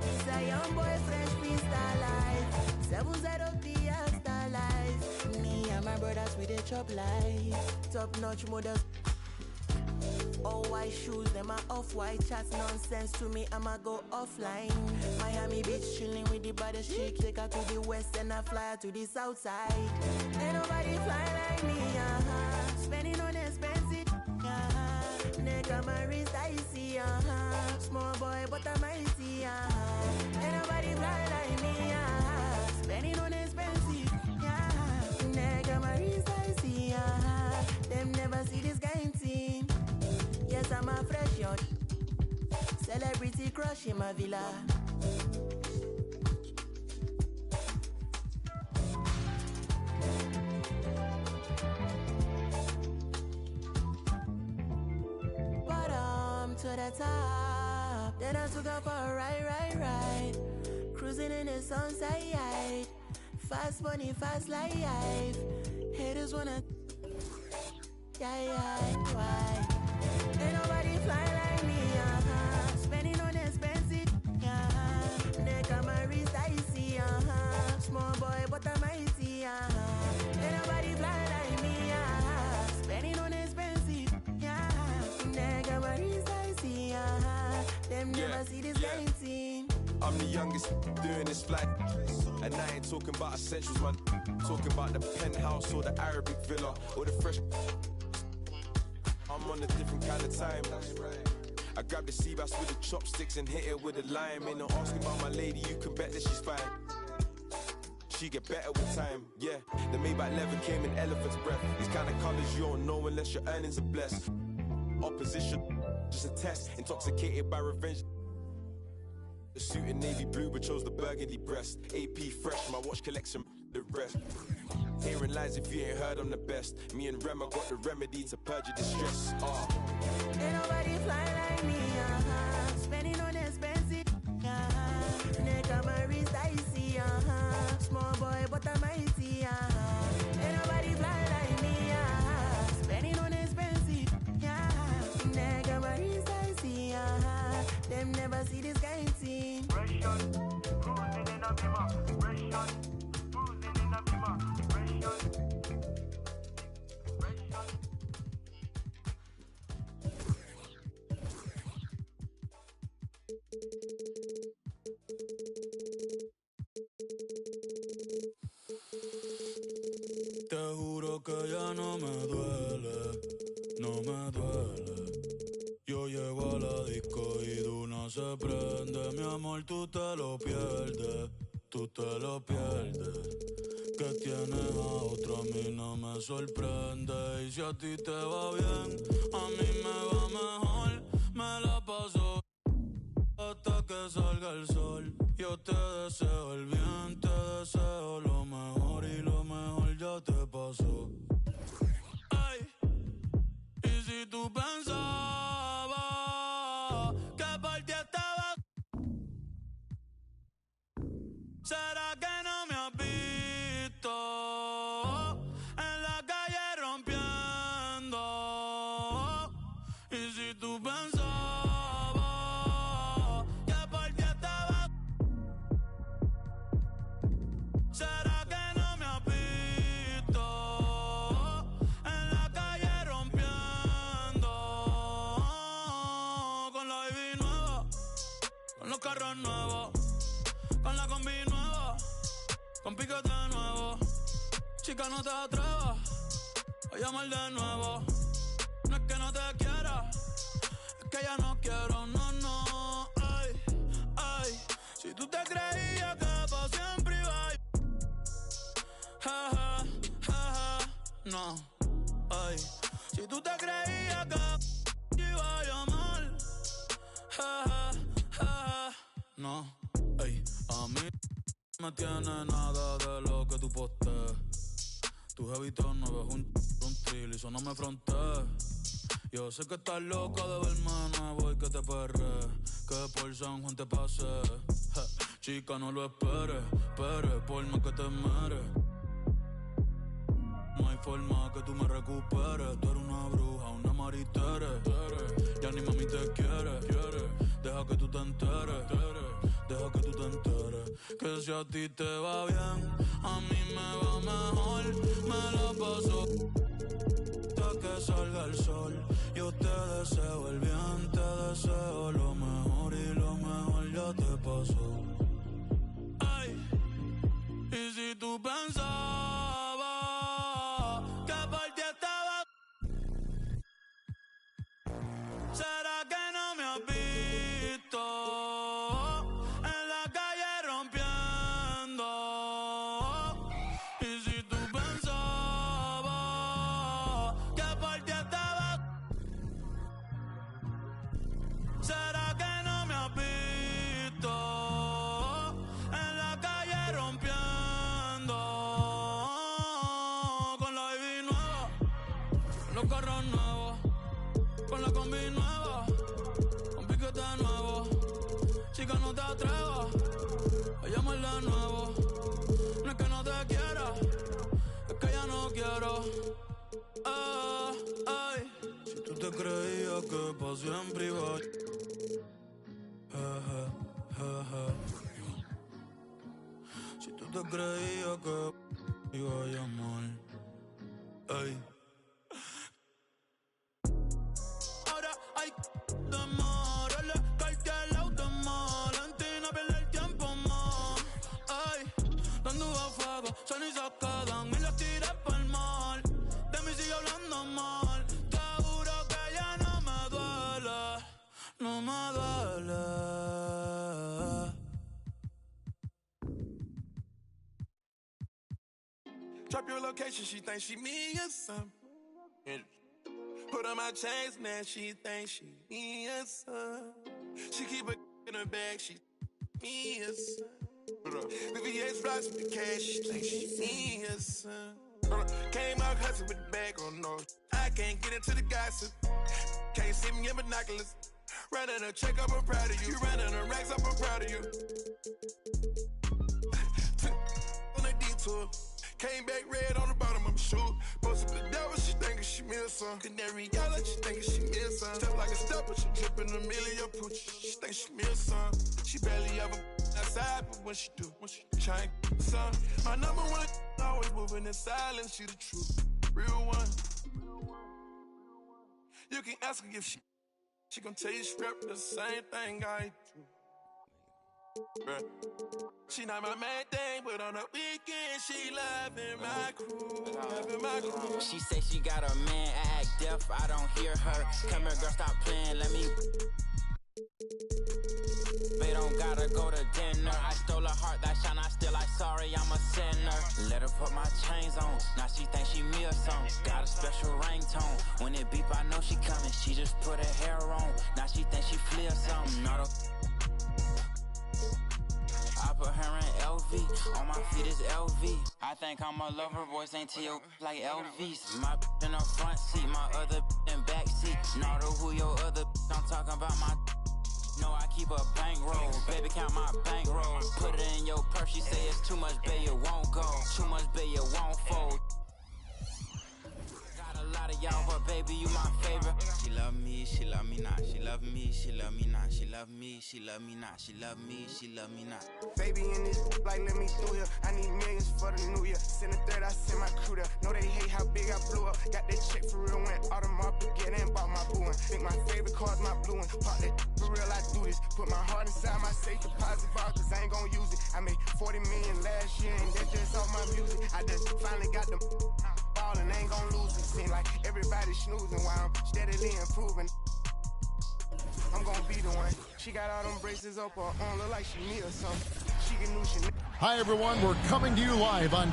[SPEAKER 2] It's a young boy, fresh Prince Star Life. 7 side of the Star Life. Me and my brothers with the chop life. Top notch models. All white shoes, them are off-white. Chats nonsense to me, I'ma go offline. Miami Beach chilling with the baddest chick. Take her to the west and I fly her to the south side. Ain't nobody fly like me, spending on expensive, nigga, my wrist icy, small boy, but I'm icy, Ain't nobody fly like me, spending on expensive, nigga, my wrist icy, them never see this kind thing. Yes, I'm a fresh young celebrity crush in my villa. But
[SPEAKER 1] the top. Then I took up for a ride. Cruising in the sunset. Fast money, fast life. Haters wanna. Why? Ain't nobody fly like me, Spending on expensive, Nigga, my wrist icy, Small boy, but I'm mighty, Ain't nobody fly like me, Spending on expensive, Nigga, my wrist icy, Them never see this game team.
[SPEAKER 19] I'm the youngest doing this flat. And I ain't talking about essentials, man. Talking about the penthouse or the Arabic villa or the fresh. I'm on a different kind of time. I grab the sea bass with the chopsticks and hit it with a lime. Ain't no asking about my lady, you can bet that she's fine. She get better with time, yeah. The Maybach leather came in elephant's breath. These kind of colors you don't know unless your earnings are blessed. Opposition, just a test. Intoxicated by revenge. The suit in navy blue but chose the burgundy breast. AP fresh, my watch collection, the rest. Hearing lies if you ain't heard I'm the best. Me and Rema got the remedy to purge your distress.
[SPEAKER 1] Ain't nobody fly like me, Spending on expensive, Nigga, my wrist icy, Small boy, but I'm mighty, Ain't nobody fly like me, Spending on expensive, Nigga, my wrist icy, Them never see this game team.
[SPEAKER 18] Fresh on, cruising in a bimmer. Fresh on, cruising in a bimmer. Fresh on, fresh on.
[SPEAKER 6] Te juro que ya no me duele, no me duele. Yo llego a la disco y de una se prende. Mi amor, tú te lo pierdes, tú te lo pierdes. Que tienes a otro, a mí no me sorprende. Y si a ti te va bien, a mí me va mejor. Me la paso hasta que salga el sol. Yo te deseo el bien, te deseo lo mejor. Y lo mejor ya te pasó. Ay, y si tú pensabas que por ti estaba, ¿será que no me has visto en la calle rompiendo? Y si tú pensabas que por ti estaba, ¿será que no me has visto en la calle rompiendo? Con la baby nueva, con los carros nuevos, con la combi nueva, con piquete nuevo. Chica, no te atrevas a llamar de nuevo. No es que no te quiera, es que ya no quiero, no. Ay, ay, si tú te creías que para siempre iba a... no. Ay, si tú te creías que iba a llamar, no. Ay, a mí no me tiene nada de lo que tú postees. Tu jevito no ves un trill y eso no me frontees. Yo sé que estás loca de verme nuevo y que te perre, que por San Juan te pase. Chica, no lo esperes, por más que te meres. No hay forma que tú me recuperes. Tú eres una bruja, una maritere. Ya ni mami te quiere. Deja que tú te enteres. Deja que tú te enteres. Que si a ti te va bien, a mí me va mejor. Me la paso hasta que salga el sol. Yo te deseo el bien, te deseo lo mejor. Y lo mejor ya te pasó. Ay, y si tú pensabas que por ti estaba, ¿será que no me has visto en la calle rompiendo? Y si tú pensabas que por ti estaba, ¿será que no me has visto en la calle rompiendo? Con la baby nueva, con los carros nuevos, con la combi nueva, con que no te atrevas a llamarle de nuevo. No es que no te quiera, es que ya no quiero. Ay, si tú te creías que pa' siempre iba a... Si tú te creías que iba a llamar, ay. Ahora hay demorarle, cualquier auto mal. Valentina pierde el tiempo más. Ay, dando a fuego, son y se quedan y las tiré pa'l mar. De mí sigue hablando mal. Te juro que ya no me duele, no me duele.
[SPEAKER 4] Drop your location, she thinks she me or something. Put on my chains, now she thinks she me or something. She keep a in her bag, she me or something. VVS blocks with the cash, she thinks she me or something. Came out hustling with the bag, oh no. I can't get into the gossip. Can't see me in binoculars. Running a check up, I'm proud of you. Running a racks up, I'm proud of you. Took on a detour. Came back red on the bottom of my shoe. Posted the devil, she thinkin' she me or some. Canary yellow, she thinkin' she me or some. Step like a stepper, she drippin' a million pooch. She think she me or some. She barely ever outside, but when she do, try and get some. My number one, always moving in silence, she the truth. Real one. You can ask her if she gon' tell you straight the same thing I do. Bruh. She not my main thing, but on the weekend she loving my crew, loving my crew.
[SPEAKER 22] She say she got a man, I act deaf, I don't hear her. Come here, girl, stop playing, let me. They don't gotta go to dinner. I stole her heart, that shine, I still like sorry, I'm a sinner. Let her put my chains on, now she think she me or something. Got a special ringtone, when it beep I know she coming. She just put her hair on, now she think she flee or something. Not a I put her in LV, on my feet is LV. I think I'm a lover, boys ain't T.O. like LVs. My in the front seat, my other in back seat. Not who your other I'm talking about my. No, I keep a bankroll, baby count my bankroll. Put it in your purse, she say it's too much, baby, it won't go. Too much, baby, it won't fold. Got a lot of y'all, but baby, you my favorite. She love me not. She love me, she love me not. She love me, she love me not. She love me, she love me not.
[SPEAKER 23] Baby in this like let me through here. I need millions for the new year. Send a third, I send my crew there. Know they hate how big I blew up. Got that check for real, went Audemars Piguet and bought my boo one. Think my favorite car's my blue one. Pop that for real, I do this. Put my heart inside my safe deposit box, cause I ain't gon' use it. I made 40 million last year and that's just off my music. I just finally got them ballin', ain't gon' lose it. Seem like everybody snoozing while I'm steadily improving. I'm gonna be the one. She got all them braces up her arm, look like she me or something. She can do shit.
[SPEAKER 11] Hi, everyone. We're coming to you live on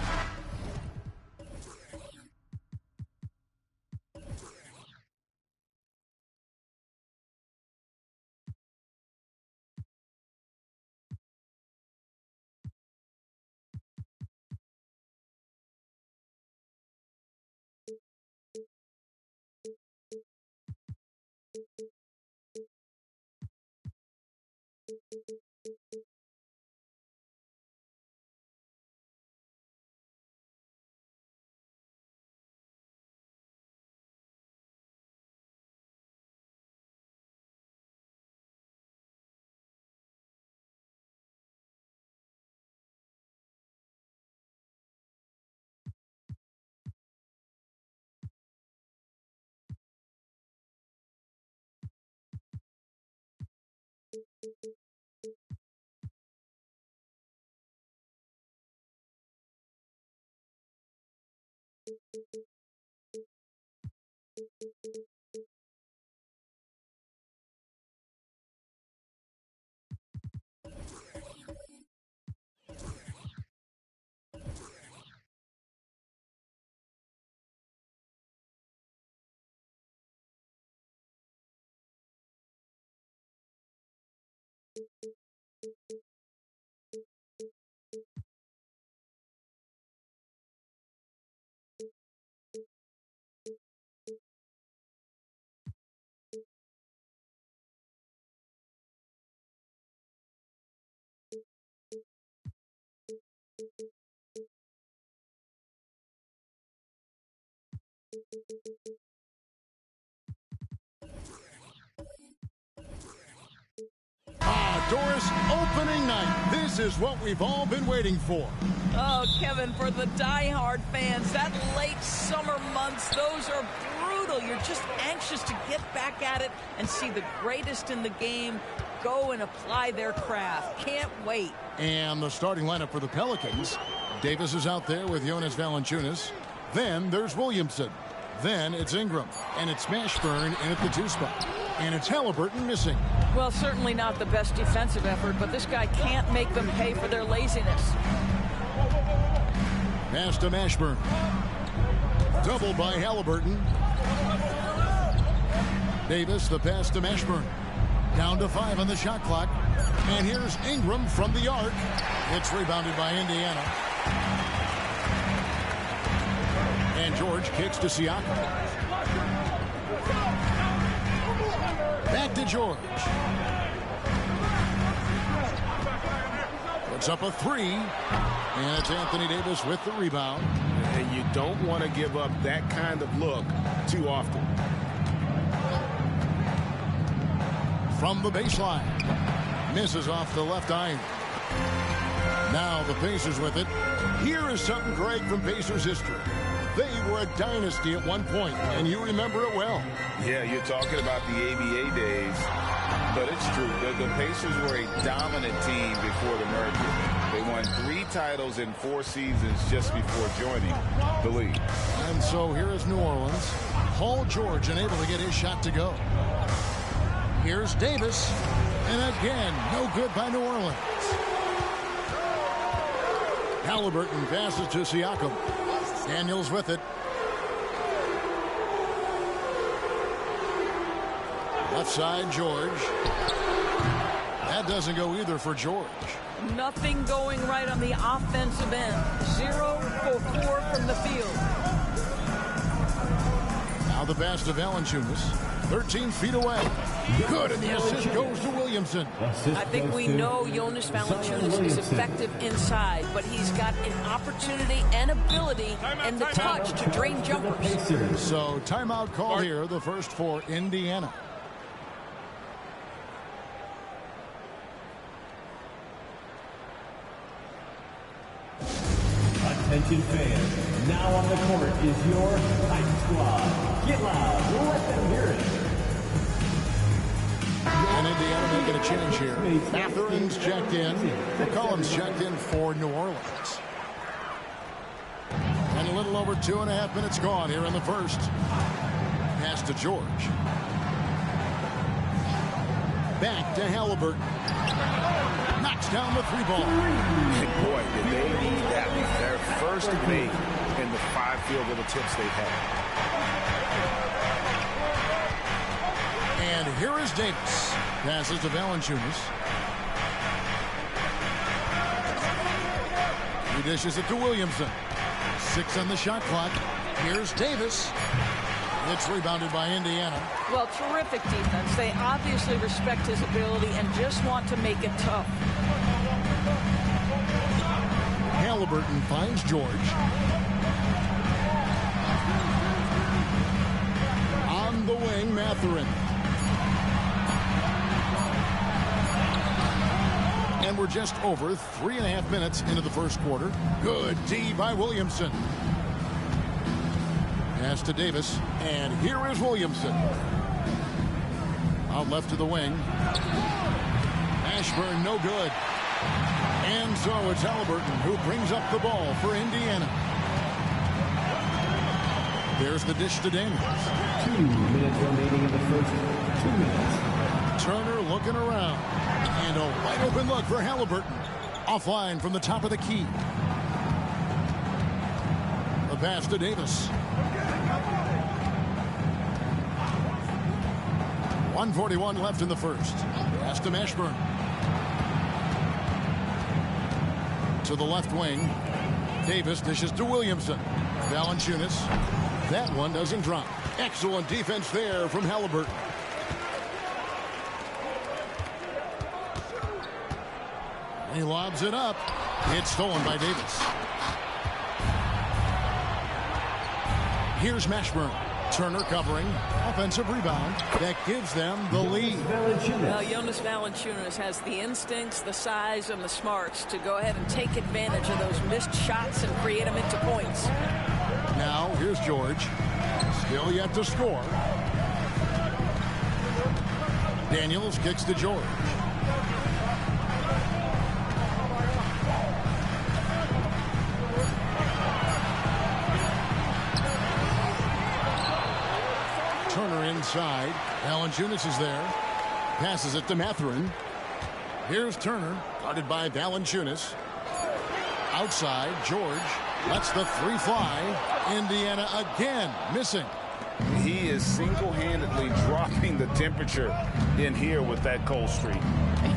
[SPEAKER 11] Doris, opening night. This is what we've all been waiting for.
[SPEAKER 10] Oh, Kevin, for the diehard fans, that late summer months, those are brutal. You're just anxious to get back at it and see the greatest in the game go and apply their craft. Can't wait.
[SPEAKER 11] And the starting lineup for the Pelicans. Davis is out there with Jonas Valanciunas. Then there's Williamson. Then it's Ingram. And it's Mashburn in at the 2 spot. And it's Halliburton missing.
[SPEAKER 10] Well, certainly not the best defensive effort, but this guy can't make them pay for their laziness.
[SPEAKER 11] Pass to Mashburn. Doubled by Halliburton. Davis, the pass to Mashburn. Down to 5 on the shot clock. And here's Ingram from the arc. It's rebounded by Indiana. And George kicks to Siakam. Back to George. Puts up a 3. And it's Anthony Davis with the rebound.
[SPEAKER 15] And you don't want to give up that kind of look too often.
[SPEAKER 11] From the baseline. Misses off the left iron. Now the Pacers with it. Here is something, Greg, from Pacers history. They were a dynasty at one point, and you remember it well.
[SPEAKER 15] Yeah, you're talking about the ABA days, but it's true. The Pacers were a dominant team before the merger. They won 3 titles in 4 seasons just before joining the league.
[SPEAKER 11] And so here is New Orleans. Paul George unable to get his shot to go. Here's Davis, and again, no good by New Orleans. Halliburton passes to Siakam. Daniels with it. Left side, George. That doesn't go either for George.
[SPEAKER 10] Nothing going right on the offensive end. 0 for 4 from the field.
[SPEAKER 11] Now the pass to Valanciunas. 13 feet away. Good, and the assist goes to Williamson.
[SPEAKER 10] I think we know Jonas Valanciunas is effective inside, but he's got an opportunity and ability and the touch to drain jumpers.
[SPEAKER 11] So timeout call here, the first for Indiana.
[SPEAKER 14] Attention fans, now on the court is your Titan Squad. Get loud, let them hear it.
[SPEAKER 11] And Indiana making a change here. Mathurin's checked in. McCollum's checked in for New Orleans. And a little over 2.5 minutes gone here in the first. Pass to George. Back to Halliburton. Knocks down the 3-ball.
[SPEAKER 15] Boy, did they need that. Their first make in the 5 field goal attempts they've had.
[SPEAKER 11] And here is Davis. Passes to Valanciunas. He dishes it to Williamson. 6 on the shot clock. Here's Davis. It's rebounded by Indiana.
[SPEAKER 10] Well, terrific defense. They obviously respect his ability and just want to make it tough.
[SPEAKER 11] Halliburton finds George. On the wing, Mathurin. And we're just over 3.5 minutes into the first quarter. Good D by Williamson. Pass to Davis. And here is Williamson. Out left to the wing. Ashburn, no good. And so it's Halliburton who brings up the ball for Indiana. There's the dish to Daniels.
[SPEAKER 14] 2 minutes remaining in the first. 2 minutes.
[SPEAKER 11] Turner looking around. And a wide open look for Halliburton. Offline from the top of the key. The pass to Davis. 1:41 left in the first. Pass to Mashburn. To the left wing. Davis dishes to Williamson. Valanciunas. That one doesn't drop. Excellent defense there from Halliburton. He lobs it up. It's stolen by Davis. Here's Mashburn. Turner covering. Offensive rebound. That gives them the lead.
[SPEAKER 10] Well, Jonas Valanciunas has the instincts, the size, and the smarts to go ahead and take advantage of those missed shots and create them into points.
[SPEAKER 11] Now, here's George. Still yet to score. Daniels kicks to George. Turner inside. Valanciunas is there. Passes it to Mathurin. Here's Turner, guarded by Valanciunas. Outside, George lets the three fly. Indiana again missing.
[SPEAKER 15] He is single-handedly dropping the temperature in here with that cold streak.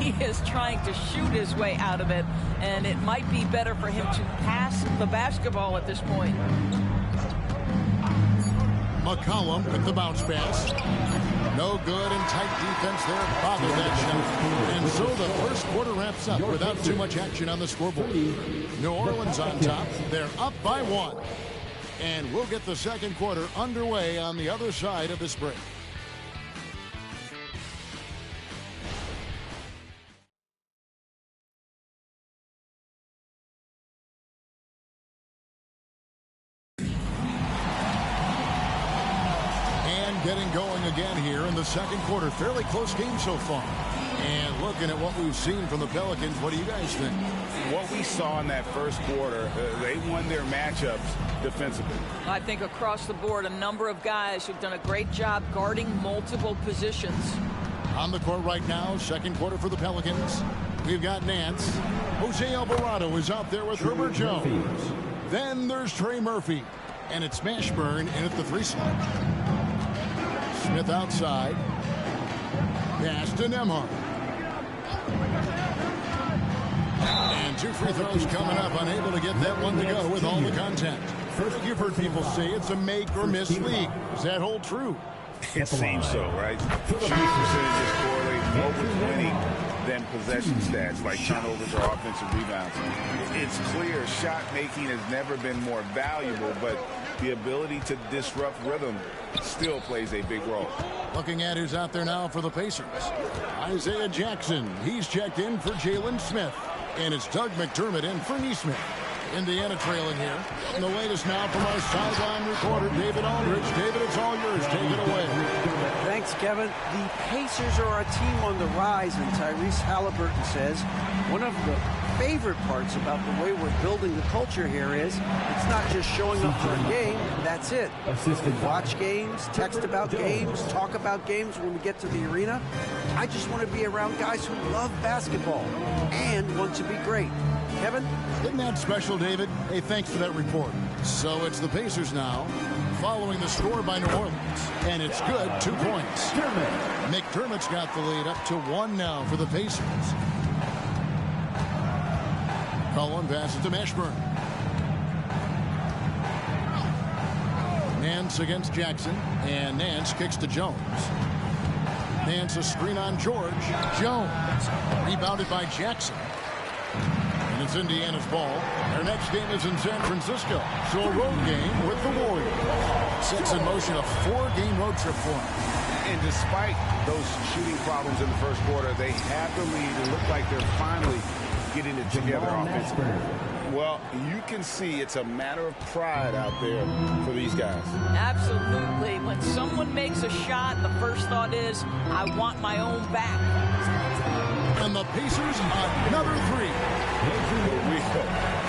[SPEAKER 10] He is trying to shoot his way out of it, and it might be better for him to pass the basketball at this point.
[SPEAKER 11] McCollum with the bounce pass. No good, and tight defense there. Bothered that shot. And so the first quarter wraps up without too much action on the scoreboard. New Orleans on top. They're up by 1. And we'll get the second quarter underway on the other side of this break. Getting going again here in the second quarter. Fairly close game so far. And looking at what we've seen from the Pelicans, what do you guys think?
[SPEAKER 15] What we saw in that first quarter, they won their matchups defensively.
[SPEAKER 10] I think across the board, a number of guys who've done a great job guarding multiple positions.
[SPEAKER 11] On the court right now, second quarter for the Pelicans. We've got Nance. Jose Alvarado is out there with Herbert Jones. Then there's Trey Murphy. And it's Mashburn in at the 3 slot. Smith outside. Pass to Nembhard. And 2 free throws coming up. Unable to get that one to go with all the contact. You've heard people say it's a make or miss league. Does that hold true?
[SPEAKER 15] It seems so, right? Shooting percentages correlate more with winning than possession stats like turnovers or offensive rebounds. It's clear shot making has never been more valuable, but the ability to disrupt rhythm still plays a big role.
[SPEAKER 11] Looking at who's out there now for the Pacers. Isaiah Jackson. He's checked in for Jalen Smith. And it's Doug McDermott in for Neesmith. Indiana trailing here. And the latest now from our sideline reporter, David Aldridge. David, it's all yours. Take it away.
[SPEAKER 7] Thanks, Kevin. The Pacers are a team on the rise, and Tyrese Halliburton says one of the favorite parts about the way we're building the culture here is it's not just showing up for a game, that's it. Watch games, text about games, talk about games when we get to the arena. I just want to be around guys who love basketball and want to be great. Kevin?
[SPEAKER 11] Isn't that special, David? Hey, thanks for that report. So it's the Pacers now, following the score by New Orleans. And it's good, 2 points. McDermott's got the lead up to 1 now for the Pacers. Cullen passes to Mashburn. Nance against Jackson. And Nance kicks to Jones. Nance a screen on George. Jones. Rebounded by Jackson. And it's Indiana's ball. Their next game is in San Francisco. So a road game with the Warriors. Sets in motion a 4-game road trip for them.
[SPEAKER 15] And despite those shooting problems in the first quarter, they have the lead. It looked like they're finally getting it together offensively. Well, you can see it's a matter of pride out there for these guys.
[SPEAKER 10] Absolutely. When someone makes a shot, the first thought is, I want my own back.
[SPEAKER 11] And the Pacers, another 3.
[SPEAKER 15] We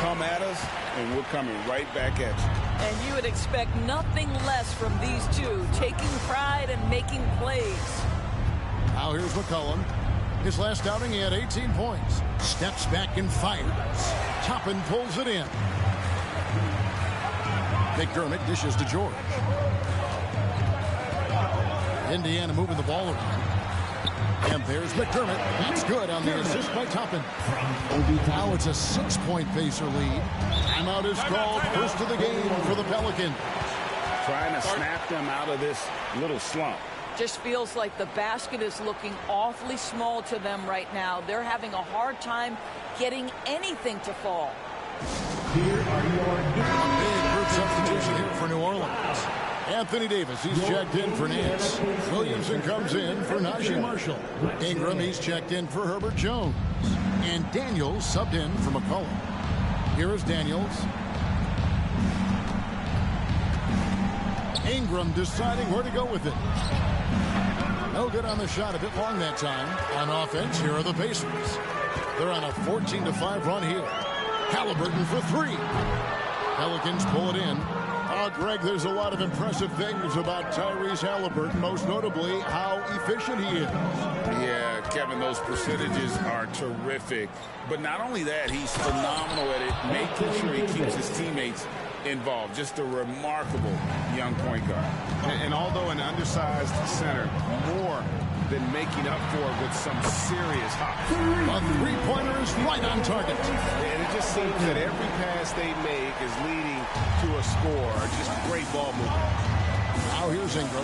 [SPEAKER 15] come at us, and we're coming right back at you.
[SPEAKER 10] And you would expect nothing less from these two, taking pride and making plays.
[SPEAKER 11] Now here's McCollum. His last outing, he had 18 points. Steps back and fires. Toppin pulls it in. McDermott dishes to George. Indiana moving the ball around. And there's McDermott. That's good on the assist by Toppin. Now it's a 6-point Pacer lead. Timeout is called. First of the game for the Pelicans.
[SPEAKER 15] Trying to snap them out of this little slump.
[SPEAKER 10] Just feels like the basket is looking awfully small to them right now. They're having a hard time getting anything to fall.
[SPEAKER 11] A big group substitution here for New Orleans. Anthony Davis, he's checked in for Nance. Williamson comes in for Najee Marshall. Ingram, he's checked in for Herbert Jones. And Daniels subbed in for McCollum. Here is Daniels. Ingram deciding where to go with it. No good on the shot, a bit long that time. On offense, here are the Pacers. They're on a 14-5 run here. Halliburton for three. Pelicans pull it in. Greg, there's a lot of impressive things about Tyrese Halliburton, most notably how efficient he is.
[SPEAKER 15] Yeah, Kevin, those percentages are terrific. But not only that, he's phenomenal at it, making sure he keeps his teammates involved. Just a remarkable young point guard.
[SPEAKER 8] And although an undersized center, more than making up for it with some serious hops.
[SPEAKER 11] A three-pointer is right on target.
[SPEAKER 8] And it just seems that every pass they make is leading to a score. Just great ball movement.
[SPEAKER 11] Now here's Ingram.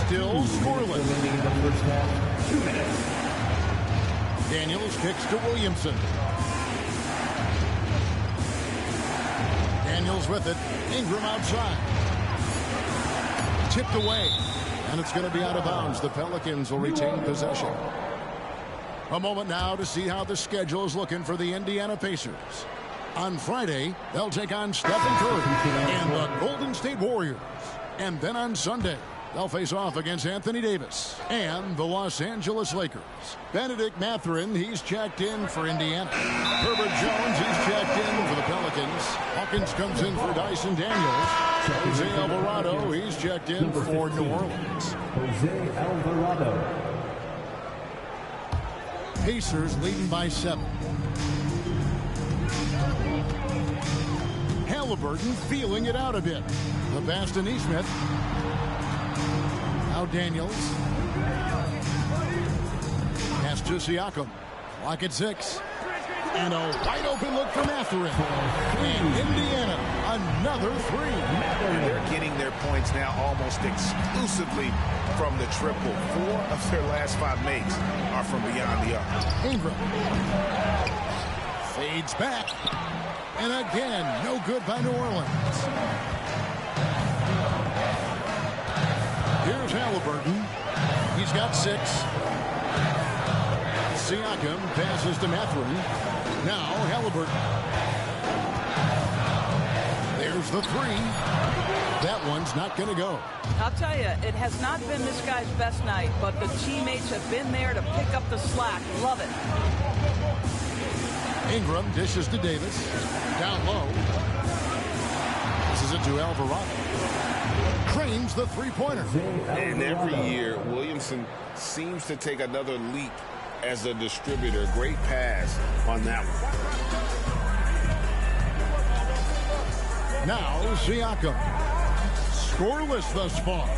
[SPEAKER 11] Still scoreless.
[SPEAKER 14] In the first half, 2 minutes.
[SPEAKER 11] Daniels kicks to Williamson. Daniels with it. Ingram outside. Tipped away. And it's going to be out of bounds. The Pelicans will retain possession. A moment now to see how the schedule is looking for the Indiana Pacers. On Friday, they'll take on Stephen Curry and the Golden State Warriors. And then on Sunday, they'll face off against Anthony Davis and the Los Angeles Lakers. Benedict Mathurin, he's checked in for Indiana. Herbert Jones, he's checked in for the Pelicans. Hawkins comes in for Dyson Daniels. Jose Alvarado, he's checked in for New Orleans.
[SPEAKER 14] Jose Alvarado.
[SPEAKER 11] Pacers leading by 7. Halliburton feeling it out a bit. The pass to Nesmith. Now Daniels. Pass to Siakam. Clock at 6. And a wide open look for Mathurin. And Indiana, another 3.
[SPEAKER 8] They're getting their points now almost exclusively from the triple. 4 of their last 5 makes are from beyond the arc.
[SPEAKER 11] Ingram. Fades back. And again, no good by New Orleans. Here's Halliburton. He's got 6. Siakam passes to Mathurin. Now Halliburton. There's the 3. That one's not going to go.
[SPEAKER 10] I'll tell you, it has not been this guy's best night, but the teammates have been there to pick up the slack. Love it.
[SPEAKER 11] Ingram dishes to Davis. Down low. This is it to Alvarado. Cranes the three-pointer.
[SPEAKER 15] And every year, Williamson seems to take another leap as a distributor. Great pass on that one.
[SPEAKER 11] Now Siakam. Scoreless thus far.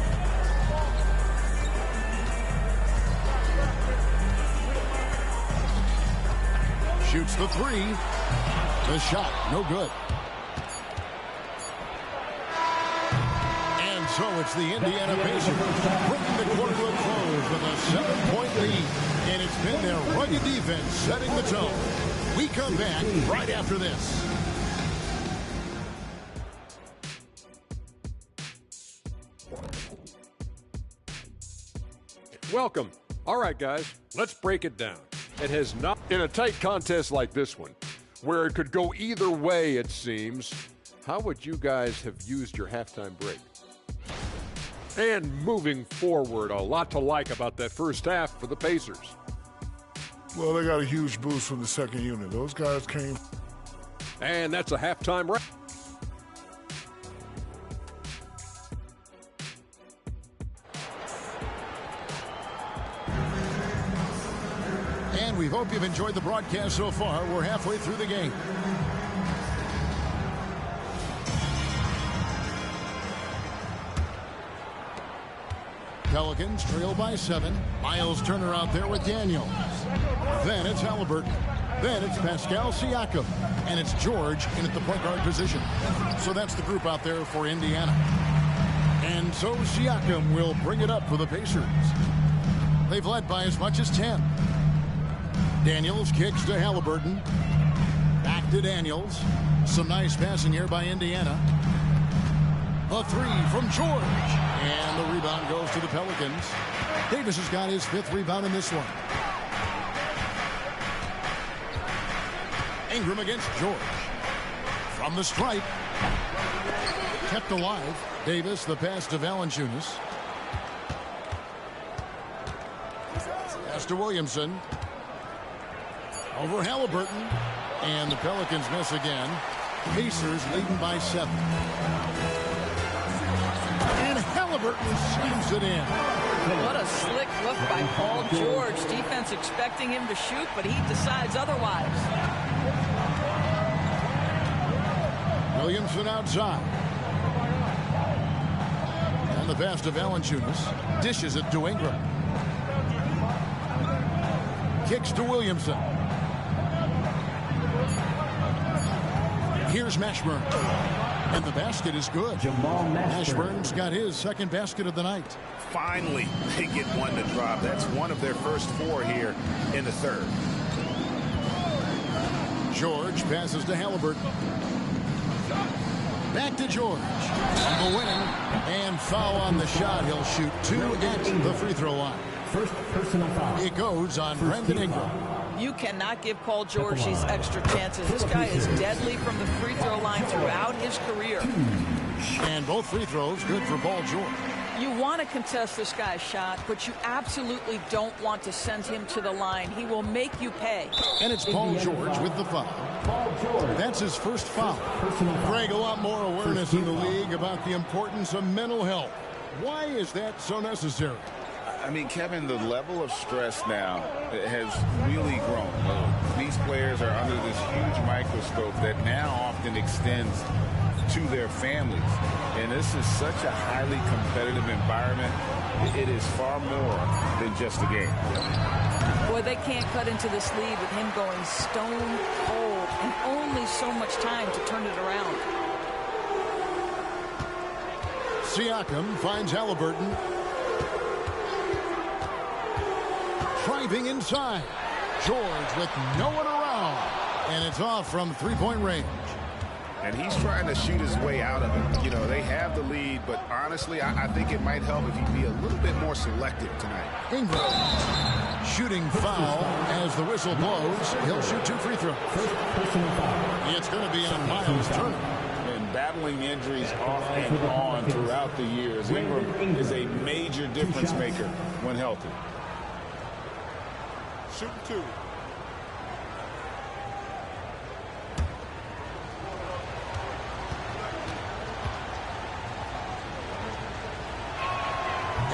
[SPEAKER 11] Shoots the 3. The shot, no good. And so it's the Indiana Pacers bringing the quarter to a close with a 7-point lead. And it's been their rugged defense setting the tone. We come back right after this.
[SPEAKER 9] Welcome. All right, guys, let's break it down. It has not in a tight contest like this one, where it could go either way, it seems. How would you guys have used your halftime break? And moving forward, a lot to like about that first half for the Pacers.
[SPEAKER 21] Well, they got a huge boost from the second unit. Those guys came.
[SPEAKER 9] And that's a halftime wrap.
[SPEAKER 11] And we hope you've enjoyed the broadcast so far. We're halfway through the game. Pelicans trail by 7. Miles Turner out there with Daniels. Then it's Halliburton. Then it's Pascal Siakam. And it's George in at the point guard position. So that's the group out there for Indiana. And so Siakam will bring it up for the Pacers. They've led by as much as 10. Daniels kicks to Halliburton. Back to Daniels. Some nice passing here by Indiana. A three from George. And the rebound goes to the Pelicans. Davis has got his 5th rebound in this one. Ingram against George. From the stripe. Kept alive. Davis, the pass to Valanciunas. Pass to Williamson. Over Halliburton. And the Pelicans miss again. Pacers leading by 7. And Halliburton slams it in.
[SPEAKER 10] What a slick look by Paul George. Defense expecting him to shoot, but he decides otherwise.
[SPEAKER 11] Williamson outside. And the pass to Valanciunas. Dishes it to Ingram. Kicks to Williamson. Here's Mashburn. And the basket is good. Mashburn's got his 2nd basket of the night.
[SPEAKER 8] Finally, they get one to drop. That's one of their first 4 here in the 3rd. George passes to Halliburton.
[SPEAKER 11] Back to George. On the wing. And foul on the shot. He'll shoot 2 at the free throw line.
[SPEAKER 14] First personal foul.
[SPEAKER 11] It goes on Brandon Ingram.
[SPEAKER 10] You cannot give Paul George these extra chances. This guy is deadly from the free throw line throughout his career.
[SPEAKER 11] And both free throws good for Paul George.
[SPEAKER 10] You want to contest this guy's shot, but you absolutely don't want to send him to the line. He will make you pay.
[SPEAKER 11] And it's Paul George with the foul. That's his first foul. Greg, a lot more awareness in the league about the importance of mental health. Why is that so necessary?
[SPEAKER 15] I mean, Kevin, the level of stress now has really grown. These players are under this huge microscope that now often extends to their families. And this is such a highly competitive environment. It is far more than just a game.
[SPEAKER 10] Boy, they can't cut into this lead with him going stone cold and only so much time to turn it around.
[SPEAKER 11] Siakam finds Halliburton. Driving inside. George with no one around. And it's off from 3-point range.
[SPEAKER 8] And he's trying to shoot his way out of it. You know, they have the lead, but honestly, I think it might help if he'd be a little bit more selective tonight.
[SPEAKER 11] Ingram. Shooting foul as the whistle blows. He'll shoot 2 free throws. It's going to be a Miles Turner.
[SPEAKER 15] And battling injuries off and on throughout the years, Ingram is a major difference maker when healthy.
[SPEAKER 21] Shoot 2.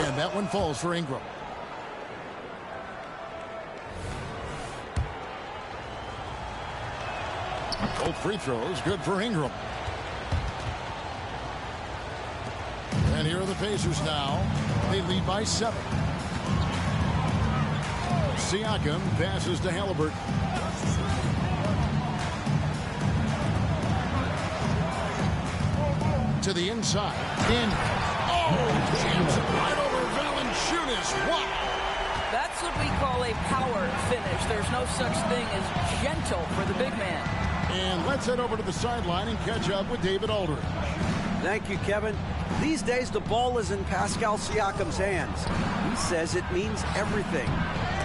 [SPEAKER 11] And that one falls for Ingram. Both free throws good for Ingram. And here are the Pacers now. They lead by 7. Siakam passes to Halliburton. To the inside. In. Oh, jams it right over Valanciunas. Wow.
[SPEAKER 10] That's what we call a power finish. There's no such thing as gentle for the big man.
[SPEAKER 11] And let's head over to the sideline and catch up with David Aldridge.
[SPEAKER 7] Thank you, Kevin. These days, the ball is in Pascal Siakam's hands. He says it means everything.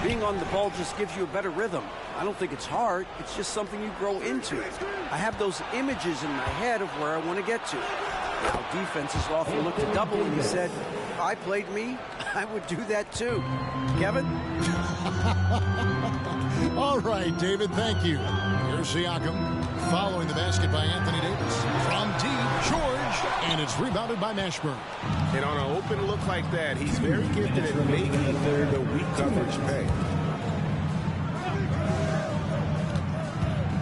[SPEAKER 7] Being on the ball just gives you a better rhythm. I don't think it's hard. It's just something you grow into. I have those images in my head of where I want to get to. Now, defenses often look to double, and he said, if I played me, I would do that too. Kevin?
[SPEAKER 11] All right, David, thank you. Here's Siakam following the basket by Anthony Davis. From deep, George, and it's rebounded by Mashburn.
[SPEAKER 8] And on an open look like that, he's very gifted at making the weak coverage pay.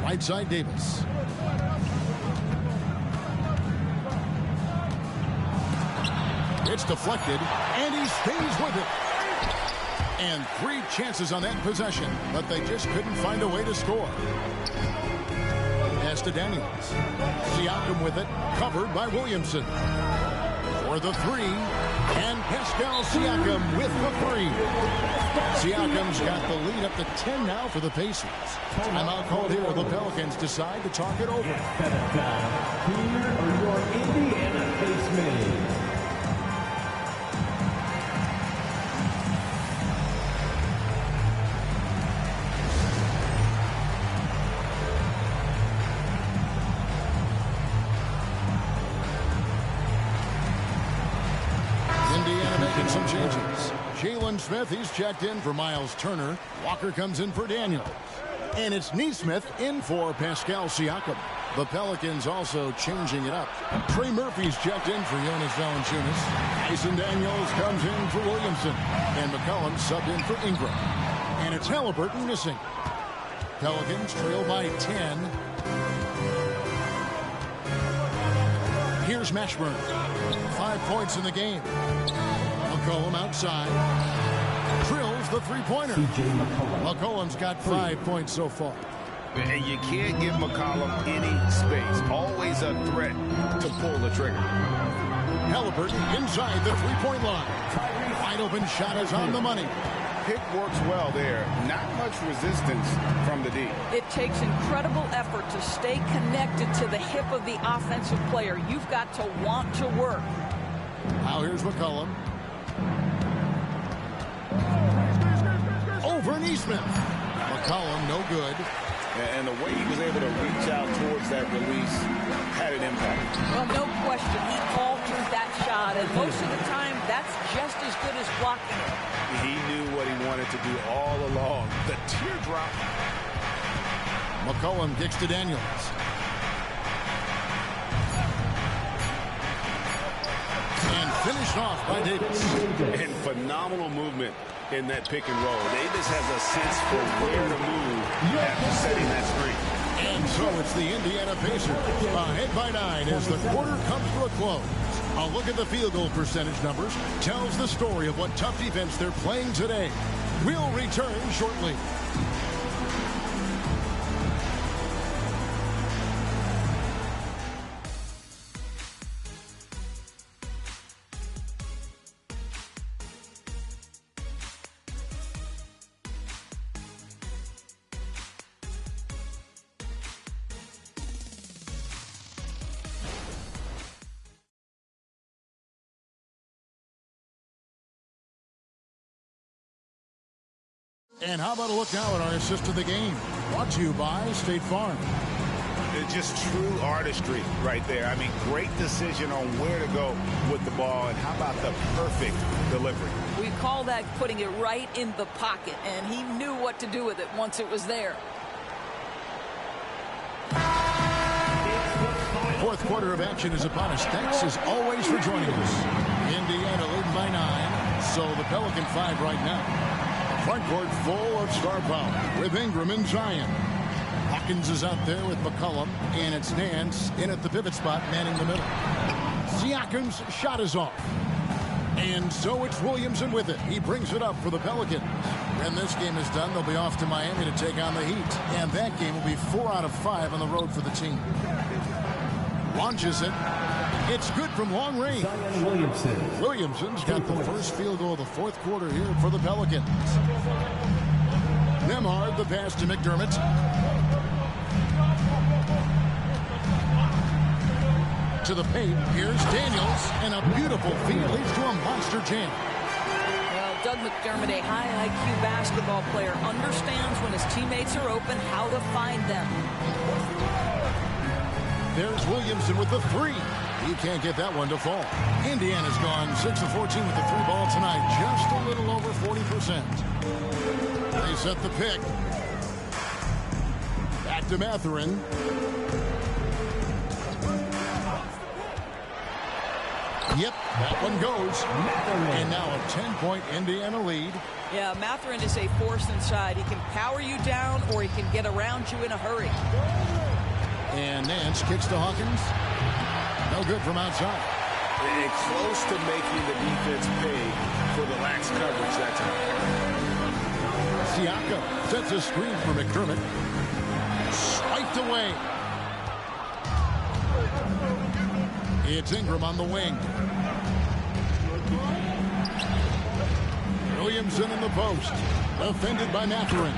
[SPEAKER 11] Right side, Davis. It's deflected, and he stays with it. And 3 chances on that possession, but they just couldn't find a way to score. Pass to Daniels. Siakam with it, covered by Williamson. For the 3, and Pascal Siakam with the 3. Siakam's got the lead up to 10 now for the Pacers. Timeout called here. The Pelicans decide to talk it over.
[SPEAKER 14] Here are your Indiana Pacers. Smith.
[SPEAKER 11] Some changes. Jalen Smith, he's checked in for Miles Turner. Walker comes in for Daniels. And it's Neesmith in for Pascal Siakam. The Pelicans also changing it up. Trey Murphy's checked in for Jonas Valanciunas. Tyson Daniels comes in for Williamson. And McCollum subbed in for Ingram. And it's Halliburton missing. Pelicans trail by 10. Here's Mashburn. 5 points in the game. McCollum outside. Drills the three-pointer. McCollum's got 5 points so far.
[SPEAKER 8] And you can't give McCollum any space. Always a threat to pull the trigger.
[SPEAKER 11] Halliburton inside the three-point line. Wide open shot is on the money.
[SPEAKER 8] Pick works well there. Not much resistance from the D.
[SPEAKER 10] It takes incredible effort to stay connected to the hip of the offensive player. You've got to want to work.
[SPEAKER 11] Now here's McCollum. Over Neesmith. McCollum, no good.
[SPEAKER 8] And the way he was able to reach out towards that release had an impact.
[SPEAKER 10] Well, no question. He altered that shot, and most of the time, that's just as good as blocking it.
[SPEAKER 8] He knew what he wanted to do all along. The teardrop.
[SPEAKER 11] McCollum kicks to Daniels. And finished off by Davis.
[SPEAKER 8] And phenomenal movement in that pick and roll. Davis has a sense for where to move after setting that screen.
[SPEAKER 11] And so it's the Indiana Pacers ahead by 9 as the quarter comes to a close. A look at the field goal percentage numbers tells the story of what tough defense they're playing today. We'll return shortly. And how about a look now at our assist of the game? Brought to you by State Farm.
[SPEAKER 8] It's just true artistry right there. I mean, great decision on where to go with the ball, and how about the perfect delivery?
[SPEAKER 10] We call that putting it right in the pocket, and he knew what to do with it once it was there.
[SPEAKER 11] Fourth quarter of action is upon us. Thanks as always for joining us. Indiana leading by 9, so the Pelican 5 right now. Front court full of star power with Ingram and Zion. Hawkins is out there with McCollum, and it's Nance in at the pivot spot, manning the middle. Siakam's shot is off. And so it's Williamson with it. He brings it up for the Pelicans. When this game is done, they'll be off to Miami to take on the Heat. And that game will be 4 out of 5 on the road for the team. Launches it. It's good from long range. Williamson's got the first field goal of the fourth quarter here for the Pelicans. Nembhard the pass to McDermott. To the paint. Here's Daniels. And a beautiful feed leads to a monster jam.
[SPEAKER 10] Well, Doug McDermott, a high IQ basketball player, understands when his teammates are open how to find them.
[SPEAKER 11] There's Williamson with the 3. He can't get that one to fall. Indiana's gone 6 of 14 with the 3 ball tonight. Just a little over 40%. They set the pick. Back to Mathurin. Yep, that one goes. And now a 10-point Indiana lead.
[SPEAKER 10] Yeah, Mathurin is a force inside. He can power you down or he can get around you in a hurry.
[SPEAKER 11] And Nance kicks to Hawkins. No good from outside.
[SPEAKER 8] And close to making the defense pay for the lax coverage that time.
[SPEAKER 11] Siakam sets a screen for McDermott. Swiped away. It's Ingram on the wing. Williamson in the post. Defended by Mathurin.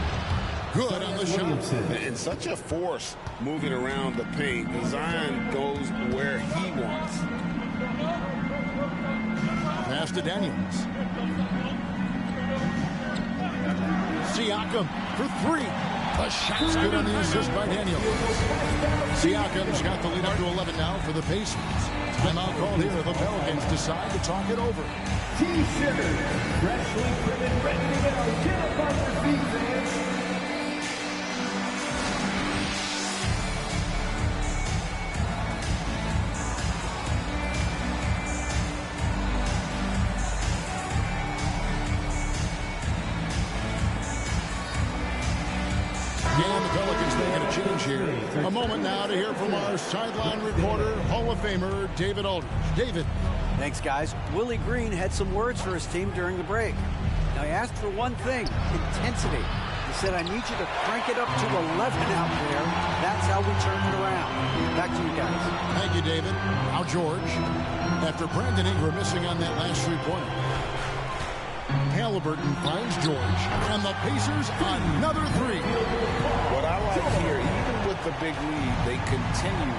[SPEAKER 11] Good on the shot.
[SPEAKER 8] And such a force moving around the paint. Zion goes where he wants.
[SPEAKER 11] to Daniels. Siakam for three. The shot's good on the assist by Daniels. Siakam's got the lead up to 11 now for the Pacers. Timeout called here. The Pelicans decide to talk it over.
[SPEAKER 14] T-shirt, freshly printed, ready to go. Get up on your feet, fans.
[SPEAKER 11] And the Pelicans making a change here. A moment now to hear from our sideline reporter, Hall of Famer David Aldridge. David.
[SPEAKER 7] Thanks, guys. Willie Green had some words for his team during the break. Now, he asked for one thing, intensity. He said, I need you to crank it up to 11 out there. That's how we turn it around. Back to you guys.
[SPEAKER 11] Thank you, David. Now George. After Brandon Ingram missing on that last three-pointer, Halliburton finds George, and the Pacers another three.
[SPEAKER 15] What I like here, even with the big lead, they continue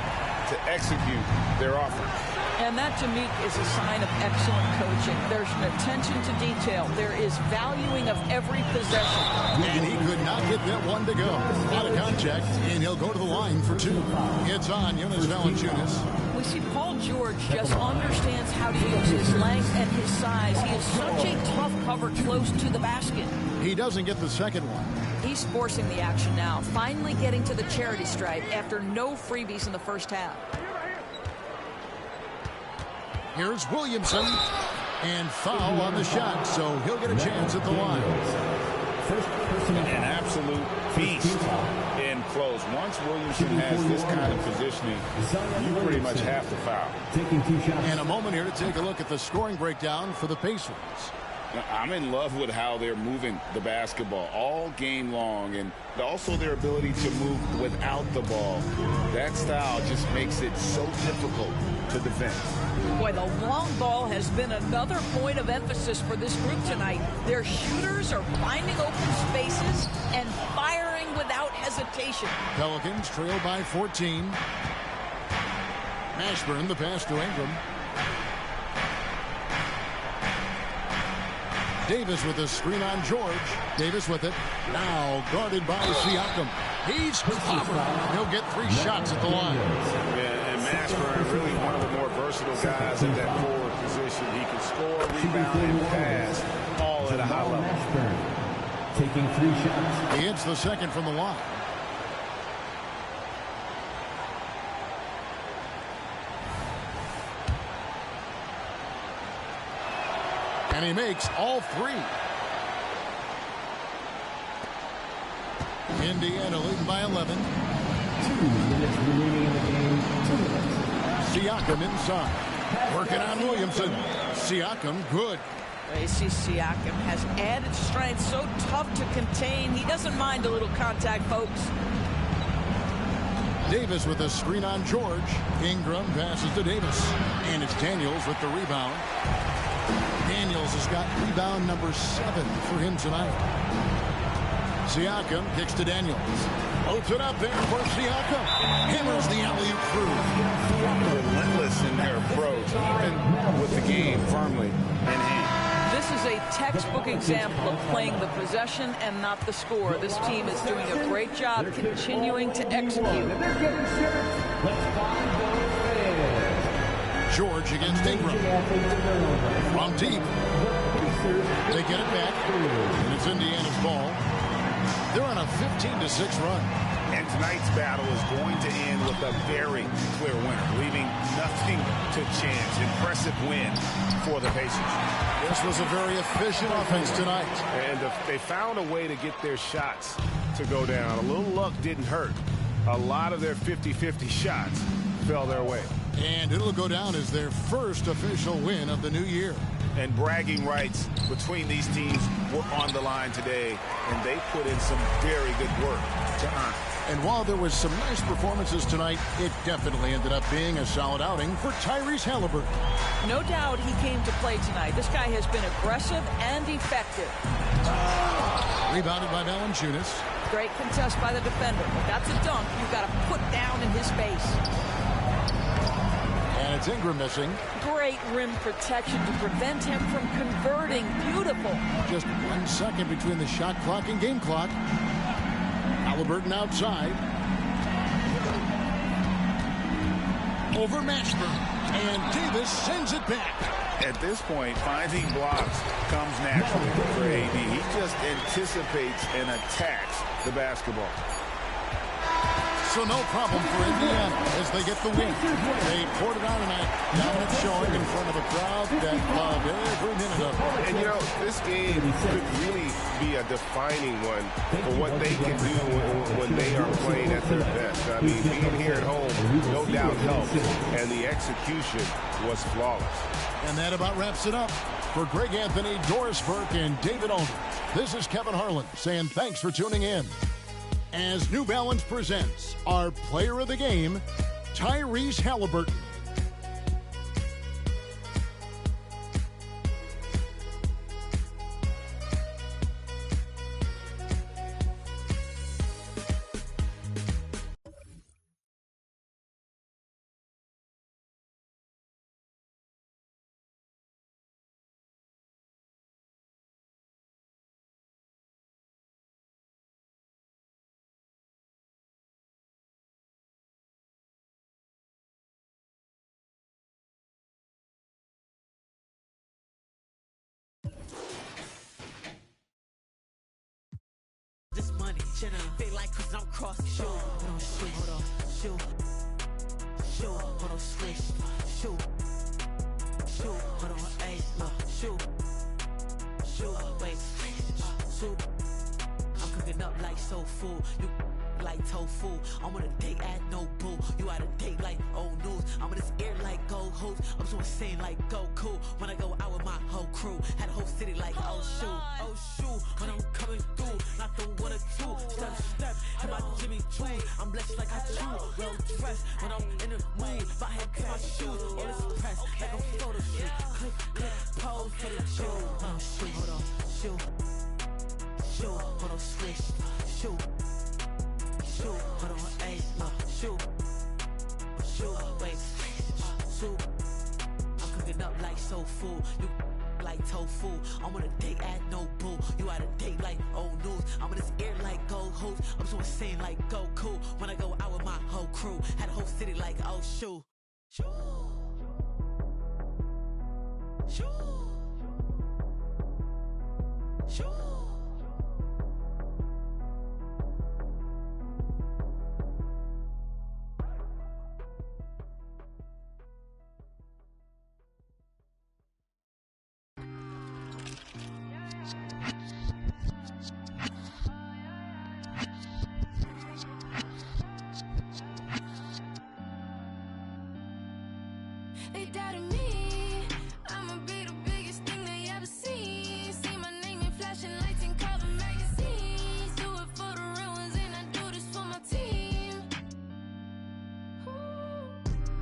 [SPEAKER 15] to execute their offense.
[SPEAKER 10] And that, to me, is a sign of excellent coaching. There's an attention to detail. There is valuing of every possession.
[SPEAKER 11] And he could not get that one to go. Out of contact, and he'll go to the line for two. It's on Jonas Valanciunas.
[SPEAKER 10] We see Paul George just understands how to use his length and his size. He is such a tough cover close to the basket.
[SPEAKER 11] He doesn't get the second one.
[SPEAKER 10] He's forcing the action now, finally getting to the charity stripe after no freebies in the first half.
[SPEAKER 11] Here's Williamson, and foul on the shot, so he'll get a chance at the line.
[SPEAKER 15] An absolute beast in close. Once Williamson has this kind of positioning, you pretty much have to foul.
[SPEAKER 11] And a moment here to take a look at the scoring breakdown for the Pacers.
[SPEAKER 15] I'm in love with how they're moving the basketball all game long, and also their ability to move without the ball. That style just makes it so difficult to defend.
[SPEAKER 10] Boy, the long ball has been another point of emphasis for this group tonight. Their shooters are finding open spaces and firing without hesitation.
[SPEAKER 11] Pelicans trail by 14. Mashburn, the pass to Ingram. Davis with a screen on George. Davis with it. Now guarded by Siakam. He's covered. He'll get three shots at the line.
[SPEAKER 15] Yeah, and Mashburn, really one of the more versatile guys at that forward position. He can score, rebound, and pass all at a high level.
[SPEAKER 14] Taking three shots.
[SPEAKER 11] He hits the second from the line. And he makes all three. Indiana leading by 11.
[SPEAKER 14] 2 minutes remaining in the game. 2 minutes.
[SPEAKER 11] Siakam inside. Working on Williamson. Siakam good.
[SPEAKER 10] You see Siakam has added strength, so tough to contain. He doesn't mind a little contact, folks.
[SPEAKER 11] Davis with a screen on George. Ingram passes to Davis. And it's Daniels with the rebound. Daniels has got rebound number 7 for him tonight. Siakam kicks to Daniels. Puts it up there for Siakam. Hammers the alley-oop through.
[SPEAKER 15] Relentless in their approach, even with the game firmly in hand.
[SPEAKER 10] This is a textbook example of playing the possession and not the score. This team is doing a great job continuing to execute.
[SPEAKER 11] George against Ingram. From deep. They get it back. And it's Indiana's ball. They're on a 15-6 run.
[SPEAKER 15] And tonight's battle is going to end with a very clear winner, leaving nothing to chance. Impressive win for the Pacers.
[SPEAKER 11] This was a very efficient offense tonight.
[SPEAKER 8] And they found a way to get their shots to go down. A little luck didn't hurt. A lot of their 50-50 shots fell their way.
[SPEAKER 11] And it'll go down as their first official win of the new year.
[SPEAKER 8] And bragging rights between these teams were on the line today, and they put in some very good work to earn.
[SPEAKER 11] And while there was some nice performances tonight, it definitely ended up being a solid outing for Tyrese Halliburton.
[SPEAKER 10] No doubt he came to play tonight. This guy has been aggressive and effective.
[SPEAKER 11] Rebounded by Valanciunas.
[SPEAKER 10] Great contest by the defender. If that's a dunk, you've got to put down in his face.
[SPEAKER 11] And it's Ingram missing.
[SPEAKER 10] Great rim protection to prevent him from converting. Beautiful.
[SPEAKER 11] Just 1 second between the shot clock and game clock. Halliburton outside. Over Mashburn. And Davis sends it back.
[SPEAKER 8] At this point, finding blocks comes naturally for AD. He just anticipates and attacks the basketball.
[SPEAKER 11] So no problem for Indiana as they get the win. They poured it on tonight. Dominant showing in front of a crowd that loved every minute of it.
[SPEAKER 8] And, you know, this game could really be a defining one for what they can do when they are playing at their best. I mean, being here at home, no doubt helps. And the execution was flawless.
[SPEAKER 11] And that about wraps it up. For Greg Anthony, Doris Burke, and David Aldridge, this is Kevin Harlan saying thanks for tuning in. As New Balance presents our player of the game, Tyrese Halliburton.
[SPEAKER 1] This money, feel like cause I'm crossing. Shoot, hold on, shoot, hold on, shoot, shoot, hold on, switch, shoot, shoot, hold on, ayy, shoot, shoot, wait, shoot. I'm cooking up like soul food, you like tofu. I'm on a date at Nobu, you at a date like old news. I'm in this air like gold hoops, I'm so insane like Goku. When I go out with my whole crew, had a whole city like oh shoot, when I'm coming through, not the 1 or 2, step, and my Jimmy Choo. I'm blessed like I chew, well dressed when I'm in the mood. If I had my shoes, all this press like a photo shoot. Click, pose for the chew. Shoot, hold on, shoot, hold on, switch, shoot, hold on, ayy, shoot, wait, shoot. I'm cooking up like soul food, you like tofu. I'm on a date at Nobu, you at a date like old news. I'm in this air like gold hoops, I'm so insane like Goku. When I go out with my whole crew, had a whole city like oh shoot, shoot, shoot, shoot.
[SPEAKER 5] They doubted me. I'ma be the biggest thing they ever seen. See my name in flashing lights and cover magazines. Do it for the real ones and I do this for my team.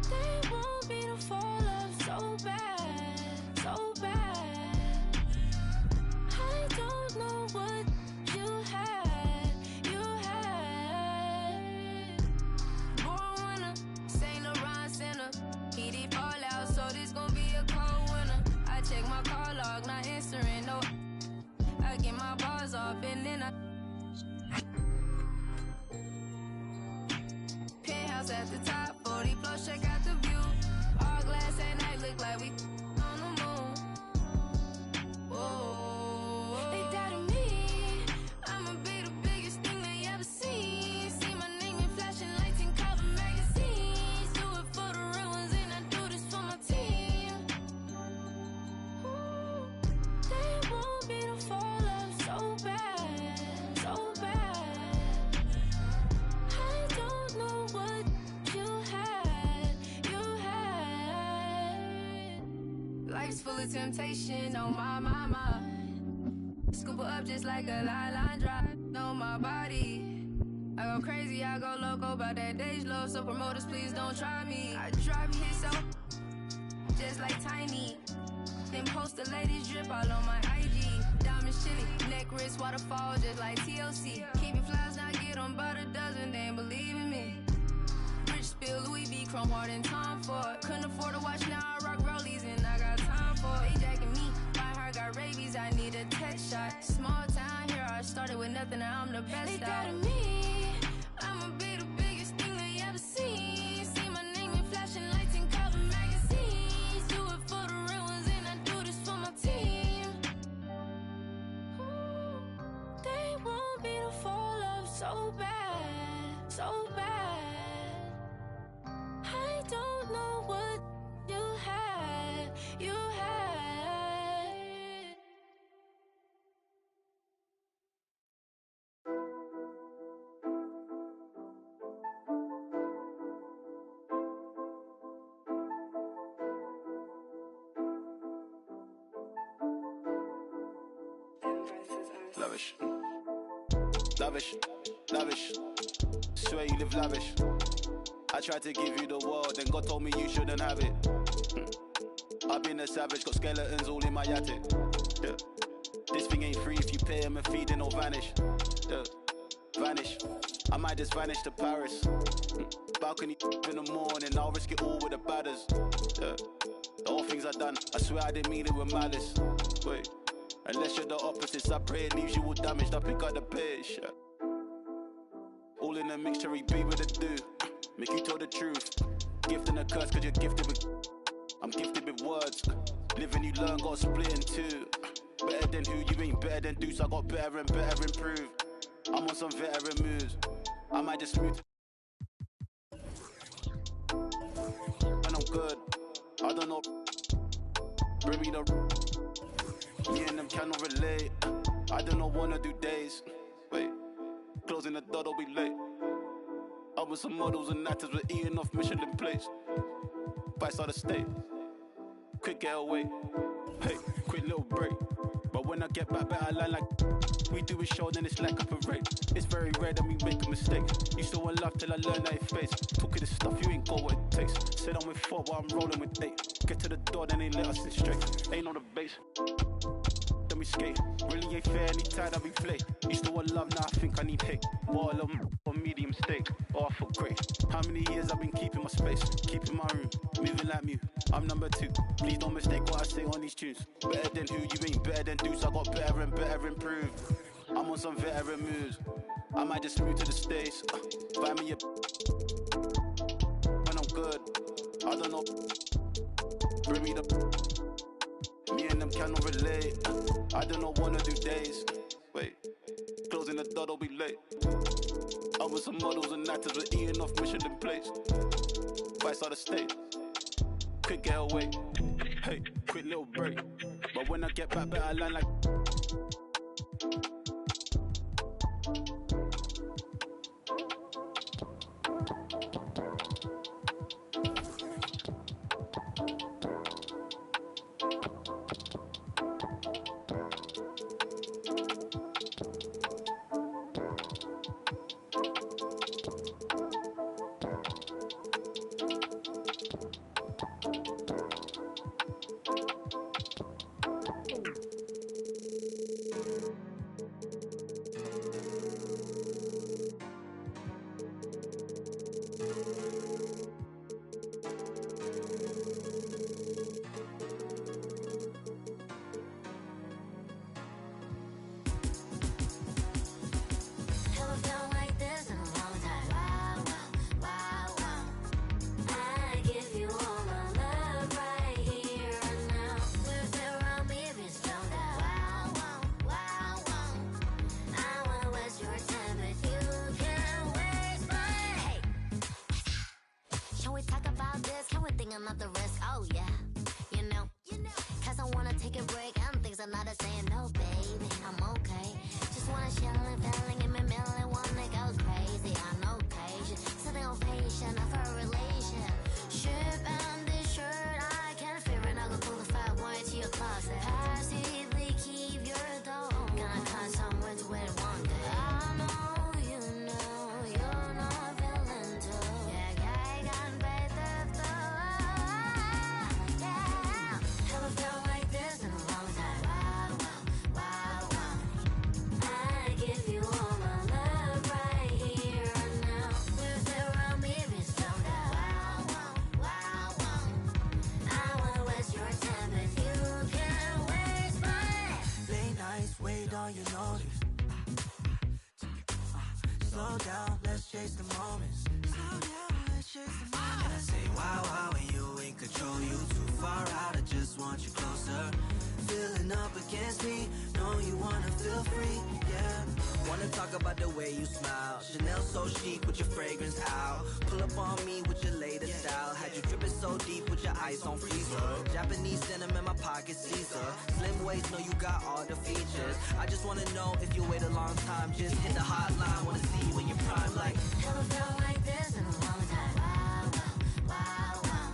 [SPEAKER 5] They want me to fall off so bad, so bad. I don't know what you had, Born winner, Saint Laurent Center. He did fall out, so this gon' be a cold winter. I check my call log, not answering, no. I get my bars off and then I penthouse at the top, 40 floors, check out the view. All glass at night, look like we on the moon. Whoa. They doubted me. I'ma be the biggest thing they ever seen. See my name in flashing lights and cover magazines. Do it for the real ones and I do this for my team. They want me to fall off so bad, so bad. I don't know what you had. Life's full of temptation, oh my. Scoop her up just like a line drive. Know my body. I go crazy, I go loco about that Dej Low. So promoters, please don't try me. I drop hits out just like Tiny. Then post the ladies drip all on my IG. Diamonds chilly, neck wrist waterfall just like TLC. Keep your flies, now get on about a dozen, they ain't believe in me. Rich still Louis V, chrome hard and Tom Ford. Couldn't afford to watch, now I rock rollies and I got time for it. They jacking me, my heart got rabies, I need a test shot. Small town here, I started with nothing, now I'm the best. They doubted me, I'ma be the biggest thing they ever seen. See my name in flashing lights and cover magazines. Do it for the real ones and I do this for my team. They want me to fall off so bad, so bad. I don't know what you had, you had.
[SPEAKER 3] Lavish, lavish, lavish. Swear you live lavish. I tried to give you the world, then God told me you shouldn't have it. I've been a savage, got skeletons all in my attic. Yeah. This thing ain't free if you pay them a fee, then they'll vanish. Yeah. Vanish. I might just vanish to Paris. Balcony in the morning, I'll risk it all with the badders. Yeah. The whole things I done, I swear I didn't mean it with malice. Wait. Unless you're the opposites, I pray it leaves you all damaged. I pick up the pace. Yeah. All in a mixture, he be with the do. Make you tell the truth. Gift and a curse, cause you're gifted with. I'm gifted with words. Live and you learn, got split in two. Better than who, you ain't better than Deuce. I got better and better improved. I'm on some veteran moves. I might just move. When I'm good, I don't know. Bring me the. Me and them cannot relate. I don't know, wanna do days. Wait, closing the door, don't be late. I with some models and actors, we're eating off Michelin plates. Vice out of state. Quick getaway. Hey, quick little break. But when I get back, better line like we do a show, then it's like a parade. It's very rare that we make a mistake. Used to want love till I learned that it face. Talking this stuff, you ain't got what it takes. Said I'm with 4, but I'm rolling with 8. Get to the door, then they let us in straight. Ain't on the base. Then we skate. Really ain't fair, anytime that we play. Used to want love, now I think I need hate. More love or medium steak. Oh, I feel great. How many years I've been keeping my space, keeping my room, moving like Mew. I'm number 2. Please don't mistake what I say on these tunes. Better than who, you ain't better than Deuce. I got better and better improved. I'm on some veteran moves. I might just move to the States. Find me a. When I'm good, I don't know. Bring me the. Me and them cannot relate. I don't know, wanna do days. Wait, closing the door, don't be late. I with some models and actors, we're eating off Michelin plates. Vice out of state. Quick getaway. Hey, quick little break. But when I get back, better line like.
[SPEAKER 1] slow down, let's chase the moments. Slow down, let's chase the moments. And I say, wow, wow, when you in control, you too far out, I just want you closer. Feeling up against me, know you wanna feel free, yeah. Wanna talk about the way you smile. Chanel so chic with your fragrance out. Pull up on me with your latest style. Had you dripping so deep with your ice on freezer. Japanese denim in my pocket, Caesar. Slim waist, know you got all the features. I just wanna know if you wait a long time. Just hit the hotline, wanna see you when you're prime. Like,
[SPEAKER 12] never felt like this in a long time. Wow, wow, wow, wow.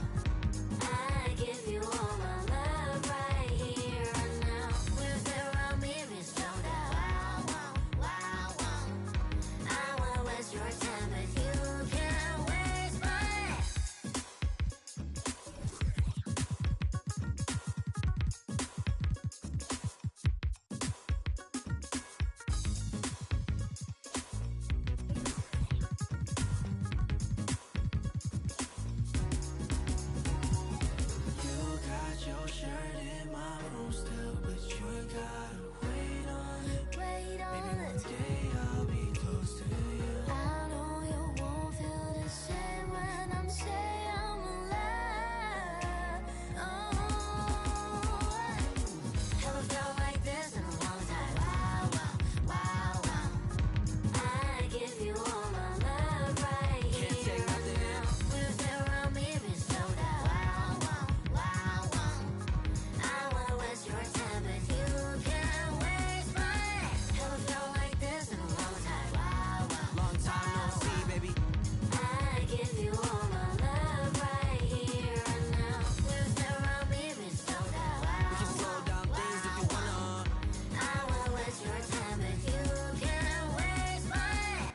[SPEAKER 12] I give you all my love right here and now. With around me, it's no doubt. Wow, wow, wow, wow. I wanna waste your time, but you can't waste mine.
[SPEAKER 1] you got your shirt in my room still, but you ain't gotta wait on it.
[SPEAKER 12] Wait on
[SPEAKER 1] Maybe one
[SPEAKER 12] it.
[SPEAKER 1] day I'll be close to you.
[SPEAKER 12] I know you won't feel the same when I'm saying I'm alive. Oh, never felt like this in a long time. Wow, wow, wow, wow. I give you all my love right
[SPEAKER 1] Can't
[SPEAKER 12] here
[SPEAKER 1] take nothing
[SPEAKER 12] and now. With around me, it's no doubt. Wow, wow, wow, wow. I wanna waste your time, but you can't waste mine. Never felt like this in a long time. Wow, wow.
[SPEAKER 1] Long time no see, baby.
[SPEAKER 12] I give you all my love right here and now. With around me, it's no doubt.
[SPEAKER 1] We can slow down things if you wanna.
[SPEAKER 12] I wanna waste your time, but you can't waste mine.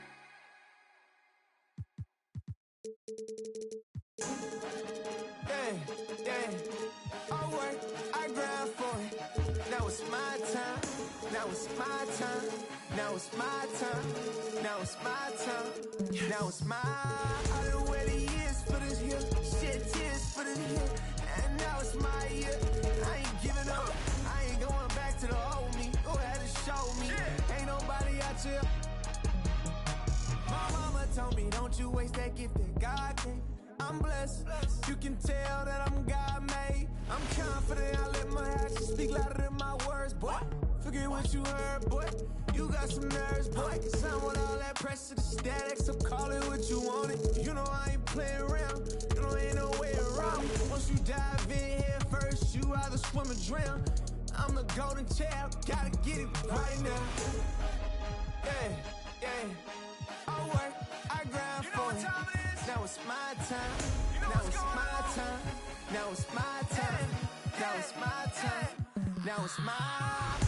[SPEAKER 23] Yeah, yeah. I work, I grind for it. Now it's my time. Now it's my time. Now it's my time. Now it's my time. Now it's my. I done waited years for this here. Shed tears for this here. And now it's my year. I ain't giving up. I ain't going back to the old me. Go ahead and show me. Ain't nobody out here. My mama told me, don't you waste that gift that God gave. I'm blessed. You can tell that I'm God made. I'm confident. I let my actions speak louder than my words, boy. Forget what you heard, boy. You got some nerves, boy. Cause I'm with all that pressure, the static, so call it what you want it. You know I ain't playing around. You know ain't no way around me. Once you dive in here first, you either swim or drown. I'm the golden child, gotta get it right now. Yeah, yeah. I work, I grind for it. Now it's my time. Now it's my time. Now it's my time. Now it's my time. Now it's my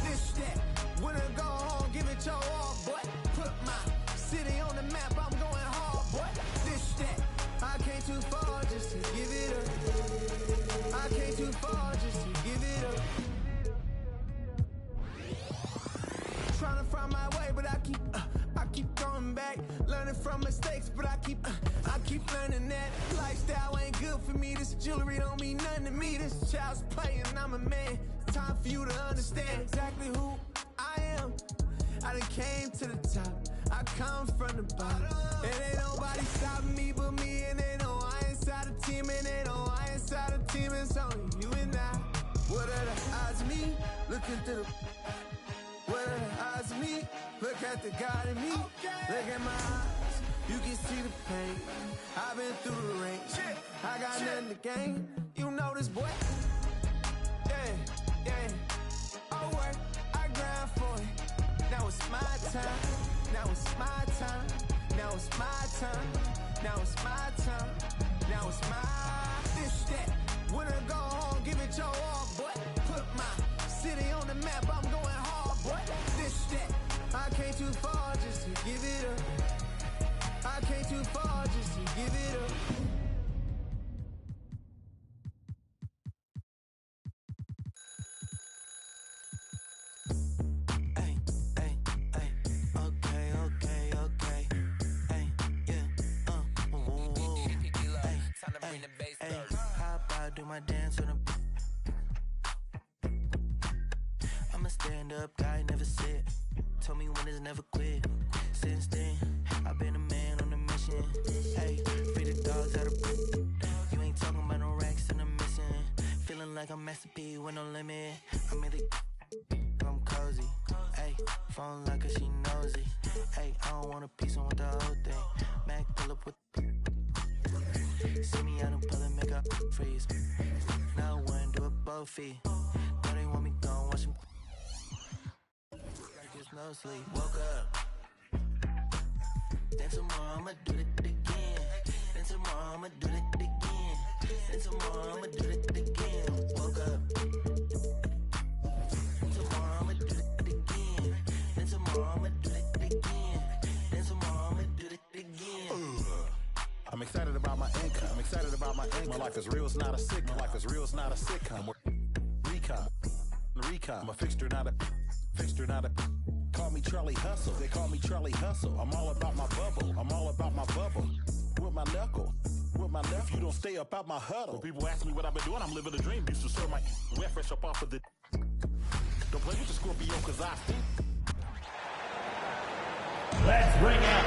[SPEAKER 23] this that. When I go home, give it your all, boy. Put my city on the map. I'm going hard, boy. This that. I came too far just to give it up. I came too far just to give it up. Trying to find my way, but I keep going back. Learning from mistakes, but I keep learning that lifestyle ain't good for me. This jewelry don't mean nothing to me. This child's playing, I'm a man. It's time for you to understand exactly who I am. I done came to the top. I come from the bottom. And ain't nobody stopping me but me. And they know I inside the team. And they know I inside the team. It's only you and I. What are the odds of me looking through the... What are the odds of me? Look at the God in me. Look at my eyes. You can see the pain. I've been through the rain. I got nothing to gain. You know this, boy. Yeah, yeah. I work, I grind for it. Now it's my time. Now it's my time. Now it's my time. Now it's my time. Now it's my this that. When I go home, give it your all, boy. Put my city on the map. I'm going hard, boy. This that. I came too far just to give it up. I came too far just to give it up. Hey, hey, hey. Okay, okay, okay. Hey, yeah, woo, woo. Hey, time to bring the bass down. How about do my dance on the... I'm a stand-up guy, never sit. Told me when it's never quit. Since then, I've been
[SPEAKER 13] Hey, free the dogs out of. You ain't talking about no racks and I'm missing. Feeling like I'm Master P with no limit. I'm in the. I'm cozy. Hey, phone like her, she nosy. Hey, I don't want a piece on with the whole thing. Mac pull up with. See me out in public, make up freeze. Now I wanna do it both feet. Now they want me gone, watch them. Like it's no sleep. Woke up. Then tomorrow I'ma do it again. Then tomorrow I'ma do it again. Then tomorrow I'ma do it again. Woke up. Then tomorrow I'ma do it again. Then tomorrow I'ma do it again. Then tomorrow I'ma do it again.
[SPEAKER 16] I'm excited about my income. I'm excited about my income. My life is real, it's not a sitcom. My life is real, it's not a sitcom. Recon. I'm a fixture, not a fixture, not a. Call me Charlie Hustle. They call me Charlie Hustle. I'm all about my bubble. I'm all about my bubble. With my knuckle. With my knuckle. If you don't stay up out my huddle. When people ask me what I've been doing, I'm living a dream. Used to serve my wet fresh up off of the. Don't play with the Scorpio, cause I think.
[SPEAKER 14] Let's bring out.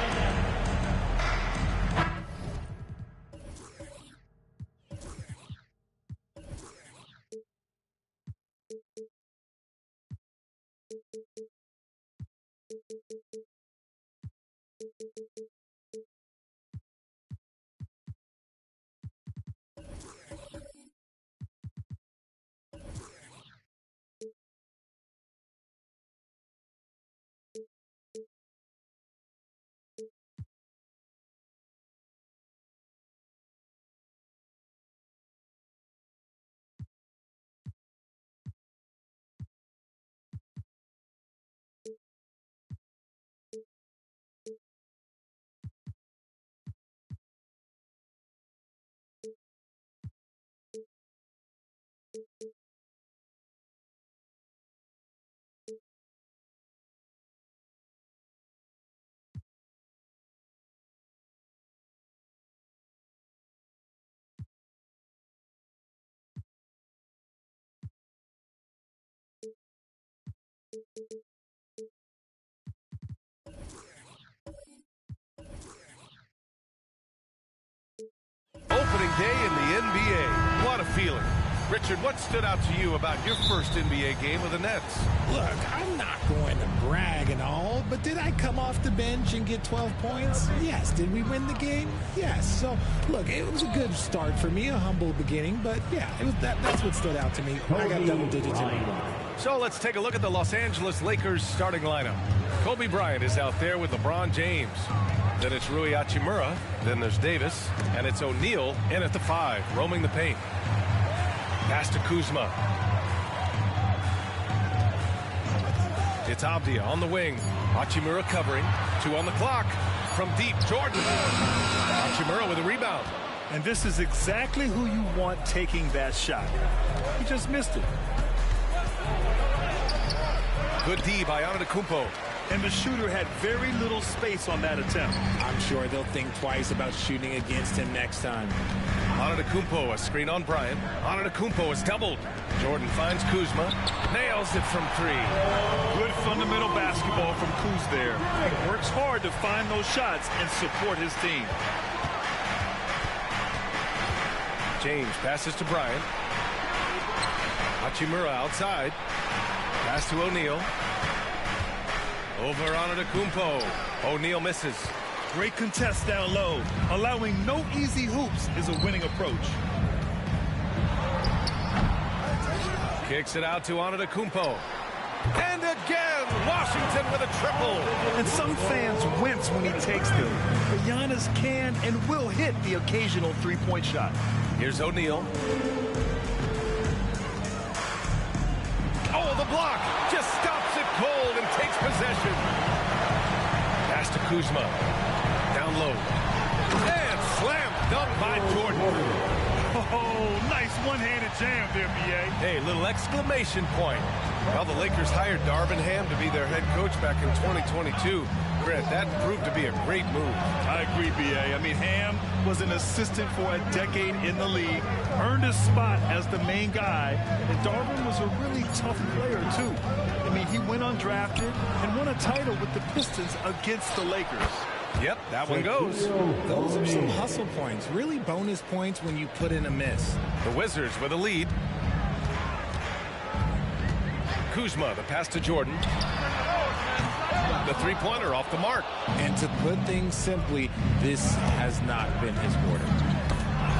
[SPEAKER 20] Opening day in the NBA. What a feeling. Richard, what stood out to you about your first NBA game with the Nets?
[SPEAKER 24] Look, I'm not going to brag and all, but did I come off the bench and get 12 points? Yes. Did we win the game? Yes. So, look, it was a good start for me, a humble beginning, but yeah, it was that's what stood out to me. I got double digits in me.
[SPEAKER 20] So let's take a look at the Los Angeles Lakers starting lineup. Kobe Bryant is out there with LeBron James. Then it's Rui Hachimura. Then there's Davis. And it's O'Neal in at the 5, roaming the paint. Pass to Kuzma. It's Avdia on the wing. Hachimura covering. 2 on the clock. From deep, Jordan. Hachimura with a rebound.
[SPEAKER 25] And this is exactly who you want taking that shot. He just missed it.
[SPEAKER 20] Good D by Antetokounmpo.
[SPEAKER 25] And the shooter had very little space on that attempt.
[SPEAKER 24] I'm sure they'll think twice about shooting against him next time.
[SPEAKER 20] Antetokounmpo, a screen on Bryant. Antetokounmpo is doubled. Jordan finds Kuzma. Nails it from 3.
[SPEAKER 25] Good fundamental basketball from Kuz there. He works hard to find those shots and support his team.
[SPEAKER 20] James passes to Bryant. Hachimura outside. Pass to O'Neal. Over Antetokounmpo. O'Neal misses.
[SPEAKER 25] Great contest down low. Allowing no easy hoops is a winning approach.
[SPEAKER 20] Kicks it out to Antetokounmpo. And again, Washington with a triple.
[SPEAKER 25] And some fans wince when he takes them. But Giannis can and will hit the occasional three-point shot.
[SPEAKER 20] Here's O'Neal. Oh, the block just stops it cold and takes possession. Pass to Kuzma. Down low. And slam dunk by Jordan.
[SPEAKER 25] Oh, nice one-handed jam there, B.A.
[SPEAKER 20] Hey, little exclamation point. Well, the Lakers hired Darvin Ham to be their head coach back in 2022. Grant, that proved to be a great move.
[SPEAKER 25] I agree, B.A. I mean, Ham was an assistant for a decade in the league, earned his spot as the main guy, and Darvin was a really tough player, too. I mean, he went undrafted and won a title with the Pistons against the Lakers.
[SPEAKER 20] Yep, that one goes.
[SPEAKER 24] Those are some hustle points. Really bonus points when you put in a miss.
[SPEAKER 20] The Wizards with a lead. Kuzma, the pass to Jordan. The three-pointer off the mark.
[SPEAKER 24] And to put things simply, this has not been his quarter.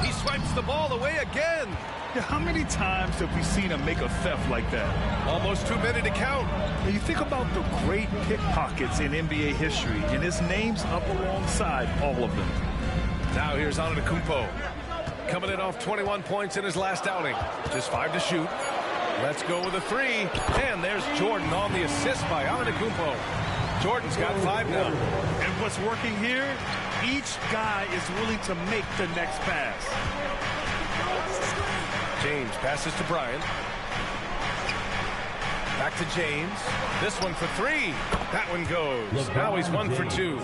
[SPEAKER 20] He swipes the ball away again.
[SPEAKER 25] Yeah, how many times have we seen him make a theft like that?
[SPEAKER 20] Almost too many to count.
[SPEAKER 25] You think about the great pickpockets in NBA history, and his name's up alongside all of them.
[SPEAKER 20] Now here's Antetokounmpo. Coming in off 21 points in his last outing. Just 5 to shoot. Let's go with a 3. And there's Jordan on the assist by Antetokounmpo. Jordan's got 5 now.
[SPEAKER 25] And what's working here? Each guy is willing to make the next pass.
[SPEAKER 20] James passes to Bryant. Back to James. This one for 3. That one goes. Now he's 1 for 2.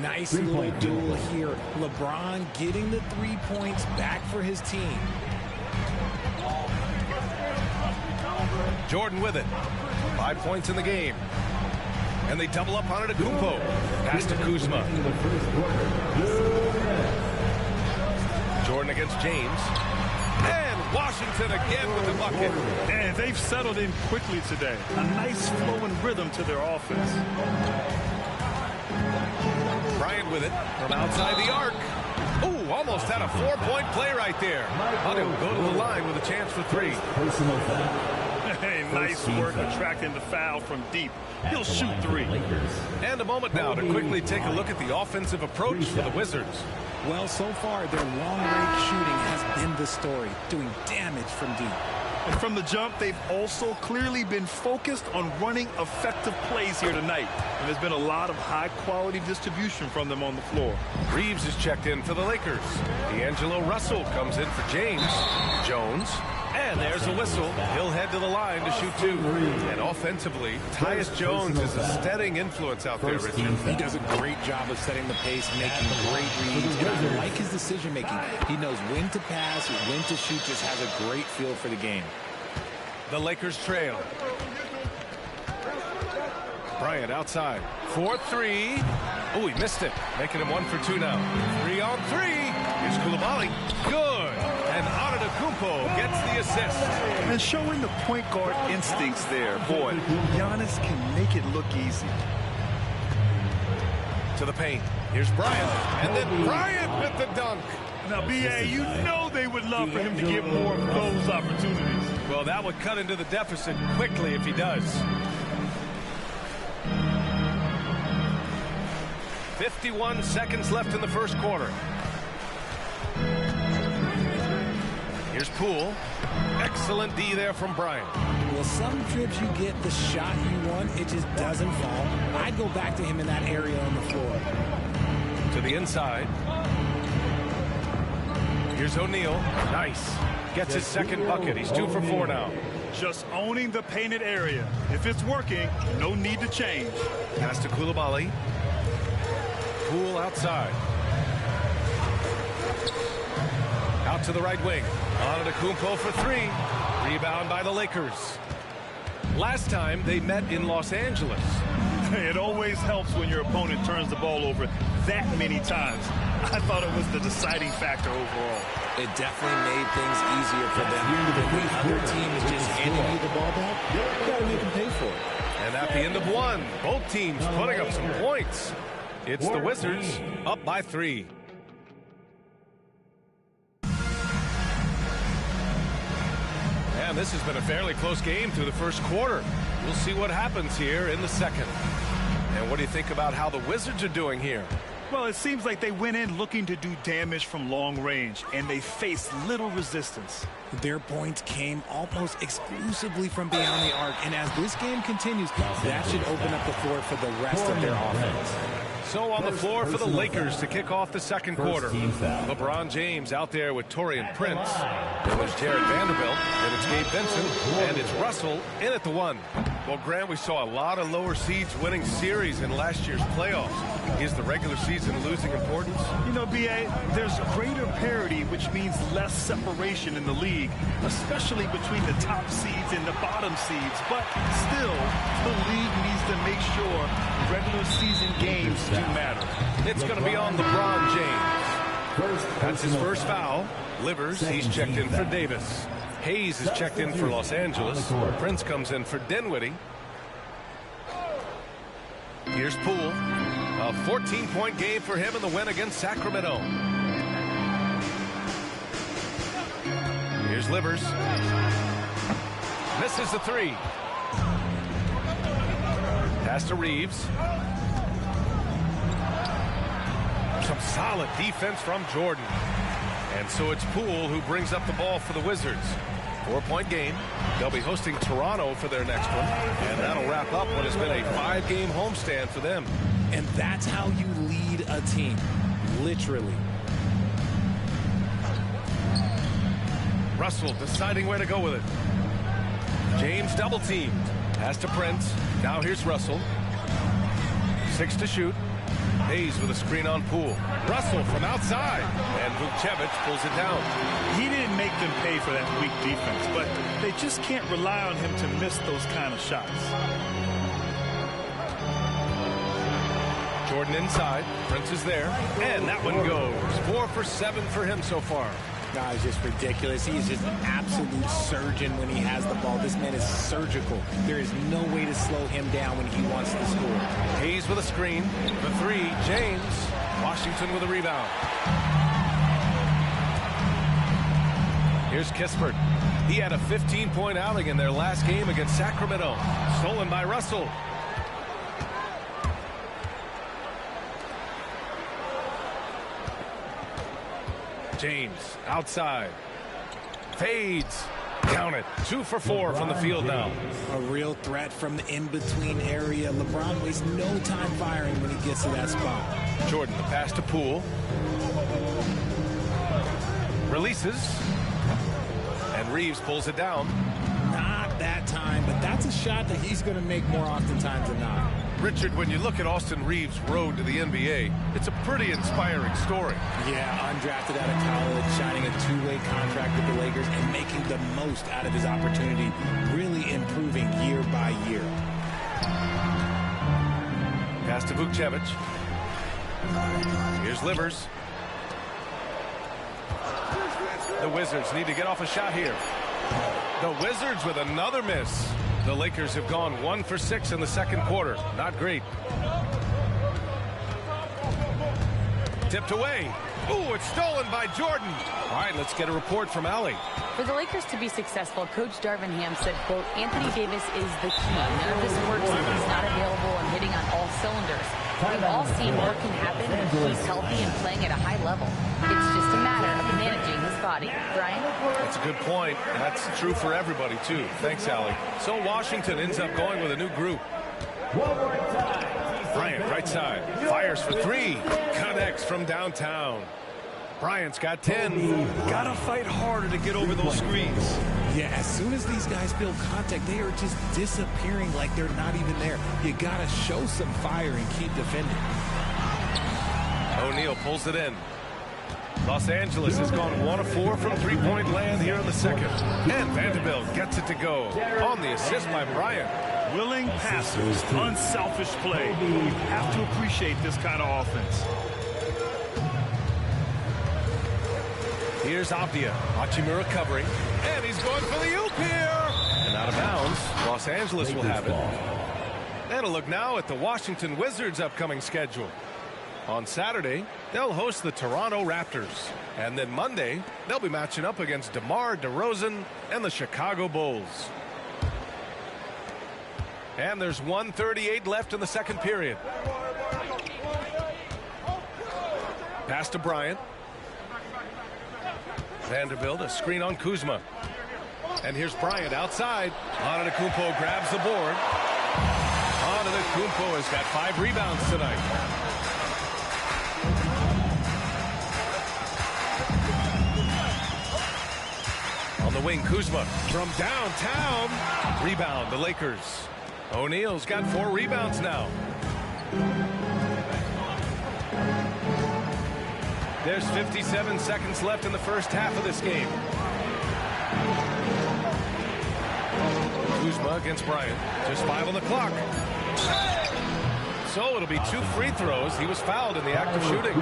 [SPEAKER 24] Nice little duel here. LeBron getting the 3 points back for his team.
[SPEAKER 20] Jordan with it. 5 points in the game. And they double up on Antetokounmpo. Pass to Kuzma. Jordan against James. And Washington again with the bucket.
[SPEAKER 25] And they've settled in quickly today. A nice flowing rhythm to their offense.
[SPEAKER 20] Bryant with it from outside the arc. Ooh, almost had a 4-point play right there. But he'll go to the line with a chance for 3.
[SPEAKER 25] Hey, nice work attracting the foul from deep. He'll shoot 3.
[SPEAKER 20] And a moment now to quickly take a look at the offensive approach for the Wizards.
[SPEAKER 24] Well, so far, their long-range shooting has been the story, doing damage from deep.
[SPEAKER 25] And from the jump, they've also clearly been focused on running effective plays here tonight. And there's been a lot of high-quality distribution from them on the floor.
[SPEAKER 20] Reeves is checked in for the Lakers. D'Angelo Russell comes in for James. Jones. And there's a whistle. He'll head to the line to shoot 2. And offensively, Tyus Jones is a steadying influence out there, Richard.
[SPEAKER 24] He does a great job of setting the pace, making great reads, and I like his decision-making. He knows when to pass, when to shoot, just has a great feel for the game.
[SPEAKER 20] The Lakers trail. Bryant outside. 4-3. Oh, he missed it. Making him 1 for 2 now. 3 on 3. Here's Koulibaly. Good. And Antetokounmpo gets the assist.
[SPEAKER 25] And showing the point guard instincts there. Boy, Giannis can make it look easy.
[SPEAKER 20] To the paint. Here's Bryant. And then Bryant with the dunk.
[SPEAKER 25] Now, B.A., you know they would love for him to get more of those opportunities.
[SPEAKER 20] Well, that would cut into the deficit quickly if he does. 51 seconds left in the first quarter. Here's Poole. Excellent D there from Bryant.
[SPEAKER 24] Well, some trips you get the shot you want, it just doesn't fall. I'd go back to him in that area on the floor.
[SPEAKER 20] To the inside. Here's O'Neal. Nice. Gets his second bucket. He's 2 for 4 now.
[SPEAKER 25] Just owning the painted area. If it's working, no need to change.
[SPEAKER 20] Pass to Koulibaly. Poole outside. Out to the right wing. Antetokounmpo for 3. Rebound by the Lakers. Last time they met in Los Angeles.
[SPEAKER 25] It always helps when your opponent turns the ball over that many times. I thought it was the deciding factor overall.
[SPEAKER 24] It definitely made things easier for them. When the other team is just handing you the ball back, you got to make them pay for it.
[SPEAKER 20] And at the end of 1, both teams putting up some points. It's the Wizards up by 3. And this has been a fairly close game through the first quarter. We'll see what happens here in the second. And what do you think about how the Wizards are doing here?
[SPEAKER 25] Well, it seems like they went in looking to do damage from long range, and they faced little resistance.
[SPEAKER 24] Their points came almost exclusively from beyond the arc, and as this game continues, that should open up the floor for the rest of their offense.
[SPEAKER 20] So on the floor for the Lakers to kick off the second quarter. LeBron James out there with Taurean Prince. Then there's Jared Vanderbilt. Then it's Gabe Vincent. And it's Russell in at the 1. Well, Grant, we saw a lot of lower seeds winning series in last year's playoffs. Is the regular season losing importance?
[SPEAKER 25] You know, B.A., there's greater parity, which means less separation in the league, especially between the top seeds and the bottom seeds. But still, the league needs to make sure regular season games do matter.
[SPEAKER 20] It's going to be on LeBron James. That's his first foul. Livers, he's checked in for Davis. Hayes is checked in for Los Angeles. Prince comes in for Dinwiddie. Here's Poole. A 14-point game for him in the win against Sacramento. Here's Livers. Misses the three. Pass to Reeves. Some solid defense from Jordan. And so it's Poole who brings up the ball for the Wizards. 4-point game. They'll be hosting Toronto for their next one. And that'll wrap up what has been a 5-game homestand for them.
[SPEAKER 24] And that's how you lead a team. Literally.
[SPEAKER 20] Russell deciding where to go with it. James double teamed. Pass to Prince. Now here's Russell. 6 to shoot. Hayes with a screen on Poole. Russell from outside. And Vukcevic pulls it down.
[SPEAKER 25] He didn't make them pay for that weak defense, but they just can't rely on him to miss those kind of shots.
[SPEAKER 20] Jordan inside. Prince is there. And that one goes. 4 for 7 for him so far.
[SPEAKER 24] No, it's just ridiculous. He's just an absolute surgeon when he has the ball. This man is surgical. There is no way to slow him down when he wants to score.
[SPEAKER 20] Hayes with a screen. The three, James. Washington with a rebound. Here's Kispert. He had a 15-point outing in their last game against Sacramento. Stolen by Russell. James outside. Fades. Count it. 2 for 4 from the field now.
[SPEAKER 24] A real threat from the in-between area. LeBron wastes no time firing when he gets to that spot.
[SPEAKER 20] Jordan, the pass to Poole. Releases. And Reeves pulls it down.
[SPEAKER 24] Not that time, but that's a shot that he's going to make more oftentimes than not.
[SPEAKER 20] Richard, when you look at Austin Reeves' road to the NBA, it's a pretty inspiring story.
[SPEAKER 24] Yeah, undrafted out of college, signing a two-way contract with the Lakers and making the most out of his opportunity, really improving year by year.
[SPEAKER 20] Pass to Vukcevic. Here's Livers. The Wizards need to get off a shot here. The Wizards with another miss. The Lakers have gone 1 for 6 in the second quarter. Not great. Tipped away. Ooh, it's stolen by Jordan. All right, let's get a report from Allie.
[SPEAKER 2] For the Lakers to be successful, Coach Darvin Ham said, quote, Anthony Davis is the key. None of this works if he's not available and hitting on all cylinders. We've all seen what can happen when he's healthy and playing at a high level. It's just a matter of managing his body. Brian?
[SPEAKER 20] That's a good point. And that's true for everybody, too. Thanks, Allie. So Washington ends up going with a new group. Bryant, right side. Fires for 3. Connects from downtown. Bryant's got 10.
[SPEAKER 25] Gotta fight harder to get over those screens.
[SPEAKER 24] Yeah, as soon as these guys feel contact, they are just disappearing like they're not even there. You gotta show some fire and keep defending.
[SPEAKER 20] O'Neal pulls it in. Los Angeles has gone 1 of 4 from three-point land here in the second. And Vanderbilt gets it to go on the assist by Bryant.
[SPEAKER 25] Willing passers, unselfish play. Have to appreciate this kind of offense.
[SPEAKER 20] Here's Avdia. Hachimura covering. And he's going for the oop here. And out of bounds. Los Angeles will have it. And a look now at the Washington Wizards' upcoming schedule. On Saturday, they'll host the Toronto Raptors. And then Monday, they'll be matching up against DeMar DeRozan and the Chicago Bulls. And there's 1:38 left in the second period. Pass to Bryant. Vanderbilt, a screen on Kuzma. And here's Bryant outside. Antetokounmpo grabs the board. Antetokounmpo has got 5 rebounds tonight. On the wing, Kuzma from downtown. Rebound, the Lakers. O'Neal's got 4 rebounds now. There's 57 seconds left in the first half of this game. Kuzma against Bryant. Just 5 on the clock. So it'll be 2 free throws. He was fouled in the act of shooting.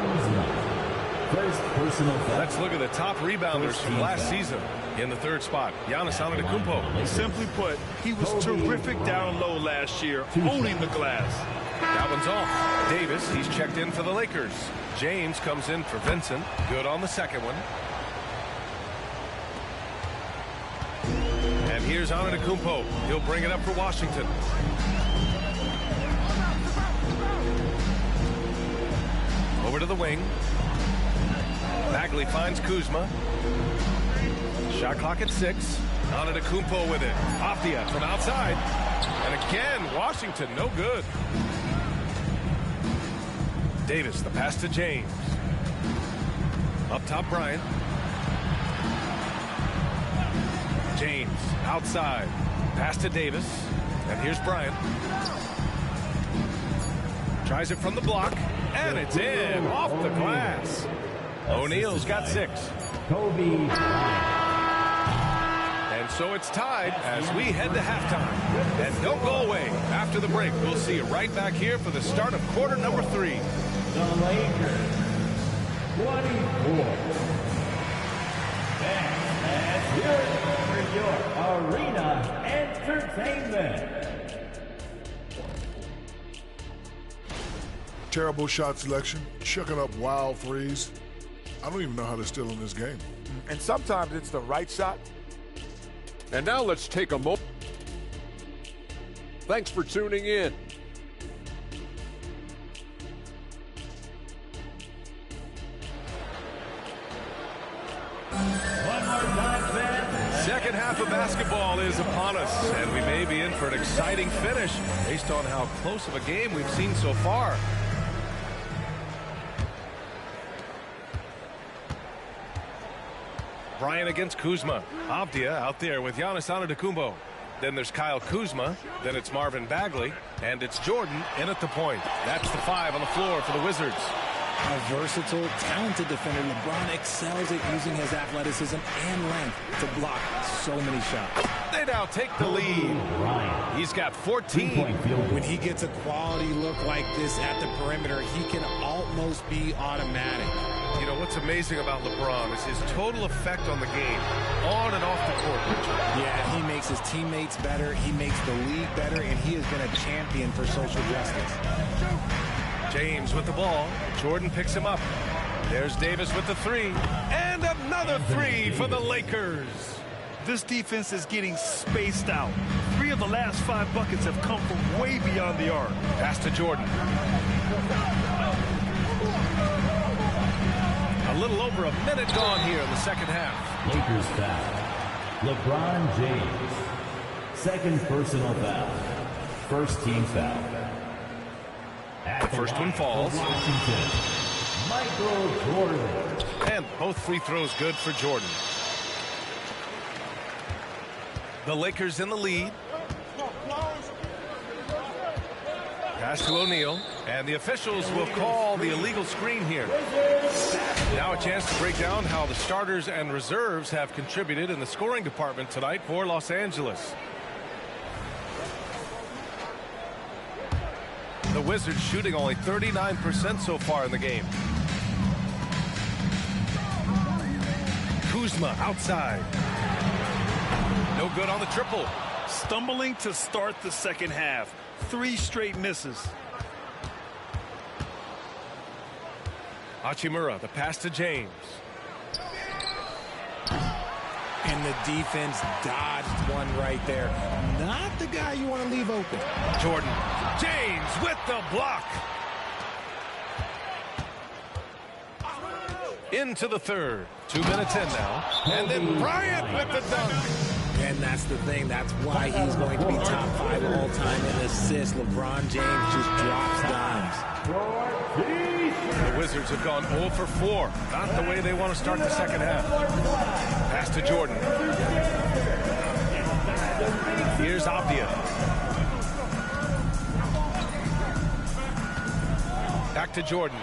[SPEAKER 14] First personal foul.
[SPEAKER 20] Let's look at the top rebounders from last season. In the 3rd spot, Giannis Antetokounmpo.
[SPEAKER 25] Simply put, he was terrific down low last year, owning the glass.
[SPEAKER 20] That one's off. Davis, he's checked in for the Lakers. James comes in for Vincent. Good on the second one. And here's Antetokounmpo. He'll bring it up for Washington. Over to the wing. Bagley finds Kuzma. Shot clock at 6. Antetokounmpo with it. Afdia from outside. And again, Washington, no good. Davis, the pass to James. Up top, Bryant. James, outside. Pass to Davis. And here's Bryant. Tries it from the block. And it's in, off the glass. O'Neal's got 6.
[SPEAKER 14] Kobe Bryant.
[SPEAKER 20] And so it's tied as we head to halftime. And don't go away. After the break, we'll see you right back here for the start of quarter number 3.
[SPEAKER 14] The Lakers, 24. And hear it for your arena entertainment.
[SPEAKER 21] Terrible shot selection, chucking up wild threes. I don't even know how they're still in this game.
[SPEAKER 4] And sometimes it's the right shot.
[SPEAKER 9] And now let's take a moment. Thanks for tuning in.
[SPEAKER 20] Second half of basketball is upon us, and we may be in for an exciting finish based on how close of a game we've seen so far. Bryant against Kuzma. Avdia out there with Giannis Antetokounmpo. Then there's Kyle Kuzma. Then it's Marvin Bagley. And it's Jordan in at the point. That's the 5 on the floor for the Wizards.
[SPEAKER 24] A versatile, talented defender. LeBron excels at using his athleticism and length to block so many shots.
[SPEAKER 20] They now take the lead. He's got 14.
[SPEAKER 24] When he gets a quality look like this at the perimeter, he can almost be automatic.
[SPEAKER 20] You know, what's amazing about LeBron is his total effect on the game, on and off the court.
[SPEAKER 24] Yeah, he makes his teammates better, he makes the league better, and he has been a champion for social justice.
[SPEAKER 20] James with the ball. Jordan picks him up. There's Davis with the 3. And another 3 for the Lakers.
[SPEAKER 25] This defense is getting spaced out. 3 of the last 5 buckets have come from way beyond the arc.
[SPEAKER 20] Pass to Jordan. A little over a minute gone here in the second half.
[SPEAKER 14] Lakers foul. LeBron James. Second personal foul. First team foul.
[SPEAKER 20] The first one falls.
[SPEAKER 14] Washington, Michael Jordan.
[SPEAKER 20] And both free throws good for Jordan. The Lakers in the lead. Pass to O'Neal. And the officials will call the illegal screen here. Now a chance to break down how the starters and reserves have contributed in the scoring department tonight for Los Angeles. The Wizards shooting only 39% so far in the game. Kuzma outside. No good on the triple.
[SPEAKER 25] Stumbling to start the second half. 3 straight misses.
[SPEAKER 20] Hachimura, the pass to James.
[SPEAKER 24] And the defense dodged one right there. Not the guy you want to leave open.
[SPEAKER 20] Jordan. James with the block. Into the third. 2 minutes in now. And then Bryant with the dunk.
[SPEAKER 24] And that's the thing. That's why he's going to be top 5 all time in assists. LeBron James just drops dimes.
[SPEAKER 20] The Wizards have gone 0 for 4. Not the way they want to start the second half. Pass to Jordan. Here's Avdia. to Jordan.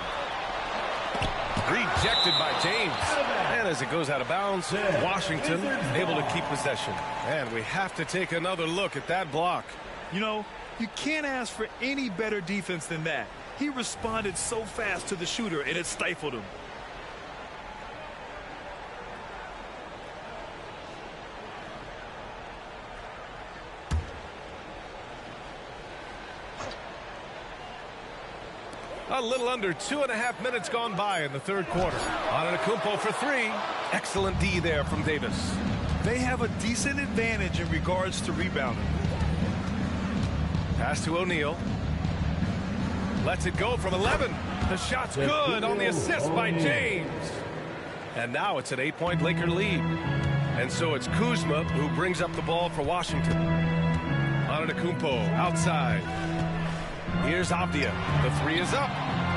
[SPEAKER 20] Rejected by James. And as it goes out of bounds, Washington able to keep possession. And we have to take another look at that block.
[SPEAKER 25] You know, you can't ask for any better defense than that. He responded so fast to the shooter, and it stifled him.
[SPEAKER 20] A little under 2.5 minutes gone by in the third quarter. Antetokounmpo for three. Excellent D there from Davis.
[SPEAKER 25] They have a decent advantage in regards to rebounding.
[SPEAKER 20] Pass to O'Neal. Lets it go from 11. The shot's good on the assist by James. And now it's an 8-point Laker lead. And so it's Kuzma who brings up the ball for Washington. Antetokounmpo outside. Here's Avdia. The three is up.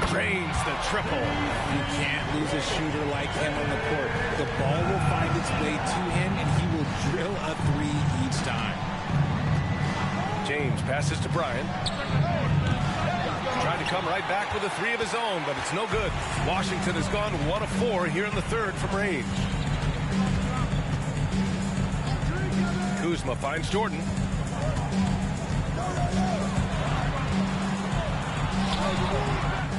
[SPEAKER 20] Drains the triple.
[SPEAKER 24] You can't lose a shooter like him on the court. The ball will find its way to him, and he will drill a three each time.
[SPEAKER 20] James passes to Bryant. Tried to come right back with a three of his own, but it's no good. Washington has gone 1 of 4 here in the third from range. Kuzma finds Jordan.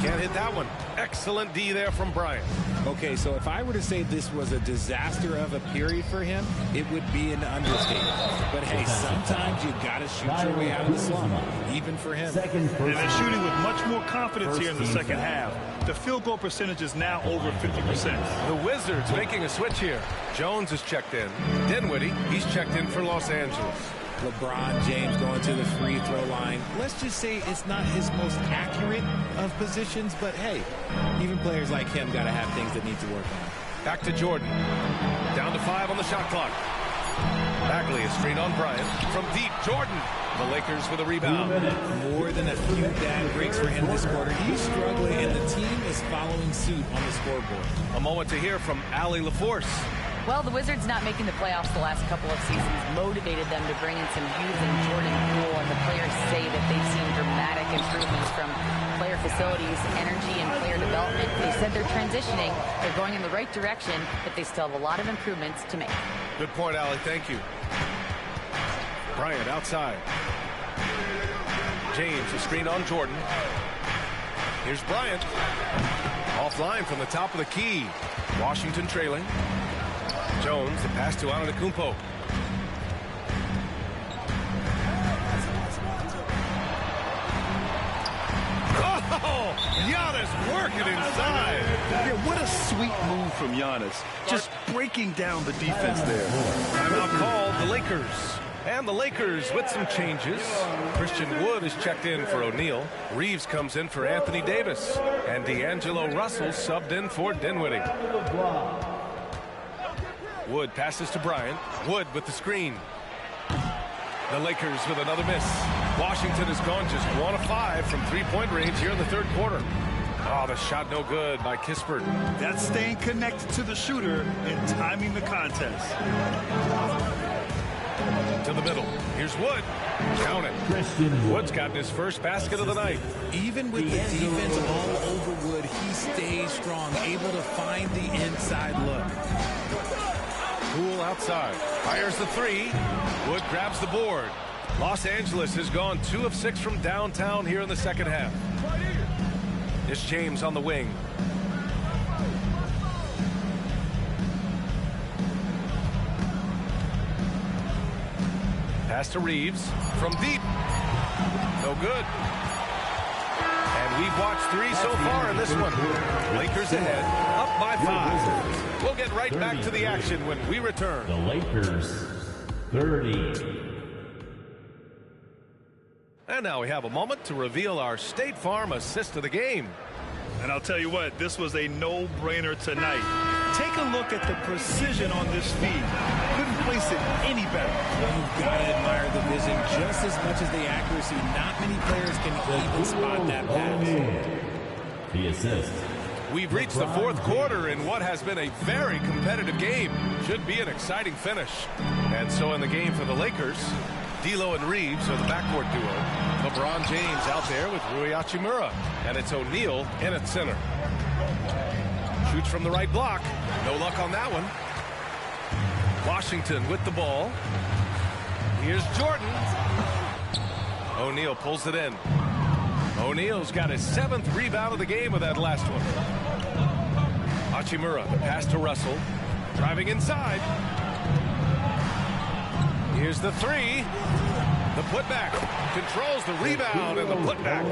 [SPEAKER 20] Can't hit that one. Excellent D there from Bryant.
[SPEAKER 24] Okay, so if I were to say this was a disaster of a period for him, it would be an understatement. But hey, sometimes you got to shoot your way out of the slump, even for him.
[SPEAKER 25] And they're shooting with much more confidence here in the second half. The field goal percentage is now over 50%.
[SPEAKER 20] The Wizards making a switch here. Jones is checked in. Dinwiddie, he's checked in for Los Angeles.
[SPEAKER 24] LeBron James going to the free throw line. Let's just say it's not his most accurate of positions, but hey, even players like him got to have things that need to work on.
[SPEAKER 20] Back to Jordan. Down to 5 on the shot clock. Bagley is screen on Bryant. From deep, Jordan. The Lakers with a rebound.
[SPEAKER 24] More than a few bad breaks for him this quarter. He's struggling, and the team is following suit on the scoreboard.
[SPEAKER 20] A moment to hear from Allie LaForce.
[SPEAKER 2] Well, the Wizards not making the playoffs the last couple of seasons motivated them to bring in some youth in Jordan Poole, and the players say that they've seen dramatic improvements from player facilities, energy, and player development. They said they're transitioning, they're going in the right direction, but they still have a lot of improvements to make.
[SPEAKER 20] Good point, Allie. Thank you. Bryant outside. James, a screen on Jordan. Here's Bryant. Offline from the top of the key. Washington trailing. Jones, the pass to Antetokounmpo. Oh, Giannis working inside.
[SPEAKER 25] Yeah, what a sweet move from Giannis. Just breaking down the defense there.
[SPEAKER 20] Timeout called the Lakers. And the Lakers with some changes. Christian Wood is checked in for O'Neal. Reeves comes in for Anthony Davis. And D'Angelo Russell subbed in for Dinwiddie. Wood passes to Bryant. Wood with the screen. The Lakers with another miss. Washington has gone just 1 of 5 from three-point range here in the third quarter. Oh, the shot no good by Kispert.
[SPEAKER 25] That's staying connected to the shooter and timing the contest.
[SPEAKER 20] To the middle. Here's Wood. Count it. Wood's gotten his first basket of the night.
[SPEAKER 24] Even with the defense all over Wood, he stays strong, able to find the inside look.
[SPEAKER 20] Poole outside. Fires the three. Wood grabs the board. Los Angeles has gone 2 of 6 from downtown here in the second half. It's James on the wing. Pass to Reeves. From deep. No good. And we've watched 3 so far in this one. Lakers ahead. Up by 5. We'll get right back to the action when we return.
[SPEAKER 14] The Lakers 30.
[SPEAKER 20] And now we have a moment to reveal our State Farm assist of the game.
[SPEAKER 25] And I'll tell you what, this was a no-brainer tonight. Take a look at the precision on this feed. Couldn't place it any better.
[SPEAKER 24] You've got to admire the vision just as much as the accuracy. Not many players can even spot that pass.
[SPEAKER 14] The assist.
[SPEAKER 20] We've reached the fourth quarter in what has been a very competitive game. Should be an exciting finish. And so in the game for the Lakers, D'Lo and Reeves are the backcourt duo. LeBron James out there with Rui Hachimura. And it's O'Neal in at center. Shoots from the right block. No luck on that one. Washington with the ball. Here's Jordan. O'Neal pulls it in. O'Neal's got his 7th rebound of the game with that last one. Hachimura, the pass to Russell. Driving inside. Here's the three. The putback. Controls the rebound and the putback.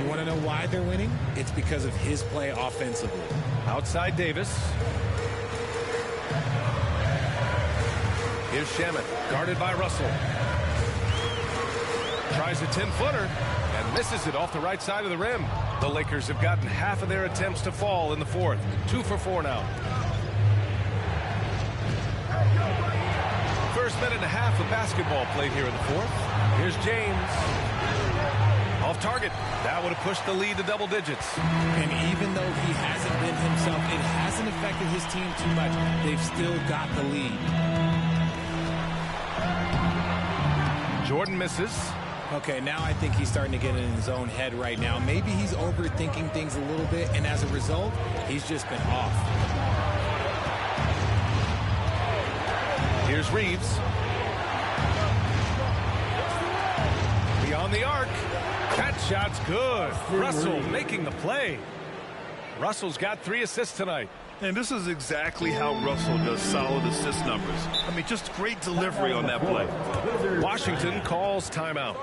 [SPEAKER 24] You want to know why they're winning? It's because of his play offensively.
[SPEAKER 20] Outside Davis. Here's Shamet, guarded by Russell. Tries a 10-footer and misses it off the right side of the rim. The Lakers have gotten half of their attempts to fall in the fourth. 2 for 4 now. First minute and a half of basketball played here in the fourth. Here's James. Off target. That would have pushed the lead to double digits.
[SPEAKER 24] And even though he hasn't been himself, it hasn't affected his team too much. They've still got the lead.
[SPEAKER 20] Jordan misses.
[SPEAKER 24] Okay, now I think he's starting to get in his own head right now. Maybe he's overthinking things a little bit, and as a result, he's just been off.
[SPEAKER 20] Here's Reeves. Beyond the arc. That shot's good. Russell making the play. Russell's got 3 assists tonight.
[SPEAKER 25] And this is exactly how Russell does solid assist numbers. I mean, just great delivery on that play.
[SPEAKER 20] Washington calls timeout.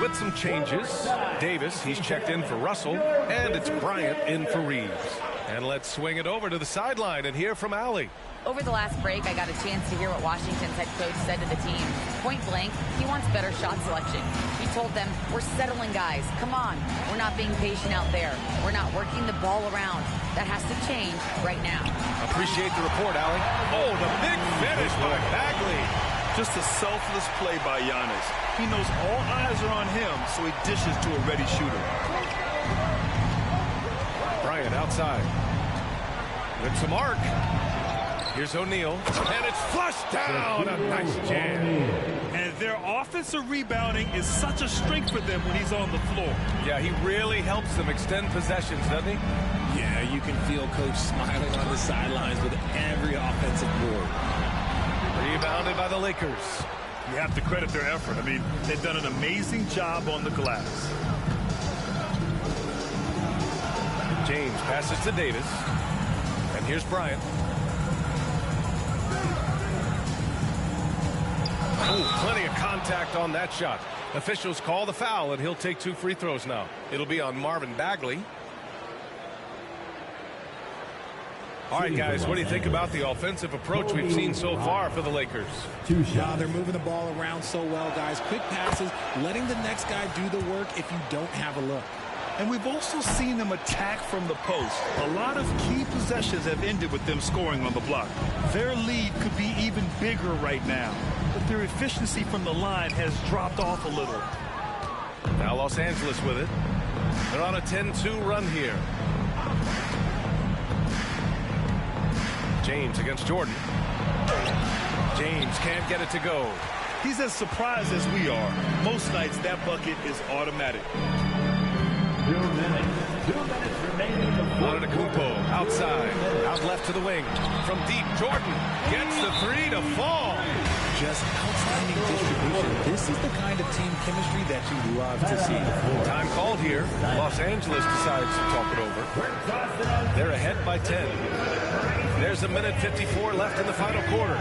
[SPEAKER 20] With some changes. Davis, he's checked in for Russell, and it's Bryant in for Reeves. And let's swing it over to the sideline and hear from Allie.
[SPEAKER 2] Over the last break, I got a chance to hear what Washington's head coach said to the team. Point blank, he wants better shot selection. He told them, we're settling, guys. Come on. We're not being patient out there. We're not working the ball around. That has to change right now.
[SPEAKER 20] Appreciate the report, Allie. Oh, the big finish by Bagley.
[SPEAKER 25] Just a selfless play by Giannis. He knows all eyes are on him, so he dishes to a ready shooter.
[SPEAKER 20] Bryant outside. With some arc. Here's O'Neal. And it's flushed down. A nice jam.
[SPEAKER 25] And their offensive rebounding is such a strength for them when he's on the floor.
[SPEAKER 20] Yeah, he really helps them extend possessions, doesn't he?
[SPEAKER 24] Yeah, you can feel Coach smiling on the sidelines with every offensive board.
[SPEAKER 20] Rebounded by the Lakers.
[SPEAKER 25] You have to credit their effort. I mean, they've done an amazing job on the glass.
[SPEAKER 20] James passes to Davis. And here's Bryant. Oh, plenty of contact on that shot. Officials call the foul, and he'll take 2 free throws now. It'll be on Marvin Bagley. All right, guys, what do you think about the offensive approach we've seen so far for the Lakers?
[SPEAKER 24] They're moving the ball around so well, guys. Quick passes, letting the next guy do the work if you don't have a look.
[SPEAKER 25] And we've also seen them attack from the post. A lot of key possessions have ended with them scoring on the block. Their lead could be even bigger right now, but their efficiency from the line has dropped off a little.
[SPEAKER 20] Now Los Angeles with it. They're on a 10-2 run here. James against Jordan. James can't get it to go.
[SPEAKER 25] He's as surprised as we are. Most nights that bucket is automatic.
[SPEAKER 14] 2 minutes. 2 minutes remaining.
[SPEAKER 20] Antetokounmpo outside. Out left to the wing. From deep, Jordan gets the 3 to fall.
[SPEAKER 24] Just outstanding distribution. This is the kind of team chemistry that you love to see.
[SPEAKER 20] Time called here. Los Angeles decides to talk it over. They're ahead by 10. There's a minute 54 left in the final quarter.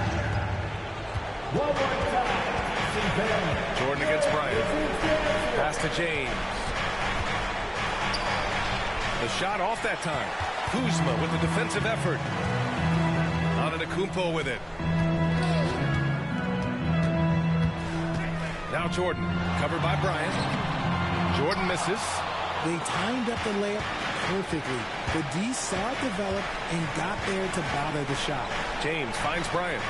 [SPEAKER 20] Jordan against Bryant. Pass to James. The shot off that time. Kuzma with the defensive effort. Antetokounmpo with it. Now Jordan, covered by Bryant. Jordan misses.
[SPEAKER 24] They timed up the layup perfectly. The D saw it develop and got there to bother the shot.
[SPEAKER 20] James finds Bryant.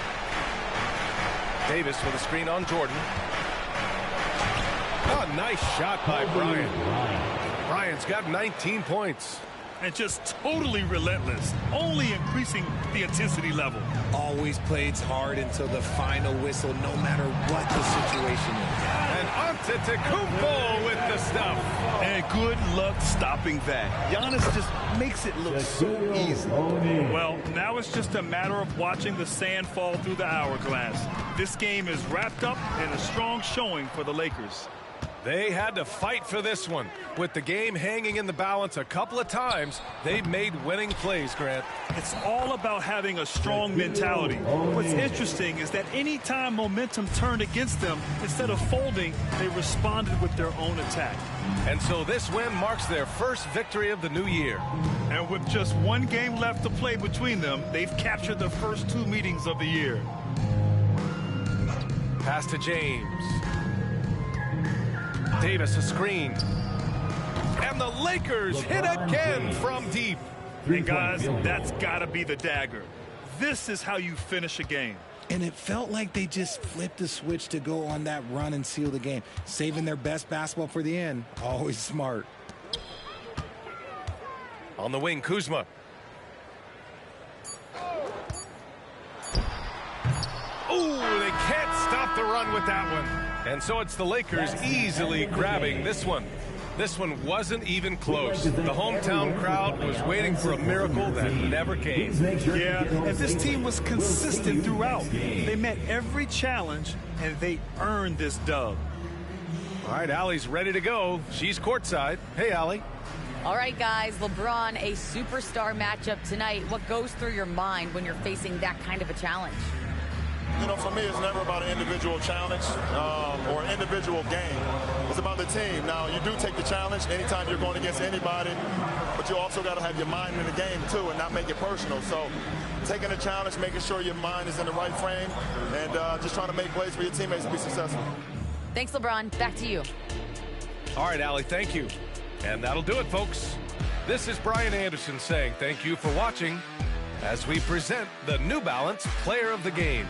[SPEAKER 20] Davis with a screen on Jordan. Oh, nice shot by Bryant. Bryant's got 19 points.
[SPEAKER 25] And just totally relentless, only increasing the intensity level.
[SPEAKER 24] Always plays hard until the final whistle, no matter what the situation is.
[SPEAKER 20] And Antetokounmpo with the stuff.
[SPEAKER 25] And good luck stopping that. Giannis just makes it look so easy. Well, now it's just a matter of watching the sand fall through the hourglass. This game is wrapped up in a strong showing for the Lakers.
[SPEAKER 20] They had to fight for this one. With the game hanging in the balance a couple of times, they made winning plays, Grant.
[SPEAKER 25] It's all about having a strong mentality. What's interesting is that anytime momentum turned against them, instead of folding, they responded with their own attack.
[SPEAKER 20] And so this win marks their first victory of the new year.
[SPEAKER 25] And with just one game left to play between them, they've captured the first 2 meetings of the year.
[SPEAKER 20] Pass to James. Davis a screen. And the Lakers hit again from deep.
[SPEAKER 25] And guys, that's got to be the dagger. This is how you finish a game.
[SPEAKER 24] And it felt like they just flipped the switch to go on that run and seal the game. Saving their best basketball for the end. Always smart.
[SPEAKER 20] On the wing, Kuzma. Ooh, they can't stop the run with that one. And so it's the Lakers easily grabbing this one. This one wasn't even close. The hometown crowd was waiting for a miracle that never came.
[SPEAKER 25] Yeah, and this team was consistent throughout. They met every challenge, and they earned this dub.
[SPEAKER 20] All right, Allie's ready to go. She's courtside. Hey, Allie.
[SPEAKER 2] All right, guys, LeBron, a superstar matchup tonight. What goes through your mind when you're facing that kind of a challenge?
[SPEAKER 6] You know, for me, it's never about an individual challenge or an individual game. It's about the team. Now, you do take the challenge anytime you're going against anybody, but you also got to have your mind in the game, too, and not make it personal. So taking the challenge, making sure your mind is in the right frame, and just trying to make plays for your teammates to be successful.
[SPEAKER 2] Thanks, LeBron. Back to you.
[SPEAKER 20] All right, Allie, thank you. And that'll do it, folks. This is Brian Anderson saying thank you for watching as we present the New Balance Player of the Game.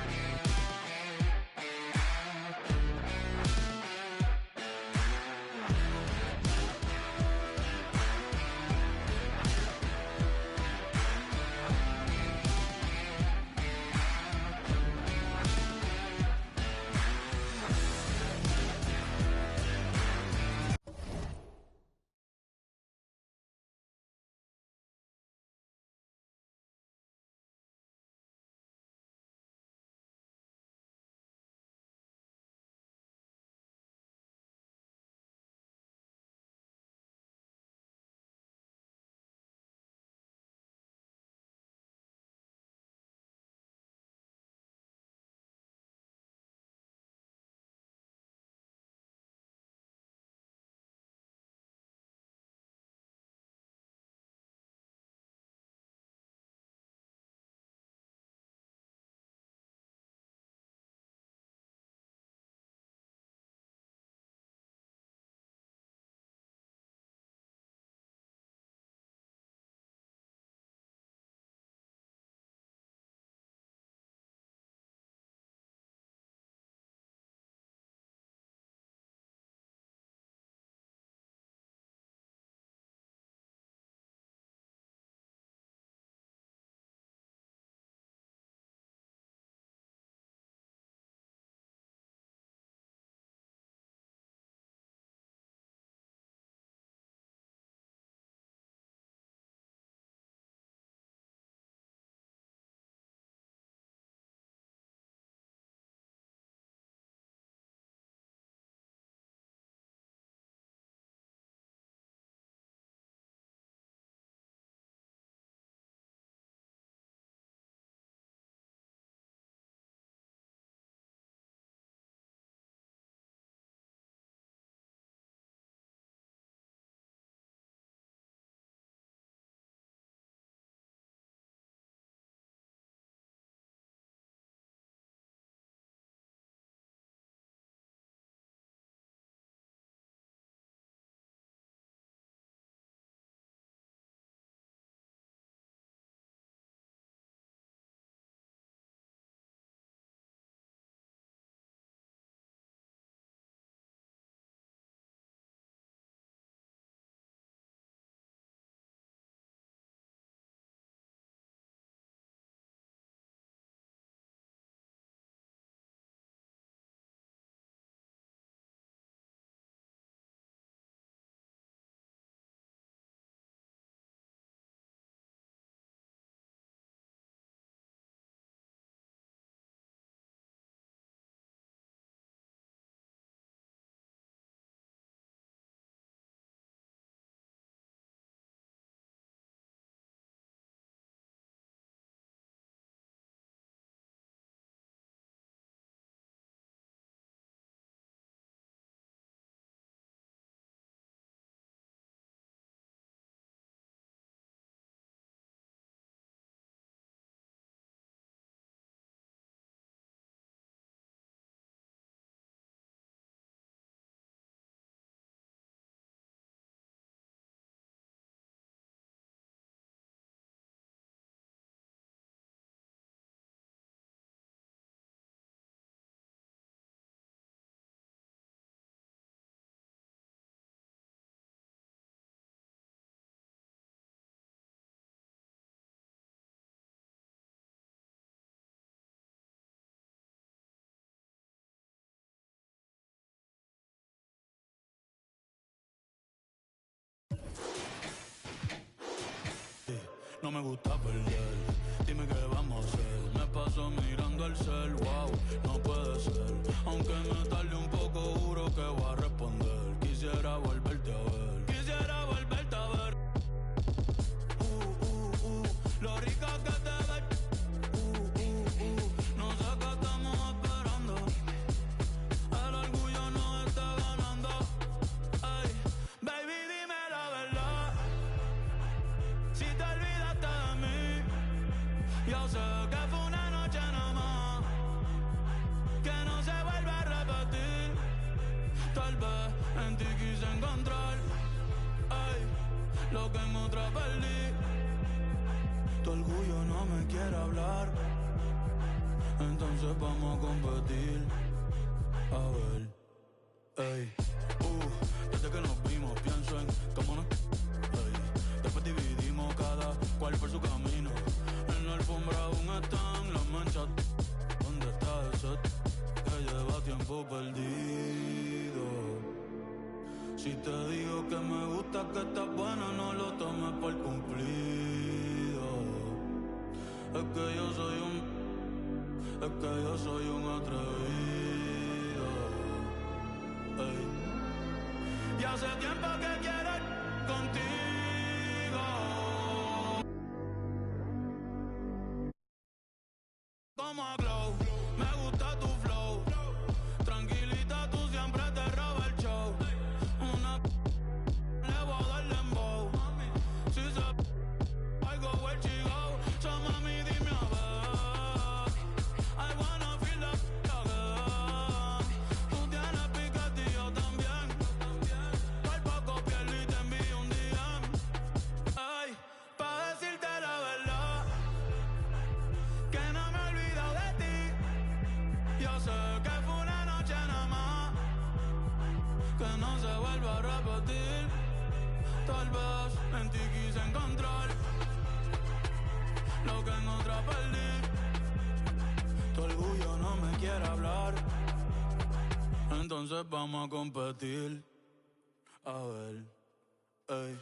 [SPEAKER 7] no me gusta perder. Dime qué vamos a hacer. Me paso mirando el cel, wow, no puede ser. Aunque me tarde un poco, juro que voy a responder. Quisiera volverte a ver. Quisiera volverte a ver. Lo rica que te ves. No sé qué estamos esperando. El orgullo nos está ganando. Ay, baby, dime la verdad. Si te olvidaste de mí, yo sé que fue una noche nada más, que no se vuelve a repetir. Tal vez en ti quise encontrar, ay, lo que en otra perdí. Tu orgullo no me quiere hablar, entonces vamos a competir. A ver, ey, desde que nos vimos pienso en cómo no, ey, después dividimos cada cual por su camino. En la alfombra aún están las manchas. ¿Dónde está ese que lleva tiempo perdido? Si te digo que me gusta, que estás buena, no lo tomes por cumplido. Es que yo soy un atrevido. Ey. Y hace tiempo que quiero ir contigo. Como a Glow, me gusta tu flow. Tranquilita, tú siempre te robas el show. Una le voy a dar dembow. Si se I go where she go. So mami, dime a ver. I wanna feel the again. Tú tienes picante y yo también. Por poco pierdo y te envío un DM. Ay, pa' decirte la verdad, que no me he olvidado de ti. Yo sé que fue una noche nada más, que no se vuelva a repetir. Tal vez en ti quise encontrar lo que en otra perdí. Tu orgullo no me quiere hablar, entonces vamos a competir. A ver, ey.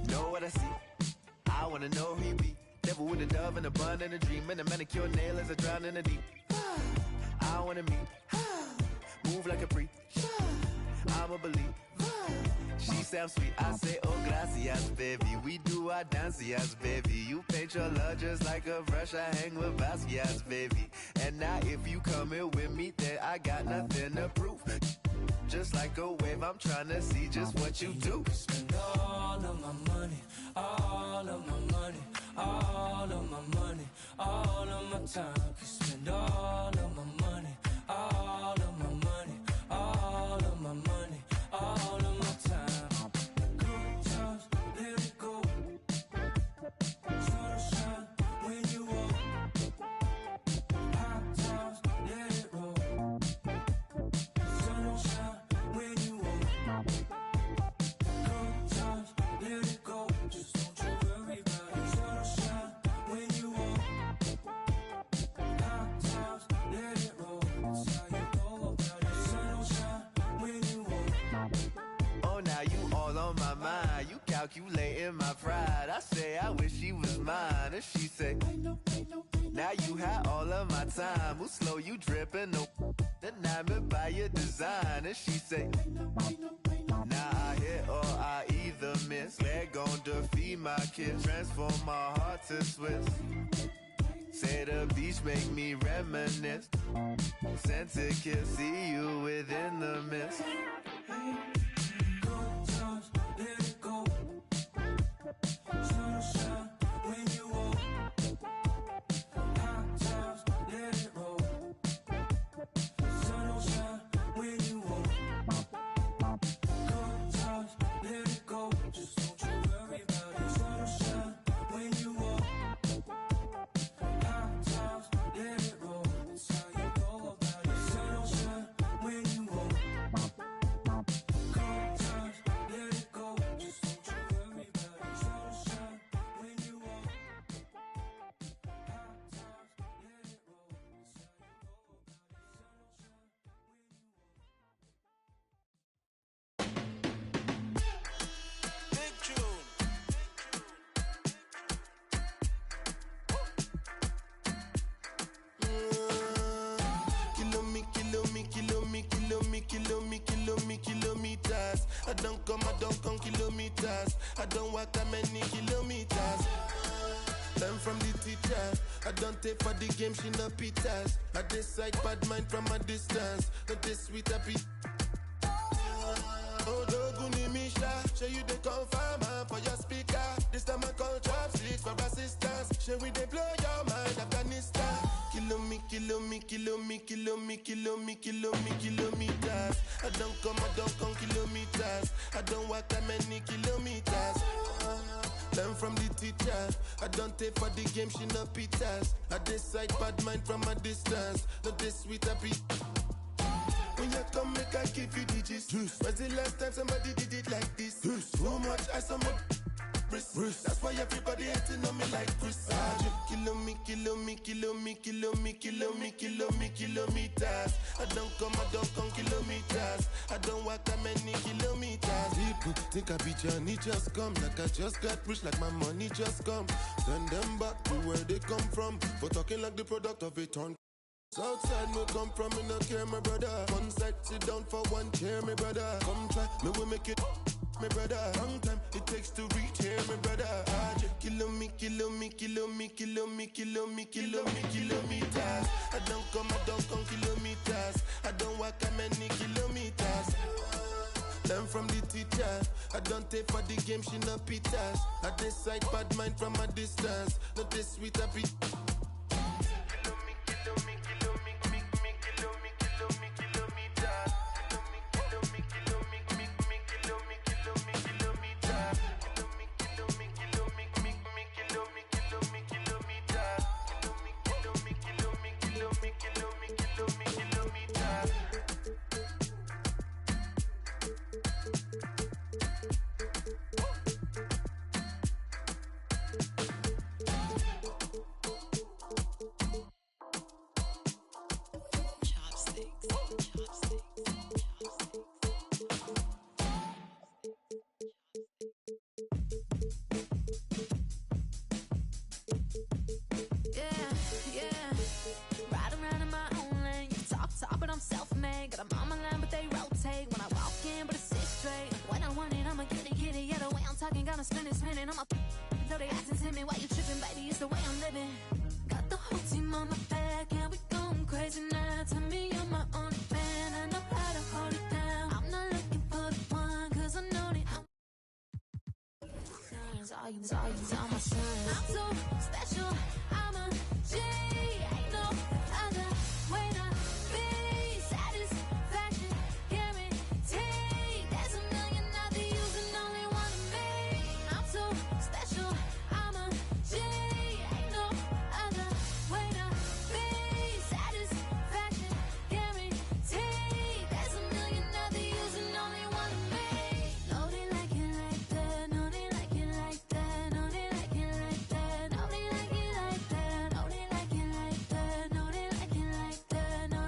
[SPEAKER 17] Know what I see? I wanna know who you be. Devil with a dove and a bun and a dream and a manicure nail as I drown in the deep. I wanna meet, move like a freak. I'ma believe. She sounds sweet. I say, oh gracias, baby. We do our dancias, baby. You paint your love just like a brush. I hang with Vasquez, baby. And now if you come here with me, then I got nothing to prove. Just like a wave, I'm trying to see just what you do.
[SPEAKER 18] Spend all of my money, all of my money, all of my money, all of my time. Could spend all of my money, all of my money, all of my money, all of my time. Good times, let it go. Sunshine when you walk. Hot times, let it roll. Sunshine when you walk. Good times, let it go. Just don't you worry about it. Sunshine when you walk.
[SPEAKER 17] calculating my pride. I say I wish she was mine, and she say, now you had all of my time. Who slow you dripping? No, enamored by your design. And she say, now I hit or I either miss. They're gon' defeat my kiss, transform my heart to Swiss. Say the beach make me reminisce. Sent to kiss, see you within the mist.
[SPEAKER 18] Good times, let it go. Sunshine when you walk. Hot times, let it roll. Sunshine when you walk. Good times, let it go. Just don't you worry about it. Sunshine when you walk. Hot times, let it roll. That's how you go about it. Sunshine when you walk. Good times, let it go. Just don't you worry about it. Sunshine when you walk. Hot times, let it roll. That's how you go about it.
[SPEAKER 7] Big tune.
[SPEAKER 8] Kilometers. I don't come kilometers. I don't walk that many kilometers. Learn from the teacher. I don't take for the game, she no pitas. I decide bad mind from a distance. Not this sweet happy. Oh, Doguni Misha, show you the confirm for your speaker. This time I call chopsticks for assistance. Show we they blow your mind, Afghanistan. Kilometers. I don't come kilometers. I don't walk that many kilometers. Learn from the teacher. I don't take for the game, she no pitas. I decide bad mind from a distance. Not this sweet happy. When you come, make I give you digits. When's the last time somebody did it like this? So much ice on my wrist. That's why everybody hating on me like Chris. Kilometers. I don't come kilometers. I don't walk that many kilometers. People think I be Johnny just come. Like I just got rich, like my money just come. Send them back to where they come from. For talking like the product of a ton. Outside me come from, me no care, my brother. One side, sit down for one chair, my brother. Come try, me will make it, my brother. Long time it takes to reach here, my brother. Kilometers. I don't come kilometers. I don't walk that many kilometers. Learn from the teacher. I don't take for the game, she no pitas. I decide bad mind from a distance. Not this sweet happy.
[SPEAKER 12] Spinning on my though they asking to me why you tripping, baby, it's the way I'm living. Got the whole team on my back and we going crazy now. Tell me you're my only fan, I know how to hold it down. I'm not looking for the one, cause I know that it's all my son. I'm so special, I'm a G, ain't no other way to be. Satisfaction guaranteed. There's a million other you and only one of me. I'm so special, I'm a G, ain't no other way to be. Satisfaction guaranteed. There's a million other you and only one of me. No, they like it like that. No, they like it like that. No, they like it like that. No, they like it like that. No, they like it like that. No, they like it like that. No,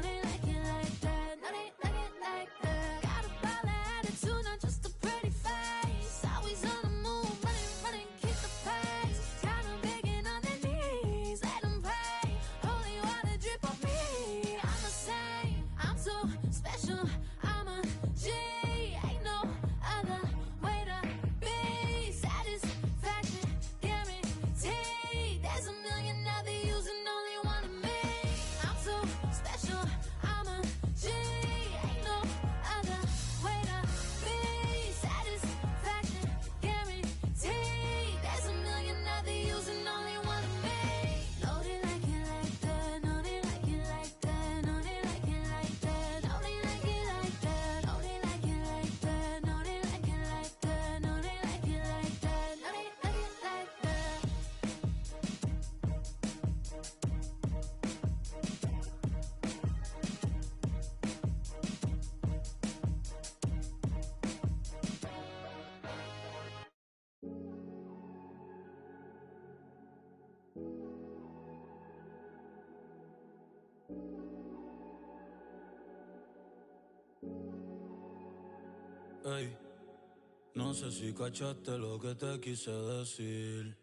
[SPEAKER 18] Ey, no sé si cachaste lo que te quise decir.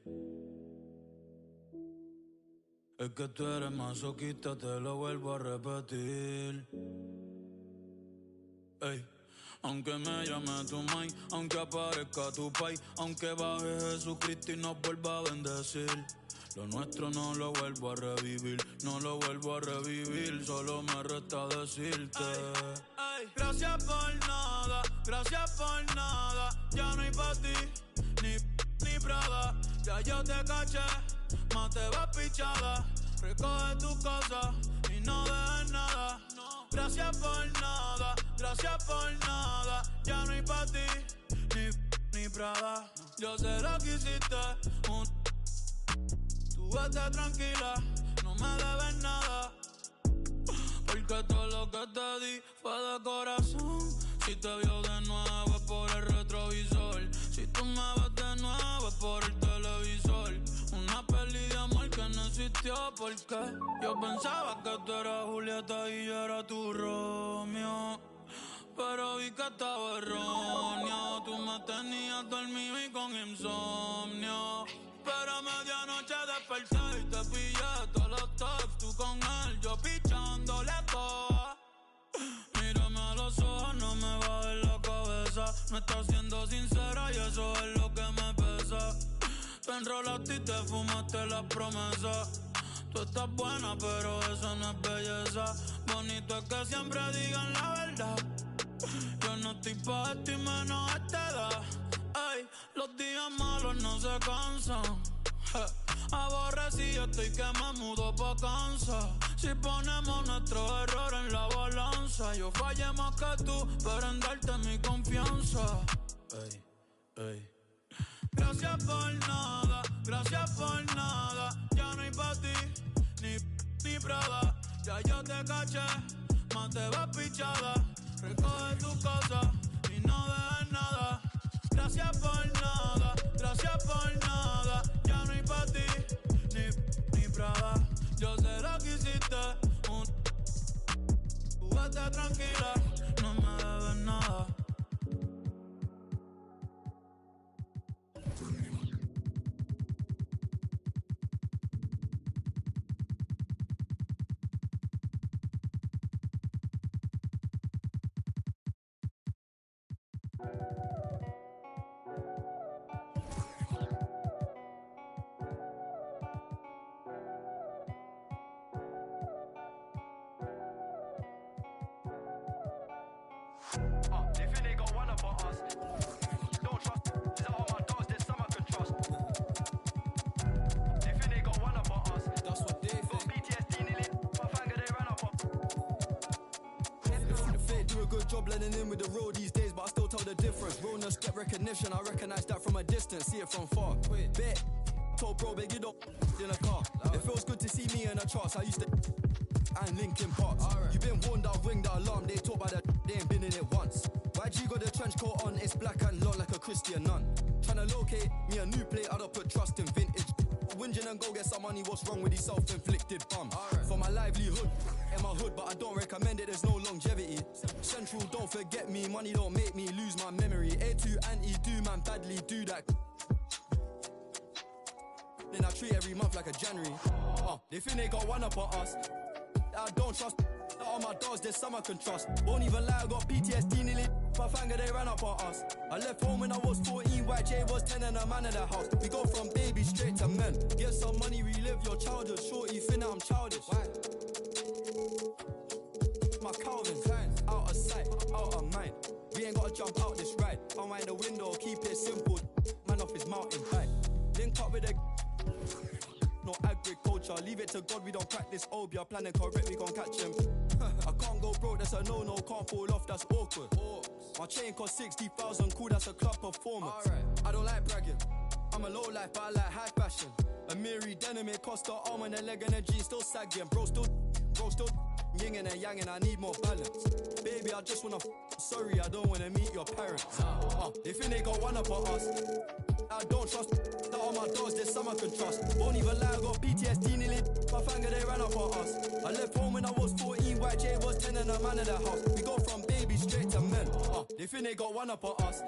[SPEAKER 18] Es que tú eres masoquista, te lo vuelvo a repetir. Ey, aunque me llame tu mai, aunque aparezca tu pai, aunque baje Jesucristo y nos vuelva a bendecir, lo nuestro no lo vuelvo a revivir, no lo vuelvo a revivir, solo me resta decirte. Ay, gracias por nada, ya no hay pa' ti, ni Prada, ya yo te caché, más te vas pichada, recoge tus cosas y no dejes nada. Gracias por nada, ya no hay pa' ti, ni Prada. Yo sé lo que hiciste, tú vete tranquila, no me debes nada. Porque todo lo que te di fue de corazón. Si te vio de nuevo es por el retrovisor. Si tú me ves de nuevo es por el televisor. Una peli de amor que no existió porque yo pensaba que tú eras Julieta y yo era tu Romeo. Pero vi que estaba erróneo. Tú me tenías dormido y con insomnio. Pero a medianoche desperté y te pillé todos los texts. Tú con él, yo pichándole todo. Mírame a los ojos, no me bajes la cabeza. No estás siendo sincera y eso es lo que me pesa. Te enrolaste y te fumaste las promesas. Tú estás buena, pero eso no es belleza. Bonito es que siempre digan la verdad. Yo no estoy pa' esto y menos a esta edad. Ey, los días malos no se cansan. Aborrecido estoy que me mudo pa' Kansas. Si ponemos nuestro error en la balanza, yo fallé más que tú, pero en darte mi confianza. Ey, ey. Gracias por nada, ya no hay pa' ti, ni Prada. Ya yo te caché, más te vas pichada. Recoge tus cosas y no dejes nada. Gracias por nada, ya no hay pa' ti, ni Prada. Yo sé lo que hiciste, tú vete tranquila, no me debes nada.
[SPEAKER 10] They think they got one about us. Don't trust. Is that all my dogs? There's some I can trust. They think they got one about us. That's what they think. Got PTSD nearly. My finger they ran up on.
[SPEAKER 11] The fake do a good job blending in with the road these days, but I still tell the difference. Realness get recognition. I recognize that from a distance, see it from far. Bet. Told bro, big you don't in a car. It feels good to see me in the charts. I used to and Linkin Parks. You been warned, I'll ring the alarm. They talk about that, they ain't been in it once. YG got the trench coat on, it's black and long like a Christian nun. Tryna locate me a new plate, I don't put trust in vintage. Whinging and go get some money, what's wrong with these self-inflicted bums? For my livelihood, in my hood, but I don't recommend it, there's no longevity. Central, don't forget me, money don't make me lose my memory. A2 anti, do man badly, do that. Then I treat every month like a January. They think they got one up on us. I don't trust. All my dogs, there's some I can trust. Won't even lie, I got PTSD nearly. My finger, they ran up on us. I left home when I was 14, YJ was 10 and a man in the house. We go from baby straight to men. Get some money, relive your childhood. Shorty, think that I'm childish. Why? My Calvin, out of sight, out of mind. We ain't gotta jump out this ride. I'll mind the window, keep it simple. Man off his mountain bike. Link up with a no agriculture, leave it to God, we don't practice obia. Planning correct, we gon' catch him. I can't go broke, that's a no-no, can't fall off, that's awkward. My chain cost 60,000, cool, that's a club performance. I don't like bragging, I'm a low life, but I like high fashion. A Miri denim, it cost the arm and a leg and a G, still sagging. Bro still yin and yang and I need more balance. Baby, I just wanna sorry, I don't wanna meet your parents. They think they got one up on us. I don't trust that all my dogs, there's some I can trust. Won't even lie, I got PTSD nearly. My finger, they ran up on us. I left home when I was 14, YJ was 10 and a man in the house. We go from baby straight to men. They They think they got one up on us.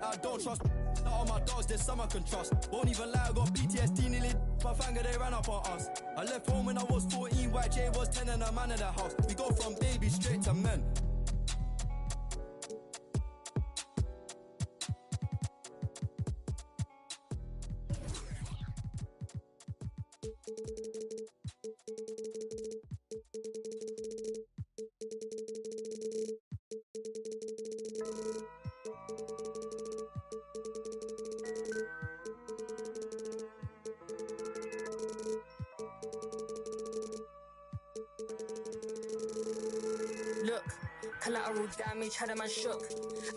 [SPEAKER 11] I don't trust. Not on my dogs, there's some I can trust. Won't even lie, I got PTSD nearly. My finger, they ran up on us. I left home when I was 14, YJ was 10 and a man in the house. We go from baby straight to men.
[SPEAKER 3] Look, collateral damage, had a man shook.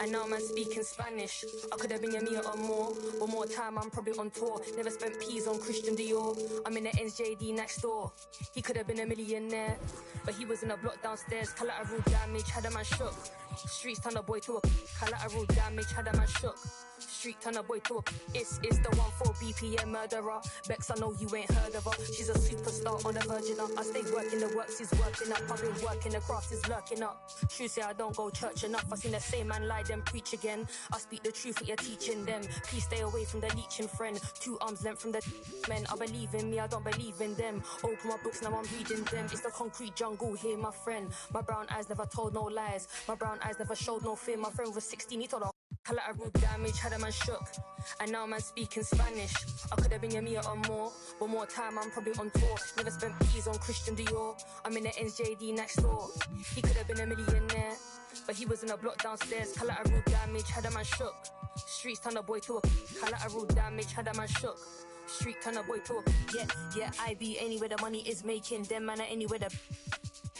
[SPEAKER 3] And now man speaking Spanish. I could have been a meal or more. One more time, I'm probably on tour. Never spent peas on Christian Dior. I'm in the NJD next door. He could have been a millionaire, but he was in a block downstairs. Collateral damage, had a man shook. Streets turn a boy to a collateral damage, had a man shook. Street turn a boy to a it's the 1-4 BPM murderer. Bex, I know you ain't heard of her. She's a superstar on the virgin up. I stay working, the works is working up. I've been working, the craft is lurking up. True say I don't go church enough. I seen the same man lie, then preach again. I speak the truth, what you're teaching them. Please stay away from the leeching friend. 2 arms length from the men. I believe in me, I don't believe in them. Open my books, now I'm reading them. It's the concrete jungle here, my friend. My brown eyes never told no lies. My brown eyes never showed no fear. My friend was 16, he told her collateral damage, had a man shook. And now man speaking Spanish. I could have been a meal or more. One more time, I'm probably on tour. Never spent peas on Christian Dior. I'm in the NJD next door. He could have been a millionaire, but he was in a block downstairs. Collateral damage, had a man shook. Streets turn a boy to a collateral damage, had a man shook. Street turn a boy to a yeah, I be anywhere the money is making. Them man are anywhere the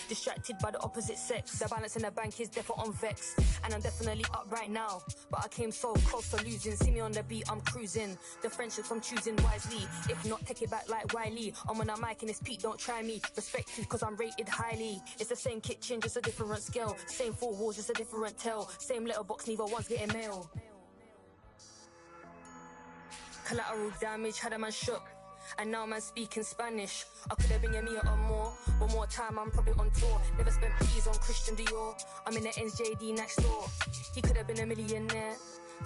[SPEAKER 3] distracted by the opposite sex. The balance in the bank is definitely on vex. And I'm definitely up right now, but I came so close to losing. See me on the beat, I'm cruising. The friendship from choosing wisely. If not, take it back like Wiley. I'm on a mic and it's Pete, don't try me. Respected cause I'm rated highly. It's the same kitchen, just a different scale. Same 4 walls, just a different tell. Same letterbox, neither one's getting mail. Collateral damage, had a man shook. And now man speaking Spanish. I could have been a meal or more. One more time, I'm probably on tour. Never spent peas on Christian Dior. I'm in the NJD next door. He could have been a millionaire,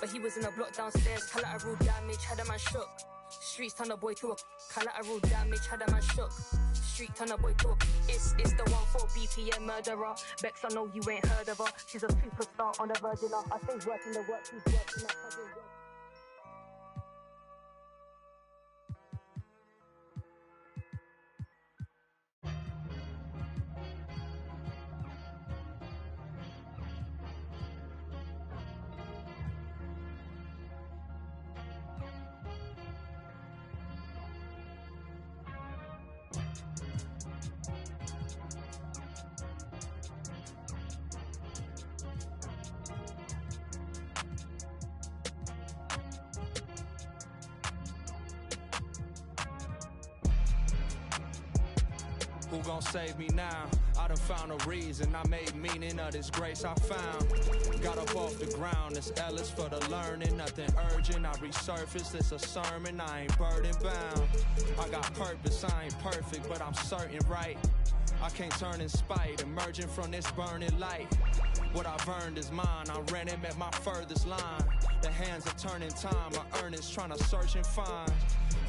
[SPEAKER 3] but he was in a block downstairs. Collateral damage, had a man shook. Streets turn a boy to a collateral damage, had a man shook. Street turn a boy to a it's the 1-4 BPM murderer. Bex, I know you ain't heard of her. She's a superstar on the virgin up. I stay working the work, she's working up.
[SPEAKER 18] Who gon' save me now? I done found a reason. I made meaning of this grace I found. Got up off the ground, it's Ellis for the learning. Nothing urgent, I resurfaced, it's a sermon. I ain't burden bound. I got purpose, I ain't perfect, but I'm certain, right? I can't turn in spite, emerging from this burning light. What I've earned is mine, I ran him at my furthest line. The hands of turning time, my earnest trying to search and find.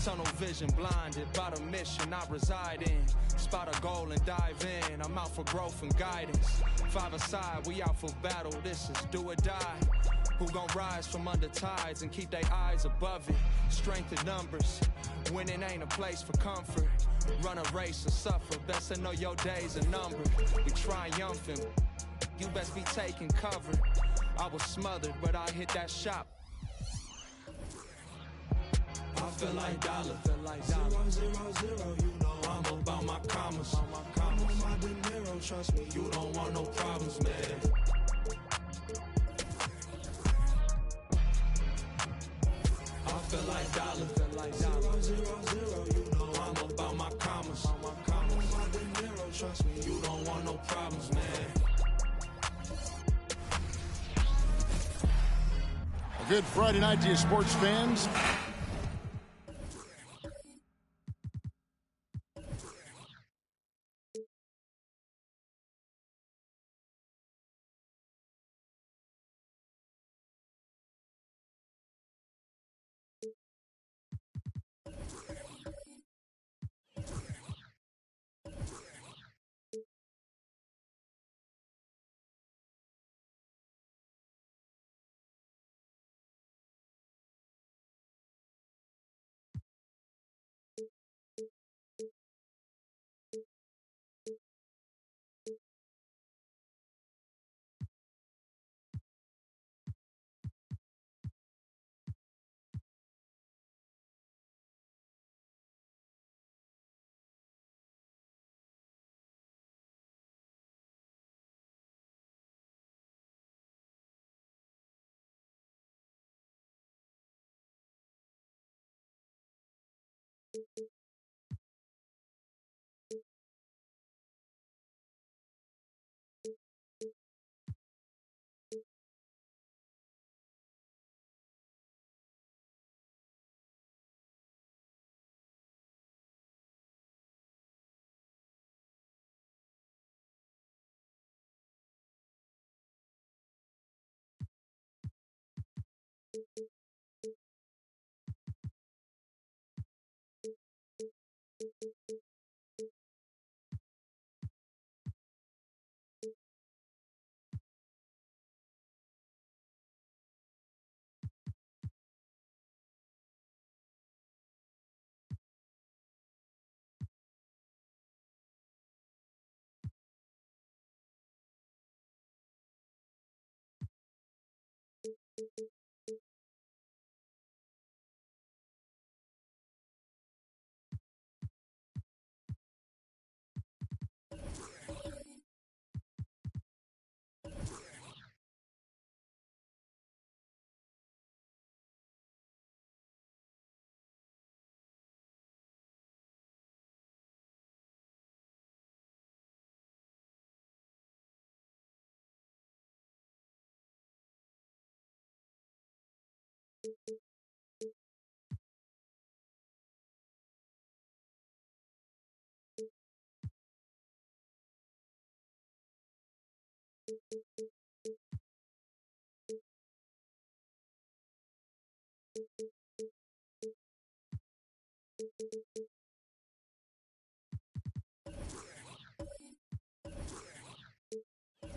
[SPEAKER 18] Tunnel vision blinded by the mission I reside in. Spot a goal and dive in, I'm out for growth and guidance. 5 aside, we out for battle, this is do or die. Who gon' rise from under tides and keep their eyes above it? Strength in numbers, winning ain't a place for comfort. Run a race or suffer, best to know your days are numbered. We triumphant, you best be taking cover. I was smothered, but I hit that shop. I feel like dollar, 0, 0, 0, you know I'm about my commas. I'm on my dinero, trust me, you don't want no problems, man. I feel like dollar, 0, 0, 0, you know I'm about my commas. I'm on my dinero, trust me, you don't want no problems, man.
[SPEAKER 5] A good Friday night to you, sports fans.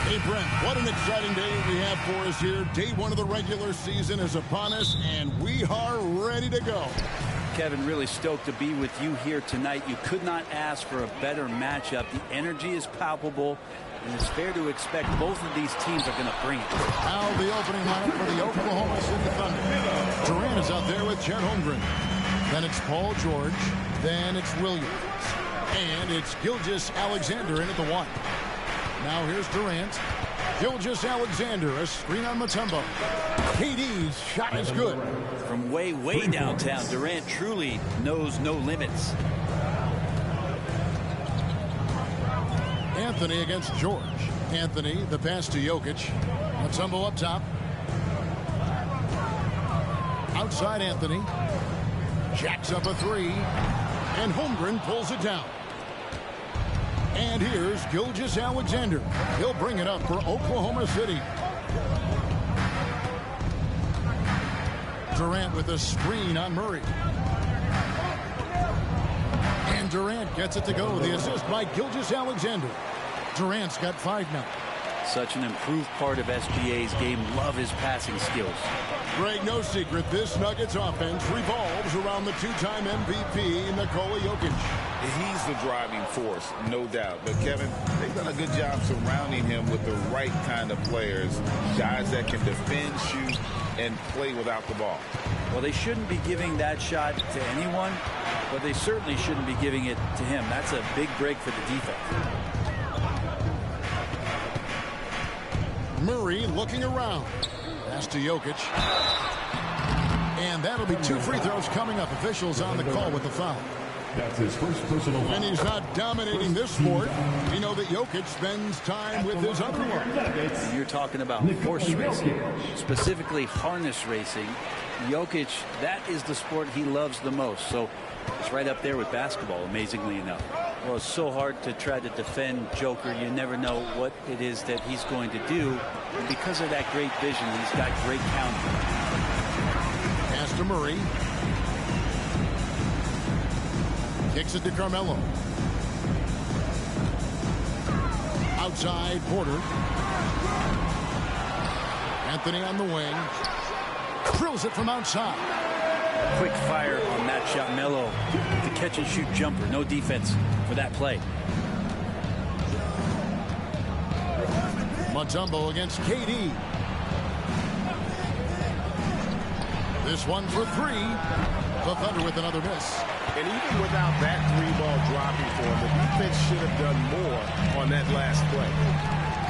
[SPEAKER 5] Hey, Brent, what an exciting day we have for us here. Day one of the regular season is upon us, and we are ready to go.
[SPEAKER 1] Kevin, really stoked to be with you here tonight. You could not ask for a better matchup. The energy is palpable, and it's fair to expect both of these teams are going to bring it.
[SPEAKER 5] Now the opening lineup for the Oklahoma City Thunder. Durant is out there with Chet Holmgren. Then it's Paul George. Then it's Williams. And it's Gilgeous-Alexander in at the one. Now here's Durant. Gilgeous-Alexander, a screen on Mutombo. KD's shot is good.
[SPEAKER 1] From way downtown, Durant truly knows no limits.
[SPEAKER 5] Anthony against George. Anthony, the pass to Jokic. Mutombo up top. Outside Anthony. Jacks up a three. And Holmgren pulls it down. And here's Gilgeous-Alexander. He'll bring it up for Oklahoma City. Durant with a screen on Murray. And Durant gets it to go. The assist by Gilgeous-Alexander. Durant's got 5 now.
[SPEAKER 1] Such an improved part of SGA's game. Love his passing skills.
[SPEAKER 5] Greg, no secret, this Nuggets offense revolves around the two-time MVP, Nikola Jokic.
[SPEAKER 15] He's the driving force, no doubt. But, Kevin, they've done a good job surrounding him with the right kind of players, guys that can defend, shoot, and play without the ball.
[SPEAKER 1] Well, they shouldn't be giving that shot to anyone, but they certainly shouldn't be giving it to him. That's a big break for the defense.
[SPEAKER 5] Murray looking around. Pass to Jokic. And that'll be 2 free throws coming up. Officials on the call with the foul.
[SPEAKER 14] That's his first personal foul.
[SPEAKER 5] And he's not dominating this sport. We know that Jokic spends time with his other one.
[SPEAKER 1] You're talking about horse racing, specifically harness racing. Jokic, that is the sport he loves the most. So it's right up there with basketball, amazingly enough. Well, it's so hard to try to defend Joker. You never know what it is that he's going to do. And because of that great vision, he's got great counter.
[SPEAKER 5] Pass to Murray. Kicks it to Carmelo. Outside, Porter. Anthony on the wing. Drills it from outside.
[SPEAKER 1] Quick fire on that shot. Melo, the catch and shoot jumper. No defense for that play.
[SPEAKER 5] Mutombo against KD. This one for 3. The Thunder with another miss.
[SPEAKER 15] And even without that 3-ball dropping for him, the defense should have done more on that last play.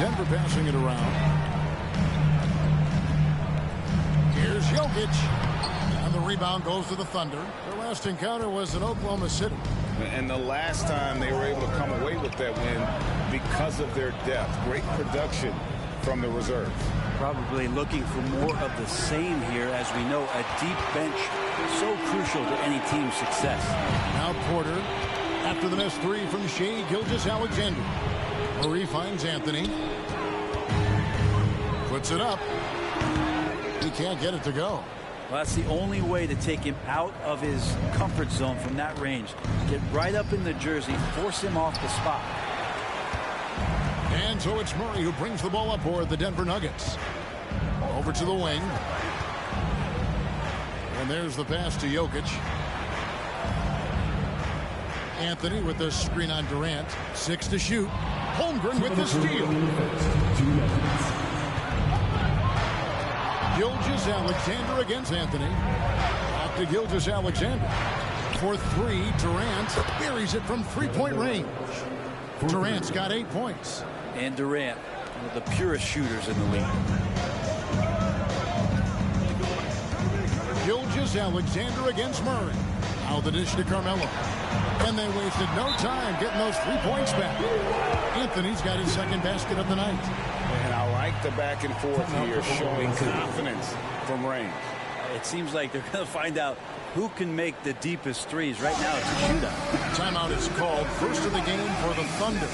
[SPEAKER 5] Denver passing it around. Here's Jokic. On And the rebound goes to the Thunder. Their last encounter was in Oklahoma City.
[SPEAKER 15] And the last time they were able to come away with that win because of their depth. Great production from the reserves.
[SPEAKER 1] Probably looking for more of the same here. As we know, a deep bench so crucial to any team's success.
[SPEAKER 5] Now Porter, after the missed three from Shea Gilgeous-Alexander. Murray finds Anthony. Puts it up. He can't get it to go.
[SPEAKER 1] Well, that's the only way to take him out of his comfort zone from that range. Get right up in the jersey, force him off the spot.
[SPEAKER 5] And so it's Murray who brings the ball up for the Denver Nuggets. Over to the wing. And there's the pass to Jokic. Anthony with the screen on Durant. 6 to shoot. Holmgren with the steal. Gilgeous-Alexander against Anthony. Back to Gilgeous-Alexander. For three, Durant buries it from three-point range. Durant's got 8 points.
[SPEAKER 1] And Durant, one of the purest shooters in the league.
[SPEAKER 5] Gilgeous-Alexander against Murray. Now the dish to Carmelo. And they wasted no time getting those 3 points back. Anthony's got his second basket of the night.
[SPEAKER 15] And I like the back and forth here, showing confidence from range.
[SPEAKER 1] It seems like they're going to find out who can make the deepest threes. Right now, it's a shootout.
[SPEAKER 5] Timeout is called. First of the game for the Thunder.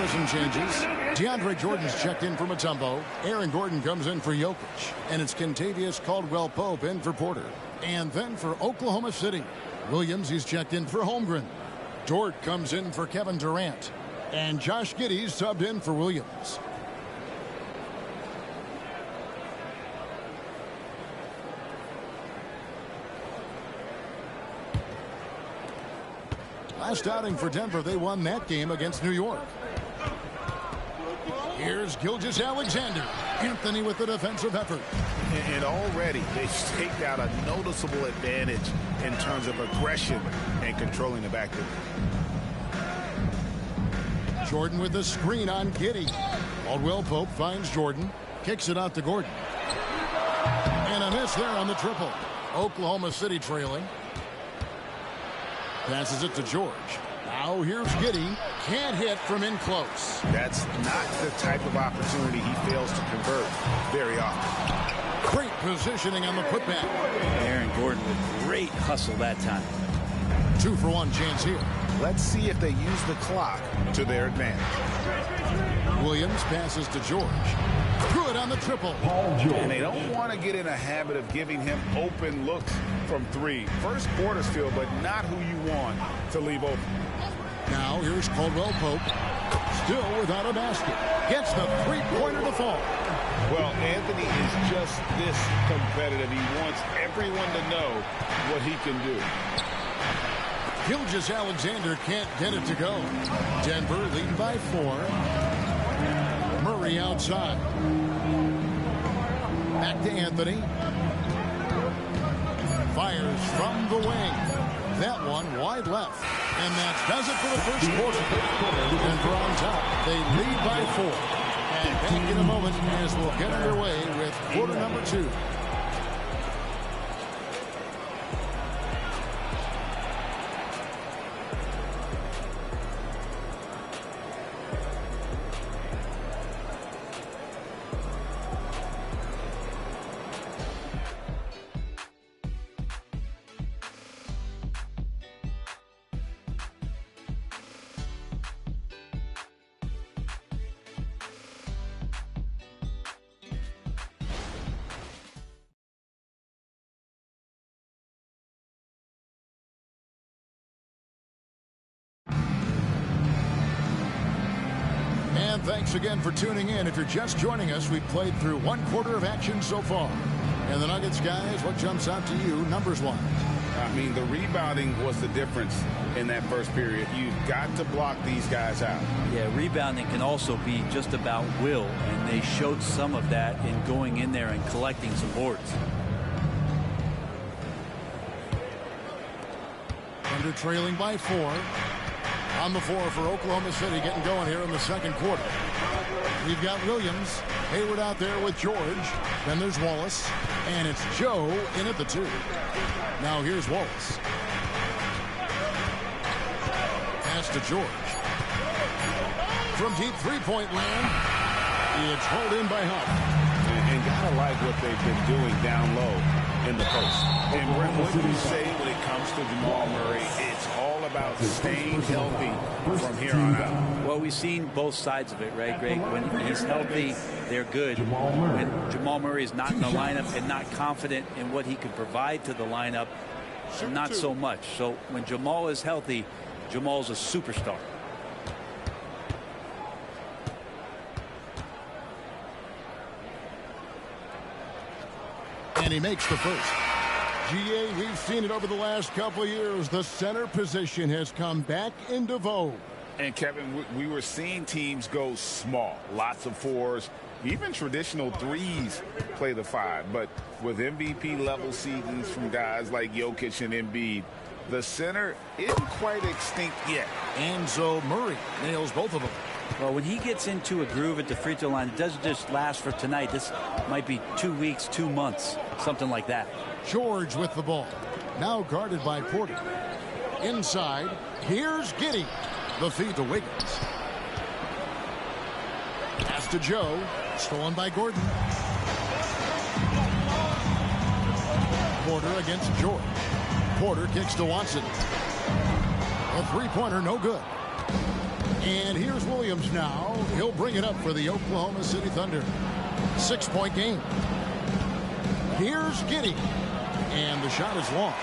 [SPEAKER 5] Some changes. DeAndre Jordan's checked in for Mutombo. Aaron Gordon comes in for Jokic. And it's Kentavious Caldwell-Pope in for Porter. And then for Oklahoma City, Williams, he's checked in for Holmgren. Dort comes in for Kevin Durant. And Josh Giddey's subbed in for Williams. Last outing for Denver, they won that game against New York. Here's Gilgeous-Alexander. Anthony with the defensive effort.
[SPEAKER 15] And already they've staked out a noticeable advantage in terms of aggression and controlling the backcourt.
[SPEAKER 5] Jordan with the screen on Giddey. Caldwell-Pope finds Jordan. Kicks it out to Gordon. And a miss there on the triple. Oklahoma City trailing. Passes it to George. Now here's Giddey. Can't hit from in close.
[SPEAKER 15] That's not the type of opportunity he fails to convert very often.
[SPEAKER 5] Great positioning on the putback.
[SPEAKER 1] Aaron Gordon with great hustle that time.
[SPEAKER 5] 2-for-1 chance here.
[SPEAKER 15] Let's see if they use the clock to their advantage.
[SPEAKER 5] Williams passes to George. Good on the triple.
[SPEAKER 15] And they don't want to get in a habit of giving him open looks from three. First quarters feel, but not who you want to leave open.
[SPEAKER 5] Now here's Caldwell-Pope. Still without a basket. Gets the three-pointer to fall.
[SPEAKER 15] Well, Anthony is just this competitive. He wants everyone to know what he can do.
[SPEAKER 5] Gilgeous-Alexander can't get it to go. Denver leading by 4. Murray outside. Back to Anthony. Fires from the wing. That one wide left. And that does it for the first quarter. Denver on top. They lead by 4. And back in a moment as we'll get underway with quarter number 2. And thanks again for tuning in. If you're just joining us, we've played through 1/4 of action so far. And the Nuggets, guys, what jumps out to you numbers-wise?
[SPEAKER 15] I mean, the rebounding was the difference in that first period. You've got to block these guys out.
[SPEAKER 1] Yeah, rebounding can also be just about will, and they showed some of that in going in there and collecting some boards.
[SPEAKER 5] Thunder trailing by 4. On the floor for Oklahoma City, getting going here in the second quarter. We've got Williams, Hayward out there with George. Then there's Wallace, and it's Joe in at the 2. Now here's Wallace. Pass to George. From deep three-point land, it's hauled in by Huff.
[SPEAKER 15] And gotta like what they've been doing down low in the post. And Brent, what do you say when it comes to Jamal Murray? It's all about staying healthy from here on out.
[SPEAKER 1] Well, we've seen both sides of it, right, Greg? When he's healthy, they're good. When Jamal Murray is not in the lineup and not confident in what he can provide to the lineup, not so much. So when Jamal is healthy, Jamal's a superstar.
[SPEAKER 5] And he makes the first. GA, we've seen it over the last couple of years. The center position has come back into vogue.
[SPEAKER 15] And Kevin, we were seeing teams go small, lots of 4s, even traditional 3s play the 5. But with MVP level seasons from guys like Jokic and Embiid, the center isn't quite extinct yet.
[SPEAKER 5] And so Murray nails both of them.
[SPEAKER 1] Well, when he gets into a groove at the free throw line, it doesn't just last for tonight. This might be 2 weeks, 2 months, something like that.
[SPEAKER 5] George with the ball. Now guarded by Porter. Inside, here's Giddey. The feed to Wiggins. Pass to Joe. Stolen by Gordon. Porter against George. Porter kicks to Watson. A three-pointer, no good. And here's Williams now. He'll bring it up for the Oklahoma City Thunder. 6-point game. Here's Giddey. And the shot is long.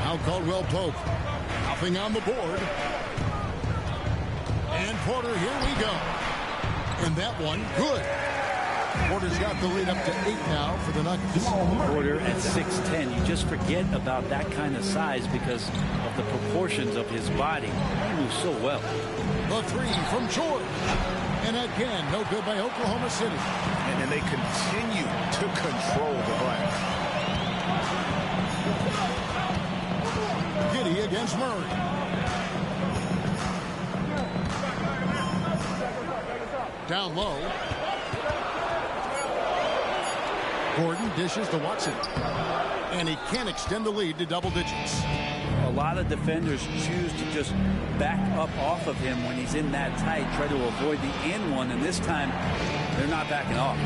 [SPEAKER 5] Now Caldwell Pope. Nothing on the board. And Porter, here we go. And that one, good. Porter's got the lead up to 8 now for the Nuggets.
[SPEAKER 1] Porter at 6'10". You just forget about that kind of size because of the proportions of his body. He moves so well.
[SPEAKER 5] The 3 from George. And again, no good by Oklahoma City.
[SPEAKER 15] And then they continue to control the glass.
[SPEAKER 5] Giddey against Murray. Down low. Gordon dishes to Watson. And he can't extend the lead to double digits.
[SPEAKER 1] A lot of defenders choose to just back up off of him when he's in that tight, try to avoid the and one, and this time they're not backing off.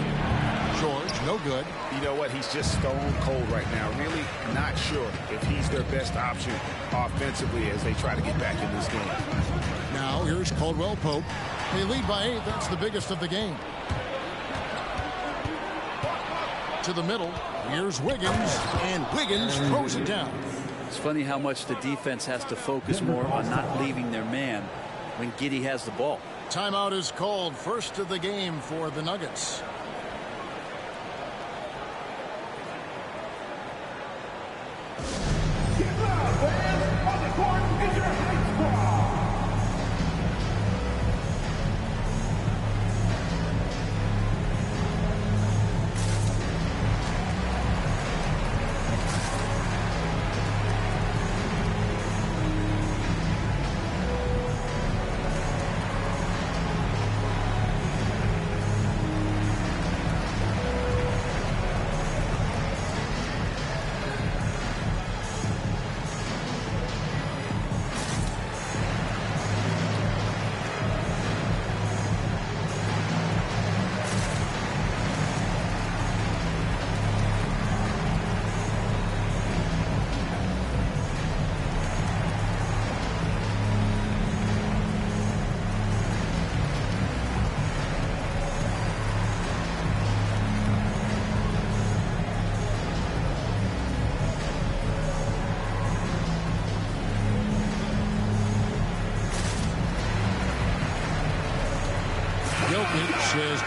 [SPEAKER 5] George, no good.
[SPEAKER 15] You know what? He's just stone cold right now. Really not sure if he's their best option offensively as they try to get back in this game.
[SPEAKER 5] Now here's Caldwell Pope. They lead by 8. That's the biggest of the game. To the middle. Here's Wiggins. And Wiggins throws it down.
[SPEAKER 1] It's funny how much the defense has to focus more on not leaving their man when Giddey has the ball.
[SPEAKER 5] Timeout is called. First of the game for the Nuggets.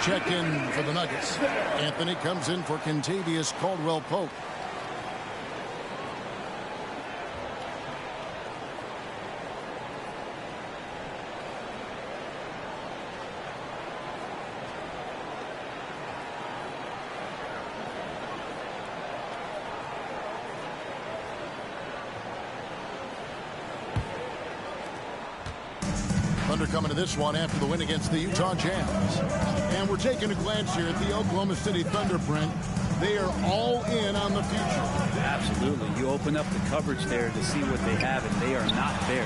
[SPEAKER 5] check in for the Nuggets. Anthony comes in for Kentavious Caldwell-Pope. Thunder coming to this one after the win against the Utah Jazz. And we're taking a glance here at the Oklahoma City Thunder, Brent. They are all in on the future.
[SPEAKER 1] Absolutely. You open up the coverage there to see what they have, and they are not there.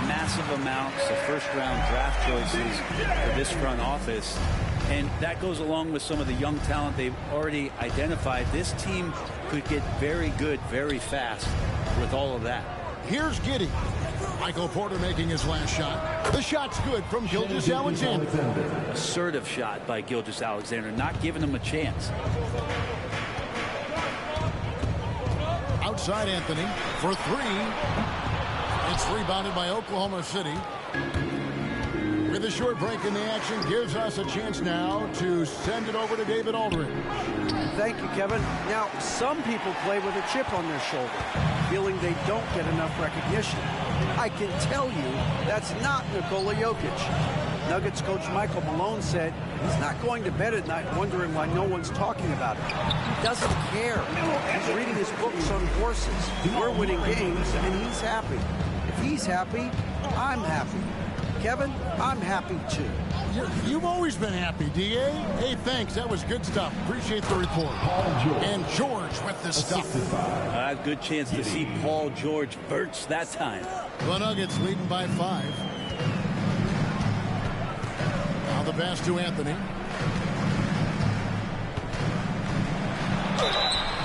[SPEAKER 1] Massive amounts of first-round draft choices for this front office. And that goes along with some of the young talent they've already identified. This team could get very good very fast with all of that.
[SPEAKER 5] Here's Giddey. Michael Porter making his last shot. The shot's good from Gilgeous-Alexander.
[SPEAKER 1] Assertive shot by Gilgeous-Alexander, not giving him a chance.
[SPEAKER 5] Outside Anthony for three. It's rebounded by Oklahoma City. With a short break in the action, gives us a chance now to send it over to David Aldridge.
[SPEAKER 13] Thank you, Kevin. Now, some people play with a chip on their shoulder, feeling they don't get enough recognition. I can tell you that's not Nikola Jokic. Nuggets coach Michael Malone said he's not going to bed at night wondering why no one's talking about it. He doesn't care. He's reading his books on horses. We're winning games, and he's happy. If he's happy, I'm happy. Kevin, I'm happy too.
[SPEAKER 5] You've always been happy, D.A. Hey, thanks. That was good stuff. Appreciate the report. And George with the stuff.
[SPEAKER 1] Good chance to see Paul George burst that time.
[SPEAKER 5] The Nuggets leading by 5. Now the pass to Anthony.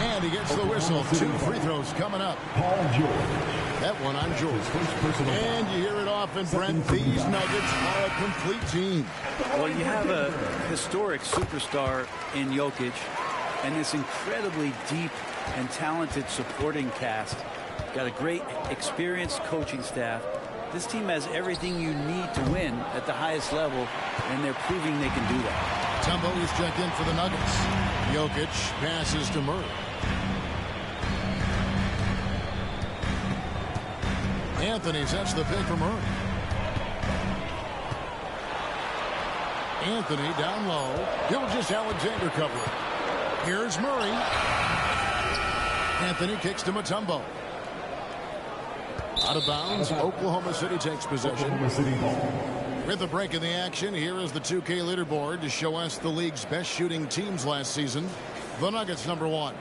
[SPEAKER 5] And he gets the whistle. 2 free throws coming up.
[SPEAKER 14] Paul George.
[SPEAKER 5] That one on George. And you hear it often, Brent. These Nuggets are a complete team.
[SPEAKER 1] Well, you have a historic superstar in Jokic and this incredibly deep and talented supporting cast. Got a great experienced coaching staff. This team has everything you need to win at the highest level, and they're proving they can do that.
[SPEAKER 5] Tumbo is checked in for the Nuggets. Jokic passes to Murray. Anthony sets the pick for Murray. Anthony down low. Gilgeous-Alexander covering. Here's Murray. Anthony kicks to Mutombo. Out of bounds. Oklahoma City takes possession. With a break in the action, here is the 2K leaderboard to show us the league's best shooting teams last season. The Nuggets #1.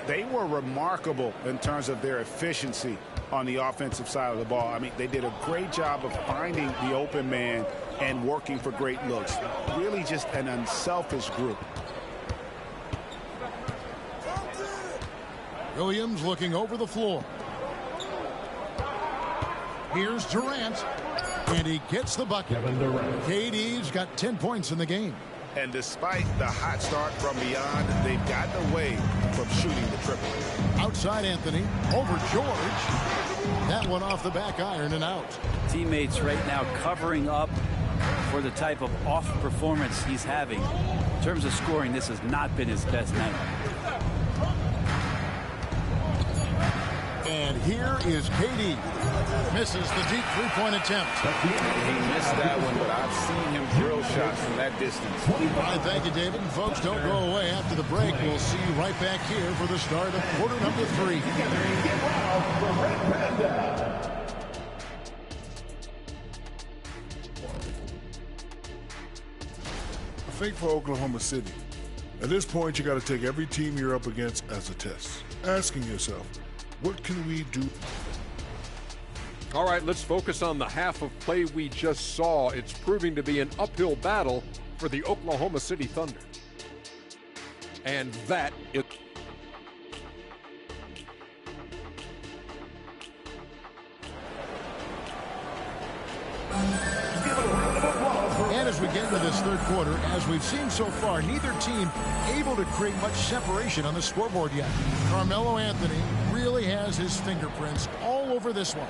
[SPEAKER 15] They were remarkable in terms of their efficiency on the offensive side of the ball. I mean, they did a great job of finding the open man and working for great looks. Really just an unselfish group.
[SPEAKER 5] Williams looking over the floor. Here's Durant. And he gets the bucket. KD's got 10 points in the game.
[SPEAKER 15] And despite the hot start from beyond, they've gotten away from shooting the triple.
[SPEAKER 5] Outside Anthony. Over George. That one off the back iron and out.
[SPEAKER 1] Teammates right now covering up for the type of off performance he's having. In terms of scoring, this has not been his best night.
[SPEAKER 5] And here is KD. Misses the deep three-point attempt.
[SPEAKER 15] He missed that one, but I've seen him drill shots from that distance.
[SPEAKER 5] All right, thank you, David. And folks, don't go away. After the break, we'll see you right back here for the start of quarter number 3.
[SPEAKER 21] I think for Oklahoma City, at this point, you got to take every team you're up against as a test. Asking yourself, what can we do?
[SPEAKER 9] All right, let's focus on the half of play we just saw. It's proving to be an uphill battle for the Oklahoma City Thunder. And that is...
[SPEAKER 5] And as we get into this third quarter, as we've seen so far, neither team able to create much separation on the scoreboard yet. Carmelo Anthony really has his fingerprints all over this one.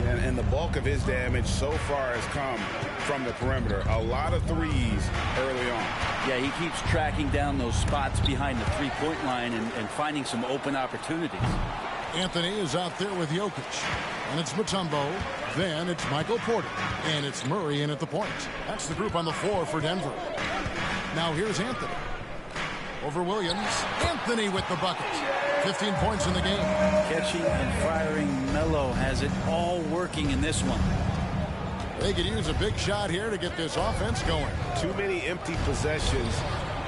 [SPEAKER 15] And the bulk of his damage so far has come from the perimeter. A lot of threes early on.
[SPEAKER 1] Yeah, he keeps tracking down those spots behind the three-point line and finding some open opportunities.
[SPEAKER 5] Anthony is out there with Jokic. And it's Mutombo. Then it's Michael Porter. And it's Murray in at the point. That's the group on the floor for Denver. Now here's Anthony. Over Williams. Anthony with the bucket. 15 points in the game.
[SPEAKER 1] Catching and firing. Melo has it all working in this one.
[SPEAKER 5] They could use a big shot here to get this offense going.
[SPEAKER 15] Too many empty possessions.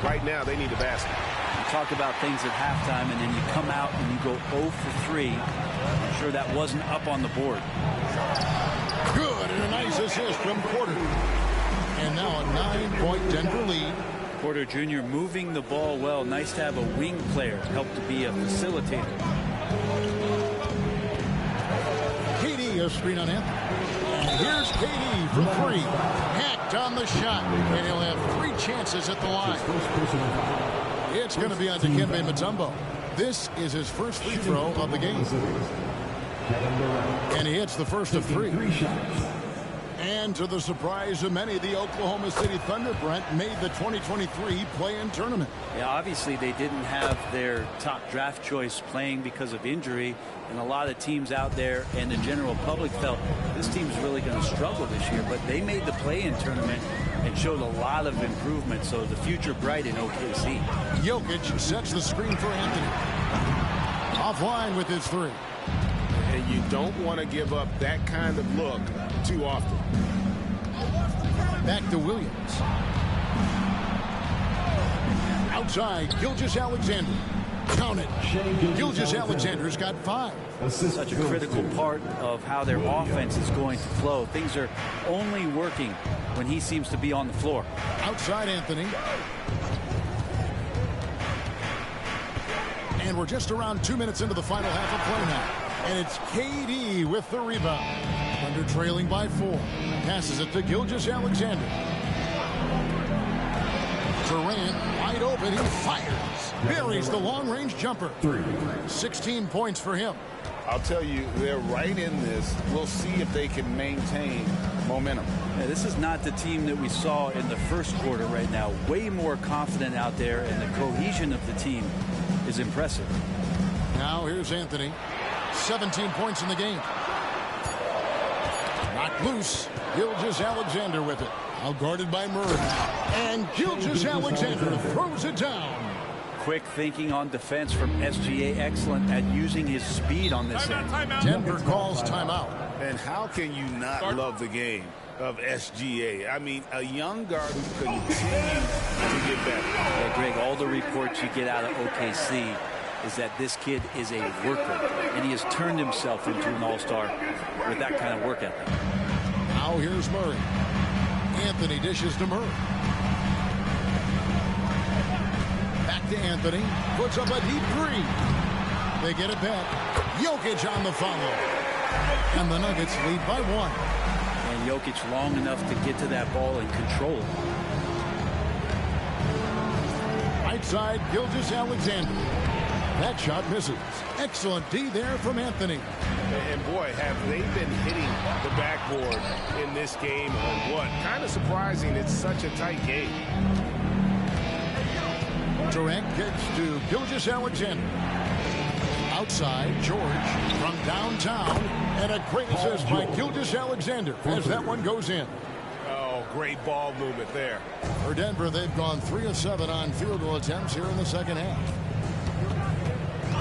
[SPEAKER 15] Right now, they need a basket.
[SPEAKER 1] You talk about things at halftime, and then you come out and you go 0 for 3. I'm sure that wasn't up on the board.
[SPEAKER 5] Good, and a nice assist from Porter. And now a 9-point Denver lead.
[SPEAKER 1] Porter Jr. moving the ball well. Nice to have a wing player help to be a facilitator.
[SPEAKER 5] KD, a screen on Anthony. And here's KD for 3. Hacked on the shot. And he'll have 3 chances at the line. It's going to be on Dikembe Mutombo. This is his first free throw of the game. And he hits the first of 3. And to the surprise of many, the Oklahoma City Thunder, Brent, made the 2023 play-in tournament.
[SPEAKER 1] Yeah, obviously they didn't have their top draft choice playing because of injury, and a lot of teams out there and the general public felt this team's really going to struggle this year, but they made the play-in tournament and showed a lot of improvement, so the future bright in OKC.
[SPEAKER 5] Jokic sets the screen for Anthony. Offline with his 3.
[SPEAKER 15] And you don't want to give up that kind of look too often.
[SPEAKER 5] Back to Williams. Outside, Gilgeous-Alexander. Count it. Gilgeous-Alexander's got 5.
[SPEAKER 1] Such a critical part of how their offense is going to flow. Things are only working when he seems to be on the floor.
[SPEAKER 5] Outside Anthony. And we're just around 2 minutes into the final half of play now. And it's KD with the rebound. Thunder trailing by 4. Passes it to Gilgeous-Alexander. Durant wide open. He fires. Buries the long-range jumper. 16 points for him.
[SPEAKER 15] I'll tell you, they're right in this. We'll see if they can maintain momentum.
[SPEAKER 1] Yeah, this is not the team that we saw in the first quarter right now. Way more confident out there, and the cohesion of the team is impressive.
[SPEAKER 5] Now here's Anthony. 17 points in the game. Knocked loose. Gilgeous-Alexander with it. Now guarded by Murray. And Gilgeous-Alexander throws it down.
[SPEAKER 1] Quick thinking on defense from SGA. Excellent at using his speed on this end.
[SPEAKER 5] Denver calls timeout.
[SPEAKER 15] And how can you not love the game of SGA? I mean, a young guard who continues to get better.
[SPEAKER 1] Yeah, Greg, all the reports you get out of OKC is that this kid is a worker, and he has turned himself into an all-star with that kind of work ethic.
[SPEAKER 5] Now here's Murray. Anthony dishes to Murray. Back to Anthony. Puts up a deep 3. They get it back. Jokic on the follow. And the Nuggets lead by 1.
[SPEAKER 1] And Jokic long enough to get to that ball and control it.
[SPEAKER 5] Right side, Gilgeous-Alexander. That shot misses. Excellent D there from Anthony.
[SPEAKER 15] And boy, have they been hitting the backboard in this game or what? Kind of surprising it's such a tight game.
[SPEAKER 5] Durant gets to Gilgeous-Alexander. Outside, George from downtown. And a great assist by Gilgeous-Alexander as that one goes in.
[SPEAKER 15] Oh, great ball movement there.
[SPEAKER 5] For Denver, they've gone 3 of 7 on field goal attempts here in the second half.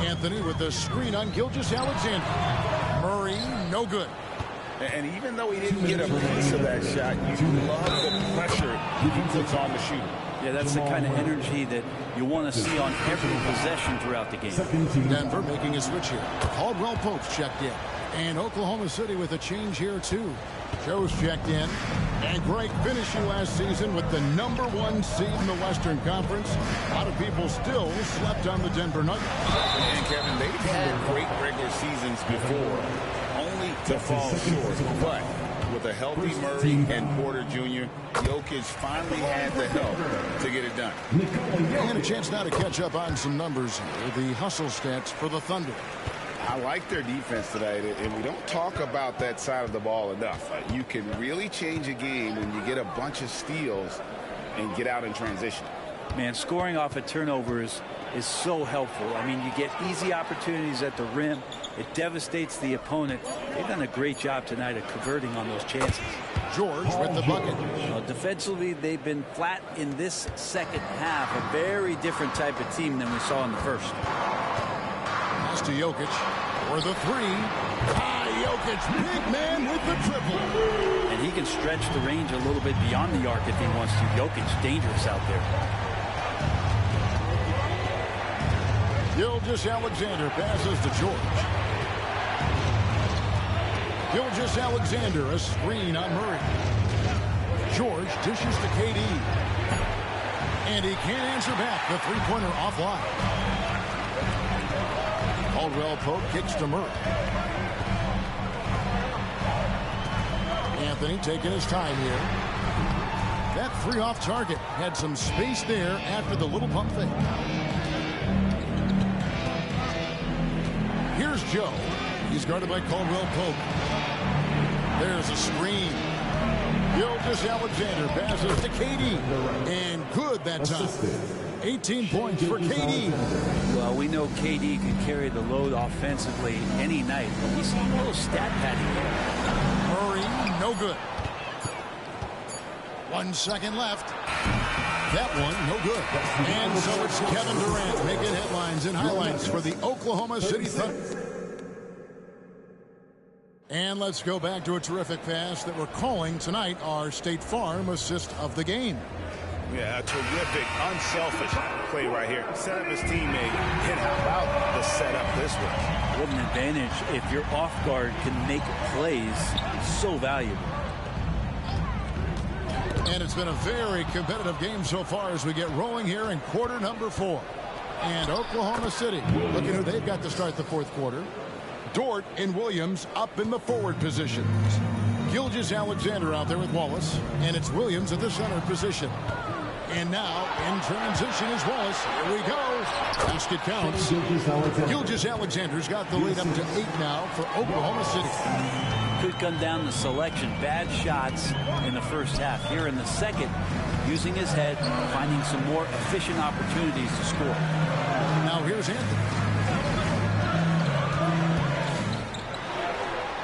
[SPEAKER 5] Anthony with the screen on Gilgeous-Alexander. Murray, no good.
[SPEAKER 15] And even though he didn't get a piece of that shot, you love the pressure he puts on the shooter.
[SPEAKER 1] Yeah, that's the kind of energy that you want to see on every possession throughout the game.
[SPEAKER 5] Denver making a switch here. Caldwell Pope's checked in. And Oklahoma City with a change here, too. Joe's checked in. And Greg finishing last season with the #1 seed in the Western Conference. A lot of people still slept on the Denver Nuggets.
[SPEAKER 15] And Kevin, they've had great regular seasons before, only to fall short. But with a healthy Murray and Porter Jr., Jokic finally had the help to get it done.
[SPEAKER 5] And a chance now to catch up on some numbers here. The hustle stats for the Thunder.
[SPEAKER 15] I like their defense tonight, and we don't talk about that side of the ball enough. You can really change a game when you get a bunch of steals and get out in transition.
[SPEAKER 1] Man, scoring off of turnovers is so helpful. I mean, you get easy opportunities at the rim. It devastates the opponent. They've done a great job tonight of converting on those chances.
[SPEAKER 5] George with the bucket.
[SPEAKER 1] Well, defensively, they've been flat in this second half. A very different type of team than we saw in the first.
[SPEAKER 5] Pass to Jokic for the three. Jokic, big man with the triple.
[SPEAKER 1] And he can stretch the range a little bit beyond the arc if he wants to. Jokic, dangerous out there.
[SPEAKER 5] Gilgeous-Alexander passes to George. Gilgeous-Alexander, a screen on Murray. George dishes to KD. And he can't answer back. The three-pointer offline. Caldwell Pope kicks to Murray. Anthony taking his time here. That three off target had some space there after the little pump fake. Here's Joe. He's guarded by Caldwell Pope. There's a screen. Gilgeous-Alexander passes to KD. And good that time. 18 points for KD.
[SPEAKER 1] Well, we know KD can carry the load offensively any night. He's a little stat padding here.
[SPEAKER 5] Murray, no good. 1 second left. That one, no good. And so it's Kevin Durant making headlines and highlights for the Oklahoma City Thunder. And let's go back to a terrific pass that we're calling tonight our State Farm assist of the game.
[SPEAKER 15] Yeah, a terrific, unselfish play right here. Set up his teammate, and how about the setup this was?
[SPEAKER 1] What an advantage if your off guard can make plays. So valuable.
[SPEAKER 5] And it's been a very competitive game so far as we get rolling here in quarter number 4. And Oklahoma City, look at who they've got to start the fourth quarter. Dort and Williams up in the forward positions. Gilgeous-Alexander out there with Wallace. And it's Williams at the center position. And now in transition is Wallace. Here we go. Basket counts. Gilgeous-Alexander's got the lead up to 8 now for Oklahoma City.
[SPEAKER 1] Could come down to selection. Bad shots in the first half. Here in the second, using his head, finding some more efficient opportunities to score.
[SPEAKER 5] Now here's Anthony.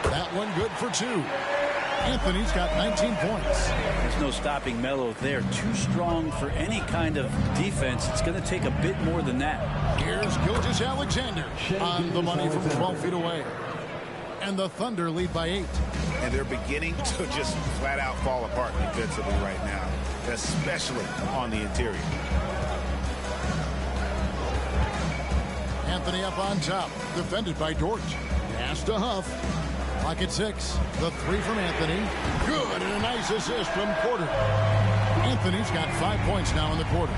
[SPEAKER 5] That one good for 2. Anthony's got 19 points.
[SPEAKER 1] There's no stopping Melo there. Too strong for any kind of defense. It's going to take a bit more than that.
[SPEAKER 5] Here's Gilgeous-Alexander on the money from 12 feet away. And the Thunder lead by 8.
[SPEAKER 15] And they're beginning to just flat out fall apart defensively right now, especially on the interior.
[SPEAKER 5] Anthony up on top, defended by Dort. Pass to Huff. Clock at 6. The three from Anthony. Good, and a nice assist from Porter. Anthony's got 5 points now in the quarter.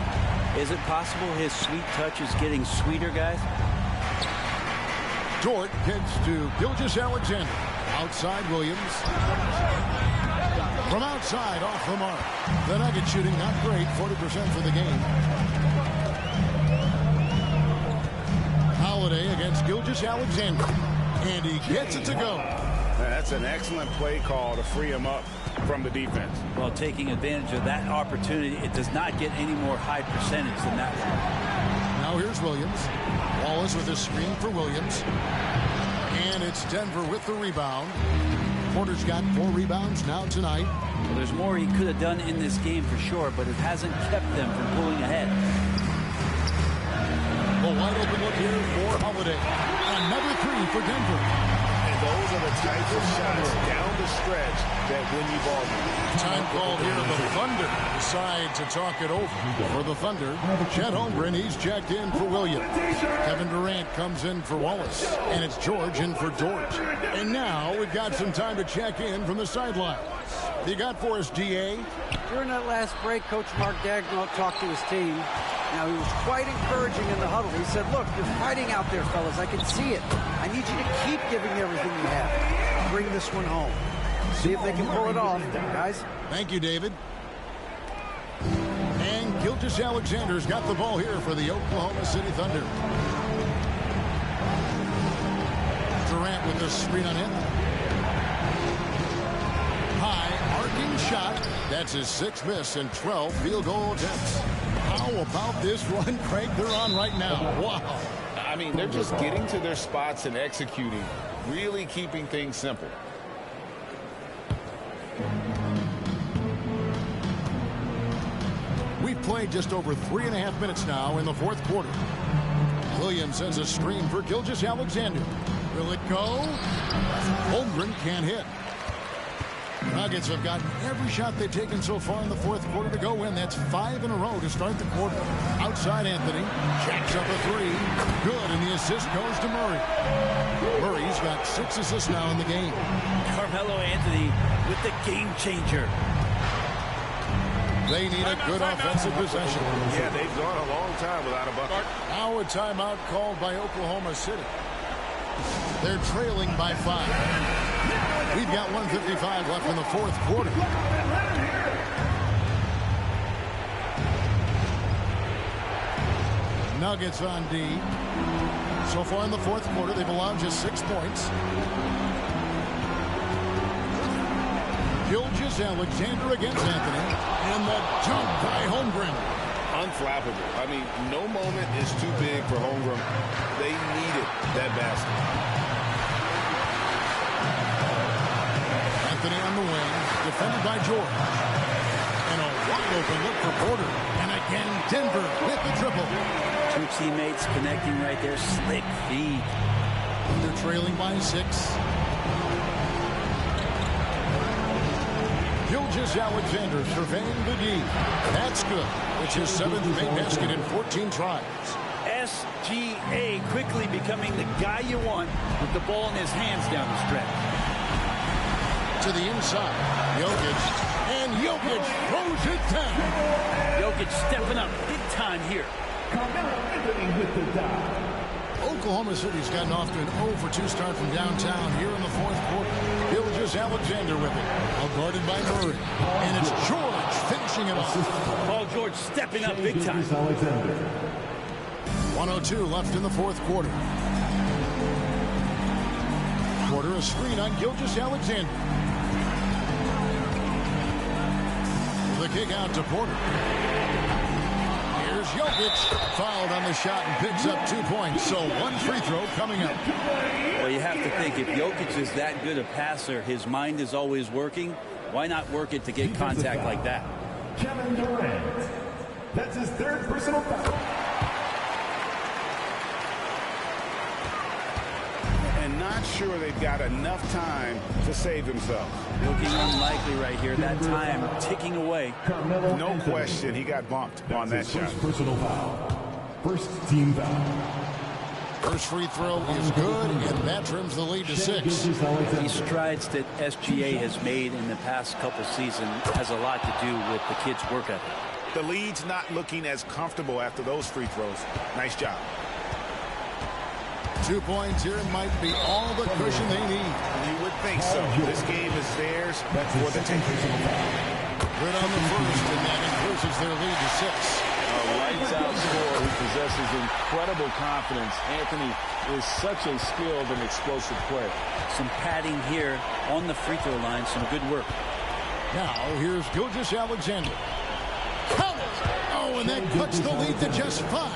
[SPEAKER 1] Is it possible his sweet touch is getting sweeter, guys?
[SPEAKER 5] Dort gets to Gilgeous-Alexander. Outside Williams. From outside, off the mark. The Nugget shooting not great, 40% for the game. Holiday against Gilgeous-Alexander. And he gets it to go.
[SPEAKER 15] That's an excellent play call to free him up from the defense.
[SPEAKER 1] Well, taking advantage of that opportunity, it does not get any more high percentage than that one.
[SPEAKER 5] Now here's Williams. Wallace with a screen for Williams. And it's Denver with the rebound. Porter's got 4 rebounds now tonight.
[SPEAKER 1] Well, there's more he could have done in this game for sure, but it hasn't kept them from pulling ahead.
[SPEAKER 5] A wide open look here for Holiday. Another 3 for Denver.
[SPEAKER 15] Those are the types of shots down the stretch that win you ball games.
[SPEAKER 5] Time called here. The Thunder decide to talk it over. For the Thunder, Chet Holmgren, he's checked in for Williams. Kevin Durant comes in for Wallace. And it's George in for Dort. And now we've got some time to check in from the sidelines. What do you got for us, DA?
[SPEAKER 13] During that last break, Coach Mark Dagnall talked to his team. Now, he was quite encouraging in the huddle. He said, look, you're fighting out there, fellas. I can see it. I need you to keep giving everything you have. Bring this one home. See if they can pull it off, guys.
[SPEAKER 5] Thank you, David. And Gilgeous-Alexander's got the ball here for the Oklahoma City Thunder. Durant with the screen on him. High arcing shot. That's his 6th miss and 12 field goal attempts. How about this run, Craig, they're on right now? Wow.
[SPEAKER 15] I mean, they're just getting to their spots and executing, really keeping things simple.
[SPEAKER 5] We've played just over 3.5 minutes now in the 4th quarter. Williams sends a screen for Gilgeous-Alexander. Will it go? Holmgren can't hit. Nuggets have gotten every shot they've taken so far in the 4th quarter to go in. That's 5 in a row to start the quarter. Outside Anthony. Jacks up a 3. Good, and the assist goes to Murray. Murray's got 6 assists now in the game.
[SPEAKER 1] Carmelo Anthony with the game changer.
[SPEAKER 5] They need a good offensive possession.
[SPEAKER 15] Yeah, they've gone a long time without a bucket.
[SPEAKER 5] Now a timeout called by Oklahoma City. They're trailing by 5. We've got 1:55 left in the 4th quarter. Nuggets on D. So far in the 4th quarter, they've allowed just 6 points. Gilgeous-Alexander against Anthony. And the jump by Holmgren.
[SPEAKER 15] Unflappable. I mean, no moment is too big for Holmgren. They needed that basket.
[SPEAKER 5] Anthony on the wing, defended by George. And a wide open look for Porter. And again, Denver with the triple.
[SPEAKER 1] 2 teammates connecting right there. Slick feed.
[SPEAKER 5] They're trailing by 6. Gilgeous-Alexander surveying the D. That's good. It's his 7th made basket in 14 tries.
[SPEAKER 1] SGA quickly becoming the guy you want with the ball in his hands down the stretch.
[SPEAKER 5] To the inside. Jokic. And Jokic throws it down.
[SPEAKER 1] Jokic stepping up big time here.
[SPEAKER 5] Oklahoma City's gotten off to an 0-for-2 start from downtown here in the 4th quarter. Gilgeous-Alexander with it. Well guarded by Murray. And it's George finishing it off.
[SPEAKER 1] Paul George stepping up big time.
[SPEAKER 5] 1:02 left in the 4th quarter. Porter a screen on Gilgeous-Alexander. The kick out to Porter. Here's Jokic. Fouled on the shot and picks up 2 points. So 1 free throw coming up.
[SPEAKER 1] Well, you have to think if Jokic is that good a passer, his mind is always working. Why not work it to get contact like that?
[SPEAKER 14] Kevin Durant. That's his 3rd personal foul.
[SPEAKER 15] And not sure they've got enough time to save themselves.
[SPEAKER 1] Looking unlikely right here. That time ticking away.
[SPEAKER 15] No question he got bumped on that shot.
[SPEAKER 14] First personal foul. First team foul.
[SPEAKER 5] First free throw is good, and that trims the lead to 6.
[SPEAKER 1] These strides that SGA has made in the past couple seasons has a lot to do with the kid's work ethic.
[SPEAKER 15] The lead's not looking as comfortable after those free throws. Nice job.
[SPEAKER 5] 2 points here might be all the cushion they need.
[SPEAKER 15] You would think so. This game is theirs for the taking.
[SPEAKER 5] Good on the first, and that increases their lead to 6.
[SPEAKER 4] A lights-out scorer who possesses incredible confidence. Anthony is such a skilled and explosive player.
[SPEAKER 1] Some padding here on the free throw line. Some good work.
[SPEAKER 5] Now, here's Gilgeous-Alexander. Count! Oh, and that cuts the lead to just 5.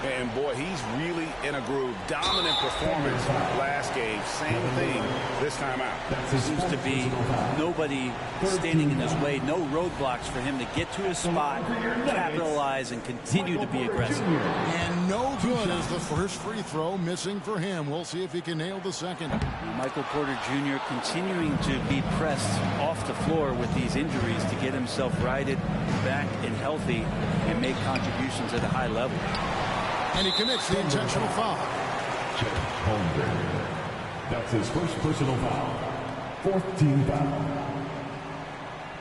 [SPEAKER 15] And boy, he's really in a groove. Dominant performance last game. Same thing this time out.
[SPEAKER 1] There seems to be nobody standing in his way. No roadblocks for him to get to his spot, capitalize, and continue to be aggressive.
[SPEAKER 5] And no good as the first free throw missing for him. We'll see if he can nail the second.
[SPEAKER 1] Michael Porter Jr. continuing to be pressed off the floor with these injuries to get himself righted, back, and healthy, and make contributions at a high level.
[SPEAKER 5] And he commits the intentional foul.
[SPEAKER 14] That's his first personal foul. 4th team foul.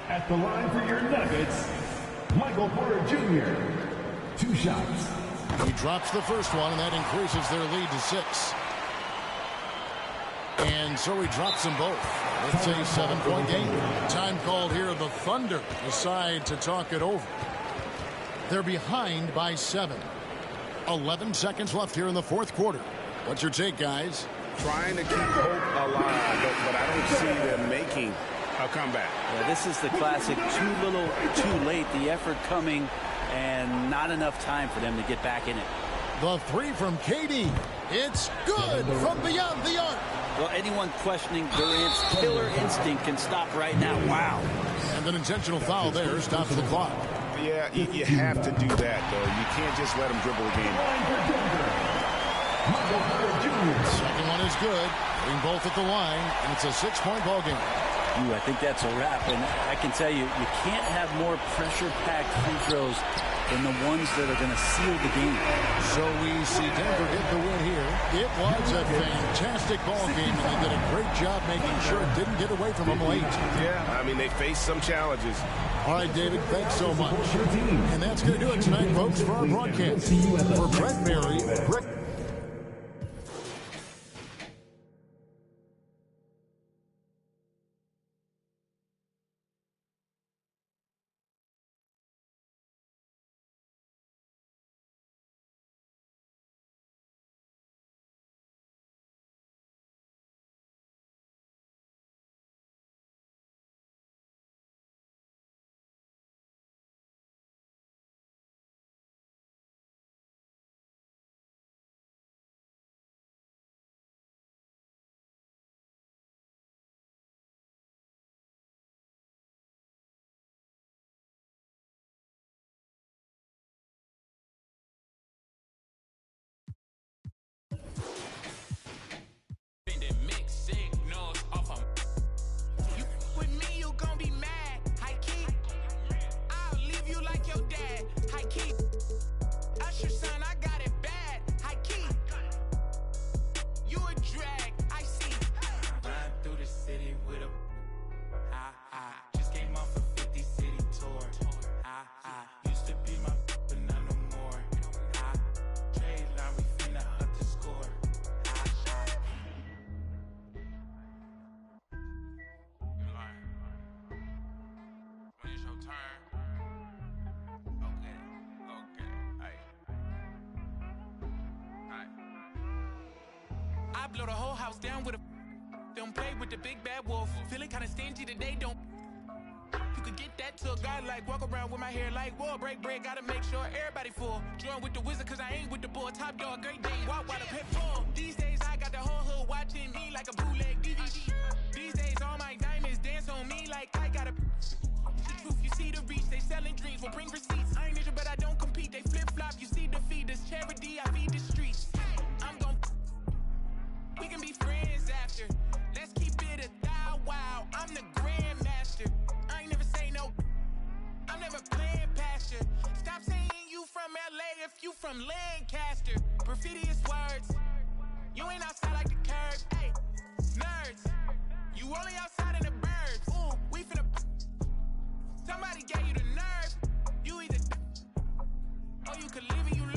[SPEAKER 14] At the line for your Nuggets, Michael Porter Jr. 2 shots.
[SPEAKER 5] He drops the first one, and that increases their lead to 6. And so he drops them both. It's a 7-point game. Time called here. The Thunder decide to talk it over. They're behind by 7. 11 seconds left here in the 4th quarter. What's your take, guys?
[SPEAKER 15] trying to keep hope alive, but I don't see them making a comeback.
[SPEAKER 1] Yeah, this is the classic too little, too late. The effort coming and not enough time for them to get back in it.
[SPEAKER 5] The three from KD. It's good from beyond the arc.
[SPEAKER 1] Well, anyone questioning Durant's killer instinct can stop right now. Wow.
[SPEAKER 5] And an intentional foul there stops the clock.
[SPEAKER 15] Yeah, you have to do that, though. You can't just let him dribble the game.
[SPEAKER 5] Second one is good. Hitting both at the line, and it's a 6-point ball game.
[SPEAKER 1] Ooh, I think that's a wrap, and I can tell you, you can't have more pressure-packed free throws than the ones that are going to seal the game.
[SPEAKER 5] So we see Denver get the win here. It was a fantastic ball game, and they did a great job making sure it didn't get away from them late.
[SPEAKER 15] Yeah, I mean, they faced some challenges.
[SPEAKER 5] All right, David, thanks so much. And that's going to do it tonight, folks, for our broadcast. For Brett Berry,
[SPEAKER 16] I blow the whole house down with a. Don't play with the big bad wolf. Feeling kinda stingy today, don't. You could get that to a guy like walk around with my hair like whoa, break bread, gotta make sure everybody full. Join with the wizard cause I ain't with the bull. Top dog, great day, walk while the pit full. These days I got the whole hood watching me like a bootleg DVD. These days all my diamonds dance on me like I got a. The truth, you see the reach, they selling dreams, will bring receipts. I ain't ninja but I don't compete, they flip flop, you see defeat, this charity, I feed the streets. I'm gon' we can be friends after. Let's keep it a thou wow. I'm the grandmaster. I ain't never say no. I'm never playing past you. Stop saying you from LA if you from Lancaster. Graffiti is words. You ain't outside like the curb. Hey, nerds. You only outside in the burbs. Ooh, we finna. Somebody gave you the nerve. You either or you could live and you learn.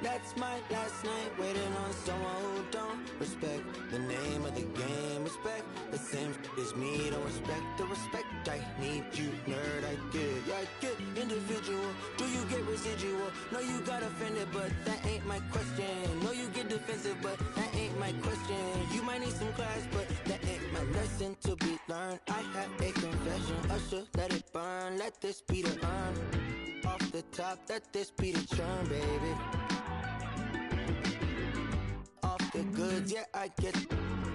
[SPEAKER 19] That's my last night, waiting on someone who don't respect the name of the game. Respect the same as me, don't respect the respect I need. You nerd, I get individual. Do you get residual? No, you got offended, but that ain't my question. No, you get defensive, but that ain't my question. You might need some class, but that ain't my lesson to be learned. I have a confession, Usher, let it burn. Let this be the urn. Off the top, let this be the churn, baby. The goods, yeah, I get.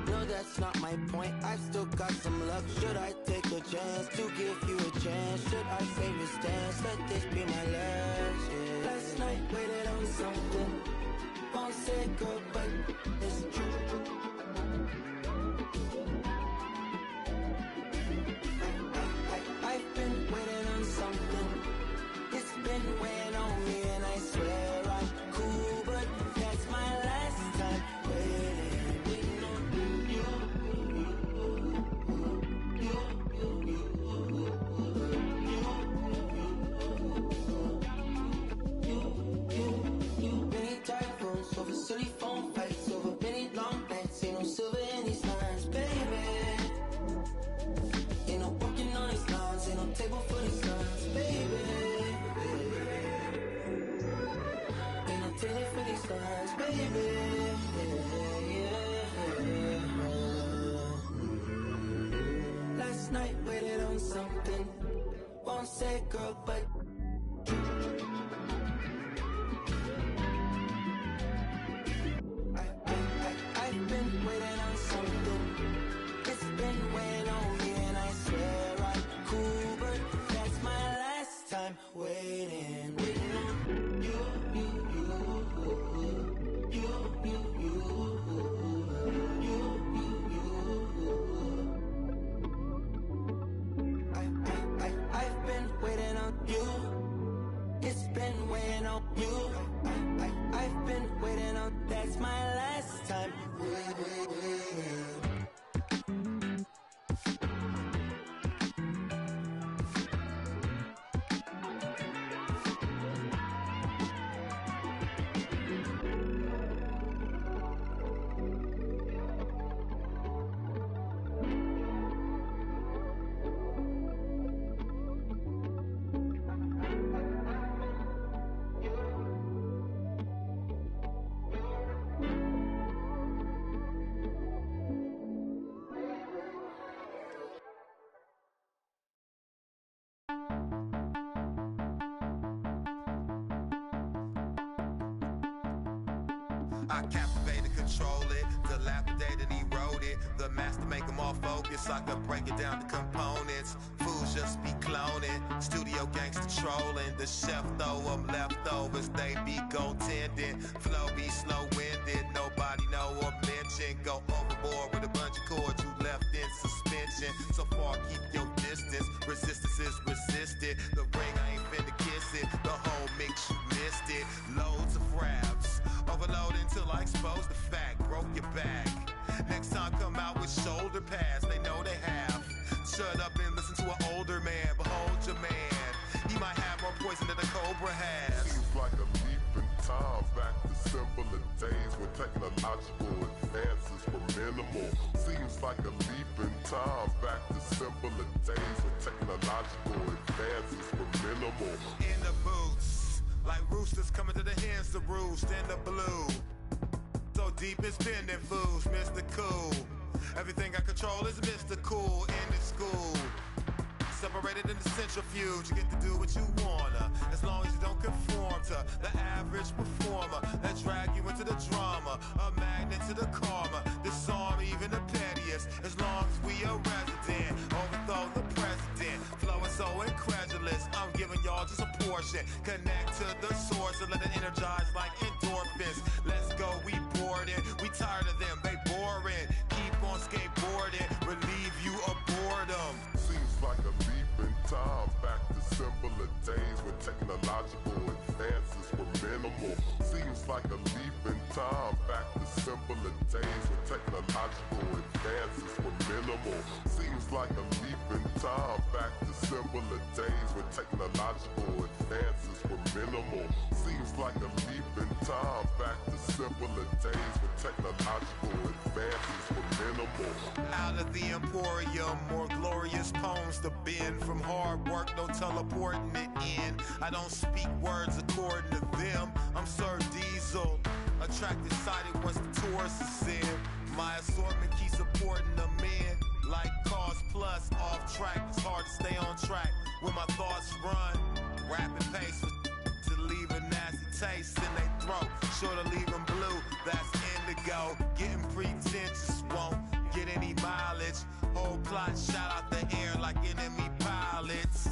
[SPEAKER 19] No, that's not my point. I've still got some luck. Should I take a chance to give you a chance? Should I save a stance? Let this be my last. Yeah. Last night, waited on something. Won't say girl, but it's true. on something. Won't say girl, but I've been waiting on something. It's been weighing on me, and I swear I'm cool, but that's my last time waiting. Waiting on you. I've been waiting on you. It's been weighing on you. I've been waiting on. That's my last time waiting.
[SPEAKER 6] I captivated, control it, dilapidated, eroded. The master make them all focus. I could break it down to components. Fools just be cloning. Studio gangsta trolling. The chef throw them leftovers. They be goaltending. Flow be slow-winded. Nobody know or mention. Go overboard with a bunch of cords you left in suspension. So far, keep your distance. Resistance is resisted. The ring, I ain't finna kiss it. The whole mix, you missed it. Loads of raps. Overload until I expose the fact. Broke your back. Next time come out with shoulder pads. They know they have. Shut up and listen to an older man. Behold your man. He might have more poison than a cobra has.
[SPEAKER 22] Seems like a leap in time back to simpler days when technological advances were minimal. Seems like a leap in time back to simpler days when technological advances were minimal.
[SPEAKER 6] In the boots, like roosters coming to the hens to roost in the blue. So deep it's been in fools, Mr. Cool. Everything I control is Mr. Cool in the school. Separated in the centrifuge, you get to do what you wanna, as long as you don't conform to the average performer that drag you into the drama, a magnet to the karma, disarm even the pettiest, as long as we a resident, overthrow the president, flowing so incredulous, I'm giving y'all just a portion, connect to the source and let it energize like endorphins, let's go, we boarding, we tired of them, they boring, keep on skateboarding, relieve you of boredom.
[SPEAKER 22] Seems like a leap in time back to simpler days when technological advances were minimal. Seems like a leap in time back to simpler days when technological advances were minimal. Seems like a leap in time back to simpler days when technological advances were minimal. Seems like a leap in time back to simpler days when technological advances were minimal.
[SPEAKER 6] Out of the emporium, more glorious poems to bend. From hard work, no teleporting it in. I don't speak words according to them. I'm Sir Diesel, attracted sighted once the tourist is in. My assortment keeps supporting the men. Like Cars Plus, off track, it's hard to stay on track. When my thoughts run, rapid pace to leave a nasty taste in their throat. Sure to leave them blue, that's indigo. Getting pretentious won't get any mileage. Whole plot shot out the air like enemy pilots.